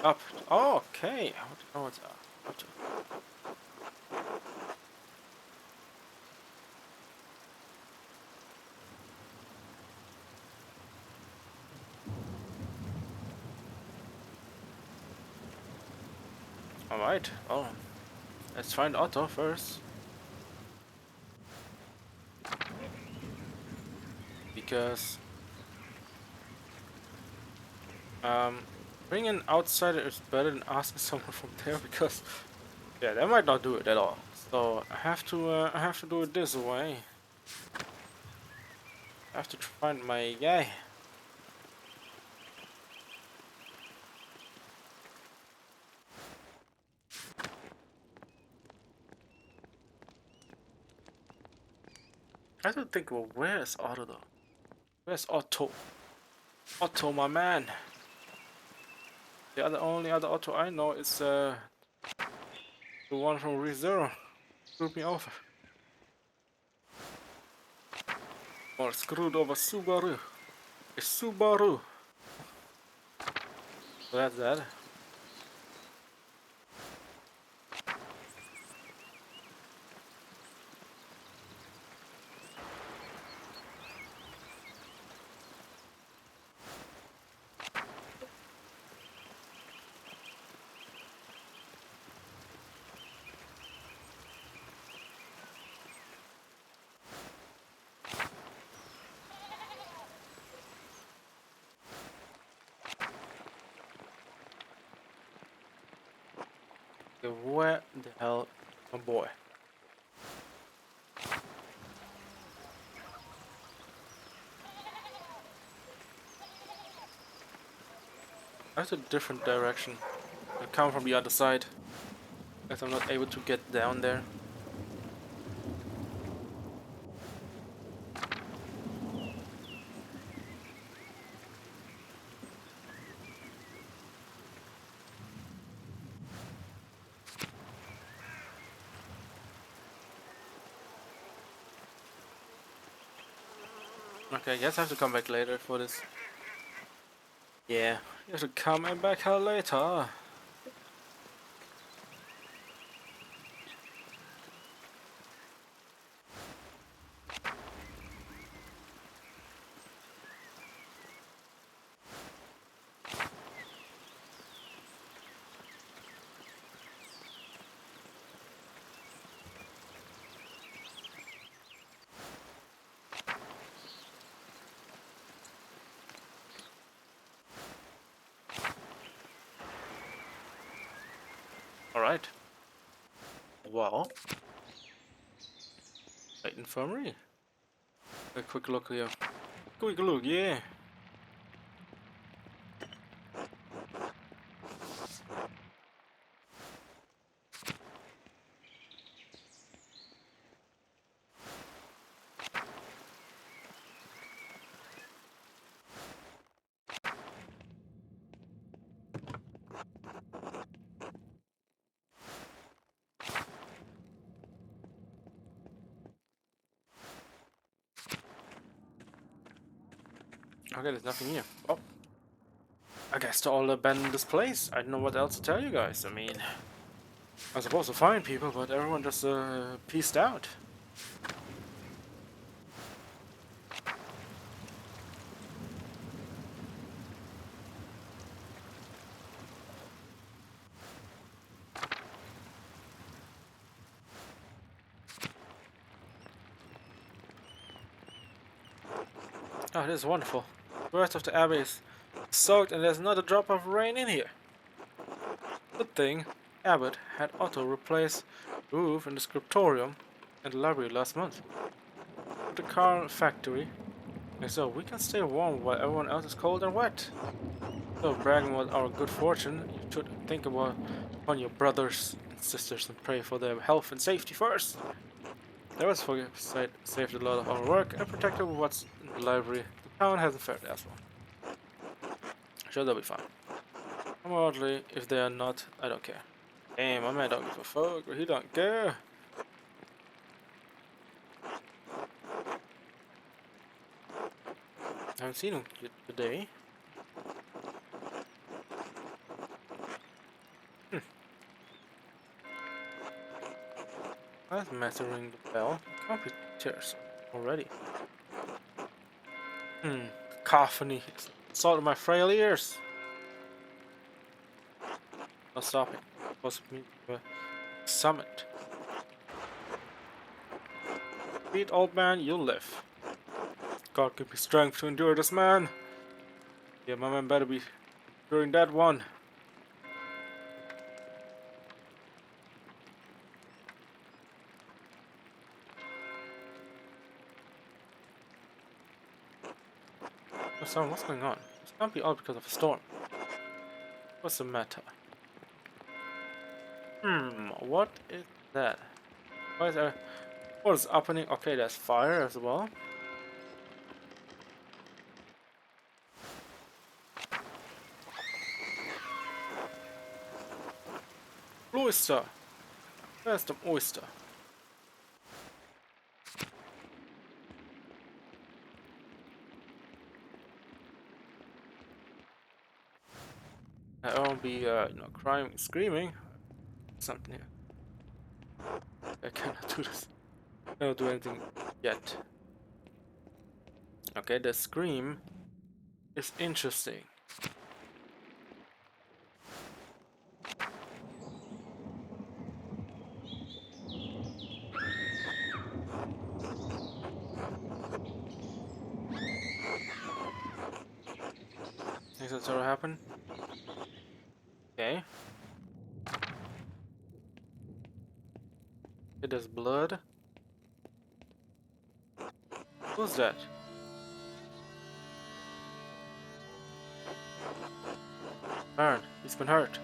up. Oh, okay. I want to know what's up. Alright, well, let's find Otto first. Because, bringing an outsider is better than asking someone from there because, yeah, they might not do it at all. So I have to do it this way. I have to find my guy. I have to think, well, where's Otto though? Where's Otto? Otto, my man. The only other Otto I know is the one from ReZero. Screwed me over. Or screwed over Subaru. It's Subaru. So that's that. Okay, where the hell, my boy? That's a different direction. I come from the other side, as I'm not able to get down there. Okay, I guess I have to come back later for this. Yeah, you have to come back here later. Alright. Well, State Infirmary. A quick look here. Quick look, yeah. Okay, there's nothing here. Oh. I guess to all abandon this place. I don't know what else to tell you guys. I mean, I was supposed to find people, but everyone just peaced out. Oh, this is wonderful. The rest of the abbey is soaked and there's not a drop of rain in here. Good thing Abbott had Otto replace the roof in the scriptorium and the library last month. With the car factory, and so we can stay warm while everyone else is cold and wet. So bragging about our good fortune, you should think upon your brothers and sisters and pray for their health and safety first. That was saved a lot of our work and protected what's in the library. The town hasn't fared as well. Sure, they'll be fine. Unfortunately, if they are not, I don't care. Hey, my man don't give a fuck, but he don't care. I haven't seen him today. That's mastering the bell. Can't be tears already. Cacophony. Salt in my frail ears. No stopping. Supposed to meet the summit. Beat, old man, you'll live. God give me strength to endure this, man. Yeah, my man better be during that one. Oh, son, what's going on? This can't be all because of a storm. What's the matter? What is that? Why is there... What is happening? Okay, there's fire as well. Oyster! Where's the oyster? I won't be, crying, screaming. Something here. I cannot do this. I cannot do anything yet. Okay, the scream is interesting. Think that's what happened? Okay. It is blood. Who's that? Baron, he's been hurt.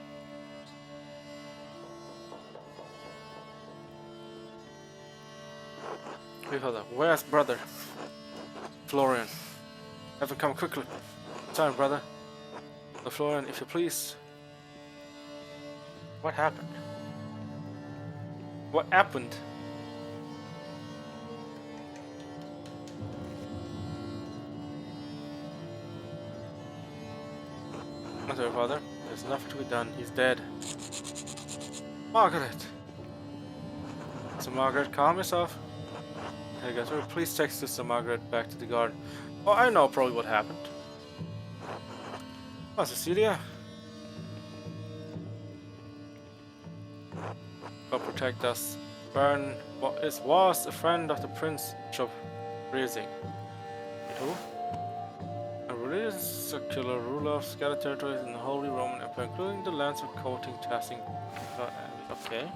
Hey, hold on. Where's brother? Florian. Have him come quickly. Time, brother. Florian, if you please. What happened? What happened? Not your father. There's nothing to be done. He's dead. Margaret! So Margaret, calm yourself. Hey guys, please take Sister Margaret back to the garden. Oh, I know probably what happened. Oh, Cecilia. God protect us. Baron was a friend of the Prince Bishop Rising. Who? A religious secular ruler of scattered territories in the Holy Roman Empire, including the lands of coating, tassing. Okay.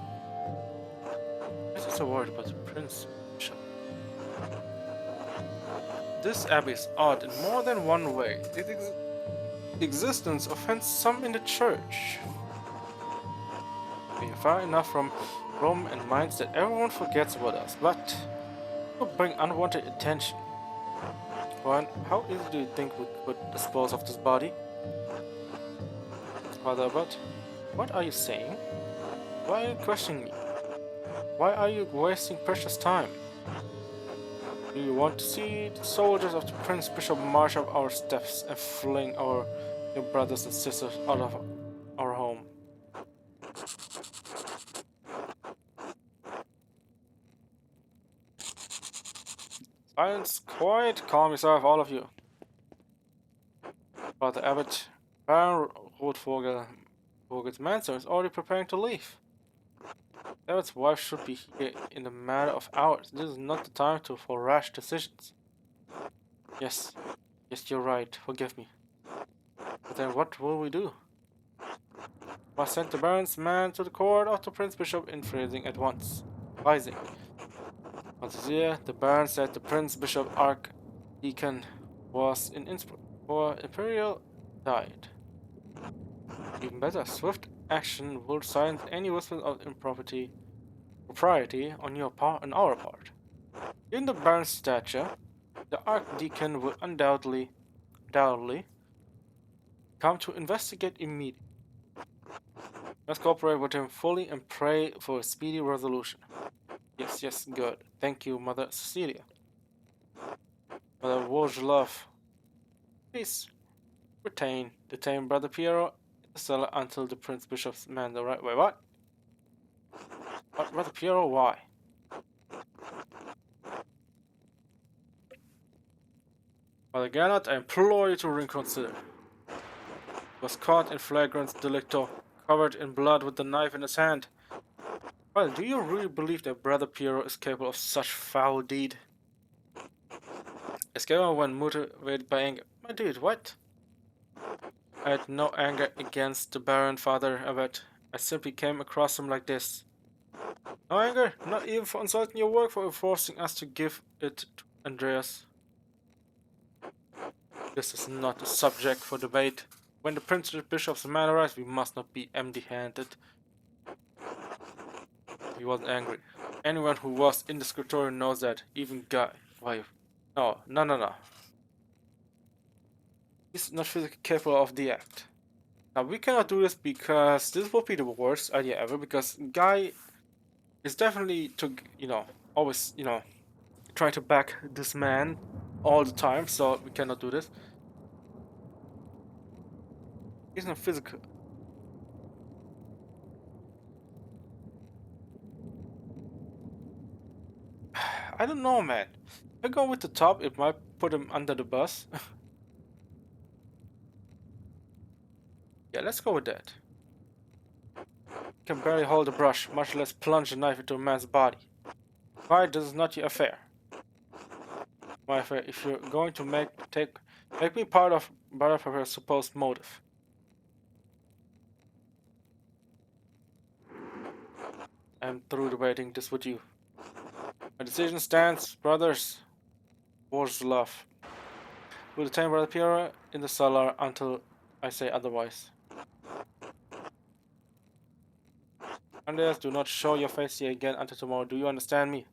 I'm just so worried about the Prince Bishop. This abbey is odd in more than one way. Its existence offends some in the church. We are far enough from Rome and minds that everyone forgets about us, but it will bring unwanted attention. Juan, how easily do you think we could dispose of this body? Father, but what are you saying? Why are you questioning me? Why are you wasting precious time? Do you want to see the soldiers of the Prince Bishop march up our steps and fling our new brothers and sisters out of our home? Silence, quiet, calm yourself, all of you. But the abbot, Baron Rotvogel's mansion is already preparing to leave. The abbot's wife should be here in a matter of hours. This is not the time for rash decisions. Yes, yes, you're right. Forgive me. But then what will we do? Must send the Baron's man to the court of the Prince Bishop in freezing at once. Rising. Monsignor, the Baron said the Prince Bishop Archdeacon was in Innsbruck, for Imperial died. Even better, swift action will silence any whispers of propriety on our part. Given the Baron's stature, the Archdeacon will undoubtedly come to investigate immediately. Let's cooperate with him fully and pray for a speedy resolution. Yes, yes, good. Thank you, Mother Cecilia. Mother Wojlov, please detain Brother Piero in the cellar until the Prince Bishop's man arrives. Wait, what? What, Brother Piero? Why? Mother Gernot, I implore you to reconsider. He was caught in flagrant delicto, covered in blood with the knife in his hand. Well, do you really believe that Brother Piero is capable of such foul deed? Escaping when motivated by anger. My dude, what? I had no anger against the Baron, Father Abbot. I simply came across him like this. No anger? Not even for insulting your work, for forcing us to give it to Andreas. This is not a subject for debate. When the Prince Bishop's man arrives, we must not be empty-handed. He wasn't angry. Anyone who was in the scriptorium knows that. Even Guy. Why? No. He's not physically capable of the act. Now, we cannot do this because this will be the worst idea ever, because Guy is definitely always, trying to back this man all the time, so we cannot do this. He's not physical. I don't know, man. If I go with the top, it might put him under the bus. Yeah, let's go with that. Can barely hold a brush, much less plunge a knife into a man's body. Why, this is not your affair. My affair, if you're going to make me part of her supposed motive. I'm through debating this with you. My decision stands, brothers. Borzlov. We'll detain Brother Piero in the cellar until I say otherwise. Andreas, do not show your face here again until tomorrow. Do you understand me?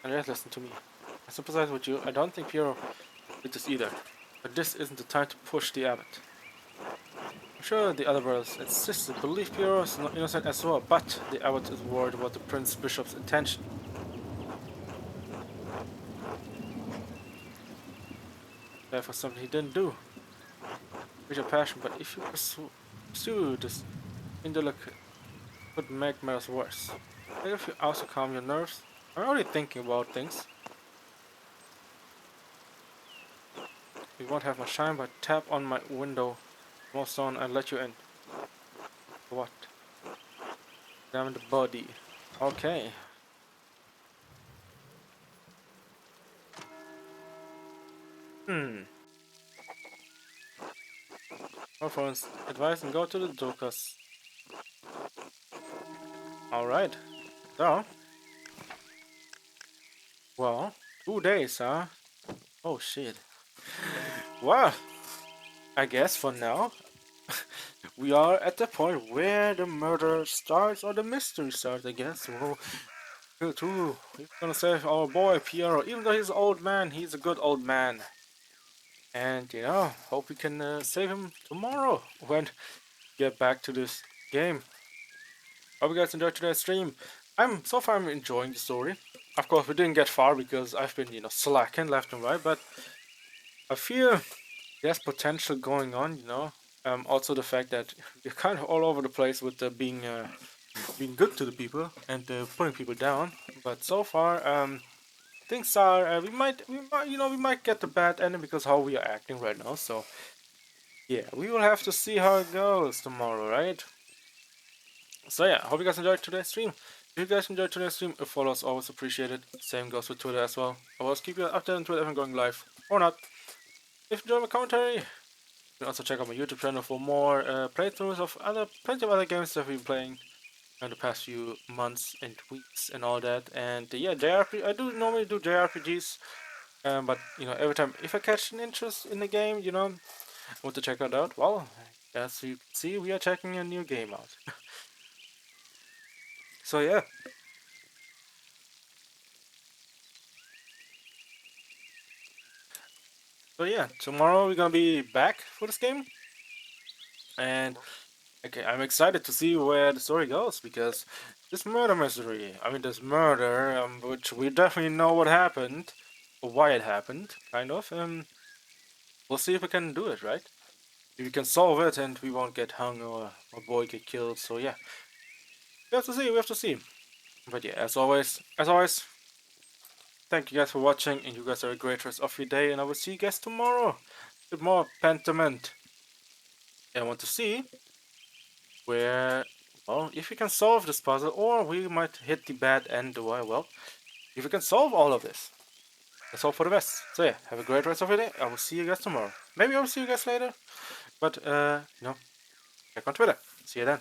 Andreas, listen to me. I sympathize with you. I don't think Piero did this either. But this isn't the time to push the abbot. I'm sure the other brothers and sisters believe Piero is not innocent as well, but the abbot is worried about the Prince Bishop's intention. Therefore, something he didn't do. With your passion, but if you pursue this indelicate, it could make matters worse. Maybe if you also calm your nerves. I'm already thinking about things. You won't have my shine, but tap on my window, small stone, and let you in. What? Examine the body. Okay. Well, for advice and go to the Dokas. Alright. So. Well, 2 days, huh? Oh shit. Well, I guess for now, we are at the point where the murder starts, or the mystery starts, I guess. Well, too. We're gonna save our boy Piero. Even though he's an old man, he's a good old man. And, hope we can save him tomorrow when we get back to this game. Hope you guys enjoyed today's stream. So far I'm enjoying the story. Of course, we didn't get far because I've been, slacking left and right, but I feel there's potential going on, you know. Also the fact that we're kind of all over the place with being good to the people and putting people down. But so far, things are we might get the bad ending because how we are acting right now. So yeah, we will have to see how it goes tomorrow, right? So yeah, hope you guys enjoyed today's stream. If you guys enjoyed today's stream, a follow is always appreciated. Same goes with Twitter as well. I will always keep you updated on Twitter if I'm going live or not. If you enjoy my commentary, you can also check out my YouTube channel for more playthroughs of plenty of other games that we've been playing in the past few months and weeks and all that. And yeah, JRPG. I do normally do JRPGs, but you know, every time if I catch an interest in the game, you know, I want to check it out. Well, as you can see, we are checking a new game out. So yeah. So yeah, tomorrow we're gonna be back for this game, and okay, I'm excited to see where the story goes because this murder mystery. I mean, this murder, which we definitely know what happened, or why it happened, kind of. We'll see if we can do it, right? If we can solve it, and we won't get hung or my boy get killed. So yeah, we have to see. We have to see. But yeah, as always, thank you guys for watching, and you guys have a great rest of your day, and I will see you guys tomorrow with more Pentiment. And I want to see where, well, if we can solve this puzzle, or we might hit the bad end, well, if we can solve all of this, let's hope for the best. So yeah, have a great rest of your day. I will see you guys tomorrow. Maybe I will see you guys later, but check on Twitter. See you then.